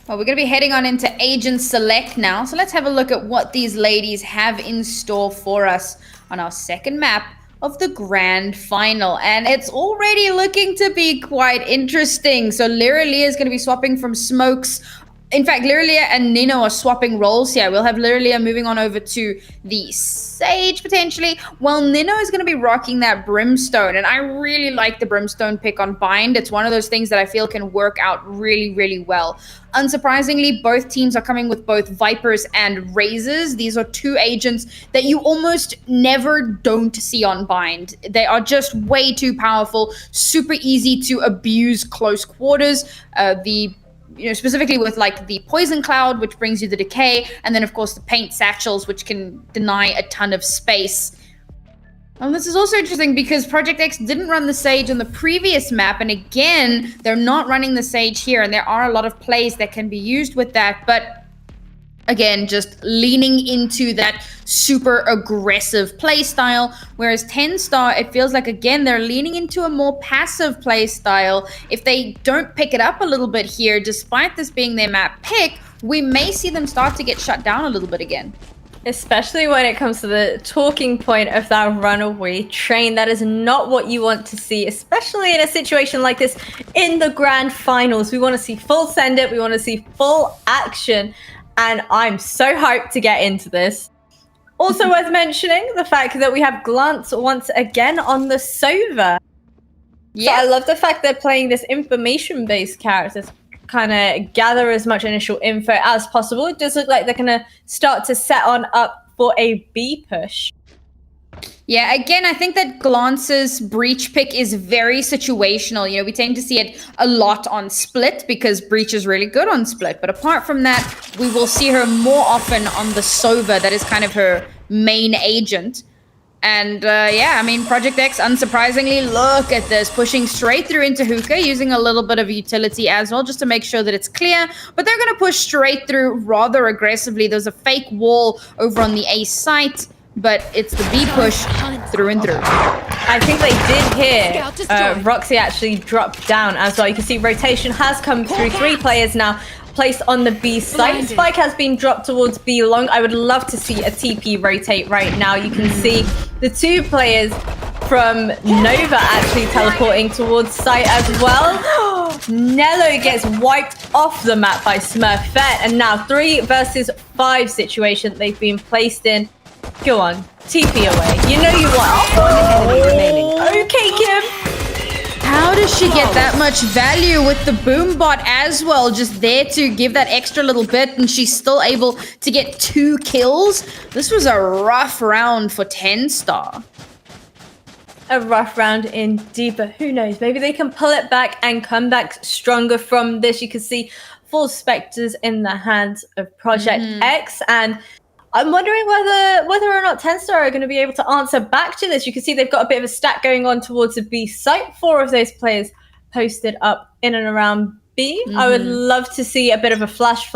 Well, we're going to be heading on into Agent Select now. So let's have a look at what these ladies have in store for us on our second map of the grand final, and it's already looking to be quite interesting. So Lyralia is going to be swapping from Smokes. In fact, Lyralia and Nino are swapping roles here. We'll have Lyralia moving on over to the Sage potentially, while Nino is going to be rocking that Brimstone. And I really like the Brimstone pick on Bind. It's one of those things that I feel can work out really well. Unsurprisingly, both teams are coming with both Vipers and Razors. These are two agents that you almost never don't see on Bind. They are just way too powerful, super easy to abuse close quarters. Specifically with like the Poison Cloud, which brings you the decay, and then of course the Paint Satchels, which can deny a ton of space. And this is also interesting because Project X didn't run the Sage on the previous map, and again, they're not running the Sage here, and there are a lot of plays that can be used with that, but again, just leaning into that super aggressive play style, whereas 10 Star, it feels like, again, they're leaning into a more passive play style. If they don't pick it up a little bit here, despite this being their map pick, we may see them start to get shut down a little bit again. Especially when it comes to the talking point of that runaway train. That is not what you want to see, especially in a situation like this in the grand finals. We want to see full send it, we want to see full action. And I'm so hyped to get into this. Also worth mentioning the fact that we have Glance once again on the Sova. Yeah, so I love the fact they're playing this information-based character to kind of gather as much initial info as possible. It does look like they're going to start to set on up for a B push. Yeah, again, I think that Glance's Breach pick is very situational. We tend to see it a lot on Split because Breach is really good on Split. But apart from that, we will see her more often on the Sova. That is kind of her main agent. And Project X, unsurprisingly, look at this, pushing straight through into Hookah, using a little bit of utility as well, just to make sure that it's clear. But they're going to push straight through rather aggressively. There's a fake wall over on the A site, but it's the B push through and through. I think they did hear Roxy actually drop down as well. You can see rotation has come through. 3 players now placed on the B site. Spike has been dropped towards B long. I would love to see a TP rotate right now. You can see the 2 players from Nova actually teleporting towards site as well. Nello gets wiped off the map by Smurfette, and now 3 versus 5 situation they've been placed in. Go on, TP away. You know you want. One enemy remaining. Okay, Kim. How does she get that much value with the boom bot as well? Just there to give that extra little bit, and she's still able to get 2 kills. This was a rough round for 10 Star. A rough round indeed, but who knows? Maybe they can pull it back and come back stronger from this. You can see full specters in the hands of Project X, and I'm wondering whether or not Tenstar are going to be able to answer back to this. You can see they've got a bit of a stack going on towards the B site. 4 of those players posted up in and around B. I would love to see a bit of a flash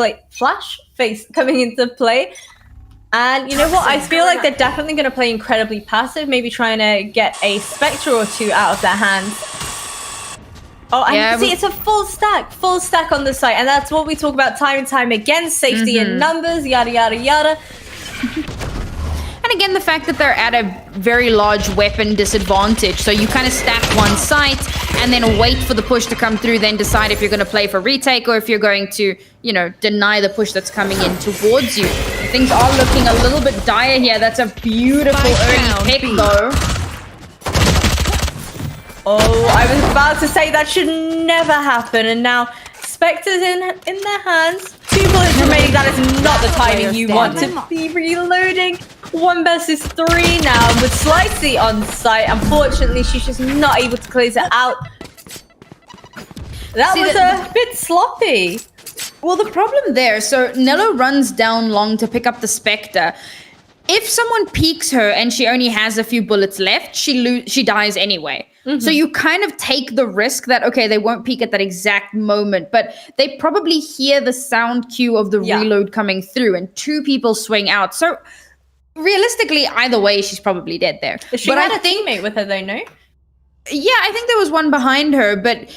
face coming into play. And you know what? I feel like they're definitely going to play incredibly passive, maybe trying to get a Spectre or 2 out of their hands. Oh, and you can see it's a full stack on the site. And that's what we talk about time and time again. Safety in numbers, yada, yada, yada. And again, the fact that they're at a very large weapon disadvantage. So you kind of stack one site and then wait for the push to come through, then decide if you're going to play for retake or if you're going to, you know, deny the push that's coming in towards you. Things are looking a little bit dire here. That's a beautiful early pick, though. Oh, I was about to say that should never happen. And now Spectre's in their hands. 2 bullets remaining. That is not the timing you want to be reloading. 1 versus 3 now with Slicey on site. Unfortunately, she's just not able to close it out. That was a bit sloppy. Well, the problem there, so Nello runs down long to pick up the Spectre. If someone peeks her and she only has a few bullets left, she dies anyway. So you kind of take the risk that, okay, they won't peek at that exact moment, but they probably hear the sound cue of the reload coming through and 2 people swing out. So realistically, either way, she's probably dead there. She had a teammate with her though, no? Yeah, I think there was one behind her, but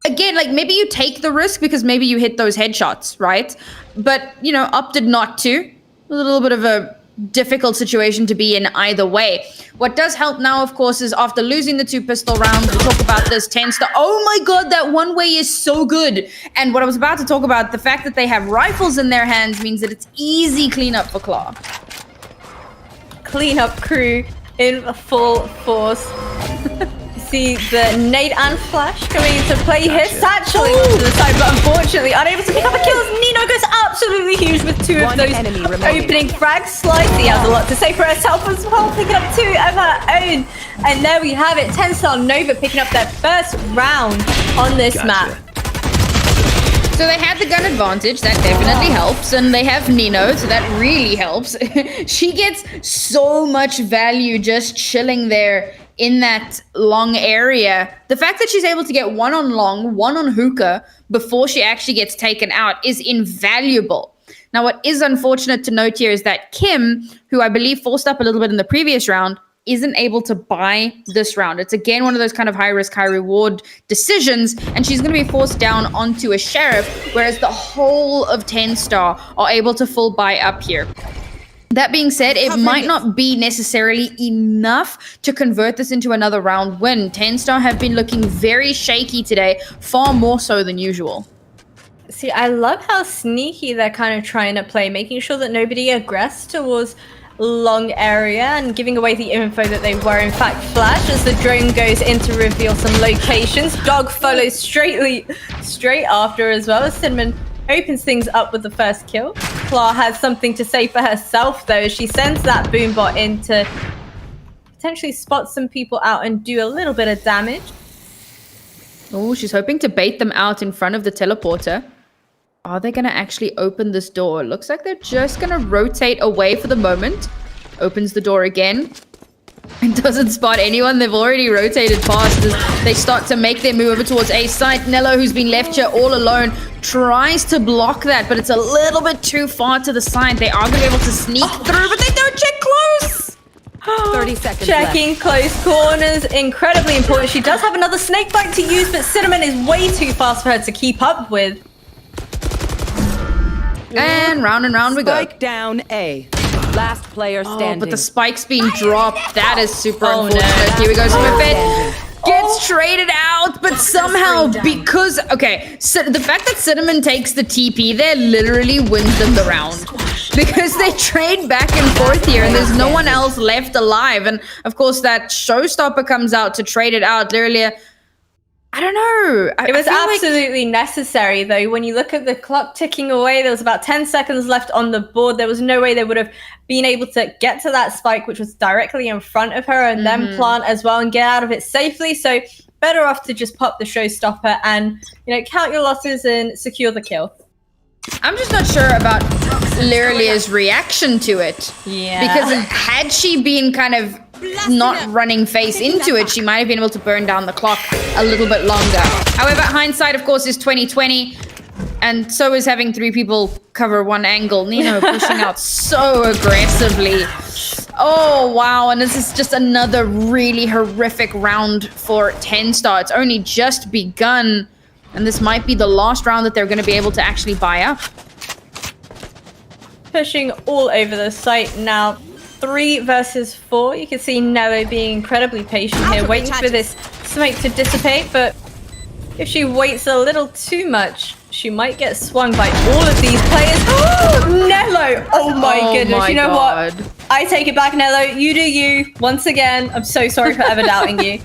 again, like maybe you take the risk because maybe you hit those headshots, right? But, you know, opted not to. A little bit of a difficult situation to be in either way. What does help now, of course, is after losing the 2 pistol rounds, we'll talk about this Tenstar. Oh my god, that one way is so good. And what I was about to talk about, the fact that they have rifles in their hands means that it's easy cleanup for Claw. Cleanup crew in full force. See the nade and flash coming into play here. Satcheling onto the side, but unfortunately unable to pick up a kill. Nino goes absolutely huge with 2 of those opening frags. Slicey has a lot to say for herself as well, picking up 2 of her own. And there we have it. Tenstar Nova picking up their first round on this map. So they had the gun advantage, that definitely helps, and they have Nino, so that really helps. She gets so much value just chilling there in that long area. The fact that she's able to get 1 on long, 1 on hookah before she actually gets taken out is invaluable. Now, what is unfortunate to note here is that Kim, who I believe forced up a little bit in the previous round, isn't able to buy this round. It's again one of those kind of high risk, high reward decisions, and she's going to be forced down onto a sheriff, whereas the whole of Tenstar are able to full buy up here. That being said, it might not be necessarily enough to convert this into another round win. Tenstar have been looking very shaky today, far more so than usual. See, I love how sneaky they're kind of trying to play, making sure that nobody aggressed towards long area and giving away the info that they were in fact flash as the drone goes in to reveal some locations. Dog follows straight after as well as Cinnamon opens things up with the first kill. Claw has something to say for herself though as she sends that boombot in to potentially spot some people out and do a little bit of damage. Oh, she's hoping to bait them out in front of the teleporter. Are they going to actually open this door? Looks like they're just going to rotate away for the moment. Opens the door again. And doesn't spot anyone. They've already rotated past as they start to make their move over towards A site. Nello, who's been left here all alone, tries to block that, but it's a little bit too far to the side. They are going to be able to sneak through, but they don't check close. 30 seconds Checking left. close corners, incredibly important. She does have another snake bite to use, but Cinnamon is way too fast for her to keep up with. And round we go. Spike down A. Last player standing. But the spike's being dropped. That is super unfortunate. no. Here we go. Smurfette gets traded out, but somehow because... Okay, so the fact that Cinnamon takes the TP there literally wins them the round. Because they trade back and forth here, and there's no one else left alive. And, of course, that showstopper comes out to trade it out earlier. I don't know. It was absolutely necessary, though. When you look at the clock ticking away, there was about 10 seconds left on the board. There was no way they would have been able to get to that spike, which was directly in front of her, and then plant as well and get out of it safely. So better off to just pop the showstopper and, you know, count your losses and secure the kill. I'm just not sure about Liralia's reaction to it. Yeah. Because had she been kind of not running face into it, she might have been able to burn down the clock a little bit longer. However, hindsight, of course, is 2020. And so is having 3 people cover one angle. Nino pushing out so aggressively. Oh, wow. And this is just another really horrific round for TenStar. It's only just begun. And this might be the last round that they're going to be able to actually buy up. Pushing all over the site now. 3 versus 4. You can see Nello being incredibly patient here, waiting for this smoke to dissipate. But if she waits a little too much, she might get swung by all of these players. Nello! Oh my goodness. My you know God. what? I take it back, Nello. You do you. Once again, I'm so sorry for ever doubting you.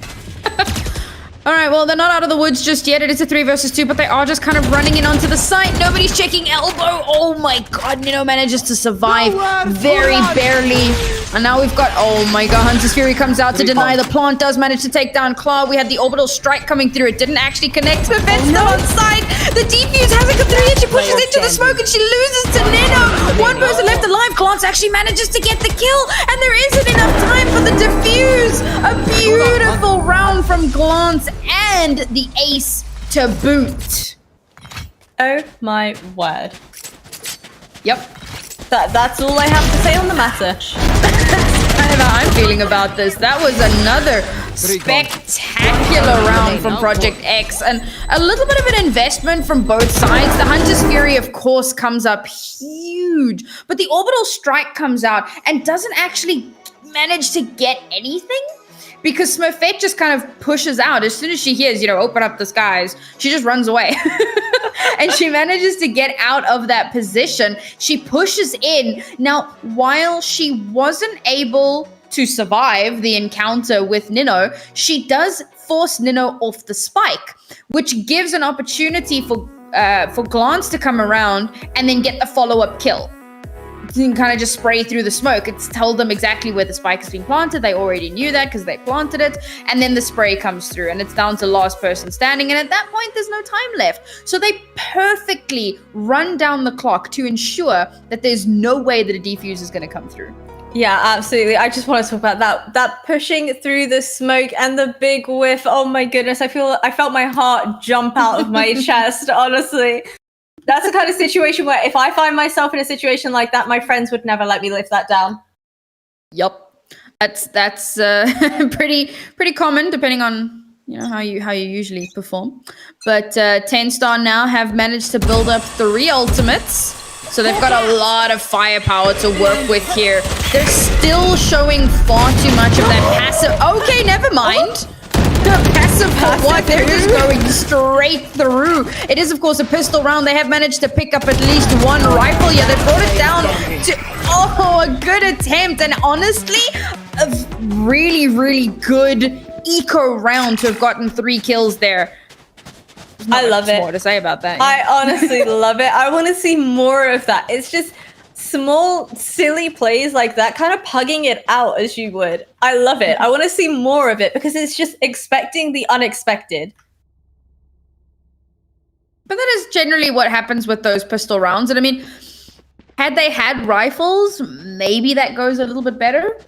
All right, well, they're not out of the woods just yet. It is a 3 versus 2, but they are just kind of running in onto the site. Nobody's checking elbow. Oh my God, Nino manages to survive very barely. And now we've got, oh my God, Hunter's Fury comes out to deny. The plant does manage to take down Claw. We had the orbital strike coming through. It didn't actually connect. But Vet's still on site. The defuse hasn't come through yet. She pushes into the smoke and she loses to Nino. One person left alive. Glance actually manages to get the kill. And there isn't enough time for the defuse. A beautiful round from Glance and the ace to boot. Oh my word. Yep. That's all I have to say on the matter. That's kind of how I'm feeling about this. That was another spectacular round from Project X, and a little bit of an investment from both sides. The Hunter's Fury, of course, comes up huge, but the orbital strike comes out and doesn't actually manage to get anything. Because Smurfette just kind of pushes out. As soon as she hears, open up the skies, she just runs away. And she manages to get out of that position. She pushes in. Now, while she wasn't able to survive the encounter with Nino, she does force Nino off the spike, which gives an opportunity for Glance to come around and then get the follow-up kill. You can kind of just spray through the smoke. It's told them exactly where the spike is being planted. They already knew that because they planted it. And then the spray comes through and it's down to last person standing. And at that point, there's no time left. So they perfectly run down the clock to ensure that there's no way that a defuse is going to come through. Yeah, absolutely. I just want to talk about that pushing through the smoke and the big whiff. Oh my goodness. I felt my heart jump out of my chest, honestly. That's the kind of situation where if I find myself in a situation like that, my friends would never let me live that down. Yup. That's pretty common depending on how you usually perform. But TenStar now have managed to build up 3 ultimates. So they've got a lot of firepower to work with here. They're still showing far too much of that passive. Okay, never mind. Passive for what? They're just going straight through. It is, of course, a pistol round. They have managed to pick up at least 1 rifle. Yeah, they brought it down to... Oh, a good attempt. And honestly, a really, really good eco round to have gotten 3 kills there. I love it. More to say about that. I honestly love it. I want to see more of that. It's just small, silly plays like that, kind of pugging it out as you would. I love it. I want to see more of it because it's just expecting the unexpected. But that is generally what happens with those pistol rounds. And I mean, had they had rifles, maybe that goes a little bit better.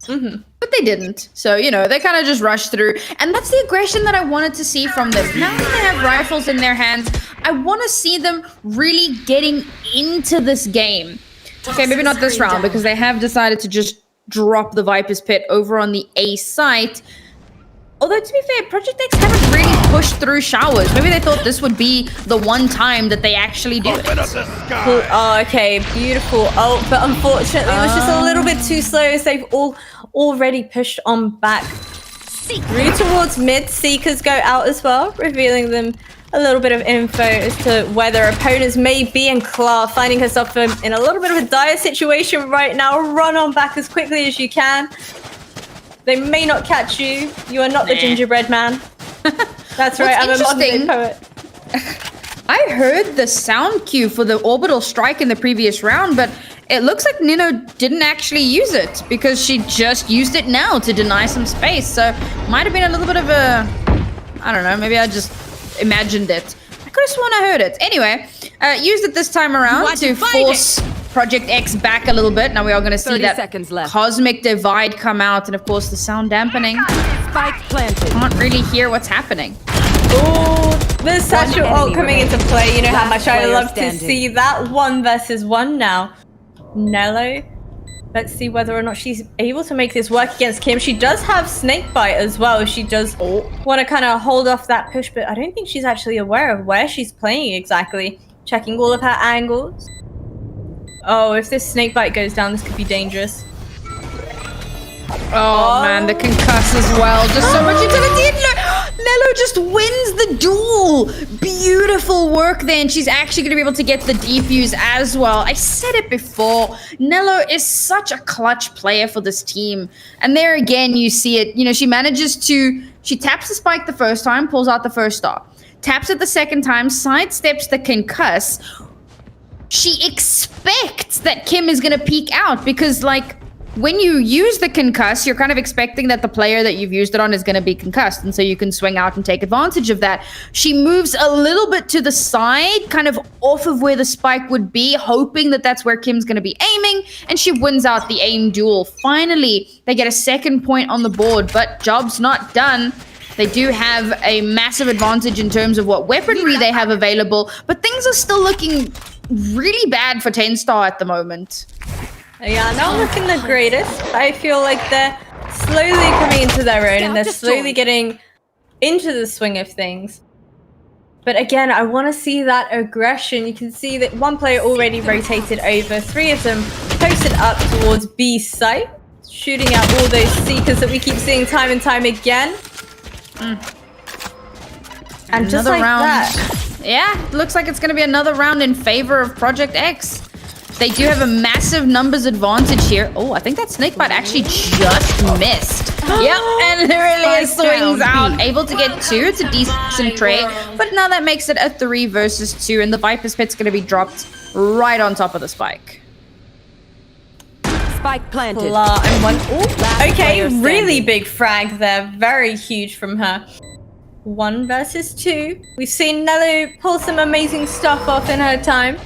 But they didn't. So, they kind of just rushed through. And that's the aggression that I wanted to see from them. Now that they have rifles in their hands, I want to see them really getting into this game. Okay, maybe not this round because they have decided to just drop the Viper's Pit over on the A site. Although, to be fair, Project X haven't really pushed through showers. Maybe they thought this would be the one time that they actually do it. Oh, okay, beautiful. Oh, but unfortunately, it was just a little bit too slow as they've already pushed on back. Through towards mid, Seekers go out as well, revealing them a little bit of info as to where their opponents may be, and Clara finding herself in a little bit of a dire situation right now. Run on back as quickly as you can. They may not catch you. You are not the gingerbread man. That's right, I'm a modern day poet. I heard the sound cue for the orbital strike in the previous round, but it looks like Nino didn't actually use it because she just used it now to deny some space. So might have been a little bit of a, I don't know, maybe I just imagined it. I could have sworn I heard it. Anyway, used it this time around to force Project X back a little bit. Now we are going to see 30 that seconds left. Cosmic Divide come out, and of course the sound dampening. Spike planted. Can't really hear what's happening. Oh, the satchel ult coming into play. You know how much I player love standing. to see that 1 versus 1 now. Nello. Let's see whether or not she's able to make this work against Kim. She does have Snakebite as well. She does want to kind of hold off that push, but I don't think she's actually aware of where she's playing exactly. Checking all of her angles. Oh, if this Snakebite goes down, this could be dangerous. Oh man, the concuss as well. Just so much utility. Nello just wins the duel. Beautiful work there, and she's actually going to be able to get the defuse as well. I said it before. Nello is such a clutch player for this team. And there again, you see it. You know, she taps the spike the first time, pulls out the first star. Taps it the second time, sidesteps the concuss. She expects that Kim is going to peek out because, like, when you use the concuss, you're kind of expecting that the player that you've used it on is going to be concussed, and so you can swing out and take advantage of that. She moves a little bit to the side, kind of off of where the spike would be, hoping that that's where Kim's going to be aiming, and she wins out the aim duel. Finally, they get a second point on the board, but job's not done. They do have a massive advantage in terms of what weaponry they have available, but things are still looking really bad for 10 Star at the moment. Yeah, not looking the greatest. I feel like they're slowly coming into their own and they're slowly getting into the swing of things. But again, I want to see that aggression. You can see that one player already rotated over. 3 of them posted up towards B site, shooting out all those seekers that we keep seeing time and time again. And just like that. Yeah, looks like it's going to be another round in favor of Project X. They do have a massive numbers advantage here. Oh, I think that Snakebite actually just missed. Yep, and Aurelia swings out, able to get 2. It's a decent trade, but now that makes it a 3 versus 2, and the Viper's Pit's going to be dropped right on top of the spike. Spike planted. And one. Ooh, okay, player really standing. big frag there. Very huge from her. 1 versus 2. We've seen Nello pull some amazing stuff off in her time.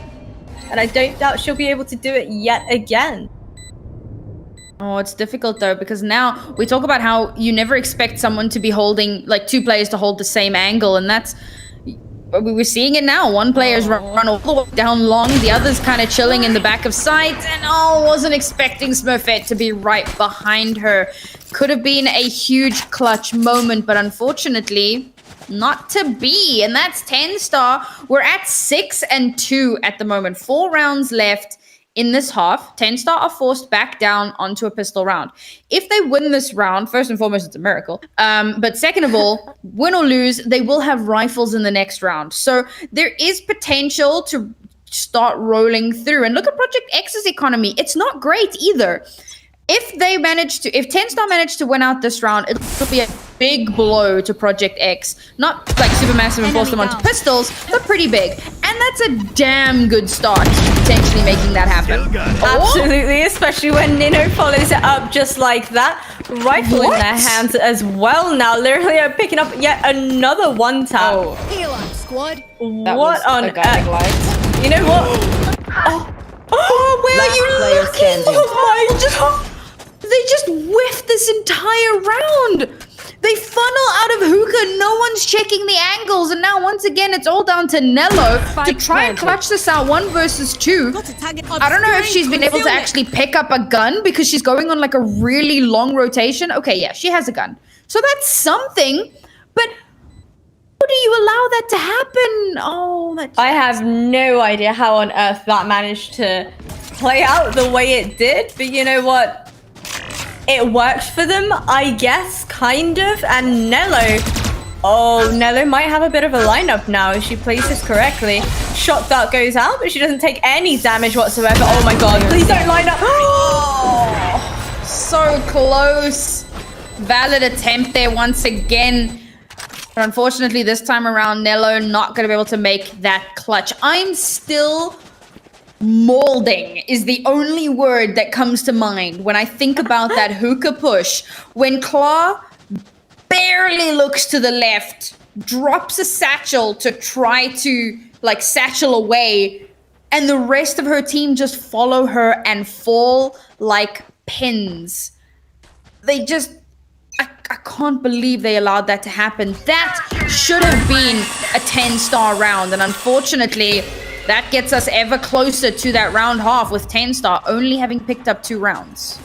And I don't doubt she'll be able to do it yet again. Oh, it's difficult though, because now we talk about how you never expect someone to be holding, like 2 players to hold the same angle, and that's, we were seeing it now. One player's run all the way down long, the other's kind of chilling in the back of sight, and wasn't expecting Smurfette to be right behind her. Could have been a huge clutch moment, but unfortunately, not to be. And that's 10 Star. We're at 6-2 at the moment. 4 rounds left in this half. 10 Star are forced back down onto a pistol round. If they win this round, first and foremost, it's a miracle. But second of all, win or lose, they will have rifles in the next round. So there is potential to start rolling through. And look at Project X's economy. It's not great either. If 10 Star manage to win out this round, it'll be a big blow to Project X. Not like supermassive and force them onto pistols, but pretty big. And that's a damn good start to potentially making that happen. Absolutely, especially when Nino follows it up just like that. Rifle in their hands as well now. Literally are picking up yet another 1 tap. Heal up, squad. What on earth? You know what? Oh, where Last are you player looking? standing. Oh my! They just whiffed this entire round. They funnel out of hookah. No one's checking the angles. And now, once again, it's all down to Nello to try and clutch this out 1 versus 2. I don't know if she's been able to actually pick up a gun because she's going on like a really long rotation. Okay, yeah, she has a gun. So that's something. But how do you allow that to happen? Oh, I have no idea how on earth that managed to play out the way it did. But you know what? It worked for them, I guess, kind of. And Nello might have a bit of a lineup now if she plays this correctly. Shot dart goes out, but she doesn't take any damage whatsoever. Oh my god, please don't line up. Oh, so close. Valid attempt there once again. But unfortunately, this time around, Nello not going to be able to make that clutch. I'm still molding is the only word that comes to mind when I think about that hookah push. When Claw barely looks to the left, drops a satchel to try to like satchel away, and the rest of her team just follow her and fall like pins. They just, I can't believe they allowed that to happen. That should have been a 10-star round, and unfortunately, that gets us ever closer to that round half with 10-star only having picked up 2 rounds.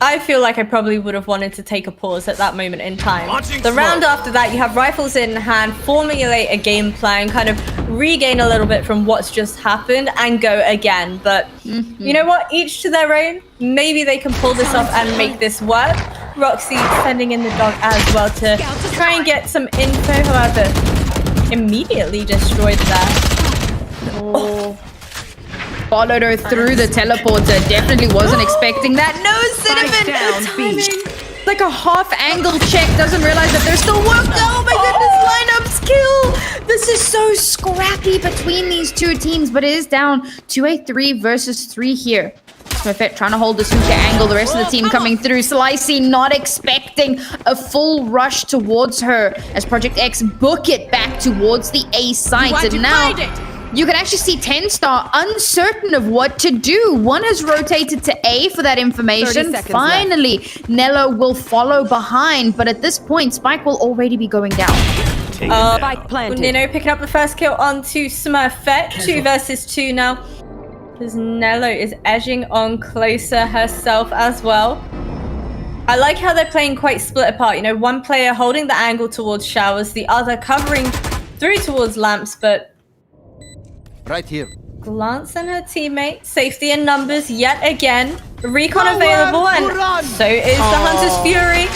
I feel like I probably would have wanted to take a pause at that moment in time. The round after that, you have rifles in hand, formulate a game plan, kind of regain a little bit from what's just happened and go again. But you know what? Each to their own. Maybe they can pull this off and make this work. Roxy sending in the dog as well to try and get some info. However, immediately destroyed that. Oh. Followed her through the teleporter. Definitely wasn't expecting that. No, Cinnamon! The timing. Like a half angle check. Doesn't realize that there's still work. Oh my goodness, lineups kill. This is so scrappy between these two teams, but it is down to a 3 versus 3 here. Smurfette trying to hold this hookah angle. The rest of the team coming through. Slicey not expecting a full rush towards her as Project X book it back towards the A site. And now you can actually see 10-star uncertain of what to do. One has rotated to A for that information. Finally, Nello will follow behind, but at this point, Spike will already be going down. Spike planted. Nino picking up the first kill onto Smurfette. 2 versus 2 now. As Nello is edging on closer herself as well. I like how they're playing quite split apart. You know, one player holding the angle towards showers, the other covering through towards lamps, but Right here. glance at her teammate. Safety in numbers yet again. Recon available, and so is the Hunter's Fury.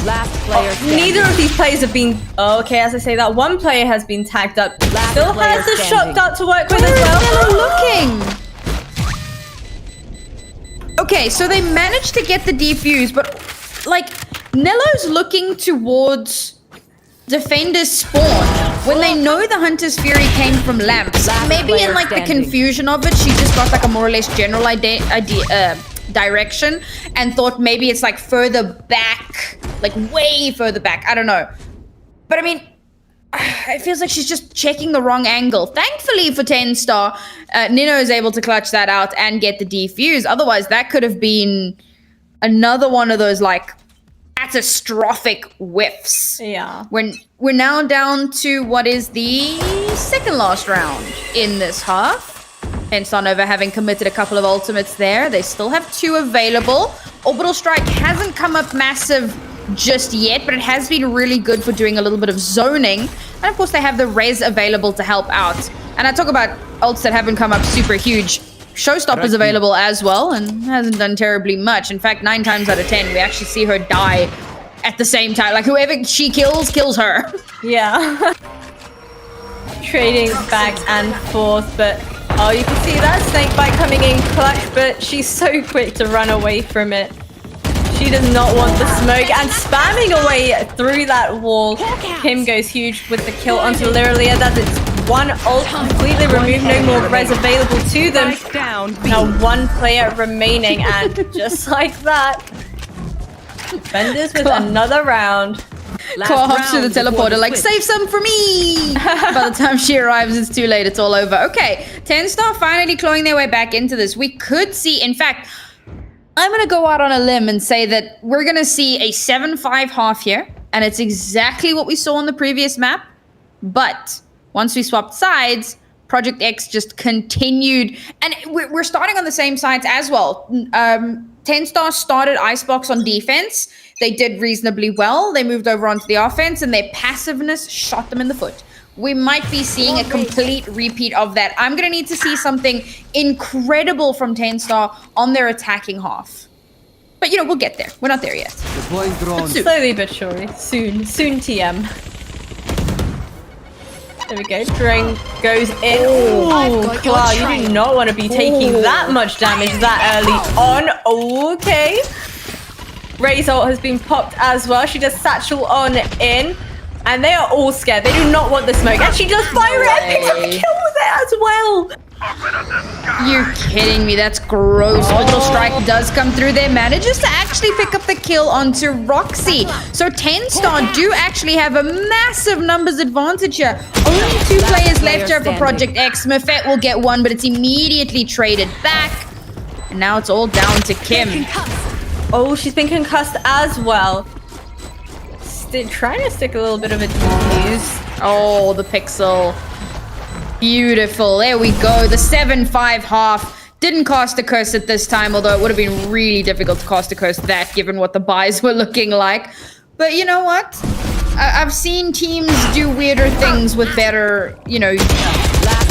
Last player standing. Neither of these players have been... okay, as I say that, one player has been tagged up. Still has the shot dart to work with as well. Looking. Okay, so they managed to get the defuse, but like Nello's looking towards Defender's spawn when they know the Hunter's Fury came from lamps. Maybe in like the confusion of it, she just got like a more or less general direction and thought maybe it's like further back, like way further back. I don't know. But I mean, it feels like she's just checking the wrong angle. Thankfully for 10-star, Nino is able to clutch that out and get the defuse. Otherwise, that could have been another one of those like catastrophic whiffs. Yeah. When we're now down to what is the second last round in this half. 10-star Nova having committed a couple of ultimates there. They still have 2 available. Orbital Strike hasn't come up massive just yet, but it has been really good for doing a little bit of zoning. And of course they have the res available to help out. And I talk about ults that haven't come up super huge. Showstopper's available as well and hasn't done terribly much. In fact, 9 times out of 10, we actually see her die at the same time. Like whoever she kills her. Yeah. Trading back and forth, but oh, you can see that snakebite coming in clutch, but she's so quick to run away from it. She does not want the smoke and spamming away through that wall. Kim goes huge with the kill onto Lirelia. That's its one ult completely removed. No more res available to them. Now 1 player remaining, and just like that, Defenders with another round. Claw hops to the teleporter like, save some for me! By the time she arrives, it's too late. It's all over. Okay, 10-star finally clawing their way back into this. We could see, in fact, I'm going to go out on a limb and say that we're going to see a 7-5 half here. And it's exactly what we saw on the previous map. But once we swapped sides, Project X just continued. And we're starting on the same sides as well. 10-star started Icebox on defense. They did reasonably well. They moved over onto the offense, and their passiveness shot them in the foot. We might be seeing a complete repeat of that. I'm going to need to see something incredible from 10-star on their attacking half. But, you know, we'll get there. We're not there yet. Deploying drone. Slowly but surely. Soon TM. There we go. Drone goes in. Oh, Clara, you do not want to be taking that much damage that early on. Okay. Ray's ult has been popped as well. She does satchel on in. And they are all scared. They do not want the smoke. And she does fire it and picks up a kill with it as well. You're kidding me, that's gross. Orbital Strike does come through there, manages to actually pick up the kill onto Roxy. So 10 Star do actually have a massive numbers advantage here. Only 2 players left here for Project X. Smurfette will get one, but it's immediately traded back. And now it's all down to Kim. Oh, she's been concussed as well. Trying to stick a little bit of a defuse. Oh, the pixel. Beautiful. There we go. The 7-5 half. Didn't cast a curse at this time, although it would have been really difficult to cast a curse that given what the buys were looking like. But you know what? I've seen teams do weirder things with better, you know,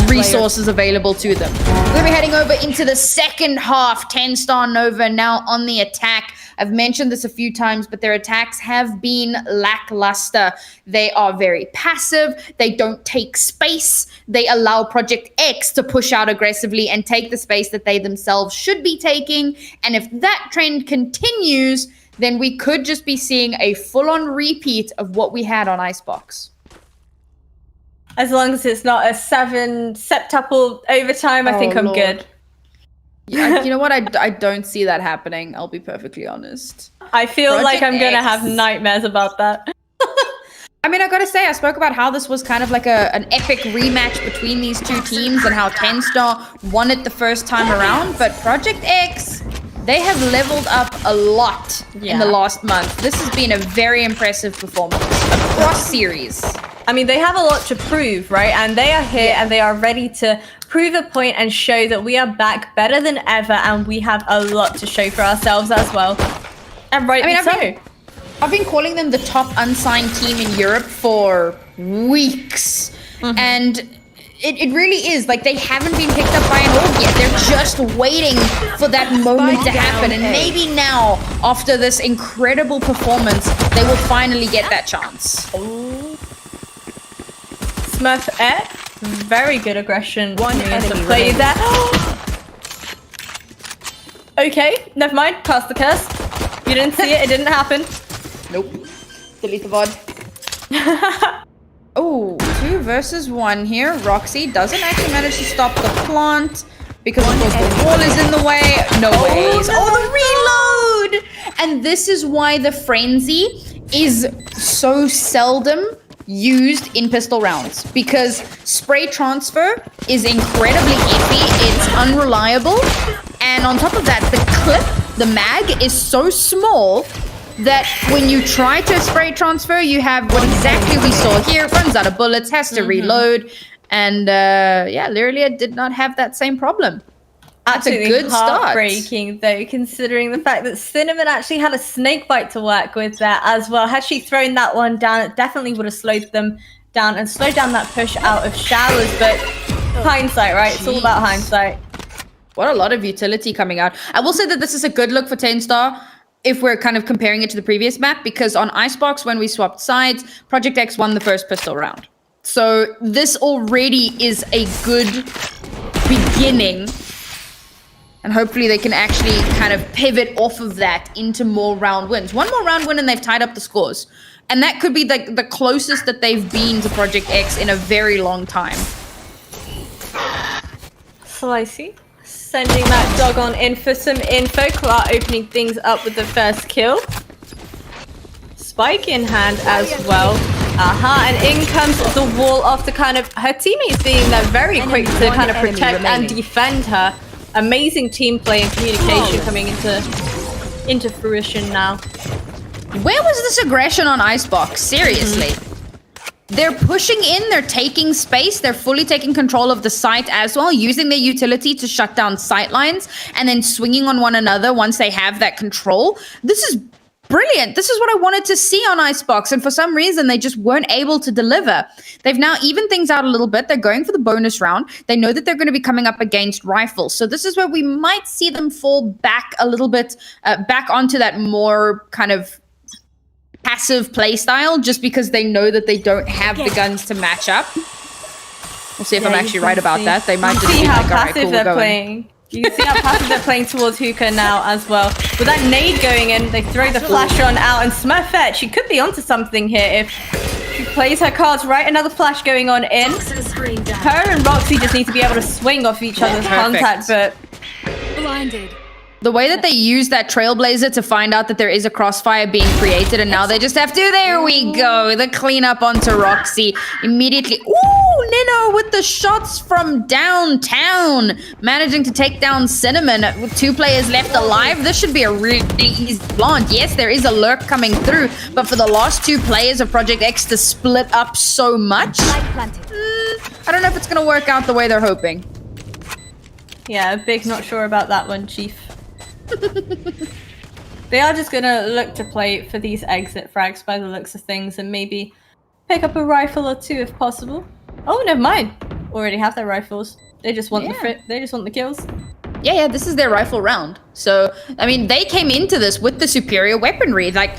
resources available to them. We're gonna be heading over into the second half. 10 Star Nova now on the attack. I've mentioned this a few times, but their attacks have been lackluster. They are very passive. They don't take space. They allow Project X to push out aggressively and take the space that they themselves should be taking. And if that trend continues, then we could just be seeing a full-on repeat of what we had on Icebox. As long as it's not a 7 septuple overtime, I think I'm good. Yeah, you know what? I don't see that happening. I'll be perfectly honest. I feel Project like I'm going to X. have nightmares about that. I mean, I gotta say, I spoke about how this was kind of like an epic rematch between these two teams and how 10 Star won it the first time around. But Project X, they have leveled up a lot in the last month. This has been a very impressive performance across series. I mean, they have a lot to prove, right? And they are here and they are ready to prove a point and show that we are back better than ever and we have a lot to show for ourselves as well. And I've been calling them the top unsigned team in Europe for weeks. And it really is. Like, they haven't been picked up by an org yet. They're just waiting for that moment to happen. And maybe now, after this incredible performance, they will finally get that chance. Smurfette, very good aggression. One enemy play remaining. there. Okay, never mind. Cast the curse. You didn't see it. It didn't happen. Nope. Delete the VOD. Oh, 2 versus 1 here. Roxy doesn't actually manage to stop the plant because of course the wall is in the way. No ways. Oh, the reload! And this is why the frenzy is so seldom used in pistol rounds, because spray transfer is incredibly iffy, it's unreliable, and on top of that, the clip, the mag, is so small that when you try to spray transfer, you have what exactly we saw here. Runs out of bullets, has to reload, and yeah, Lyria did not have that same problem. That's a good start. Heartbreaking though, considering the fact that Cinnamon actually had a snake bite to work with there as well. Had she thrown that one down, it definitely would have slowed them down and slowed down that push out of showers. But hindsight, right? It's all about hindsight. What a lot of utility coming out. I will say that this is a good look for 10 Star if we're kind of comparing it to the previous map, because on Icebox, when we swapped sides, Project X won the first pistol round. So this already is a good beginning. And hopefully they can actually kind of pivot off of that into more round wins. One more round win and they've tied up the scores. And that could be the closest that they've been to Project X in a very long time. Slicey. Sending that dog on in for some info. Clark opening things up with the first kill. Spike in hand as well. And in comes the wall after kind of her teammates being there very quick to kind of protect and defend her. Amazing team play and communication coming into fruition now. Where was this aggression on Icebox? Seriously. They're pushing in, they're taking space, they're fully taking control of the site as well, using their utility to shut down sight lines, and then swinging on one another once they have that control. This is brilliant. This is what I wanted to see on Icebox, and for some reason, they just weren't able to deliver. They've now evened things out a little bit. They're going for the bonus round. They know that they're going to be coming up against rifles, so this is where we might see them fall back a little bit, back onto that more kind of passive play style, just because they know that they don't have the guns to match up. We'll see if I'm actually right about that. They might just be like, all right, cool, we're going. Playing. You can see how passive they're playing towards Hookah now as well. With that nade going in, they throw the flash on out, and Smurfette, she could be onto something here if She plays her cards right. Another flash going on in. Her and Roxy just need to be able to swing off each other's contact, but The way that they use that Trailblazer to find out that there is a crossfire being created, and now they just have to. There we go. The cleanup onto Roxy immediately. Ooh, Nino with the shots from downtown, managing to take down Cinnamon with 2 players left alive. This should be a really easy plant. Yes, there is a lurk coming through, but for the last 2 players of Project X to split up so much, I don't know if it's gonna work out the way they're hoping. yeah, big not sure about that one, Chief. They are just gonna look to play for these exit frags by the looks of things, and maybe pick up a rifle or 2 if possible. Oh, never mind. Already have their rifles. They just want they just want the kills. Yeah, this is their rifle round. So, I mean, they came into this with the superior weaponry. Like,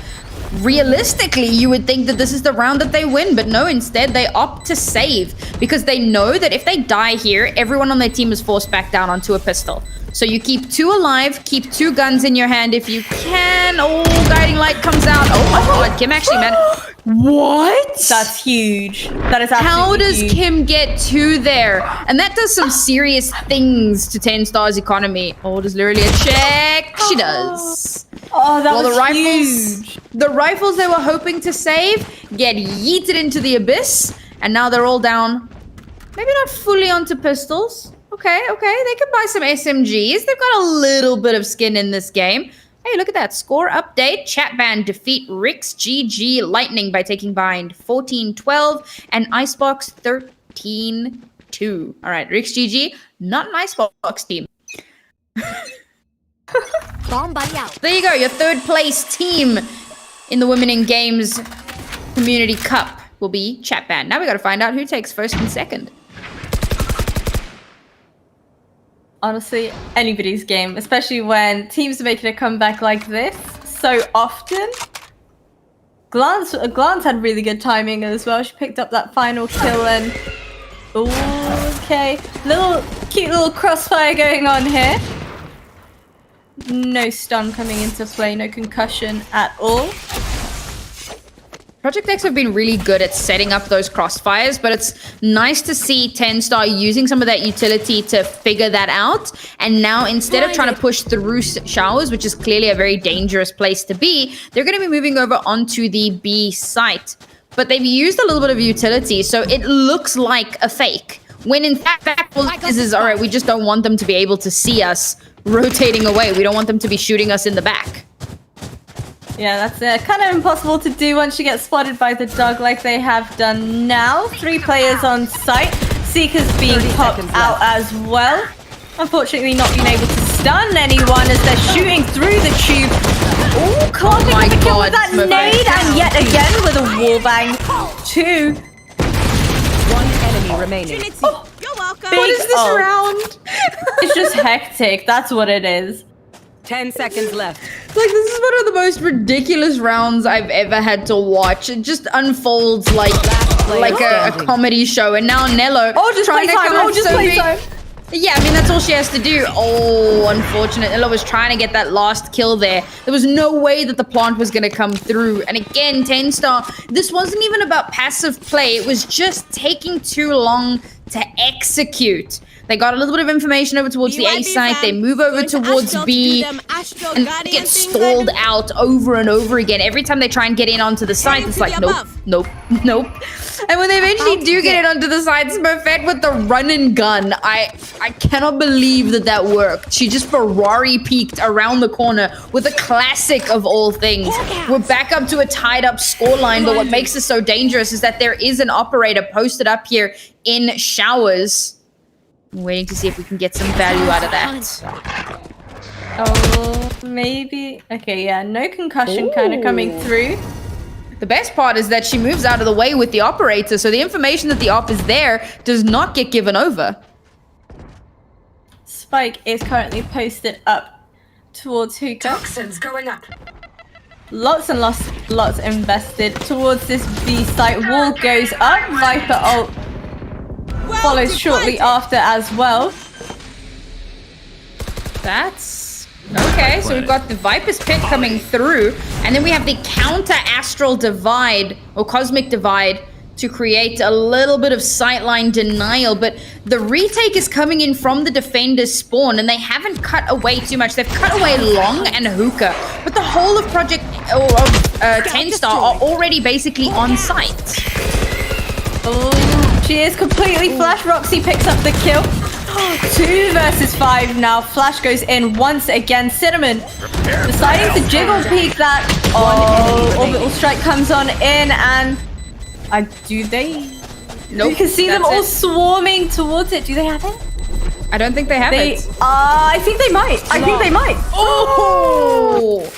realistically, you would think that this is the round that they win, but no, instead they opt to save because they know that if they die here, everyone on their team is forced back down onto a pistol. So you keep 2 alive, keep 2 guns in your hand if you can. Oh, guiding light comes out. Oh my god, Kim actually managed. What? That's huge. That is absolutely How does huge. Kim get 2 there? And that does some serious things to 10 Stars economy. Oh, does literally a check? She does. Oh, that was the rifles, huge. The rifles they were hoping to save get yeeted into the abyss, and now they're all down. Maybe not fully onto pistols. Okay, they could buy some SMGs. They've got a little bit of skin in this game. Hey, look at that. Score update. Chatband defeat Rix GG Lightning by taking bind 14-12 and Icebox 13-2. All right, Rix GG, not an Icebox team. Bomb buddy out. There you go, your 3rd place team in the Women in Games Community Cup will be Chatband. Now we got to find out who takes 1st and 2nd. Honestly, anybody's game, especially when teams are making a comeback like this so often. Glance had really good timing as well. She picked up that final kill and... Ooh, okay. Cute little crossfire going on here. No stun coming into play, no concussion at all. Project X have been really good at setting up those crossfires, but it's nice to see 10 Star using some of that utility to figure that out. And now, instead of trying to push through showers, which is clearly a very dangerous place to be, they're going to be moving over onto the B site. But they've used a little bit of utility, so it looks like a fake. When in fact, this is all right, we just don't want them to be able to see us rotating away. We don't want them to be shooting us in the back. Yeah, that's kind of impossible to do once you get spotted by the dog like they have done now. 3 players on site. Seeker's being popped out as well. Unfortunately not being able to stun anyone as they're shooting through the tube. Ooh, can't pick up a kill with that nade, and yet again with a wallbang. 2. 1 enemy remaining. Oh, you're welcome. what is this round? It's just hectic, that's what it is. 10 seconds left. Like, this is one of the most ridiculous rounds I've ever had to watch. It just unfolds like a comedy show. And now Nello just trying to play time. come Oh, up just so play big. time. Yeah, I mean, that's all she has to do. Oh, unfortunate. Nello was trying to get that last kill there. There was no way that the plant was going to come through. And again, 10 Star, this wasn't even about passive play. It was just taking too long to execute. They got a little bit of information over towards the A site. They move over towards B and get stalled out over and over again. Every time they try and get in onto the site, it's like, nope. And when they eventually do get in onto the site, Smurfette with the run and gun. I cannot believe that worked. She just Ferrari peeked around the corner with a classic of all things. We're back up to a tied up scoreline, but what makes this so dangerous is that there is an operator posted up here in showers. I'm waiting to see if we can get some value out of that. Oh, maybe. Okay, yeah, no concussion kind of coming through. The best part is that she moves out of the way with the operator, so the information that the op is there does not get given over. Spike is currently posted up towards Hookah. Toxins going up. Lots and lots invested towards this B site. Wall goes up. Viper ult follows shortly after as well. That's Okay, so we've got the Viper's Pit coming through, and then we have the counter Astral Divide, or Cosmic Divide, to create a little bit of sightline denial, but the retake is coming in from the defender's spawn, and they haven't cut away too much. They've cut away Long and Hookah, but the whole of Project 10 Star are already basically on site. Oh, she is completely flash. Roxy picks up the kill. 2 versus 5 now. Flash goes in once again. Cinnamon deciding to jiggle peek that. Oh, Orbital Strike comes on in, and do they? Nope. You can see them all swarming towards it. Do they have it? I don't think they have it. I think they might. I think they might. Oh!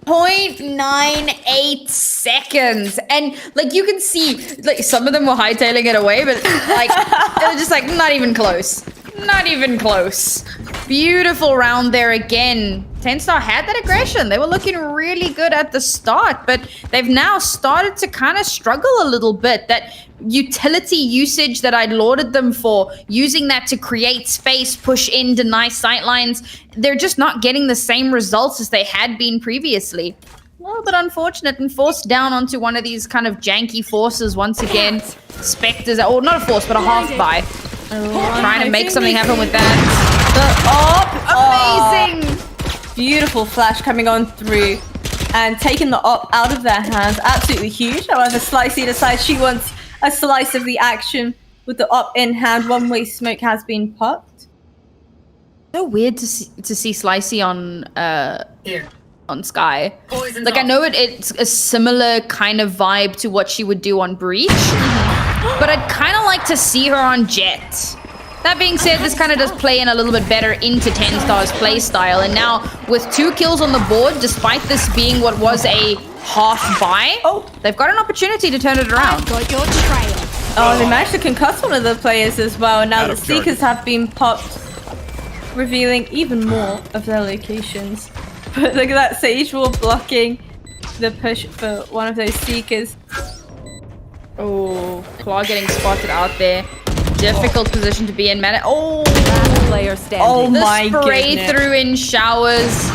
0.98 seconds, and like you can see, like some of them were hightailing it away, but like it was just like not even close. Not even close. Beautiful round there again. 10 Star had that aggression. They were looking really good at the start, but they've now started to kind of struggle a little bit. That utility usage that I lauded them for, using that to create space, push in, deny sightlines, they're just not getting the same results as they had been previously. A little bit unfortunate, and forced down onto one of these kind of janky forces once again. Spectres, or not a force, but a half buy. Trying to make something happen with that. The op! Amazing! Beautiful flash coming on through and taking the op out of their hands. Absolutely huge. However, Slicey decides she wants a slice of the action with the op in hand. One-way smoke has been popped. So weird to see Slicey on Sky. Like I know it's a similar kind of vibe to what she would do on Breach, but I'd kind of like to see her on Jet. That being said, this kind of does play in a little bit better into 10 Star's playstyle, and now with 2 kills on the board, despite this being what was a half buy, they've got an opportunity to turn it around. Got your trail. Oh, they managed to concuss one of the players as well. Now the Seekers have been popped, revealing even more of their locations. But look at that Sage Wall blocking the push for one of those Seekers. Oh, Claw getting spotted out there. Difficult position to be in. Oh, Player standing. Oh my spray goodness. through in showers.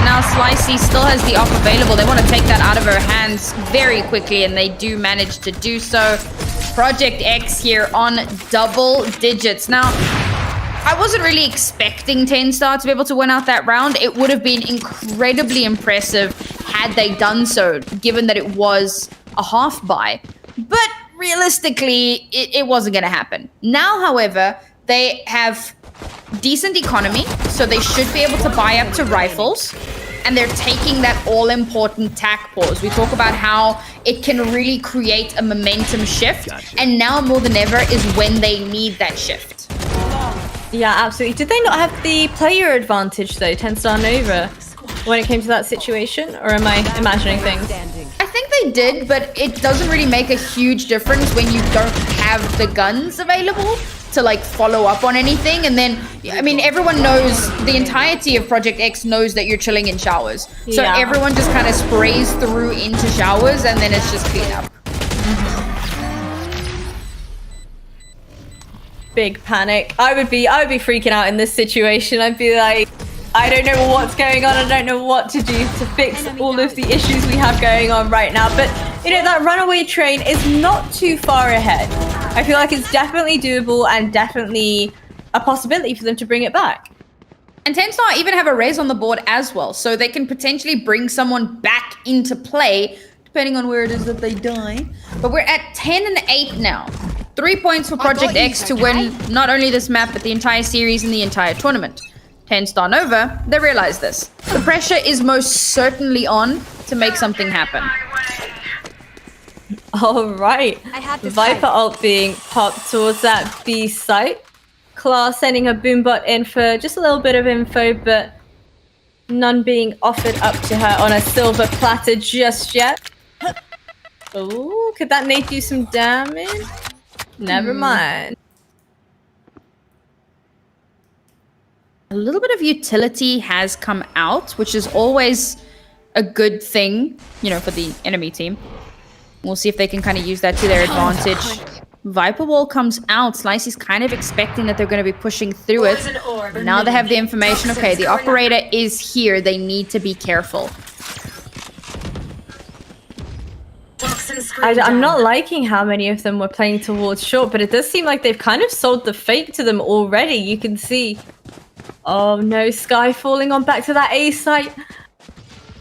Now Slicey still has the op available. They want to take that out of her hands very quickly, and they do manage to do so. Project X here on double digits. Now, I wasn't really expecting 10 Star to be able to win out that round. It would have been incredibly impressive had they done so, given that it was a half buy. But realistically, it wasn't going to happen. Now, however, they have decent economy, so they should be able to buy up to rifles, and they're taking that all-important tack pause. We talk about how it can really create a momentum shift, and now more than ever is when they need that shift. Yeah, absolutely. Did they not have the player advantage though, 10 Star Nova, when it came to that situation? Or am I imagining things? I think they did, but it doesn't really make a huge difference when you don't have the guns available to like follow up on anything. And then, I mean, everyone knows, the entirety of Project X knows that you're chilling in showers. So Yeah. everyone just kind of sprays through into showers, and then it's just clean up. Big panic. I would be freaking out in this situation. I'd be like, I don't know what's going on. I don't know what to do to fix all of the issues we have going on right now. But, you know, that runaway train is not too far ahead. I feel like it's definitely doable and definitely a possibility for them to bring it back. And 10 Star even have a raise on the board as well, so they can potentially bring someone back into play, depending on where it is that they die. But we're at 10 and 8 now. 3 points for Project X to win not only this map, but the entire series and the entire tournament. 10 Star Nova, they realize this. The pressure is most certainly on to make something happen. All right. I had to Viper ult being popped towards that B site. Claw sending her boombot in for just a little bit of info, but none being offered up to her on a silver platter just yet. Oh, could that nade do some damage? Never mind. A little bit of utility has come out, which is always a good thing, you know, for the enemy team. We'll see if they can kind of use that to their advantage. Viper Wall comes out. Slicey's kind of expecting that they're going to be pushing through it. But now they have the information. Okay, the operator is here. They need to be careful. I'm not liking how many of them were playing towards short, but it does seem like they've kind of sold the fake to them already. You can see... Oh no, Sky falling on back to that A site.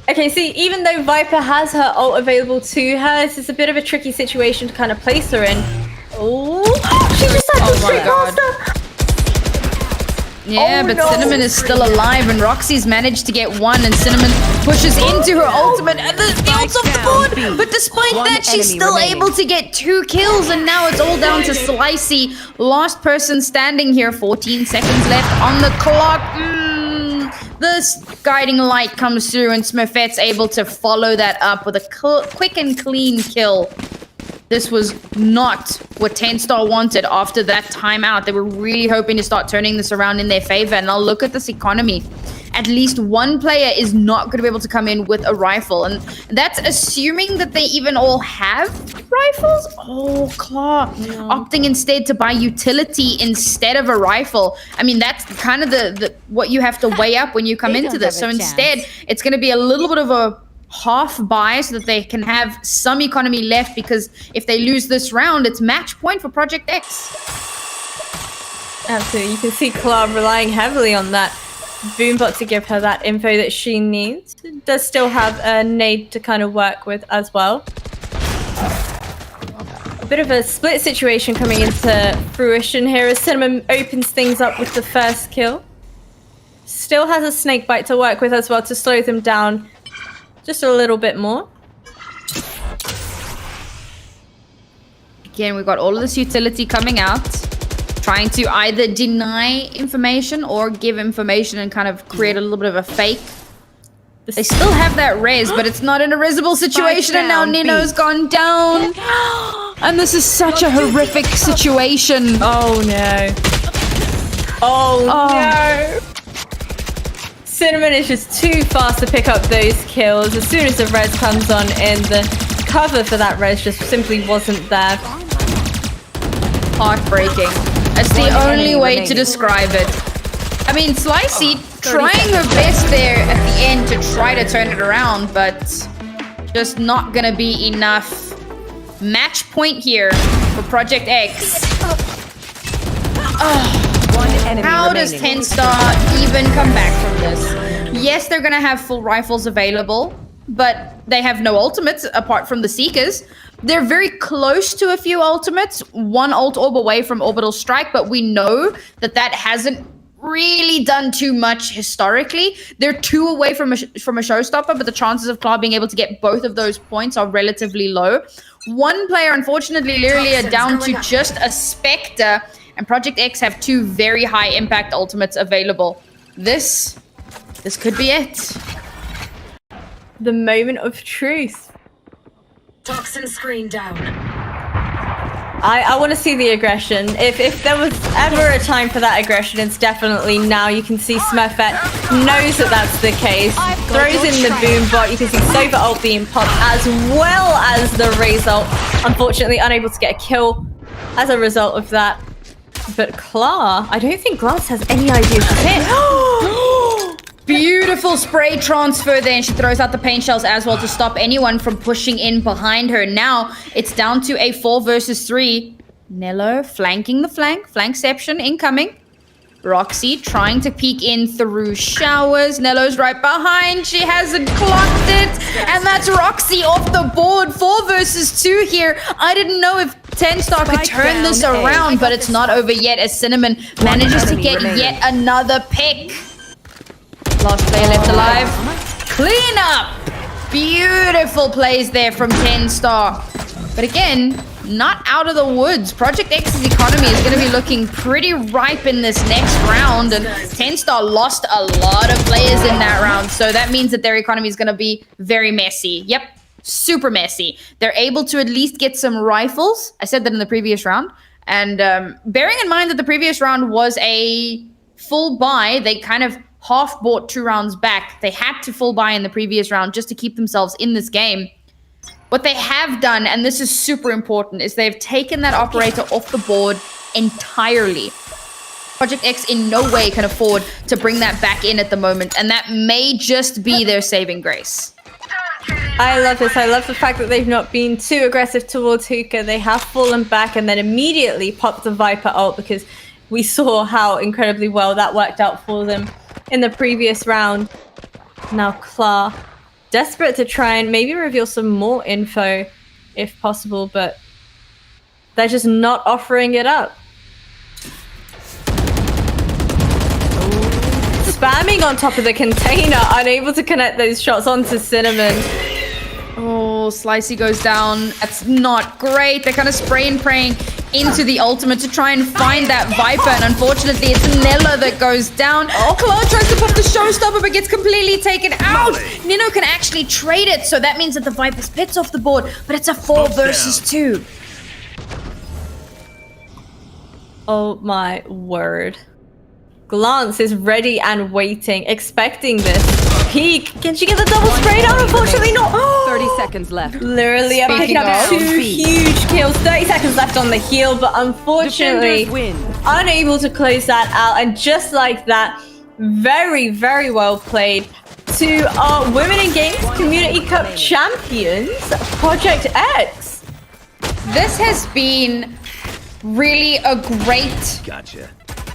Okay, see, even though Viper has her ult available to her, this is a bit of a tricky situation to kind of place her in. Oh, she just had to trick master. Yeah, Oh, but no. Cinnamon is still alive, and Roxy's managed to get one, and Cinnamon pushes into her ultimate, and the ult's off the board! But despite that, she's still able to get 2 kills, and now it's all down to Slicey. Last person standing here, 14 seconds left on the clock. The guiding light comes through, and Smurfette's able to follow that up with a quick and clean kill. This was not what 10 Star wanted after that timeout. They were really hoping to start turning this around in their favor. And now look at this economy. At least one player is not going to be able to come in with a rifle. And that's assuming that they even all have rifles. Oh, Claw. Opting instead to buy utility instead of a rifle. I mean, that's kind of the what you have to weigh up when you come into this. So instead, it's going to be a little bit of a half buy so that they can have some economy left, because if they lose this round, it's match point for Project X. Absolutely, you can see Claw relying heavily on that Boombot to give her that info that she needs. Does still have a nade to kind of work with as well. A bit of a split situation coming into fruition here as Cinnamon opens things up with the first kill. Still has a snake bite to work with as well to slow them down just a little bit more. Again, we've got all of this utility coming out, trying to either deny information or give information and kind of create a little bit of a fake. They still have that res, but it's not in a resible situation, and now Nino's gone down. And this is such a horrific situation. Oh no. Oh no. Cinnamon is just too fast to pick up those kills. As soon as the res comes on in, the cover for that res just simply wasn't there. Heartbreaking. That's the only way to describe it. I mean, Slicey trying her best there at the end to try to turn it around, but just not gonna be enough. Match point here for Project X. How does 10 Star even come back from this? Yes, they're gonna have full rifles available, but they have no ultimates apart from the Seekers. They're very close to a few ultimates, one ult orb away from Orbital Strike, but we know that that hasn't really done too much historically. They're 2 away from a showstopper, but the chances of Claw being able to get both of those points are relatively low. One player, unfortunately, literally are down to just a Spectre, and Project X have 2 very high impact ultimates available. This could be it. The moment of truth. Toxin screen down. I want to see the aggression. If there was ever a time for that aggression, it's definitely now. You can see Smurfette knows that that's the case. Throws in the Boombot. You can see Sova ult being popped as well as the Raze ult. Unfortunately, unable to get a kill as a result of that. But Claw, I don't think Glass has any idea she's hit. Beautiful spray transfer there, and she throws out the paint shells as well to stop anyone from pushing in behind her. Now it's down to a 4 versus 3. Nello flanking the flankception incoming. Roxy trying to peek in through showers. Nello's right behind. She hasn't clocked it. And that's Roxy off the board. 4 versus 2 here. I didn't know if 10 Star could turn this around, but it's not over yet as Cinnamon manages to get yet another pick. Last player left alive. Clean up. Beautiful plays there from 10 Star. But again, not out of the woods. Project X's economy is going to be looking pretty ripe in this next round. And 10 Star lost a lot of players in that round. So that means that their economy is going to be very messy. Yep, super messy. They're able to at least get some rifles. I said that in the previous round. And bearing in mind that the previous round was a full buy, they kind of half bought 2 rounds back. They had to full buy in the previous round just to keep themselves in this game. What they have done, and this is super important, is they've taken that operator off the board entirely. Project X in no way can afford to bring that back in at the moment, and that may just be their saving grace. I love this. I love the fact that they've not been too aggressive towards Hookah. They have fallen back and then immediately popped the Viper ult, because we saw how incredibly well that worked out for them in the previous round. Now Klar, desperate to try and maybe reveal some more info if possible, but they're just not offering it up. Spamming on top of the container, unable to connect those shots onto Cinnamon. Oh, Slicey goes down. That's not great. They're kind of spray and praying into the ultimate to try and find that Viper, and unfortunately it's Nella that goes down. Claude tries to pop the showstopper but gets completely taken out. Nino can actually trade it, so that means that the Viper's pit's off the board, but it's a 4 versus 2. Oh my word. Glance is ready and waiting, expecting this peek. Can she get the double spray down? Unfortunately not. 30 seconds left. Literally, I'm picking up 2 huge kills. 30 seconds left on the heel, but unfortunately unable to close that out. And just like that, very, very well played to our Women in Games Community Cup champions, Project X. This has been really a great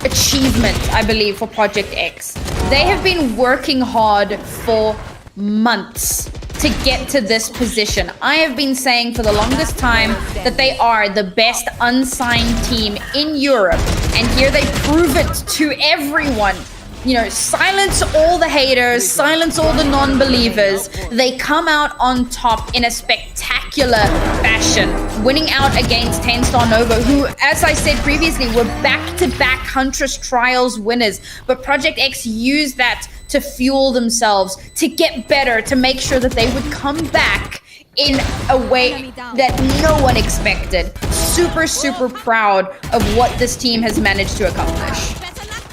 achievement, I believe, for Project X. They have been working hard for months to get to this position. I have been saying for the longest time that they are the best unsigned team in Europe, and here they prove it to everyone. You know, silence all the haters, silence all the non-believers. They come out on top in a spectacular fashion, winning out against 10-Star Nova, who, as I said previously, were back-to-back Huntress Trials winners. But Project X used that to fuel themselves, to get better, to make sure that they would come back in a way that no one expected. Super, super proud of what this team has managed to accomplish.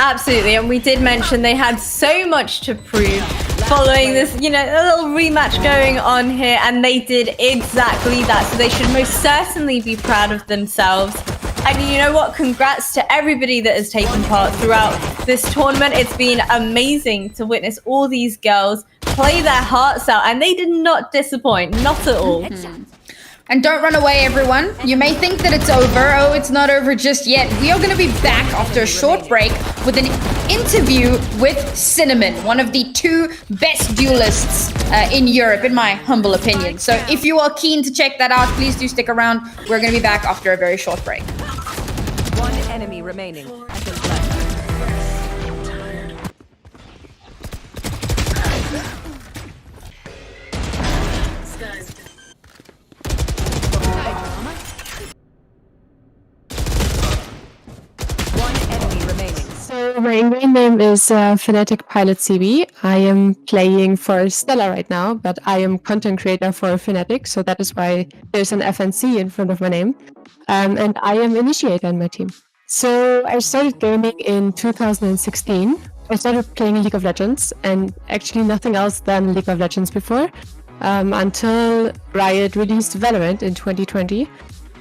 Absolutely, and we did mention they had so much to prove following this, you know, a little rematch going on here, and they did exactly that, so they should most certainly be proud of themselves. And you know what? Congrats to everybody that has taken part throughout this tournament. It's been amazing to witness all these girls play their hearts out, and they did not disappoint, not at all. And don't run away, everyone. You may think that it's over. Oh, it's not over just yet. We are going to be back after a short break with an interview with Cinnamon, one of the 2 best duelists in Europe, in my humble opinion. So if you are keen to check that out, please do stick around. We're going to be back after a very short break. 1 enemy remaining. So my in-game name is Fnatic Pilot CB. I am playing for Stella right now, but I am content creator for Fnatic, so that is why there's an FNC in front of my name. And I am initiator in my team. So I started gaming in 2016. I started playing League of Legends, and actually nothing else than League of Legends before, until Riot released Valorant in 2020.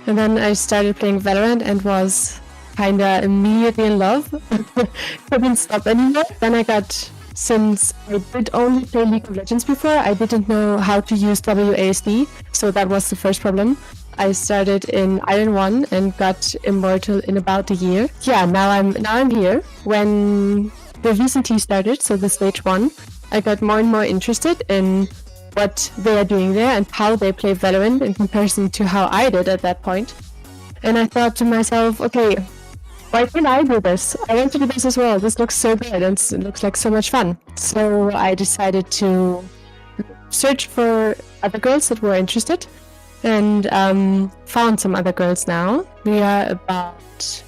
And then I started playing Valorant and was kinda immediately in love. Couldn't stop anymore. Then since I did only play League of Legends before, I didn't know how to use WASD, so that was the first problem. I started in Iron 1 and got Immortal in about a year. Yeah, now I'm here. When the VCT started, so the stage 1, I got more and more interested in what they are doing there and how they play Valorant in comparison to how I did at that point. And I thought to myself, okay, why can't I do this? I want to do this as well. This looks so good and it looks like so much fun. So I decided to search for other girls that were interested and found some other girls now. We are about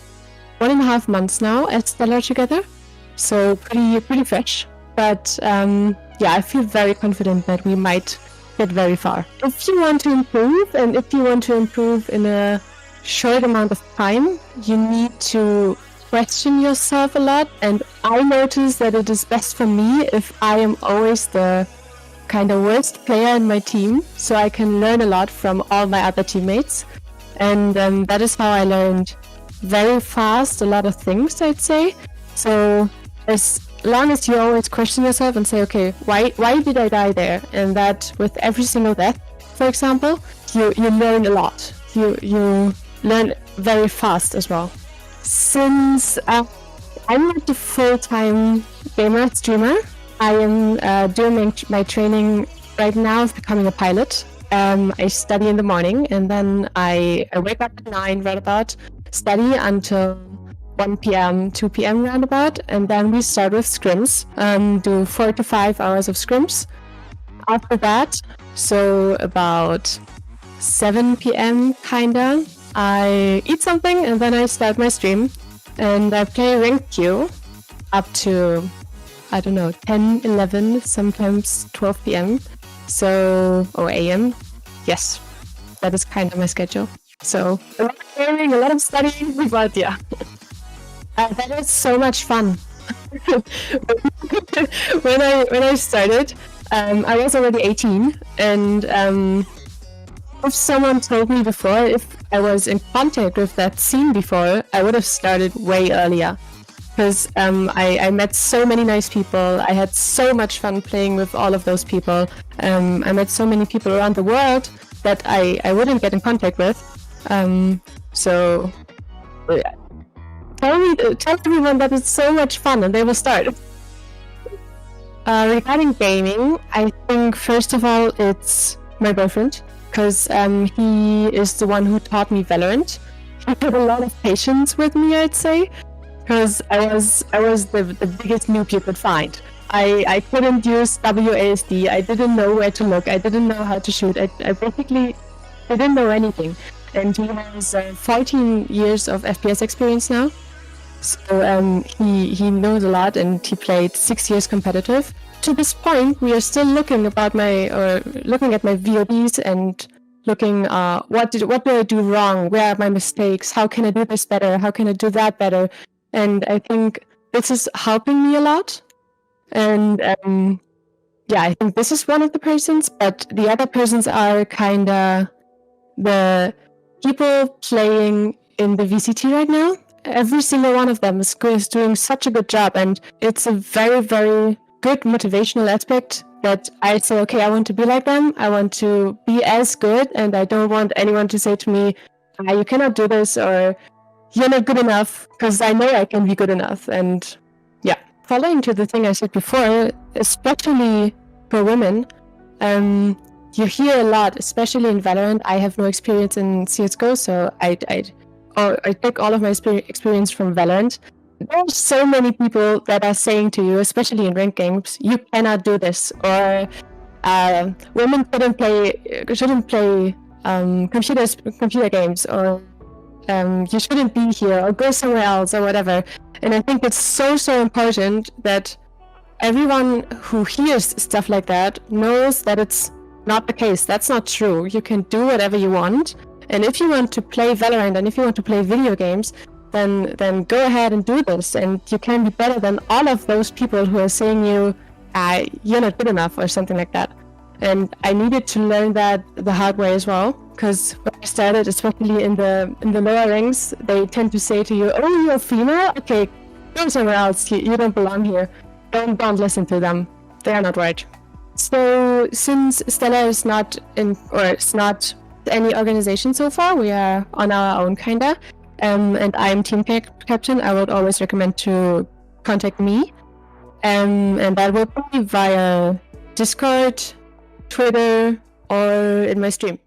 1.5 months now at Stellar together. So pretty fresh. But yeah, I feel very confident that we might get very far. If you want to improve, and if you want to improve in a short amount of time, you need to question yourself a lot, and I notice that it is best for me if I am always the kind of worst player in my team, so I can learn a lot from all my other teammates. And that is how I learned very fast a lot of things, I'd say. So as long as you always question yourself and say, okay, why did I die there? And that with every single death, for example, you learn a lot. You learn very fast as well. Since I'm not a full-time gamer streamer, I am doing my training right now of becoming a pilot. I study in the morning, and then I wake up at 9 right about, study until 1 p.m., 2 p.m. roundabout, and then we start with scrims, do 4 to 5 hours of scrims. After that, so about 7 p.m. kinda, I eat something and then I start my stream, and I play ranked queue up to, I don't know, 10, 11, sometimes 12 p.m. Or a.m. Yes, that is kind of my schedule. So a lot of gaming, a lot of studying, but yeah. That is so much fun. when I started, I was already 18, and if someone told me before, if I was in contact with that scene before, I would have started way earlier. Because I met so many nice people, I had so much fun playing with all of those people. I met so many people around the world that I wouldn't get in contact with. So tell everyone that it's so much fun and they will start. Regarding gaming, I think first of all it's my boyfriend, because he is the one who taught me Valorant. He had a lot of patience with me, I'd say, because I was the biggest noob you could find. I couldn't use WASD, I didn't know where to look, I didn't know how to shoot, I basically didn't know anything. And he has 14 years of FPS experience now. So he knows a lot, and he played 6 years competitive. To this point, we are still looking at my VODs and looking what do I do wrong? Where are my mistakes? How can I do this better? How can I do that better? And I think this is helping me a lot. And I think this is one of the persons, but the other persons are kinda the people playing in the VCT right now. Every single one of them is doing such a good job, and it's a very, very good motivational aspect that I say, okay, I want to be like them, I want to be as good, and I don't want anyone to say to me, you cannot do this, or you're not good enough, because I know I can be good enough. And yeah, following to the thing I said before, especially for women, you hear a lot, especially in Valorant. I have no experience in CSGO, so I take all of my experience from Valorant. There's so many people that are saying to you, especially in ranked games, you cannot do this, or women shouldn't play computer games, or you shouldn't be here, or go somewhere else, or whatever. And I think it's so important that everyone who hears stuff like that knows that it's not the case. That's not true. You can do whatever you want, and if you want to play Valorant and if you want to play video games, then go ahead and do this, and you can be better than all of those people who are saying you're not good enough or something like that. And I needed to learn that the hard way as well, because when I started, especially in the lower ranks, they tend to say to you, "Oh, you're a female? Okay, go somewhere else. You don't belong here. Don't listen to them. They are not right." So since Stella is not it's not any organization so far, we are on our own kinda. And I'm team captain, I would always recommend to contact me. And that will be via Discord, Twitter, or in my stream.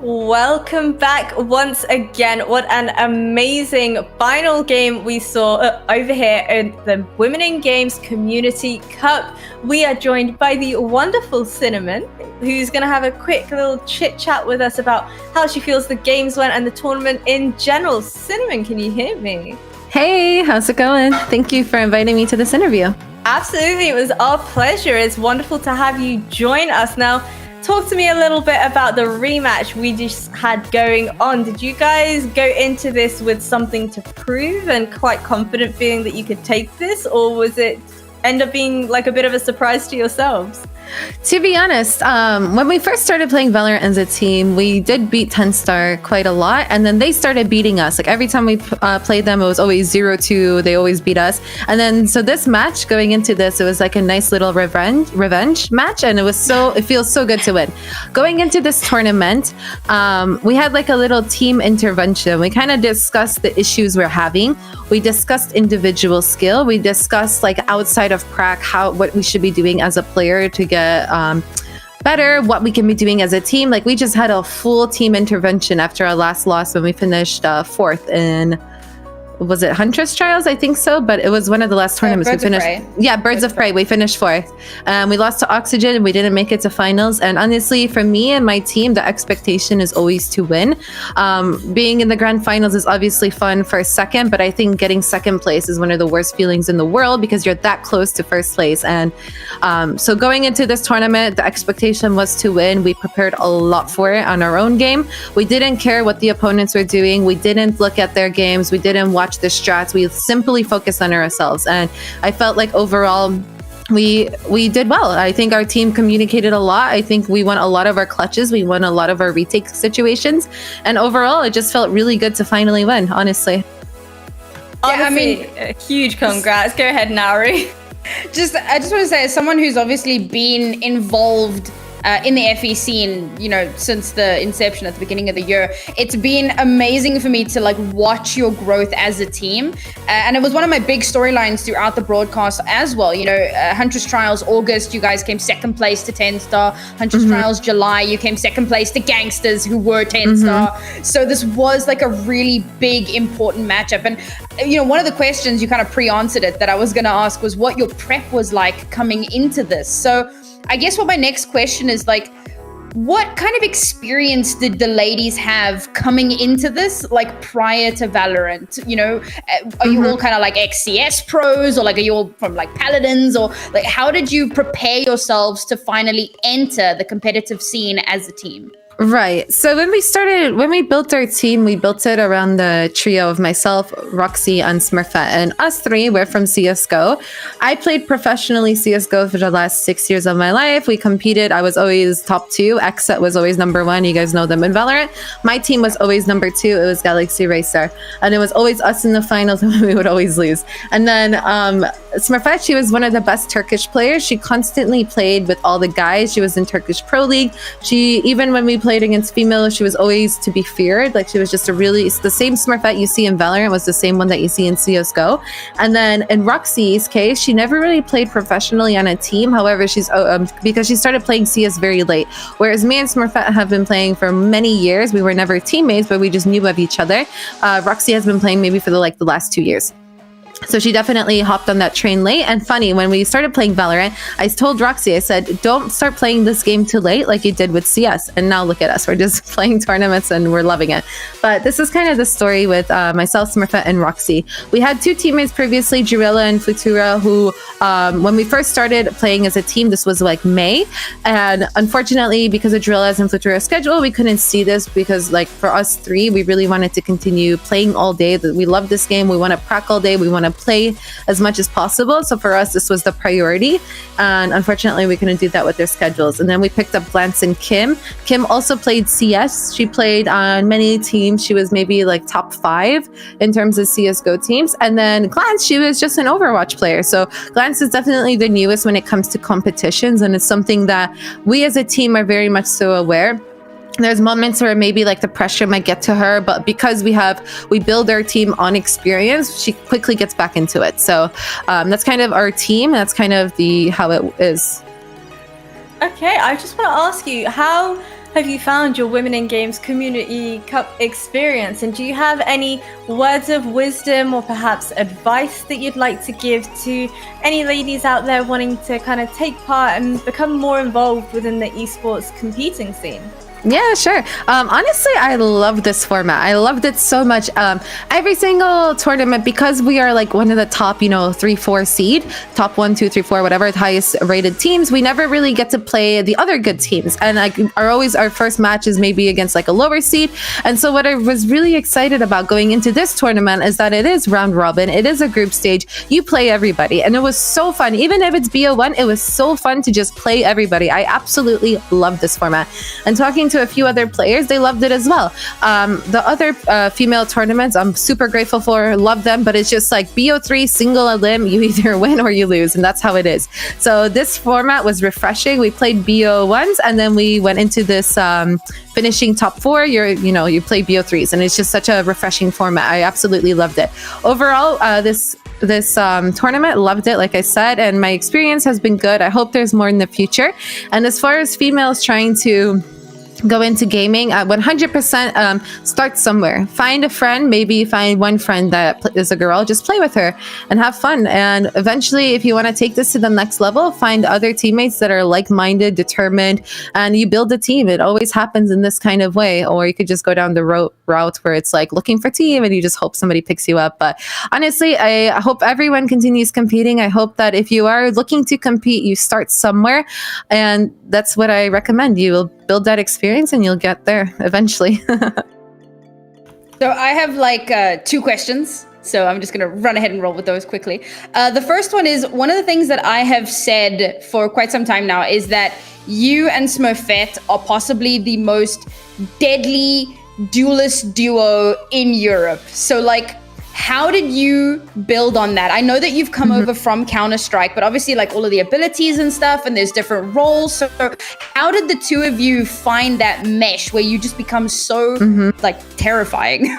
Welcome back once again. What an amazing final game we saw over here in the Women in Games Community Cup. We are joined by the wonderful Cinnamon, who's going to have a quick little chit chat with us about how she feels the games went and the tournament in general. Cinnamon, can you hear me? Hey, how's it going? Thank you for inviting me to this interview. Absolutely, it was our pleasure. It's wonderful to have you join us. Now, talk to me a little bit about the rematch we just had going on. Did you guys go into this with something to prove and quite confident feeling that you could take this, or was it end up being like a bit of a surprise to yourselves? To be honest, when we first started playing Valorant as a team, we did beat 10 Star quite a lot, and then they started beating us. Like every time we played them, it was always 0-2. They always beat us. And then so this match, going into this, it was like a nice little revenge match, and it feels so good to win. Going into this tournament, we had like a little team intervention. We kind of discussed the issues we're having. We discussed individual skill. We discussed like outside of prac, what we should be doing as a player to get better, what we can be doing as a team. Like we just had a full team intervention after our last loss when we finished 4th in, was it Huntress Trials? I think so, but it was one of the last tournaments we finished. Birds of Prey. We finished 4th. We lost to Oxygen and we didn't make it to finals. And honestly, for me and my team, the expectation is always to win. Being in the grand finals is obviously fun for a second, but I think getting second place is one of the worst feelings in the world because you're that close to first place. And so going into this tournament, the expectation was to win. We prepared a lot for it on our own game. We didn't care what the opponents were doing. We didn't look at their games. We didn't watch the strats. We simply focused on ourselves, and I felt like overall we did well. I think our team communicated a lot. I think we won a lot of our clutches. We won a lot of our retake situations, and overall it just felt really good to finally win, honestly. Yeah, I mean, a huge congrats. Go ahead, Nauri. I just want to say, as someone who's obviously been involved in the FE scene, since the inception at the beginning of the year, it's been amazing for me to like watch your growth as a team. And it was one of my big storylines throughout the broadcast as well. Huntress Trials August, you guys came second place to 10 Star. Huntress Trials July, you came second place to Gangsters, who were 10 Star. So this was like a really big, important matchup. And one of the questions, you kind of pre-answered it, that I was going to ask was what your prep was like coming into this. So I guess what my next question is like, what kind of experience did the ladies have coming into this, like prior to Valorant? Are you all kind of like ex-CS pros, or like are you all from like Paladins, or like how did you prepare yourselves to finally enter the competitive scene as a team? Right. So when we built our team, we built it around the trio of myself, Roxy, and Smurfette. And us three, we're from CSGO. I played professionally CSGO for the last 6 years of my life. We competed. I was always top 2. Xset was always number 1. You guys know them in Valorant. My team was always number 2. It was Galaxy Racer. And it was always us in the finals, and we would always lose. And then Smurfette, she was one of the best Turkish players. She constantly played with all the guys. She was in Turkish Pro League. Even when we played against females, she was always to be feared. Like she was just the same Smurfette you see in Valorant was the same one that you see in CSGO. And then in Roxy's case, she never really played professionally on a team. However, she's because she started playing CS very late. Whereas me and Smurfette have been playing for many years. We were never teammates, but we just knew of each other. Roxy has been playing maybe for the last 2 years. So she definitely hopped on that train late. And funny, when we started playing Valorant, I told Roxy, I said, don't start playing this game too late like you did with CS. And now look at us. We're just playing tournaments and we're loving it. But this is kind of the story with myself, Smurfette, and Roxy. We had 2 teammates previously, Jirilla and Futura, who when we first started playing as a team, this was like May. And unfortunately, because of Jirilla's and Futura's schedule, we couldn't see this because like for us 3, we really wanted to continue playing all day. We love this game. We want to prac all day. We want to play as much as possible. So for us, this was the priority. And unfortunately, we couldn't do that with their schedules. And then we picked up Glance and Kim. Kim also played CS. She played on many teams. She was maybe like top 5 in terms of CSGO teams. And then Glance, she was just an Overwatch player. So Glance is definitely the newest when it comes to competitions. And it's something that we as a team are very much so aware. There's moments where maybe like the pressure might get to her, but because we build our team on experience, she quickly gets back into it. So that's kind of our team. That's kind of how it is. Okay, I just want to ask you, how have you found your Women in Games Community Cup experience? And do you have any words of wisdom or perhaps advice that you'd like to give to any ladies out there wanting to kind of take part and become more involved within the esports competing scene? Yeah, sure. Honestly, I love this format. I loved it so much. Every single tournament, because we are like one of the top, 3-4 seed, top 1, 2, 3, 4, whatever, the highest rated teams, we never really get to play the other good teams. And like our first match is maybe against like a lower seed. And so what I was really excited about going into this tournament is that it is round robin. It is a group stage. You play everybody. And it was so fun. Even if it's BO1, it was so fun to just play everybody. I absolutely love this format. And talking to a few other players, they loved it as well. The other female tournaments, I'm super grateful for, love them, but it's just like BO3, single elim, you either win or you lose, and that's how it is. So this format was refreshing. We played BO1s, and then we went into this finishing top 4. You play BO3s, and it's just such a refreshing format. I absolutely loved it. Overall, this tournament, loved it, like I said, and my experience has been good. I hope there's more in the future. And as far as females trying to go into gaming, 100% start somewhere. Find a friend, maybe find one friend that is a girl, just play with her and have fun. And eventually, if you want to take this to the next level, find other teammates that are like-minded, determined, and you build a team. It always happens in this kind of way. Or you could just go down the route where it's like looking for team and you just hope somebody picks you up. But honestly, I hope everyone continues competing. I hope that if you are looking to compete, you start somewhere. And that's what I recommend. You will build that experience and you'll get there eventually. So I have like 2 questions. So I'm just going to run ahead and roll with those quickly. The first one is, one of the things that I have said for quite some time now is that you and Smurfette are possibly the most deadly duelist duo in Europe. So like, how did you build on that? I know that you've come over from Counter-Strike, but obviously like all of the abilities and stuff, and there's different roles. So how did the two of you find that mesh where you just become so like terrifying?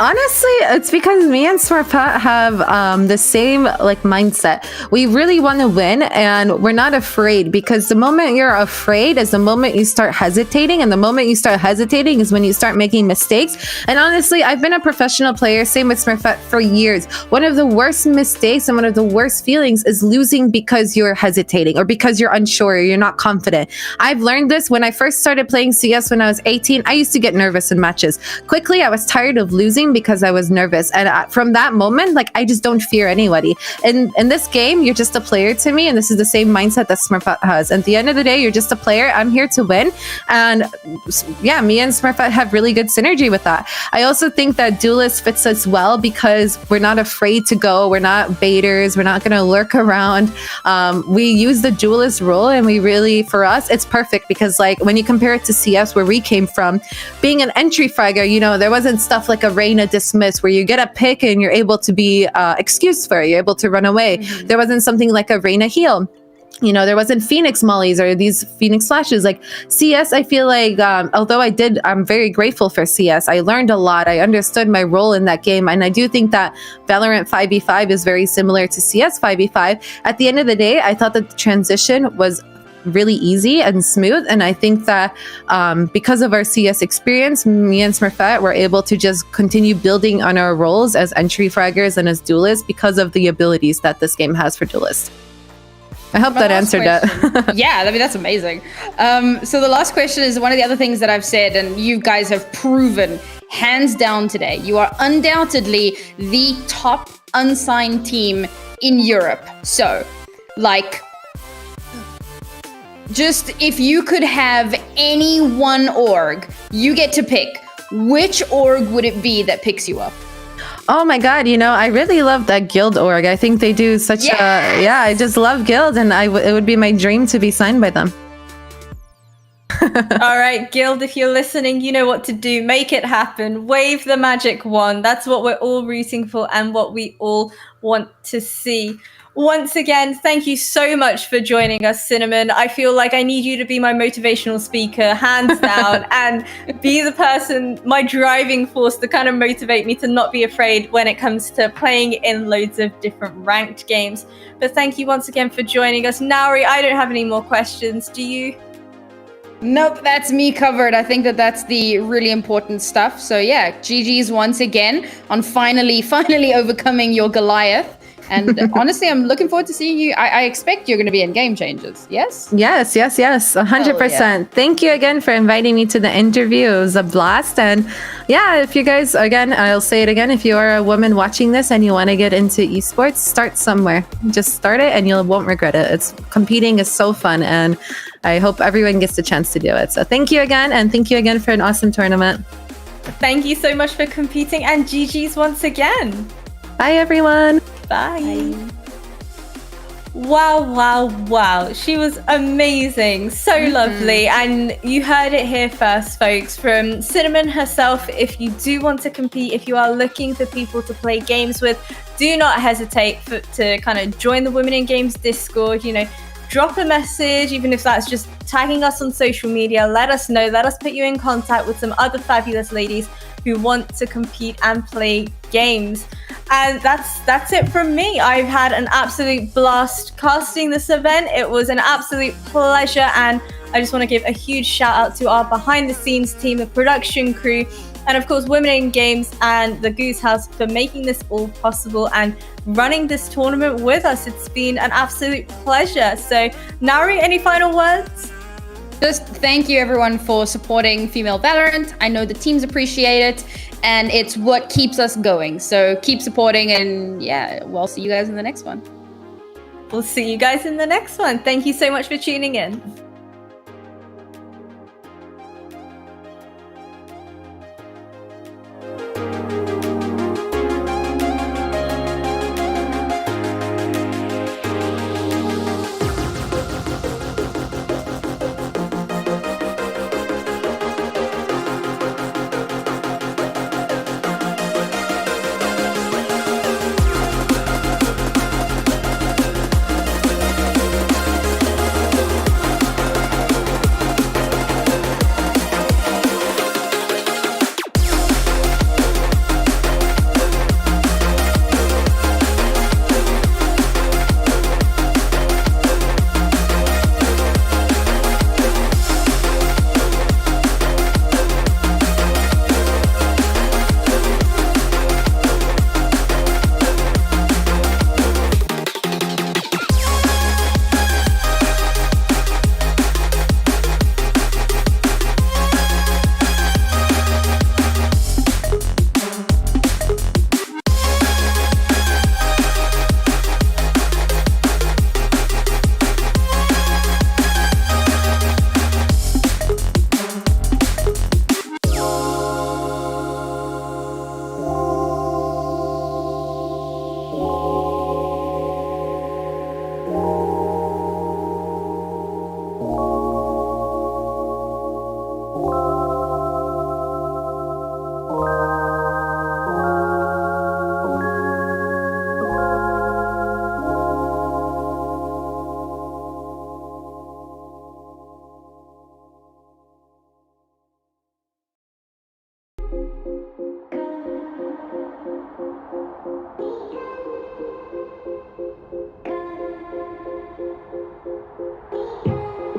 Honestly, it's because me and Smurfette have the same like mindset. We really want to win, and we're not afraid, because the moment you're afraid is the moment you start hesitating, and the moment you start hesitating is when you start making mistakes. And honestly, I've been a professional player, same with Smurfette, for years. One of the worst mistakes and one of the worst feelings is losing because you're hesitating or because you're unsure or you're not confident. I've learned this when I first started playing CS when I was 18. I used to get nervous in matches. Quickly, I was tired of losing because I was nervous, and from that moment, like, I just don't fear anybody. In this game, you're just a player to me, and this is the same mindset that Smurfette has. At the end of the day, you're just a player. I'm here to win, and yeah, me and Smurfette have really good synergy with that. I also think that Duelist fits us well because we're not afraid to go. We're not baiters. We're not going to lurk around. We use the Duelist role, and we really, for us, it's perfect because, like, when you compare it to CS, where we came from, being an entry fragger, there wasn't stuff like a Reyna dismiss where you get a pick and you're able to be excused for it. You're able to run away. There wasn't something like a Reyna heal. There wasn't Phoenix mollies or these Phoenix flashes. Like CS, I feel like, although I'm very grateful for CS. I learned a lot. I understood my role in that game. And I do think that Valorant 5v5 is very similar to CS 5v5. At the end of the day, I thought that the transition was really easy and smooth, and I think that because of our CS experience, me and Smurfette were able to just continue building on our roles as entry fraggers and as duelists because of the abilities that this game has for duelists. I hope that answered that. Yeah, that's amazing. So the last question is one of the other things that I've said, and you guys have proven hands down today. You are undoubtedly the top unsigned team in Europe. So, like, just if you could have any one org, you get to pick. Which org would it be that picks you up? Oh my God, I really love that Guild org. I think they do such I just love Guild, and it would be my dream to be signed by them. All right, Guild, if you're listening, you know what to do. Make it happen. Wave the magic wand. That's what we're all rooting for and what we all want to see. Once again, thank you so much for joining us, Cinnamon. I feel like I need you to be my motivational speaker, hands down, and be the person, my driving force to kind of motivate me to not be afraid when it comes to playing in loads of different ranked games. But thank you once again for joining us. Nauri, I don't have any more questions. Do you? Nope, that's me covered. I think that's the really important stuff. So yeah, GG's once again on finally overcoming your Goliath. And honestly, I'm looking forward to seeing you. I expect you're going to be in Game Changers. Yes? Yes, 100%. Thank you again for inviting me to the interview. It was a blast. And yeah, if you guys, again, I'll say it again, if you are a woman watching this and you want to get into esports, start somewhere. Just start it and you won't regret it. Competing is so fun, and I hope everyone gets the chance to do it. So thank you again, and thank you again for an awesome tournament. Thank you so much for competing, and GG's once again. Bye, everyone. Bye. Wow. She was amazing. So lovely. And you heard it here first, folks, from Cinnamon herself. If you do want to compete, if you are looking for people to play games with, do not hesitate to kind of join the Women in Games Discord. Drop a message, even if that's just tagging us on social media. Let us know. Let us put you in contact with some other fabulous ladies who want to compete and play games. And that's it from me. I've had an absolute blast casting this event. It was an absolute pleasure, and I just want to give a huge shout out to our behind the scenes team, the production crew, and of course Women in Games and the Goose House for making this all possible and running this tournament with us. It's been an absolute pleasure. So Nari, any final words? Just thank you everyone for supporting female Valorant. I know the teams appreciate it, and it's what keeps us going. So keep supporting, and yeah, we'll see you guys in the next one. We'll see you guys in the next one. Thank you so much for tuning in.